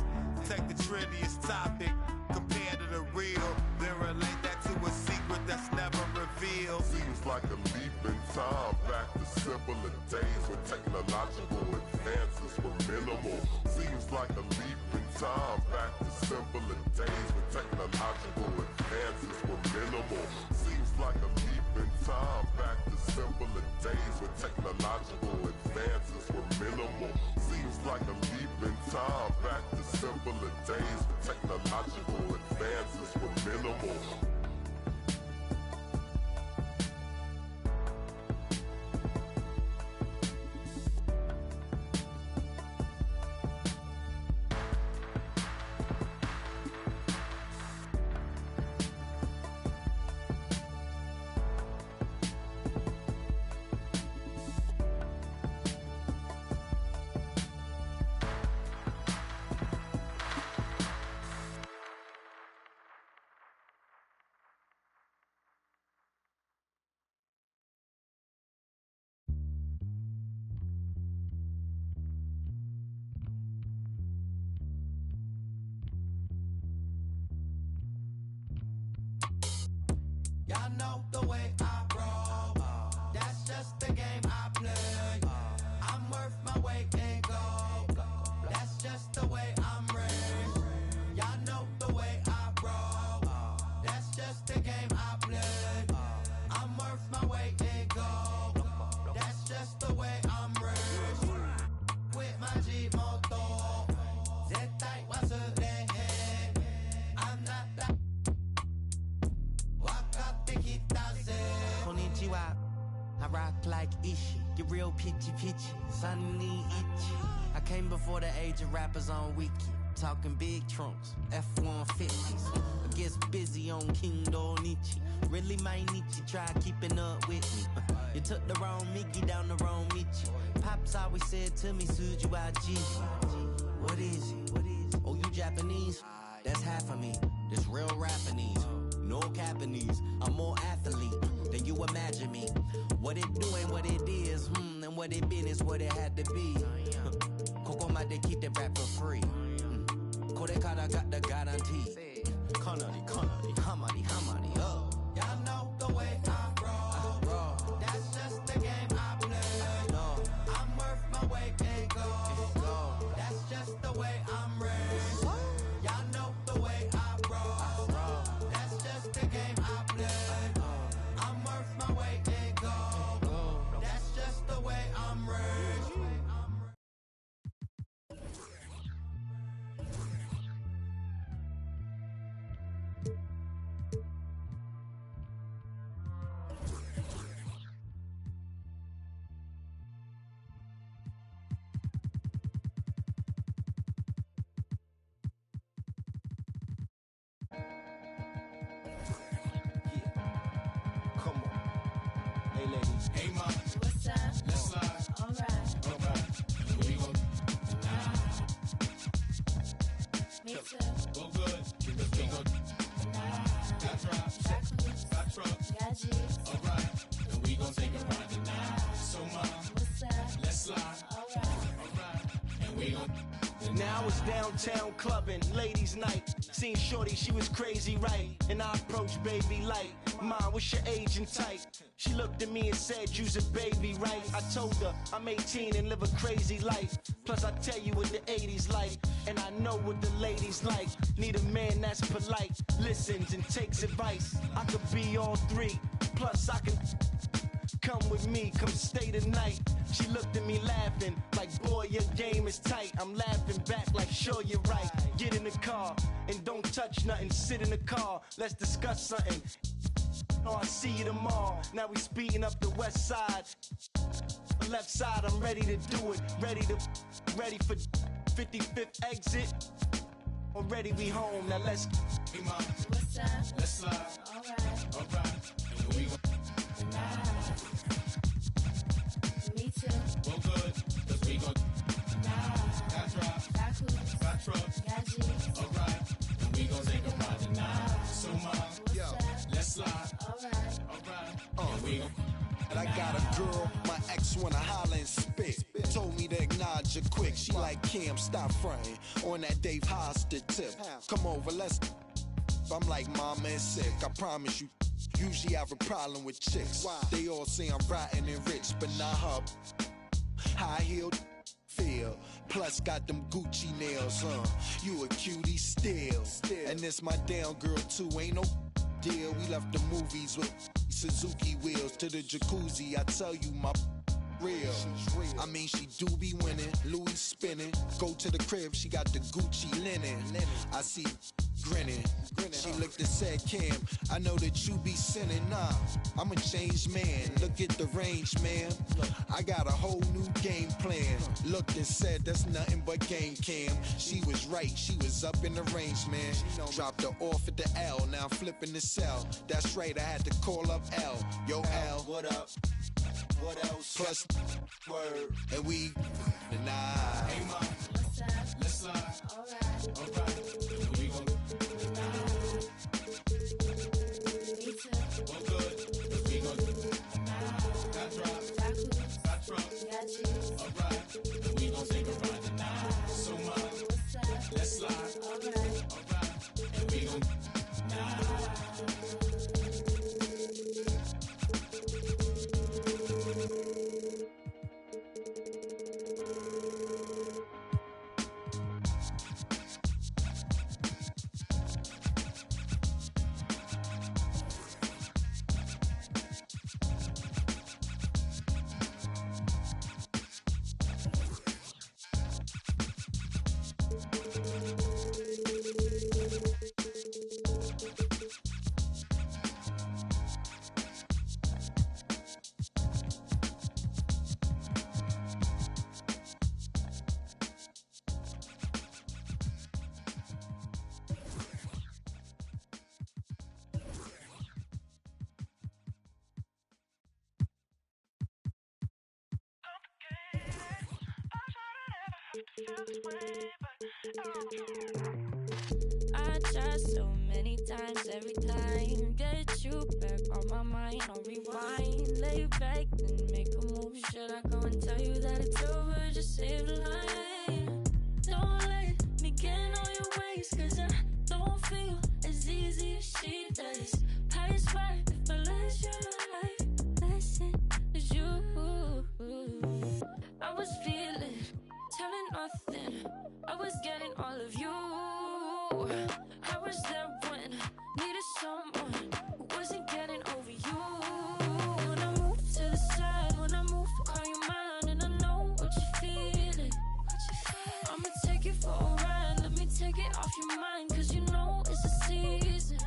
[SPEAKER 6] Take the trendiest topic, compare to the real, then relate that to a secret that's never revealed.
[SPEAKER 22] Seems like a leap in time back to simpler days when technological advances were minimal. Seems like a leap in time back to simpler days when technological advances were minimal. Seems like a leap in time back to simpler days when technological advances were minimal. Seems like a leap in time back to simpler days when technological advances were minimal.
[SPEAKER 2] I rock like Ishi, get real pitchy, sunny itchy. I came before the age of rappers on Wiki, talking big trunks, F-150s. I guess busy on King Donichi. Really, my Nietzsche try keeping up with me. You took the wrong Mickey down the wrong Michi. Pops always said to me, Suju IG. What is it? Oh, you Japanese? That's half of me. This real Japanese. No Japanese. I'm more athlete than you imagine me. What it do and what it is, and what it been is what it had to be. Coco might they keep that rap for free. Kodekada got the guarantee. Kanari, hamari, oh. Y'all know the way I roll. That's just the game I play. No, I'm worth my weight in gold. That's just the way I'm raised. Y'all know the way I roll. That's just the game I play. I'm worth my weight in gold. That's just the way I'm raised. Hey ladies. Hey ma.
[SPEAKER 20] What's up?
[SPEAKER 2] Let's slide.
[SPEAKER 20] Alright.
[SPEAKER 2] Alright. We gon'
[SPEAKER 20] Me too.
[SPEAKER 2] go good. Cause we gon' got drops. Got trucks.
[SPEAKER 20] Got G's.
[SPEAKER 2] Alright. And we gon' take a ride tonight. So ma.
[SPEAKER 20] What's up?
[SPEAKER 2] Let's slide.
[SPEAKER 20] Alright.
[SPEAKER 2] And we gon'
[SPEAKER 23] Now it's downtown clubbing, ladies' night. Seen Shorty, she was crazy, right? And I approached baby light. Mom, what's your age and type? She looked at me and said, you's a baby, right? I told her I'm 18 and live a crazy life. Plus I tell you what the 80s like, and I know what the ladies like. Need a man that's polite, listens and takes advice. I could be all three, plus I can come with me, come stay the night. She looked at me laughing, like boy your game is tight. I'm laughing back like sure you're right. Get in the car and don't touch nothing, sit in the car, let's discuss something. Oh, I see you tomorrow. Now we speeding up the west side. Left side, I'm ready to do it. Ready for 55th exit. Already we home, now let's.
[SPEAKER 2] Hey ma.
[SPEAKER 20] What's up?
[SPEAKER 2] Let's slide.
[SPEAKER 20] Alright.
[SPEAKER 2] Alright. And we gon'
[SPEAKER 20] Me too.
[SPEAKER 2] go good. Cause we gon' got drops.
[SPEAKER 20] Got coops.
[SPEAKER 2] Got trucks.
[SPEAKER 20] Got G's.
[SPEAKER 2] Alright. And we gon' take a ride tonight. So ma. Let's slide.
[SPEAKER 20] Alright.
[SPEAKER 2] And we gon'
[SPEAKER 24] And I got a girl, my ex wanna holler and spit. Told me to acknowledge her quick. She like, Cam, stop fronting on that Dave Hostert tip. Come over, let's. I'm like, mama is sick. I promise you. Usually have a problem with chicks. They all say I'm rotten and rich, but not her. High heeled feel. Plus got them Gucci nails, You a cutie still. And this my down girl too. Ain't no deal. We left the movies with Suzuki wheels to the jacuzzi. I tell you my real. I mean she do be winning. Louis spinning. Go to the crib. She got the Gucci linen. I see grinning. She looked and said, Cam, I know that you be sinning. Nah, I'm a changed man. Look at the range, man. I got a whole new game plan. Looked and said, that's nothing but game, Cam. She was right, she was up in the range, man. Dropped her off at the L, now I'm flipping the cell. That's right, I had to call up L. Yo, L, what up? What else? Plus, word. And we deny.
[SPEAKER 2] Hey ma.
[SPEAKER 20] What's up?
[SPEAKER 2] Let's slide.
[SPEAKER 20] Alright.
[SPEAKER 2] Alright. And we gon'
[SPEAKER 20] Me too.
[SPEAKER 2] go good. Cause we gon' got drops.
[SPEAKER 20] Got coops.
[SPEAKER 2] Got trucks.
[SPEAKER 20] Got G's.
[SPEAKER 2] Alright. And we gon' take a ride tonight. So ma.
[SPEAKER 20] What's up?
[SPEAKER 2] Let's slide.
[SPEAKER 20] Alright.
[SPEAKER 2] Alright. And we gon'
[SPEAKER 3] I tried so many times, every time get you back on my mind, on rewind. Lay back and make a move. Should I go and tell you that it's over? Just save the line. Don't let me get in all your ways, cause I don't feel as easy as she does. I swear if I let you like listen as you. I was feeling, telling nothing. I was getting all of you. I was there when needed someone who wasn't getting over you. When I move to the side, when I move, call you mine, and I know what you're feeling. I'ma take you for a ride, let me take it off your mind, cause you know it's a season.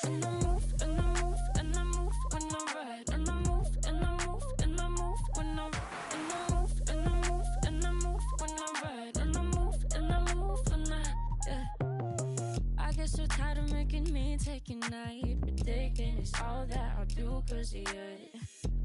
[SPEAKER 3] And I move, and I move, and I move when I ride, and I move, and I move, and I move when I ride, and I move, and I move, and I move when I ride, and I move, and I move when yeah. I get so tired of making me take a night, ridiculous, all that I'll do cause of you.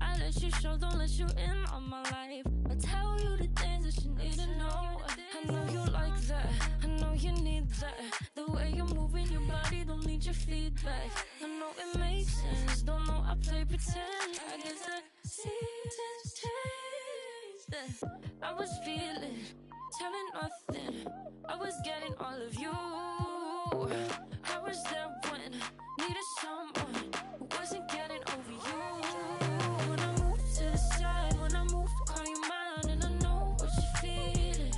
[SPEAKER 3] I let you show, don't let you in on my life. I tell you the things that you need to know. I know you like that, I know you need that. The way you're moving your body, don't need your feedback. I know it makes sense, don't know I play pretend. I guess that seasons change. I was feeling, telling nothing. I was getting all of you. I was there when needed someone who wasn't getting over you. When I move to the side, when I move, call you mine, and I know what you're feeling.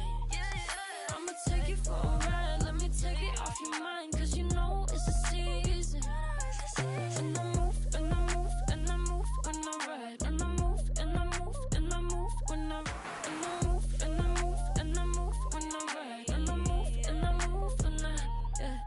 [SPEAKER 3] I'ma take you for a ride, let me take it off your mind, cause you know it's a season. And I move, and I move, and I move when I ride, and I move, and I move, and I move when I ride, and I move, and I move, and I move when I ride, and I move, and I move when I, yeah.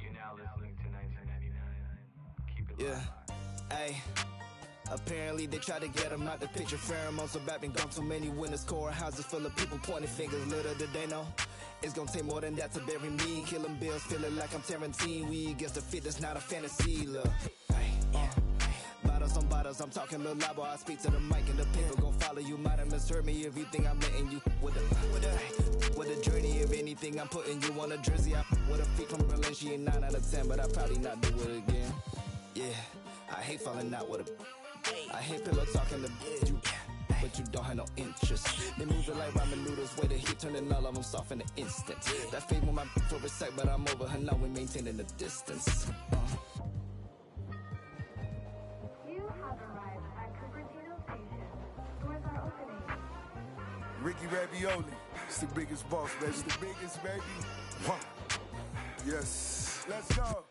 [SPEAKER 10] You're now listening to 1999. Keep it
[SPEAKER 23] Yeah,
[SPEAKER 10] live.
[SPEAKER 23] ayy. Apparently they try to get him out the picture. Pheromones of rapping gone too many winners. Courthouses full of people pointing fingers. Little did they know it's gonna take more than that to bury me. Killing bills, feeling like I'm Tarantino. We against the fit, that's not a fantasy. Look, bottles on bottles, I'm talking little loud, boy. I speak to the mic and the people gon' follow you. Might have misheard me if you think I'm letting you with a journey. If anything, I'm putting you on a jersey. I with a feet from Berlin, she ain't 9 out of 10, but I probably not do it again. Yeah, I hate falling out with a. I hate pillow talking to you, but you don't have no interest. They moving like ramen noodles, way the heat turning all of them soft in an instant. That fade with my for a sec, but I'm over her now. We maintaining the distance.
[SPEAKER 7] You have arrived at Cupertino Station. Doors are opening.
[SPEAKER 21] Ricky Ravioli, it's the biggest boss, baby. It's the biggest, baby. Yes. Let's go.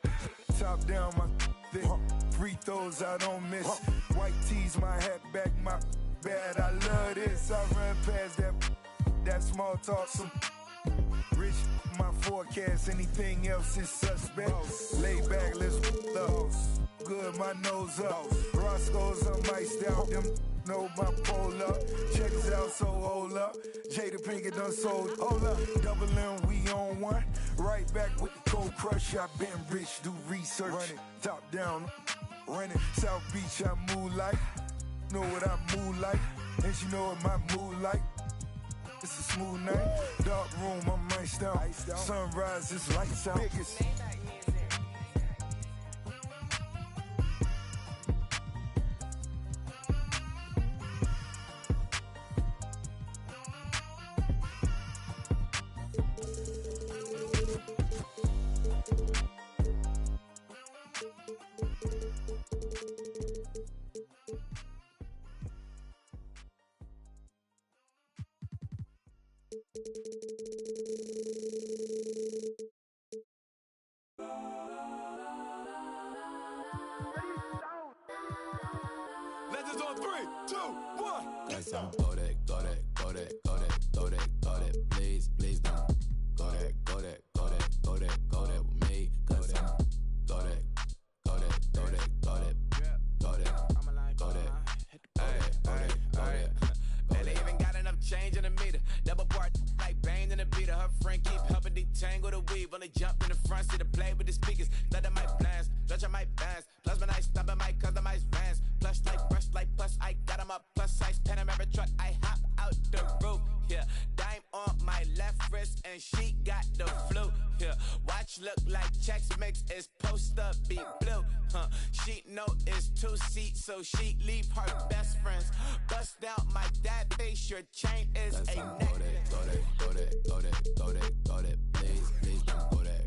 [SPEAKER 21] Top down, my thick. Free throws I don't miss. White tees, my hat back, my bad. I love this. I run past that small talk. Some rich, my forecast. Anything else is suspect. Lay back, let's up. Good, my nose up. Roscoe's, I'm iced out. Them know my pole up. Check us out, so hold up. Jada Pinkett done sold. Hold up. Double M, we on one. Right back with the cold crush. I been rich, do research. Run it, top down. Run it. South Beach, I move like. Know what I move like. And she know what my mood like. It's a smooth night. Dark room, I'm iced out. Sunrise, it's lights out. Biggest.
[SPEAKER 8] Legends on 3, 2, 1.
[SPEAKER 18] Guess I'm go that, please don't. Go that with me. Cause I'm go that,
[SPEAKER 16] her friend keep helping detangle the weave. Only jump in the front seat to play with the speakers. Let them my plans, judge my bands. Plus when I stop in my customized vans. Plush like brush like plus I got them up. Plus size Panamera truck. I hop out the roof. Yeah, dime on my left wrist and she got the flu. Yeah, watch look like checks mix is supposed to be blue. She know it's 2 seats, so she leave her best friends. Bust out my dad face, your chain is a necklace.
[SPEAKER 18] Go that, please, don't go that.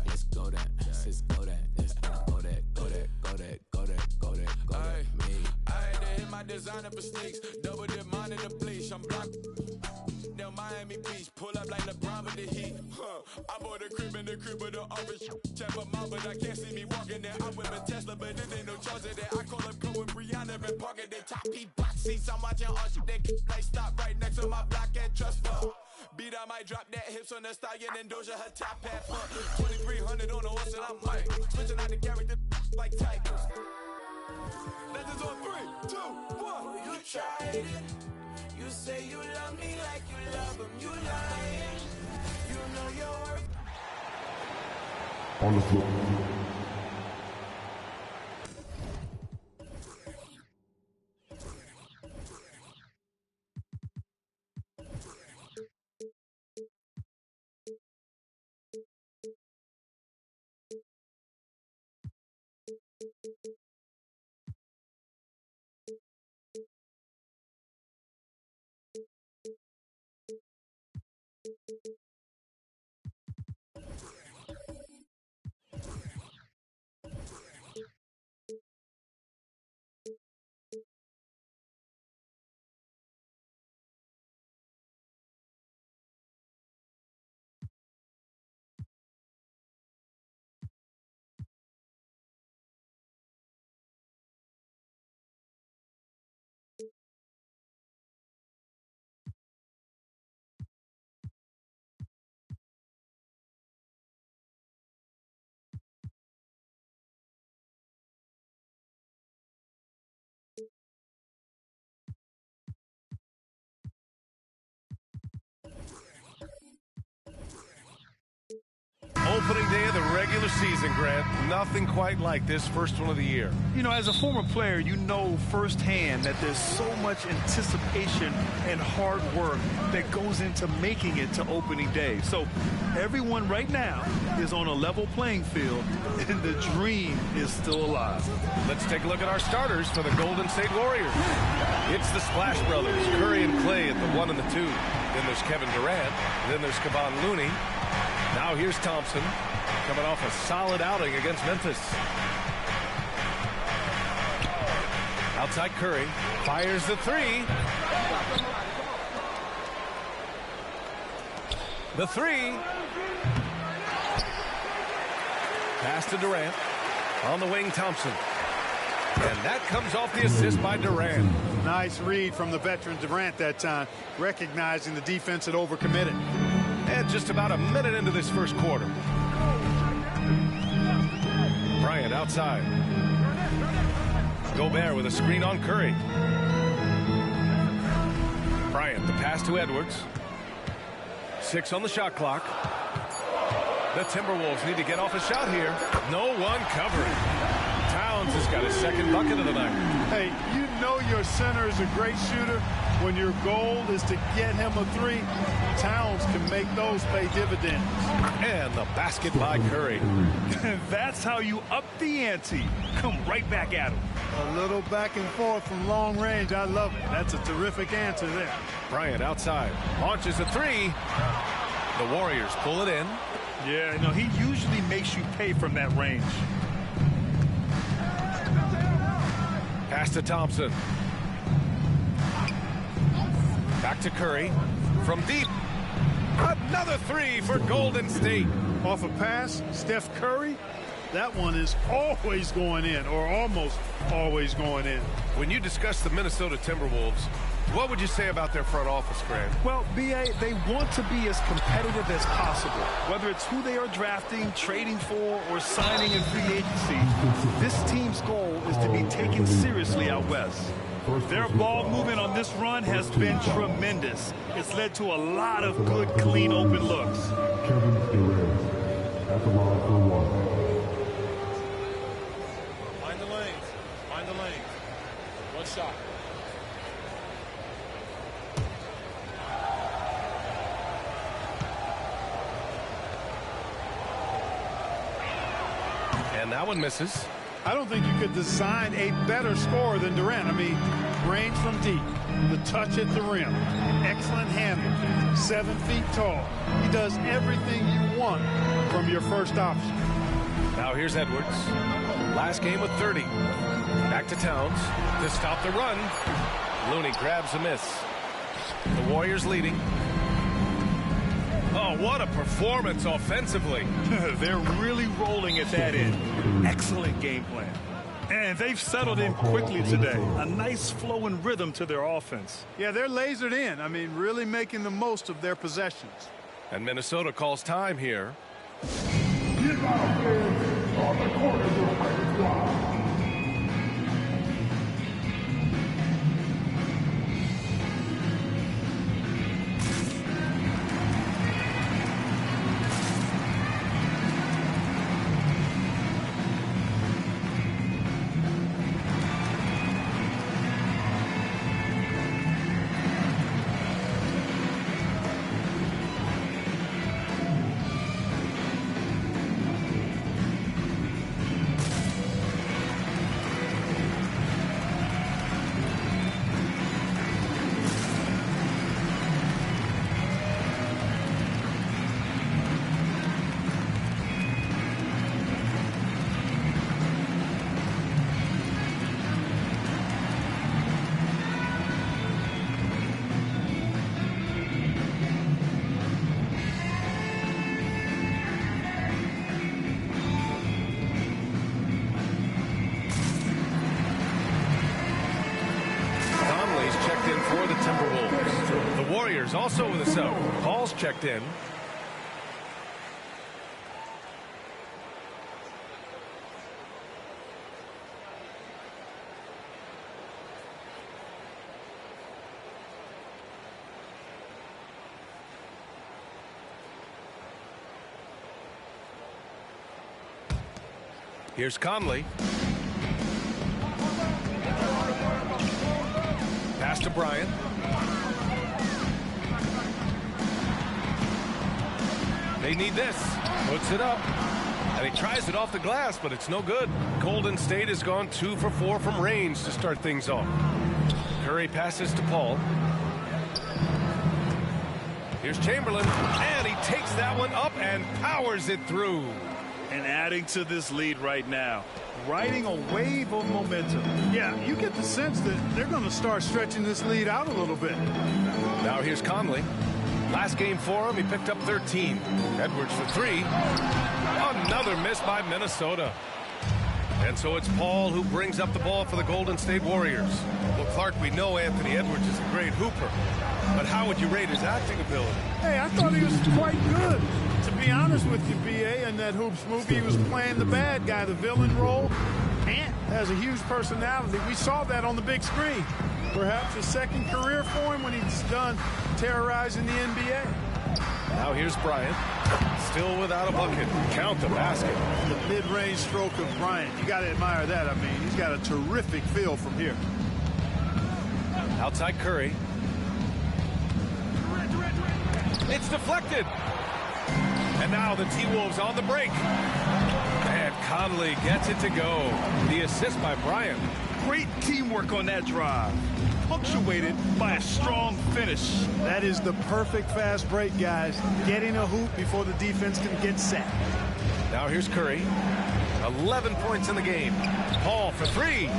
[SPEAKER 18] Let's go that. Let's go that. Let's go that.
[SPEAKER 16] I had to hit my designer for sneaks. Double dip mine in the bleach. I'm blocked. Down Miami Beach. Pull up like LeBron with the heat. I bought a crib in the crib with the office. Check my mom, but I can't see me walking there. I'm with a Tesla, but it ain't no charger there. I call up Go with Brianna and parking their top heat box seats. I'm watching all shit. They like stop right next to my block and trust fund. Beat, I might drop that hips on the stallion and Doja her top hat front. 2300 on the horse and I'm Mike. Switching out the character like Tigers. Legends on 3, 2, 1.
[SPEAKER 18] You tried it. You say you love me like you love him. You lying. You know your worth.
[SPEAKER 14] On the floor.
[SPEAKER 9] Opening day of the regular season, Grant. Nothing quite like this first one of the year.
[SPEAKER 11] You know, as a former player, you know firsthand that there's so much anticipation and hard work that goes into making it to opening day. So everyone right now is on a level playing field, and the dream is still alive.
[SPEAKER 9] Let's take a look at our starters for the Golden State Warriors. It's the Splash Brothers, Curry and Clay at the 1 and the 2. Then there's Kevin Durant. Then there's Kevon Looney. Now here's Thompson, coming off a solid outing against Memphis. Outside Curry, fires the 3. The 3. Pass to Durant. On the wing, Thompson. And that comes off the assist by Durant.
[SPEAKER 12] Nice read from the veteran Durant that time, recognizing the defense had overcommitted.
[SPEAKER 9] And just about a minute into this first quarter. Bryant outside. Gobert with a screen on Curry. Bryant, the pass to Edwards. 6 on the shot clock. The Timberwolves need to get off a shot here. No one covering. Towns has got his second bucket of the night.
[SPEAKER 12] Hey, you know your center is a great shooter. When your goal is to get him a 3, Towns can make those pay dividends.
[SPEAKER 9] And the basket by Curry.
[SPEAKER 11] That's how you up the ante. Come right back at him.
[SPEAKER 12] A little back and forth from long range. I love it. That's a terrific answer there.
[SPEAKER 9] Bryant outside. Launches a 3. The Warriors pull it in.
[SPEAKER 11] Yeah, no, he usually makes you pay from that range.
[SPEAKER 9] Pass to Thompson. Back to Curry. From deep. Another 3 for Golden State.
[SPEAKER 12] Off a pass, Steph Curry. That one is always going in, or almost always going in.
[SPEAKER 9] When you discuss the Minnesota Timberwolves, what would you say about their front office, Grant?
[SPEAKER 11] Well, B.A., they want to be as competitive as possible. Whether it's who they are drafting, trading for, or signing in free agency, this team's goal is to be taken seriously out west. Their ball movement on this run has been tremendous. It's led to a lot of good, clean, open looks.
[SPEAKER 14] Kevin Durant at the line for one.
[SPEAKER 8] Find the lanes. Find the lanes. One shot.
[SPEAKER 9] And that one misses.
[SPEAKER 12] I don't think you could design a better scorer than Durant. I mean, range from deep, the touch at the rim, excellent handle, 7 feet tall. He does everything you want from your first option.
[SPEAKER 9] Now here's Edwards. Last game with 30. Back to Towns to stop the run. Looney grabs a miss. The Warriors leading. Oh, what a performance offensively.
[SPEAKER 11] They're really rolling at that end. Excellent game plan. And they've settled in quickly today. A nice flow and rhythm to their offense.
[SPEAKER 12] Yeah, they're lasered in. I mean, really making the most of their possessions.
[SPEAKER 9] And Minnesota calls time here.
[SPEAKER 14] Get out there on the corners of Fletchboy.
[SPEAKER 9] Also with a sub. Paul's checked in. Here's Conley. Pass to Bryant. They need this. Puts it up. And he tries it off the glass, but it's no good. Golden State has gone 2 for 4 from range to start things off. Curry passes to Paul. Here's Chamberlain. And he takes that one up and powers it through.
[SPEAKER 11] And adding to this lead right now. Riding a wave of momentum.
[SPEAKER 12] Yeah, you get the sense that they're going to start stretching this lead out a little bit.
[SPEAKER 9] Now here's Conley. Last game for him, he picked up 13. Edwards for 3. Another miss by Minnesota. And so it's Paul who brings up the ball for the Golden State Warriors. Well, Clark, we know Anthony Edwards is a great hooper. But how would you rate his acting ability?
[SPEAKER 12] Hey, I thought he was quite good. To be honest with you, B.A., in that Hoops movie, he was playing the bad guy, the villain role. Ant has a huge personality. We saw that on the big screen. Perhaps a second career for him when he's done terrorizing the NBA.
[SPEAKER 9] Now here's Bryant. Still without a bucket. Count the basket.
[SPEAKER 12] The mid-range stroke of Bryant. You got to admire that. I mean, he's got a terrific feel from here.
[SPEAKER 9] Outside Curry. It's deflected. And now the T-Wolves on the break. And Conley gets it to go. The assist by Bryant.
[SPEAKER 11] Great teamwork on that drive. Punctuated by a strong finish.
[SPEAKER 12] That is the perfect fast break, guys. Getting a hoop before the defense can get set.
[SPEAKER 9] Now here's Curry. 11 points in the game. Paul for 3.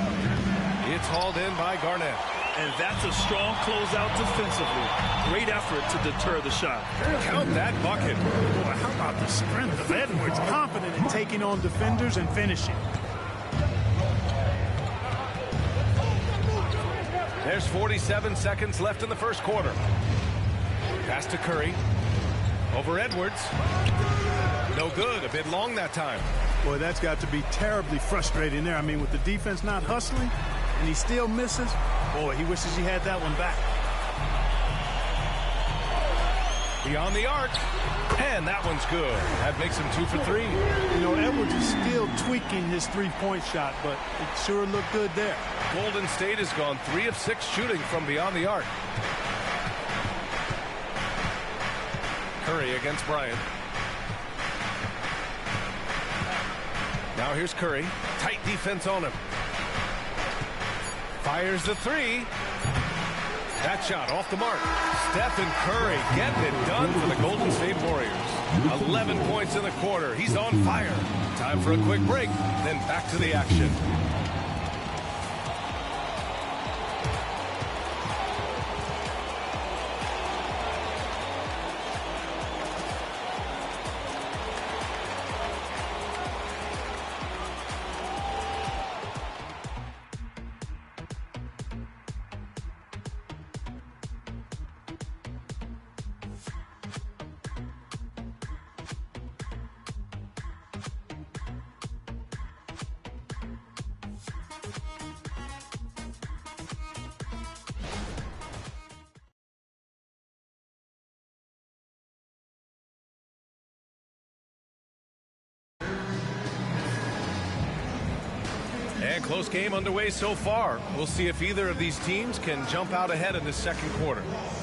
[SPEAKER 9] It's hauled in by Garnett.
[SPEAKER 11] And that's a strong closeout defensively. Great effort to deter the shot.
[SPEAKER 9] Count that bucket.
[SPEAKER 12] Boy, how about the strength of Edwards? Confident in taking on defenders and finishing.
[SPEAKER 9] There's 47 seconds left in the first quarter. Pass to Curry. Over Edwards. No good. A bit long that time.
[SPEAKER 12] Boy, that's got to be terribly frustrating there. I mean, with the defense not hustling and he still misses, Boy, he wishes he had that one back.
[SPEAKER 9] Beyond the arc, and that one's good. That makes him 2 for 3.
[SPEAKER 12] You know, Edwards is still tweaking his three-point shot, but it sure looked good there.
[SPEAKER 9] Golden State has gone 3 of 6 shooting from beyond the arc. Curry against Bryant. Now here's Curry. Tight defense on him. Fires the 3. That shot off the mark. Stephen Curry getting it done for the Golden State Warriors. 11 points in the quarter. He's on fire. Time for a quick break, then back to the action. And close game underway so far. We'll see if either of these teams can jump out ahead in the second quarter.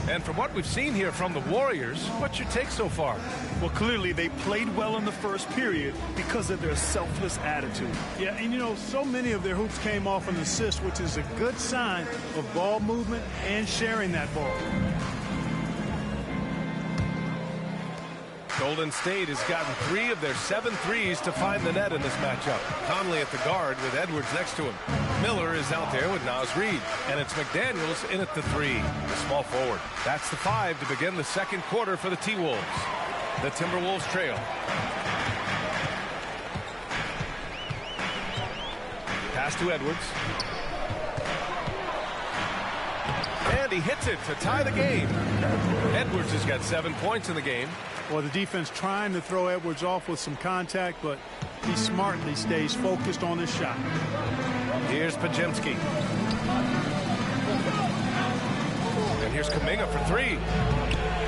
[SPEAKER 9] And from what we've seen here from the Warriors, what's your take so far?
[SPEAKER 11] Well, clearly they played well in the first period because of their selfless attitude.
[SPEAKER 12] Yeah, and you know, so many of their hoops came off an assist, which is a good sign of ball movement and sharing that ball.
[SPEAKER 9] Golden State has gotten 3 of their 7 threes to find the net in this matchup. Conley at the guard with Edwards next to him. Miller is out there with Naz Reid. And it's McDaniels in at the 3, the small forward. That's the 5 to begin the second quarter for the T-Wolves. The Timberwolves trail. Pass to Edwards. And he hits it to tie the game. Edwards has got 7 points in the game.
[SPEAKER 12] Well, the defense trying to throw Edwards off with some contact, but he smartly stays focused on his shot.
[SPEAKER 9] Here's Pajemski. And here's Kuminga for 3.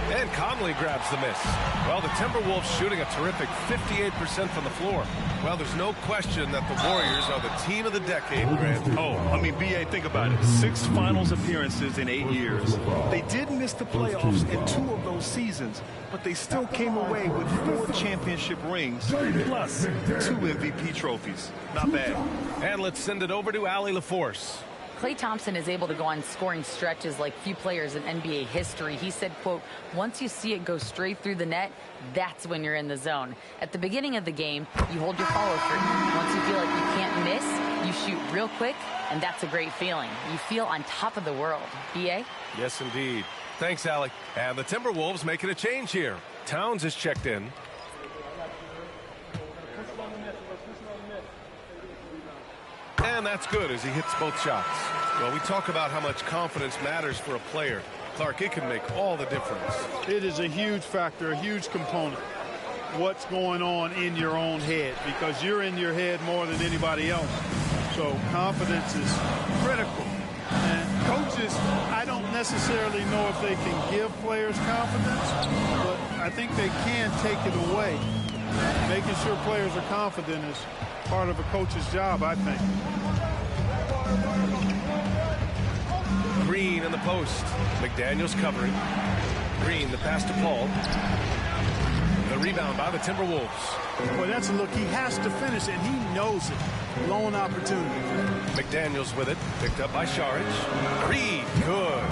[SPEAKER 9] And Conley grabs the miss. Well, the Timberwolves shooting a terrific 58% from the floor. Well, there's no question that the Warriors are the team of the decade, Grant.
[SPEAKER 11] Oh, I mean, B.A., think about it. 6 finals appearances in 8 years. They did miss the playoffs in 2 of those seasons, but they still came away with 4 championship rings, plus 2 MVP trophies. Not bad.
[SPEAKER 9] And let's send it over to Allie LaForce.
[SPEAKER 1] Klay Thompson is able to go on scoring stretches like few players in NBA history. He said, quote, once you see it go straight through the net, that's when you're in the zone. At the beginning of the game, you hold your follow through. Once you feel like you can't miss, you shoot real quick, and that's a great feeling. You feel on top of the world. B.A.?
[SPEAKER 9] Yes, indeed. Thanks, Allie. And the Timberwolves making a change here. Towns is checked in. And that's good as he hits both shots. Well, we talk about how much confidence matters for a player. Clark, it can make all the difference.
[SPEAKER 12] It is a huge factor, a huge component. What's going on in your own head, because you're in your head more than anybody else. So confidence is critical. And coaches, I don't necessarily know if they can give players confidence, but I think they can take it away. Making sure players are confident is part of a coach's job, I think.
[SPEAKER 9] Green in the post. McDaniels covering. Green, the pass to Paul. The rebound by the Timberwolves.
[SPEAKER 12] Boy, that's a look. He has to finish, and he knows it. Lone opportunity.
[SPEAKER 9] McDaniels with it. Picked up by Saric. Reed, good.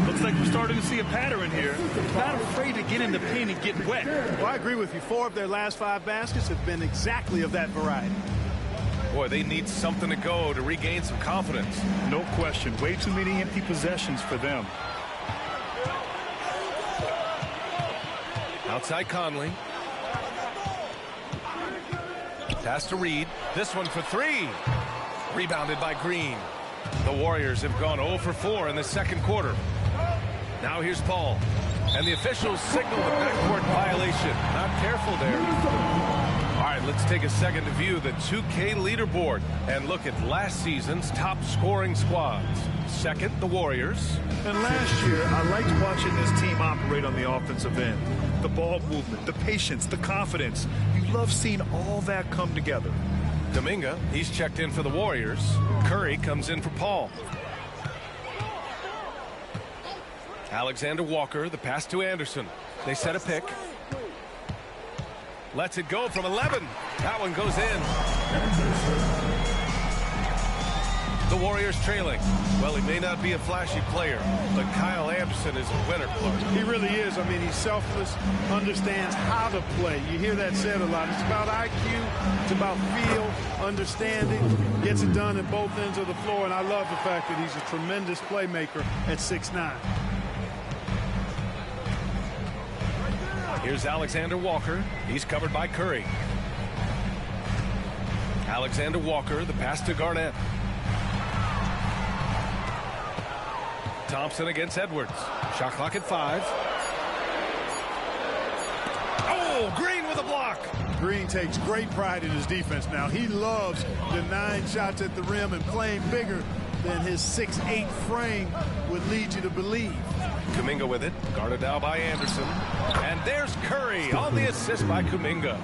[SPEAKER 11] Looks like we're starting to see a pattern here. Not afraid to get in the paint and get wet.
[SPEAKER 12] Well, I agree with you. 4 of their last 5 baskets have been exactly of that variety.
[SPEAKER 9] Boy, they need something to go to regain some confidence.
[SPEAKER 11] No question. Way too many empty possessions for them.
[SPEAKER 9] Outside Conley. Pass to Reed. This one for 3. Rebounded by Green. The Warriors have gone 0 for 4 in the second quarter. Now here's Paul. And the officials signal the backcourt violation. Not careful there. All right, let's take a second to view the 2K leaderboard and look at last season's top scoring squads. second, the Warriors.
[SPEAKER 11] And last year, I liked watching this team operate on the offensive end. The ball movement, the patience, the confidence. You love seeing all that come together.
[SPEAKER 9] Kuminga, he's checked in for the Warriors. Curry comes in for Paul. Alexander Walker, the pass to Anderson. They set a pick. Lets it go from 11. That one goes in. The Warriors trailing. Well, he may not be a flashy player, but Kyle Anderson is a winner.
[SPEAKER 12] He really is. I mean, he's selfless, understands how to play. You hear that said a lot. It's about IQ. It's about feel, understanding. Gets it done at both ends of the floor, and I love the fact that he's a tremendous playmaker at 6'9".
[SPEAKER 9] Here's Alexander Walker. He's covered by Curry. Alexander Walker, the pass to Garnett. Thompson against Edwards. Shot clock at 5. Oh, Green with a block.
[SPEAKER 12] Green takes great pride in his defense now. He loves denying shots at the rim and playing bigger than his 6'8" frame would lead you to believe.
[SPEAKER 9] Kuminga with it. Guarded now by Anderson. And there's Curry on the assist by Kuminga.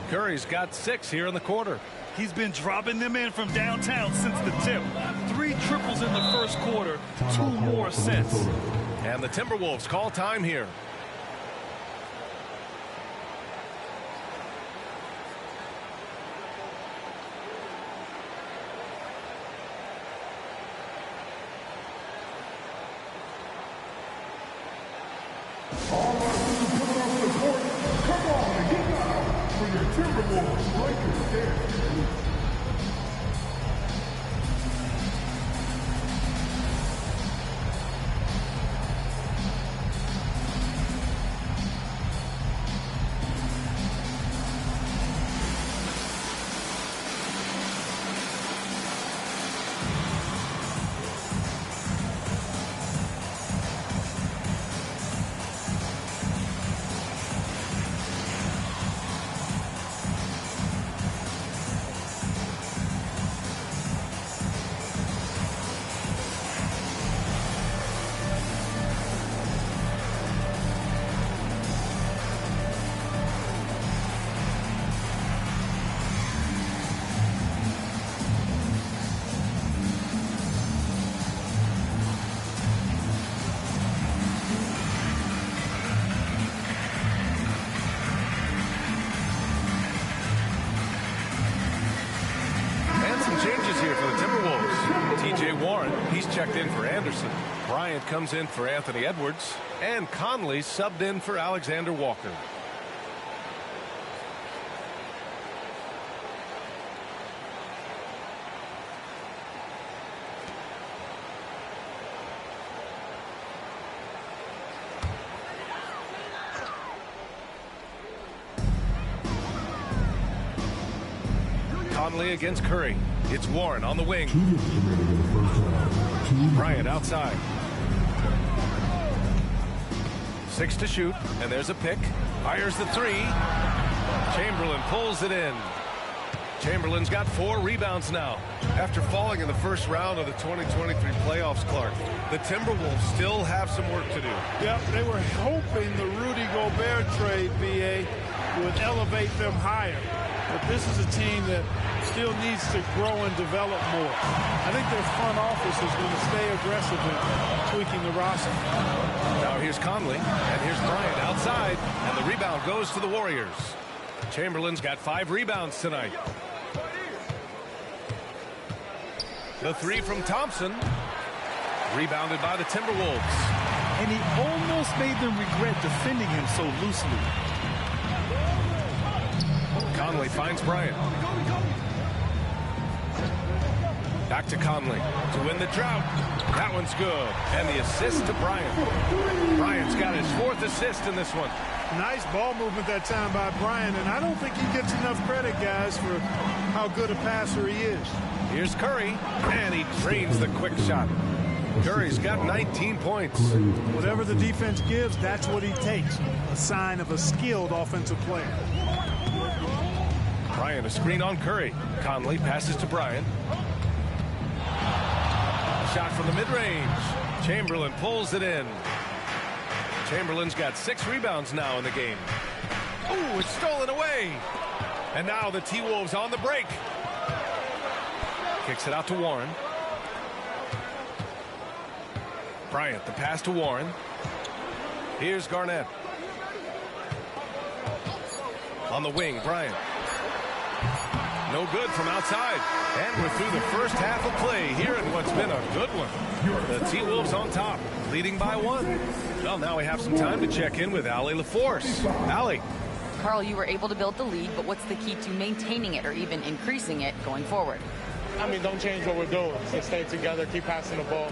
[SPEAKER 9] Curry's got 6 here in the quarter.
[SPEAKER 11] He's been dropping them in from downtown since the tip. 3 triples in the first quarter, 2 more since.
[SPEAKER 9] And the Timberwolves call time here.
[SPEAKER 14] All our teams coming off the court. Come on and get out for your Timberwolves Lakers there.
[SPEAKER 9] Changes here for the Timberwolves. T.J. Warren, he's checked in for Anderson. Bryant comes in for Anthony Edwards. And Conley subbed in for Alexander Walker. Conley against Curry. It's Warren on the wing. Bryant outside. 6 to shoot, and there's a pick. Fires the 3. Chamberlain pulls it in. Chamberlain's got 4 rebounds now. After falling in the first round of the 2023 playoffs, Clark, the Timberwolves still have some work to do.
[SPEAKER 12] Yep, they were hoping the Rudy Gobert trade, BA, would elevate them higher. But this is a team that still needs to grow and develop more. I think their front office is going to stay aggressive in tweaking the roster.
[SPEAKER 9] Now here's Conley, and here's Bryant outside, and the rebound goes to the Warriors. Chamberlain's got 5 rebounds tonight. The 3 from Thompson, rebounded by the Timberwolves.
[SPEAKER 11] And he almost made them regret defending him so loosely.
[SPEAKER 9] Conley finds Bryant. Back to Conley to win the drought. That one's good. And the assist to Bryant. Bryant's got his 4th assist in this one.
[SPEAKER 12] Nice ball movement that time by Bryant, and I don't think he gets enough credit, guys, for how good a passer he is.
[SPEAKER 9] Here's Curry, and he drains the quick shot. Curry's got 19 points.
[SPEAKER 12] Whatever the defense gives, that's what he takes. A sign of a skilled offensive player.
[SPEAKER 9] Bryant a screen on Curry. Conley passes to Bryant. shot from the mid-range. Chamberlain pulls it in. Chamberlain's got 6 rebounds now in the game. Ooh, it's stolen away. And now the T-Wolves on the break. Kicks it out to Warren. Bryant, the pass to Warren. Here's Garnett. On the wing, Bryant. No good from outside. And we're through the first half of play here in what's been a good one. The T-Wolves on top, leading by 1. Well, now we have some time to check in with Allie LaForce. Allie.
[SPEAKER 1] Carl, you were able to build the lead, but what's the key to maintaining it or even increasing it going forward?
[SPEAKER 8] I mean, don't change what we're doing. So stay together, keep passing the ball,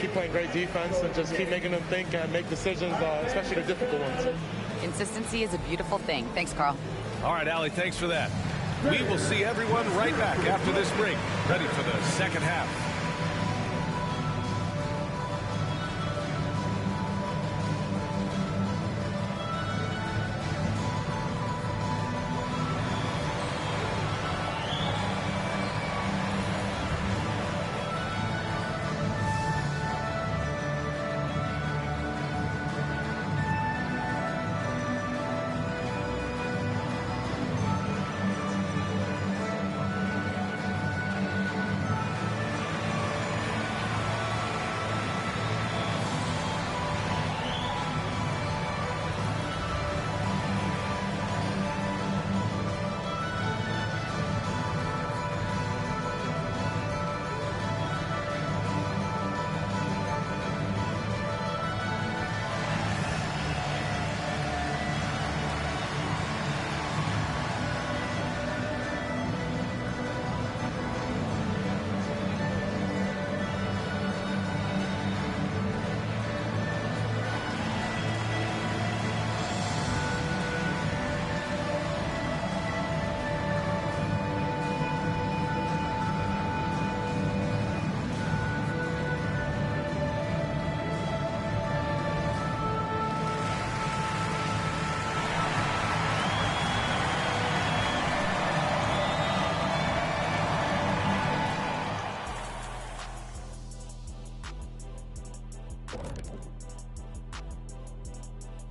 [SPEAKER 8] keep playing great defense, and just keep making them think and make decisions, especially the difficult ones.
[SPEAKER 1] Consistency is a beautiful thing. Thanks, Carl.
[SPEAKER 9] All right, Allie, thanks for that. We will see everyone right back after this break, ready for the second half.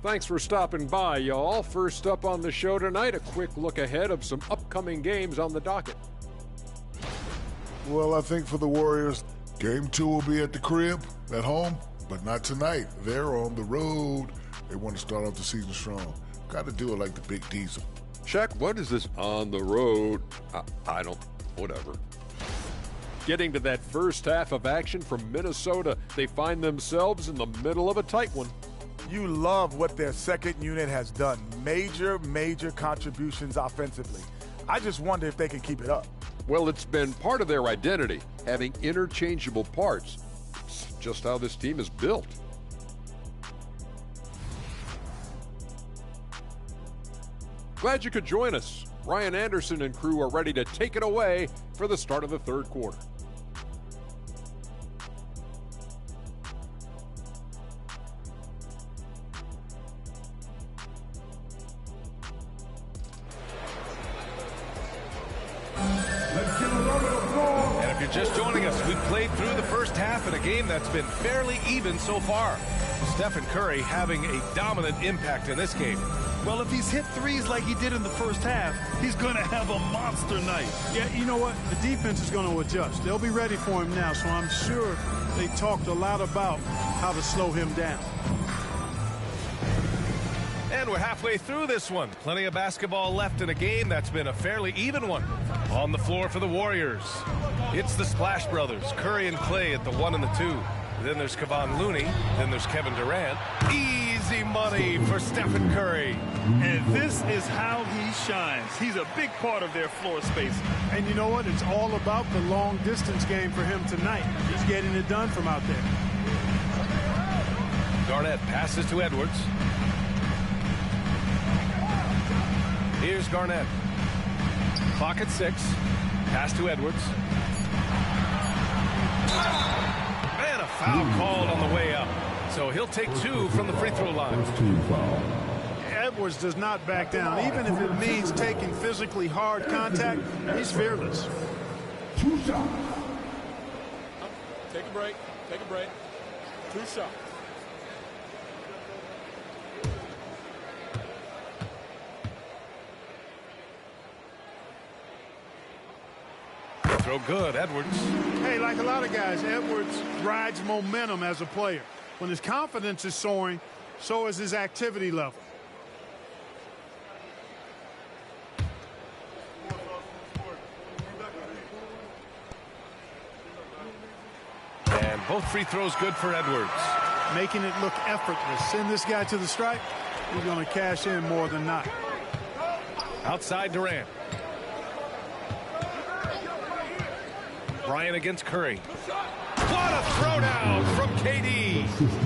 [SPEAKER 4] Thanks for stopping by, y'all. First up on the show tonight, a quick look ahead of some upcoming games on the docket.
[SPEAKER 13] Well, I think for the Warriors, Game 2 will be at the crib, at home, but not tonight. They're on the road. They want to start off the season strong. Got to do it like the Big Diesel.
[SPEAKER 4] Shaq, what is this on the road? I don't, whatever. Getting to that first half of action from Minnesota, they find themselves in the middle of a tight one.
[SPEAKER 12] You love what their second unit has done. Major contributions offensively. I just wonder if they can keep it up.
[SPEAKER 4] Well, it's been part of their identity, having interchangeable parts. It's just how this team is built. Glad you could join us. Brian Anderson and crew are ready to take it away for the start of the third quarter.
[SPEAKER 9] And if you're just joining us, we've played through the first half in a game that's been fairly even so far. Stephen Curry having a dominant impact in this game.
[SPEAKER 11] Well, if he's hit threes like he did in the first half, he's going to have a monster night.
[SPEAKER 12] Yeah, you know what? The defense is going to adjust. They'll be ready for him now, so I'm sure they talked a lot about how to slow him down.
[SPEAKER 9] And we're halfway through this one. Plenty of basketball left in a game that's been a fairly even one. On the floor for the Warriors, it's the Splash Brothers, Curry and Clay at the 1 and the 2. Then there's Kevon Looney. Then there's Kevin Durant. Easy money for Stephen Curry.
[SPEAKER 11] And this is how he shines. He's a big part of their floor space.
[SPEAKER 12] And you know what? It's all about the long distance game for him tonight. He's getting it done from out there.
[SPEAKER 9] Garnett passes to Edwards. Here's Garnett. Clock at 6. Pass to Edwards. And a foul called on the way up. So he'll take 2 from the free throw line.
[SPEAKER 12] Edwards does not back down. Even if it means taking physically hard contact, he's fearless. Take a break. Take a break. 2 shots.
[SPEAKER 9] Throw good, Edwards.
[SPEAKER 12] Hey, like a lot of guys, Edwards rides momentum as a player. When his confidence is soaring, so is his activity level.
[SPEAKER 9] And both free throws good for Edwards.
[SPEAKER 12] Making it look effortless. Send this guy to the stripe. He's going to cash in more than not.
[SPEAKER 9] Outside Durant. Bryant against Curry. What a throwdown from KD.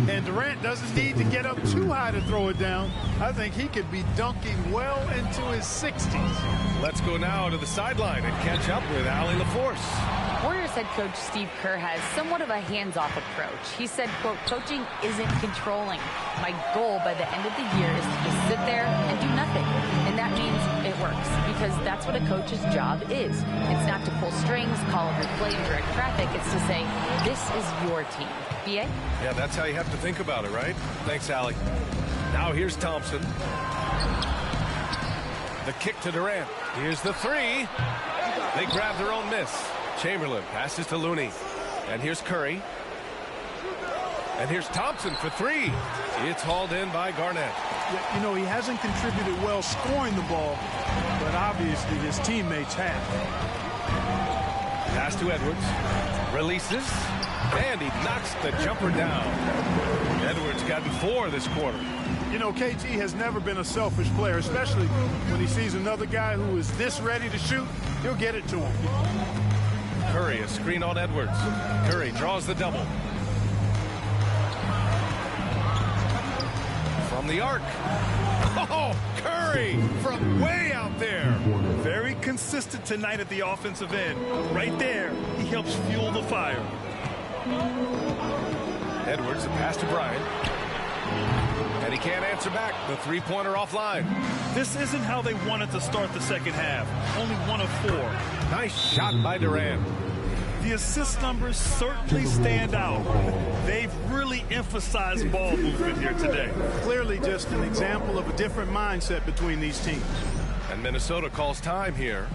[SPEAKER 12] And Durant doesn't need to get up too high to throw it down. I think he could be dunking well into his 60s.
[SPEAKER 9] Let's go now to the sideline and catch up with Allie LaForce.
[SPEAKER 1] Warriors head coach Steve Kerr has somewhat of a hands-off approach. He said, quote, coaching isn't controlling. My goal by the end of the year is to just sit there and do nothing. And that means it works because that's what a coach's job is. It's not to pull strings, call every play, and direct traffic. It's to say, this is your team. BA?
[SPEAKER 9] Yeah, that's how you have to think about it, right? Thanks, Allie. Now here's Thompson. The kick to Durant. Here's the three. They grab their own miss. Chamberlain passes to Looney. And here's Curry. And here's Thompson for three. It's hauled in by Garnett.
[SPEAKER 12] Yeah, you know, he hasn't contributed well scoring the ball, but obviously his teammates have.
[SPEAKER 9] Pass to Edwards. Releases. And he knocks the jumper down. Edwards gotten 4 this quarter.
[SPEAKER 12] You know, KG has never been a selfish player, especially when he sees another guy who is this ready to shoot. He'll get it to him.
[SPEAKER 9] Curry, a screen on Edwards. Curry draws the double. From the arc. Oh, Curry from way out there.
[SPEAKER 11] Very consistent tonight at the offensive end. Right there, he helps fuel the fire.
[SPEAKER 9] Edwards, a pass to Bryant. And he can't answer back. The three-pointer offline.
[SPEAKER 11] This isn't how they wanted to start the second half. Only 1 of 4.
[SPEAKER 9] Nice shot by Durant.
[SPEAKER 11] The assist numbers certainly stand out. They've really emphasized ball movement here today.
[SPEAKER 12] Clearly just an example of a different mindset between these teams.
[SPEAKER 9] And Minnesota calls time here.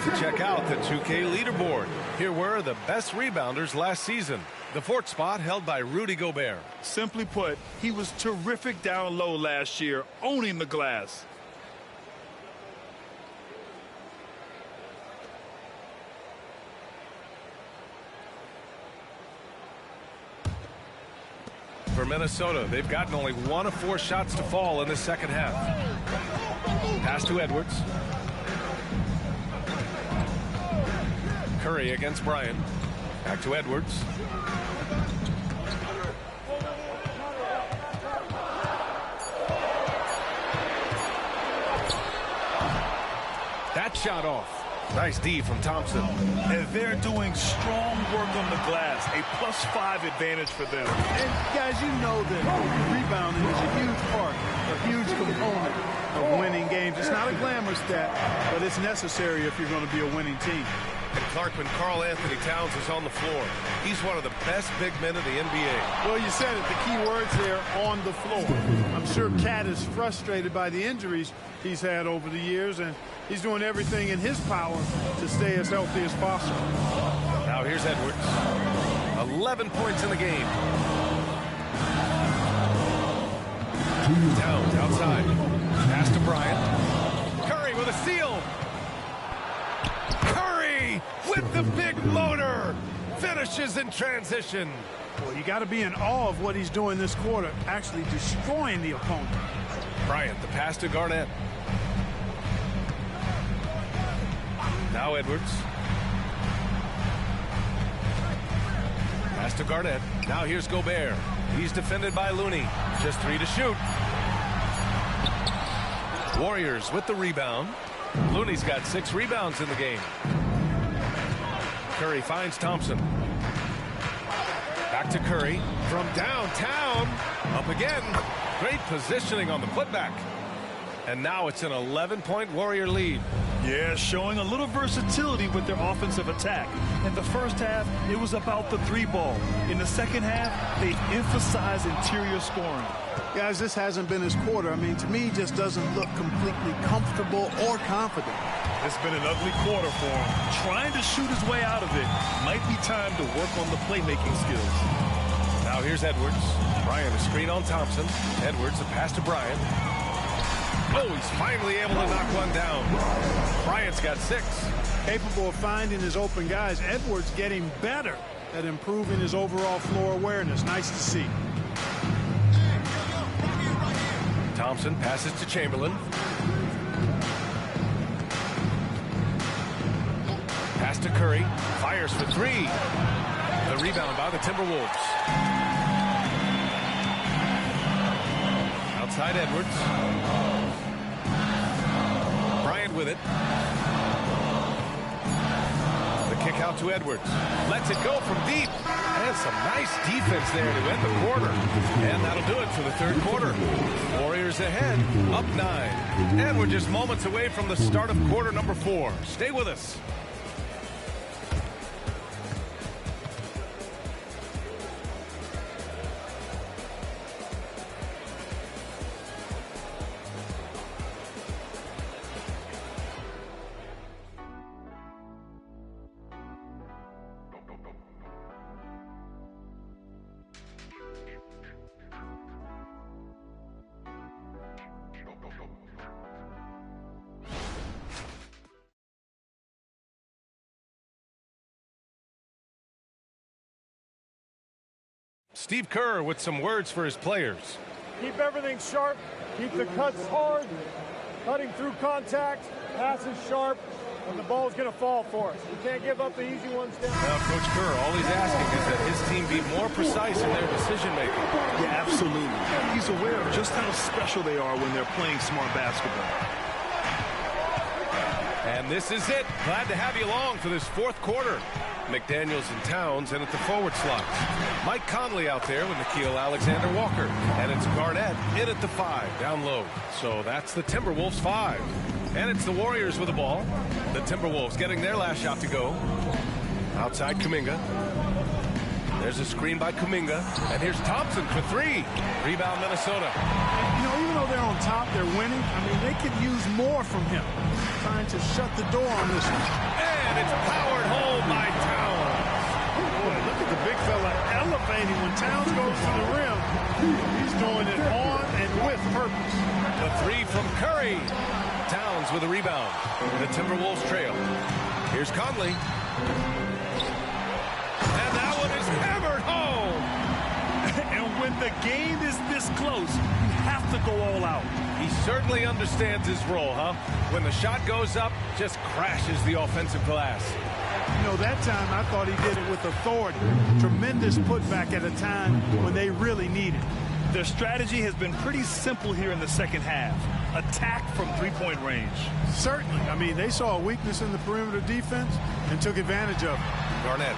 [SPEAKER 9] To check out the 2K leaderboard. Here were the best rebounders last season. The 4th spot held by Rudy Gobert.
[SPEAKER 11] Simply put, he was terrific down low last year, owning the glass.
[SPEAKER 9] For Minnesota, they've gotten only 1 of 4 shots to fall in the second half. Pass to Edwards. Curry against Bryant. Back to Edwards. That shot off. Nice D from Thompson.
[SPEAKER 11] And they're doing strong work on the glass. A +5 advantage for them.
[SPEAKER 12] And guys, you know that rebounding is a huge part, a huge component of winning games. It's not a glamour stat, but it's necessary if you're going to be a winning team.
[SPEAKER 9] And Clark, when Karl Anthony Towns is on the floor, he's one of the best big men in the NBA.
[SPEAKER 12] Well, you said it, the key words there, on the floor. I'm sure Cat is frustrated by the injuries he's had over the years, and he's doing everything in his power to stay as healthy as possible.
[SPEAKER 9] Now here's Edwards. 11 points in the game. Towns outside. Pass to Bryant. Curry with a steal. Curry with the big motor. Finishes in transition.
[SPEAKER 12] Well, you got to be in awe of what he's doing this quarter, actually destroying the opponent.
[SPEAKER 9] Bryant, the pass to Garnett. Now Edwards. Pass to Garnett. Now here's Gobert. He's defended by Looney. Just 3 to shoot. Warriors with the rebound. Looney's got 6 rebounds in the game. Curry finds Thompson. Back to Curry from downtown. Up again. Great positioning on the putback. And now it's an 11-point Warrior lead.
[SPEAKER 11] Yeah, showing a little versatility with their offensive attack. In the first half, it was about the 3-ball. In the second half, they emphasized interior scoring.
[SPEAKER 12] Guys, this hasn't been his quarter. I mean, to me, he just doesn't look completely comfortable or confident.
[SPEAKER 11] It's been an ugly quarter for him. Trying to shoot his way out of it. Might be time to work on the playmaking skills.
[SPEAKER 9] Now here's Edwards. Bryant, a screen on Thompson. Edwards, a pass to Bryant. Oh, he's finally able to knock one down. Bryant's got 6.
[SPEAKER 12] Capable of finding his open guys. Edwards getting better at improving his overall floor awareness. Nice to see.
[SPEAKER 9] Thompson passes to Chamberlain. Pass to Curry. Fires for 3. The rebound by the Timberwolves. Outside Edwards. Bryant with it. The kick out to Edwards. Lets it go from deep. And some nice defense there to end the quarter. And that'll do it for the third quarter. Warriors ahead, up 9. And we're just moments away from the start of quarter number 4. Stay with us. Steve Kerr with some words for his players.
[SPEAKER 5] Keep everything sharp. Keep the cuts hard. Cutting through contact. Passes sharp. And the ball's going to fall for us. We can't give up the easy ones down.
[SPEAKER 9] Now, Coach Kerr, all he's asking is that his team be more precise in their decision-making.
[SPEAKER 11] Yeah, absolutely. He's aware of just how special they are when they're playing smart basketball.
[SPEAKER 9] And this is it. Glad to have you along for this fourth quarter. McDaniels and Towns in at the forward slots. Mike Conley out there with Nickeil Alexander-Walker. And it's Garnett in at the 5, down low. So that's the Timberwolves 5. And it's the Warriors with the ball. The Timberwolves getting their last shot to go. Outside Kuminga. There's a screen by Kuminga. And here's Thompson for 3. Rebound Minnesota.
[SPEAKER 12] You know, even though they're on top, they're winning. I mean, they could use more from him. Trying to shut the door on this one.
[SPEAKER 9] And it's powered home by Towns.
[SPEAKER 12] Boy, look at the big fella elevating when Towns goes to the rim. He's doing it on and with purpose.
[SPEAKER 9] The 3 from Curry. Towns with a rebound. The Timberwolves trail. Here's Conley. And that one is hammered home.
[SPEAKER 11] And when the game is this close, you have to go all out.
[SPEAKER 9] He certainly understands his role, huh? When the shot goes up, just crashes the offensive glass.
[SPEAKER 12] You know, that time I thought he did it with authority. Tremendous putback at a time when they really need it.
[SPEAKER 11] Their strategy has been pretty simple here in the second half. Attack from three-point range.
[SPEAKER 12] Certainly. I mean, they saw a weakness in the perimeter defense and took advantage of it.
[SPEAKER 9] Garnett.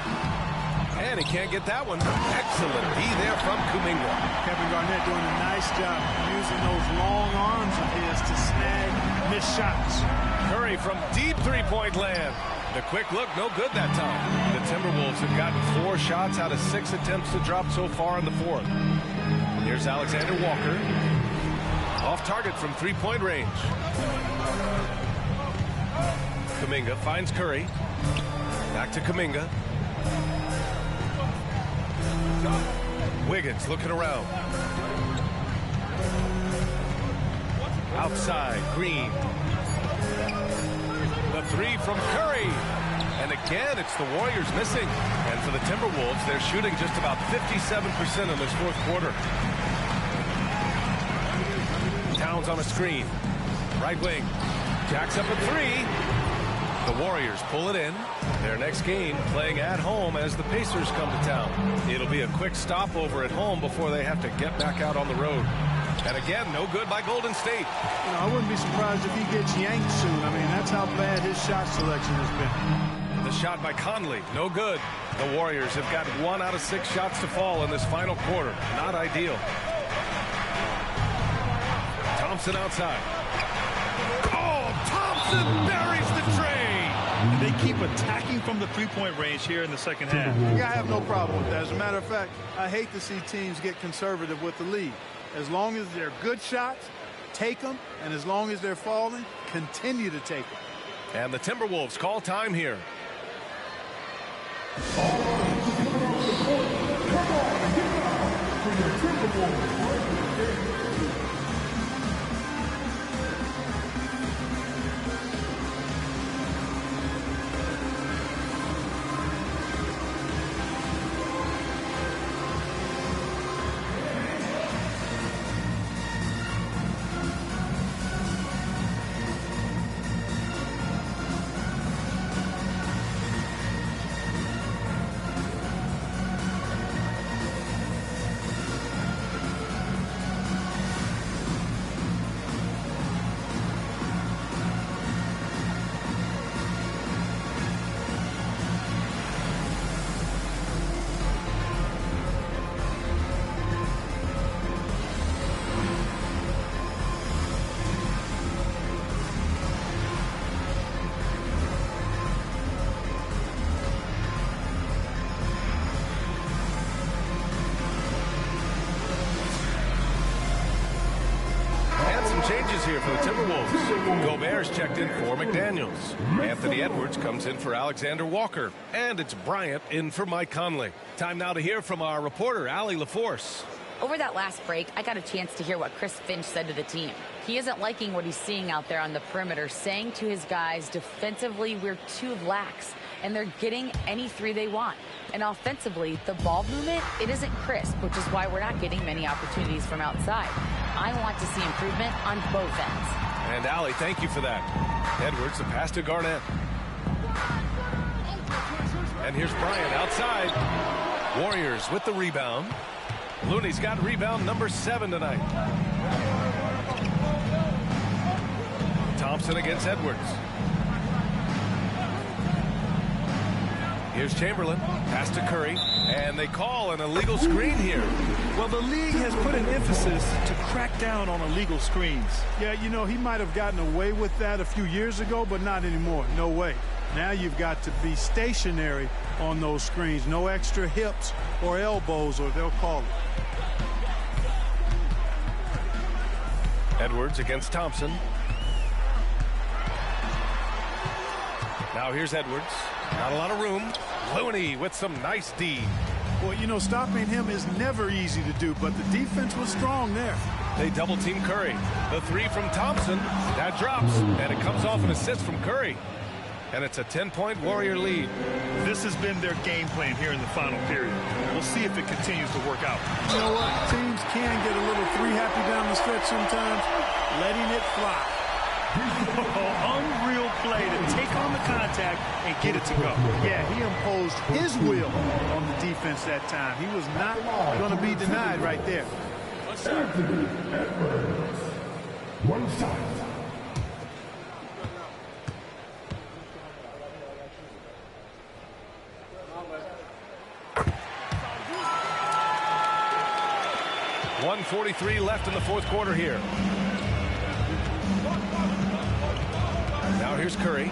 [SPEAKER 9] And he can't get that one. Excellent D there from Kuminga.
[SPEAKER 12] Kevin Garnett doing a nice job using those long arms of his to snag missed shots.
[SPEAKER 9] Curry from deep three-point land. The quick look, no good that time. The Timberwolves have gotten 4 shots out of 6 attempts to drop so far in the fourth. Here's Alexander Walker. Off target from 3-point range. Kuminga finds Curry. Back to Kuminga. Wiggins looking around. Outside, Green. The 3 from Curry. And again, it's the Warriors missing. And for the Timberwolves, they're shooting just about 57% in this fourth quarter. Towns on a screen. Right wing. Jacks up a 3. The Warriors pull it in. Their next game playing at home as the Pacers come to town. It'll be a quick stopover at home before they have to get back out on the road. And again, no good by Golden State.
[SPEAKER 12] You know, I wouldn't be surprised if he gets yanked soon. I mean, that's how bad his shot selection has been.
[SPEAKER 9] The shot by Conley, no good. The Warriors have got 1 out of 6 shots to fall in this final quarter. Not ideal. Thompson outside. Oh, Thompson buries the tray.
[SPEAKER 11] And they keep attacking from the 3-point range here in the second half.
[SPEAKER 12] Yeah, I have no problem with that. As a matter of fact, I hate to see teams get conservative with the lead. As long as they're good shots, take them. And as long as they're falling, continue to take them.
[SPEAKER 9] And the Timberwolves call time here. Changes here for the Timberwolves. Gobert's checked in for McDaniels. Anthony Edwards comes in for Alexander Walker. And it's Bryant in for Mike Conley. Time now to hear from our reporter, Allie LaForce.
[SPEAKER 1] Over that last break, I got a chance to hear what Chris Finch said to the team. He isn't liking what he's seeing out there on the perimeter, saying to his guys, defensively, we're too lax, and they're getting any 3 they want. And offensively, the ball movement, it isn't crisp, which is why we're not getting many opportunities from outside. I want to see improvement on both ends.
[SPEAKER 9] And Allie, thank you for that. Edwards, the pass to Garnett. And here's Bryant outside. Warriors with the rebound. Looney's got rebound number 7 tonight. Thompson against Edwards. Here's Chamberlain. Pass to Curry. And they call an illegal screen here.
[SPEAKER 11] Well, the league has put an emphasis to crack down on illegal screens.
[SPEAKER 12] Yeah, you know, he might have gotten away with that a few years ago, but not anymore. No way. Now you've got to be stationary on those screens. No extra hips or elbows, or they'll call it.
[SPEAKER 9] Edwards against Thompson. Now here's Edwards. Not a lot of room. Looney with some nice D.
[SPEAKER 12] Well, you know, stopping him is never easy to do, but the defense was strong there.
[SPEAKER 9] They double team Curry. The 3 from Thompson. That drops, and it comes off an assist from Curry. And it's a 10-point Warrior lead.
[SPEAKER 11] This has been their game plan here in the final period. We'll see if it continues to work out.
[SPEAKER 12] You know what? Teams can get a little 3-happy down the stretch sometimes, letting it fly.
[SPEAKER 11] Unreal play to take on the contact and get it to go.
[SPEAKER 12] Yeah, he imposed his will on the defense that time. He was not going to be denied right there.
[SPEAKER 14] One side.
[SPEAKER 9] .143 left in the fourth quarter here. Now here's Curry.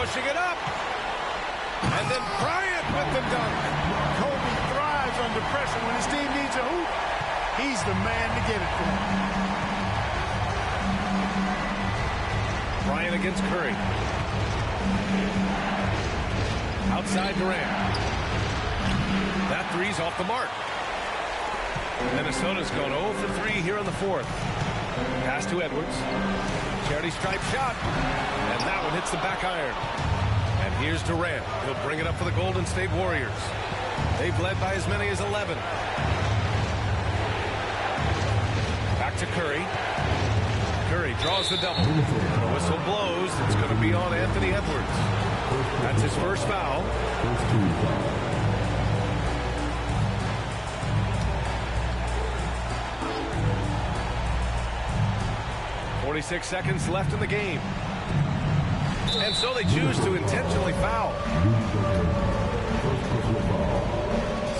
[SPEAKER 9] pushing it up. And then Bryant with the dunk.
[SPEAKER 12] Kobe thrives under pressure. When his team needs a hoop, he's the man to get it for him.
[SPEAKER 9] Bryant against Curry. Outside Durant. That three's off the mark. Minnesota's gone 0 for 3 here in the fourth. Pass to Edwards. Charity stripe shot. And that one hits the back iron. And here's Durant. He'll bring it up for the Golden State Warriors. They've led by as many as 11. Back to Curry. Curry draws the double. The whistle blows. It's going to be on Anthony Edwards. That's his first foul. 46 seconds left in the game. And so they choose to intentionally foul.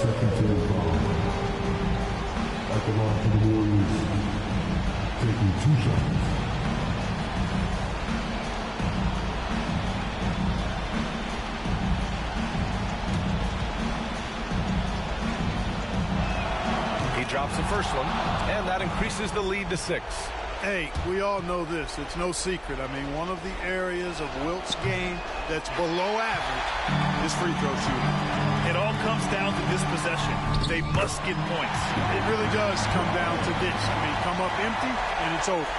[SPEAKER 14] Second team foul. At the line for the Warriors, taking 2 shots.
[SPEAKER 9] He drops the first one, and that increases the lead to 6.
[SPEAKER 12] Hey, we all know this. It's no secret. I mean, one of the areas of Wilt's game that's below average is free throw shooting.
[SPEAKER 11] It all comes down to this possession. They must get points.
[SPEAKER 12] It really does come down to this. I mean, come up empty, and it's over.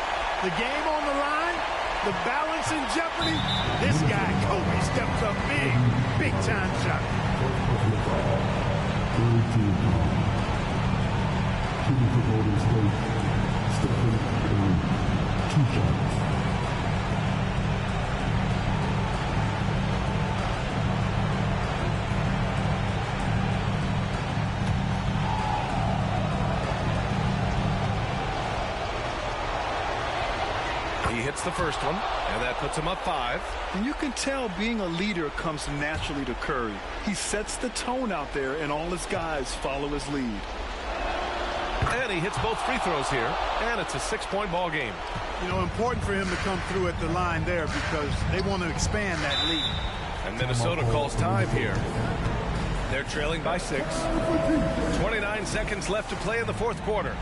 [SPEAKER 12] The game on the line, the balance in jeopardy. This guy, Kobe, steps up big time shot.
[SPEAKER 14] Shooting for Golden State. Stephen Curry, 2 shots.
[SPEAKER 9] He hits the first one, and that puts him up 5.
[SPEAKER 11] And you can tell being a leader comes naturally to Curry. He sets the tone out there, and all his guys follow his lead.
[SPEAKER 9] And he hits both free throws here, and it's a 6-point ball game.
[SPEAKER 12] You know, important for him to come through at the line there because they want to expand that lead.
[SPEAKER 9] And Minnesota calls time here. They're trailing by 6. 29 seconds left to play in the fourth quarter.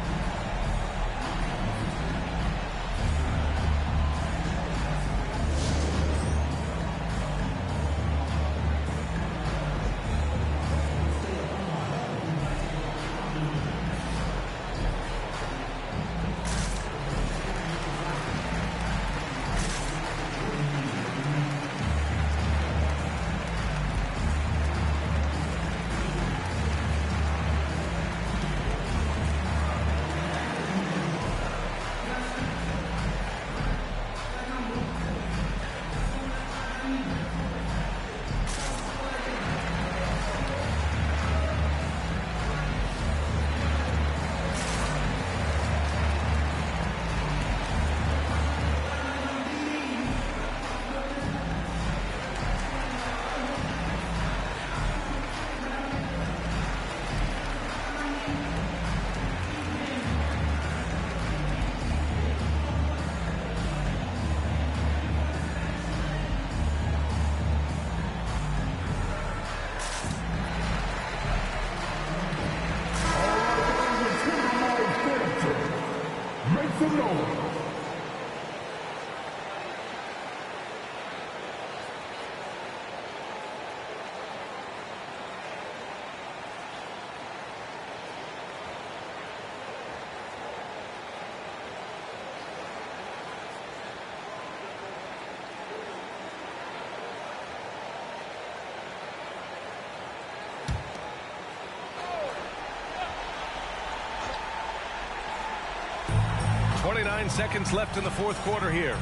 [SPEAKER 9] Seconds left in the fourth quarter here.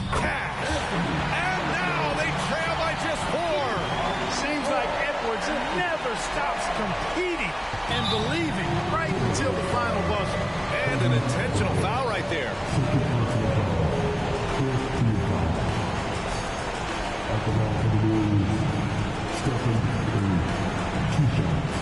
[SPEAKER 9] Cash. And now they trail by just 4.
[SPEAKER 12] Seems like Edwards never stops competing and believing right until the final buzzer.
[SPEAKER 9] And an intentional foul right there.
[SPEAKER 14] At the line for the Warriors, Stephen Curry, 2 shots.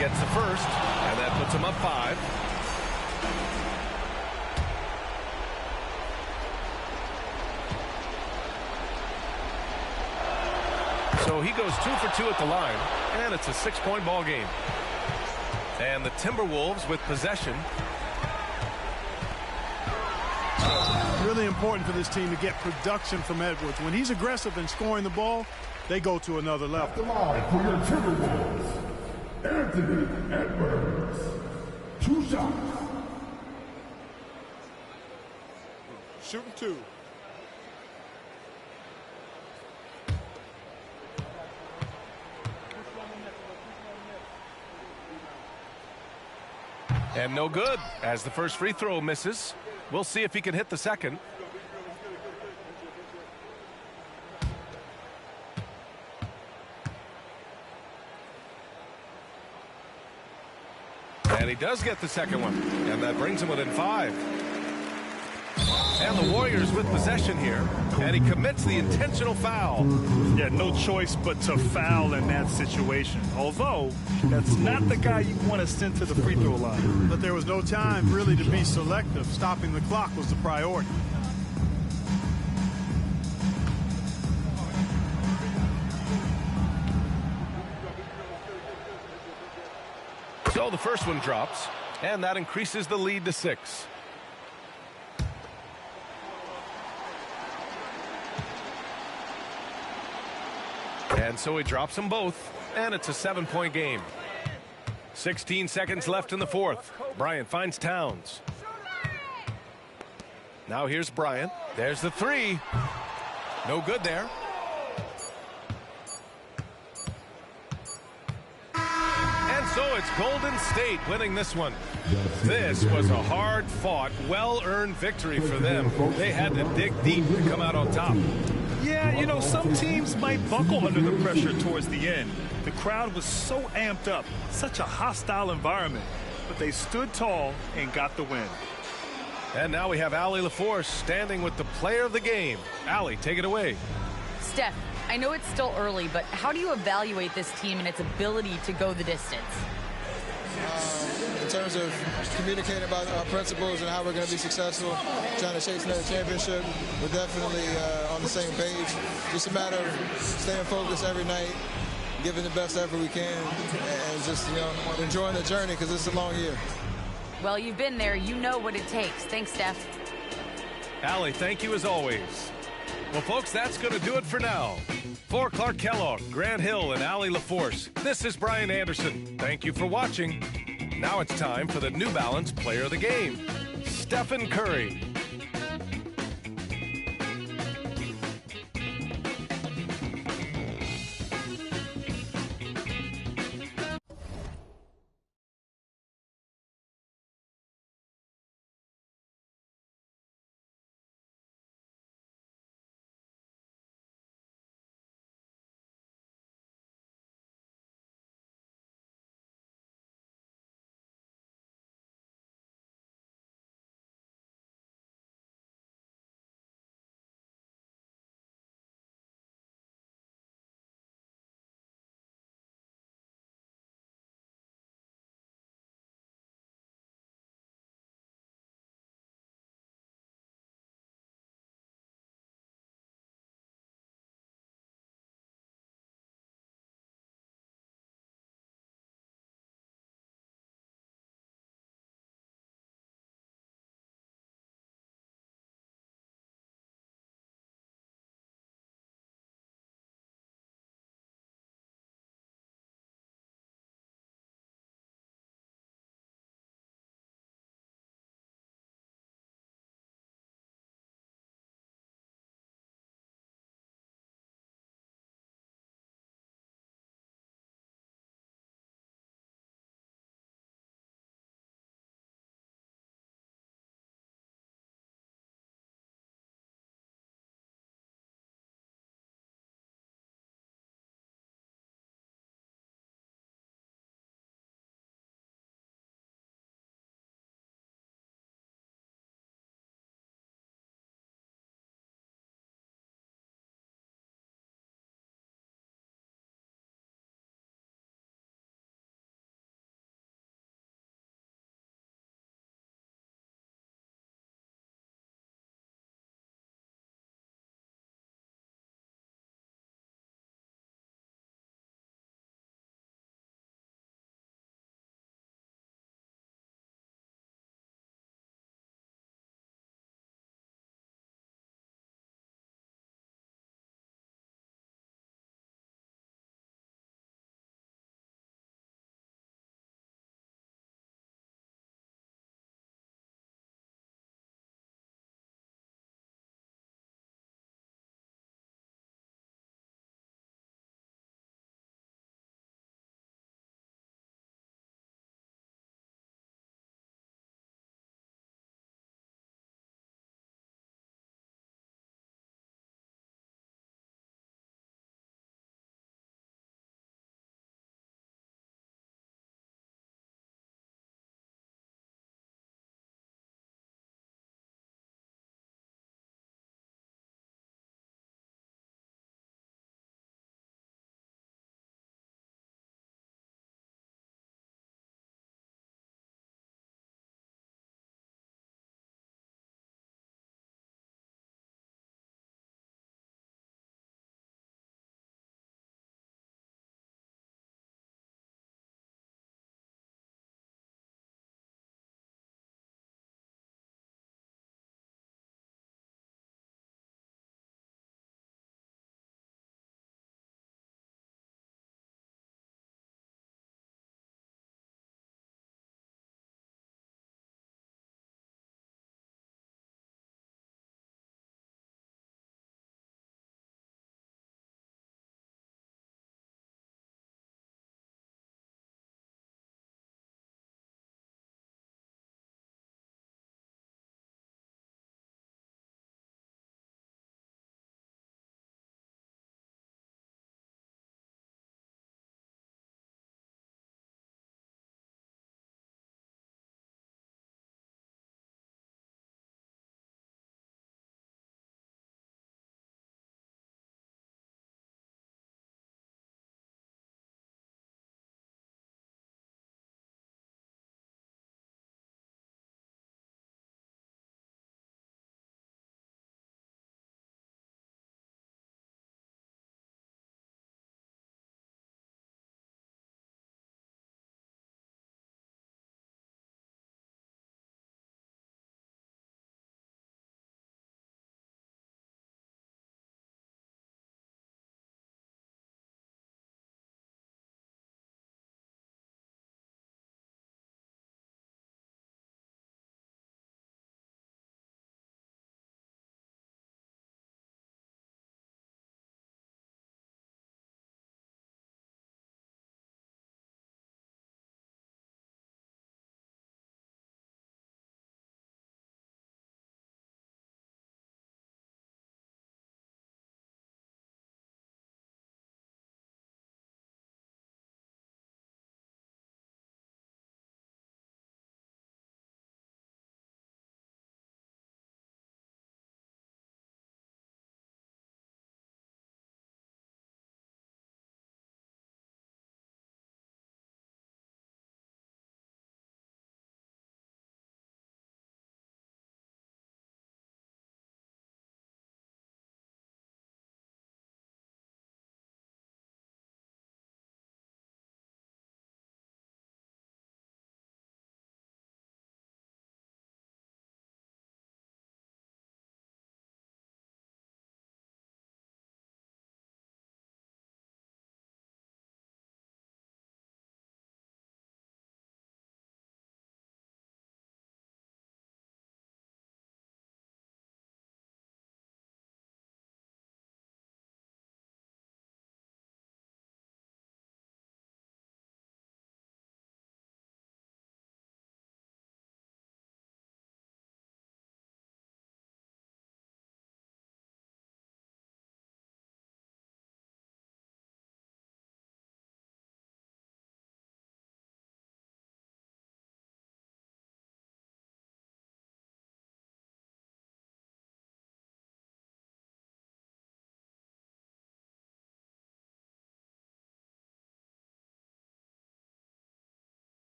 [SPEAKER 9] gets the first, and that puts him up 5. So he goes 2 for 2 at the line, and it's a 6-point ball game. And the Timberwolves with possession.
[SPEAKER 12] Really important for this team to get production from Edwards. When he's aggressive in scoring the ball, they go to another level.
[SPEAKER 14] The line for your Timberwolves, Anthony Edwards. 2 shots.
[SPEAKER 12] Shooting 2.
[SPEAKER 9] And no good, as the first free throw misses. We'll see if he can hit the second. And he does get the second one, and that brings him within 5. And the Warriors with possession here, and he commits the intentional foul.
[SPEAKER 11] Yeah, no choice but to foul in that situation. Although, that's not the guy you want to send to the free throw line.
[SPEAKER 12] But there was no time really to be selective. Stopping the clock was the priority.
[SPEAKER 9] So the first one drops, and that increases the lead to 6. And so he drops them both, and it's a 7-point game. 16 seconds left in the fourth. Bryant finds Towns. Now here's Bryant. There's the 3. No good there. And so it's Golden State winning this one. This was a hard-fought, well-earned victory for them. They had to dig deep to come out on top.
[SPEAKER 11] Yeah, you know, some teams might buckle under the pressure towards the end. The crowd was so amped up, such a hostile environment. But they stood tall and got the win.
[SPEAKER 9] And now we have Allie LaForce standing with the player of the game. Allie, take it away.
[SPEAKER 1] Steph, I know it's still early, but how do you evaluate this team and its ability to go the distance?
[SPEAKER 6] In terms of communicating about our principles and how we're going to be successful, trying to chase another championship, we're definitely on the same page. Just a matter of staying focused every night, giving the best effort we can, and just, you know, enjoying the journey because it's a long year.
[SPEAKER 1] Well, you've been there. You know what it takes. Thanks, Steph.
[SPEAKER 9] Allie, thank you as always. Well, folks, that's going to do it for now. For Clark Kellogg, Grant Hill, and Allie LaForce, this is Brian Anderson. Thank you for watching. Now it's time for the New Balance Player of the Game, Stephen Curry.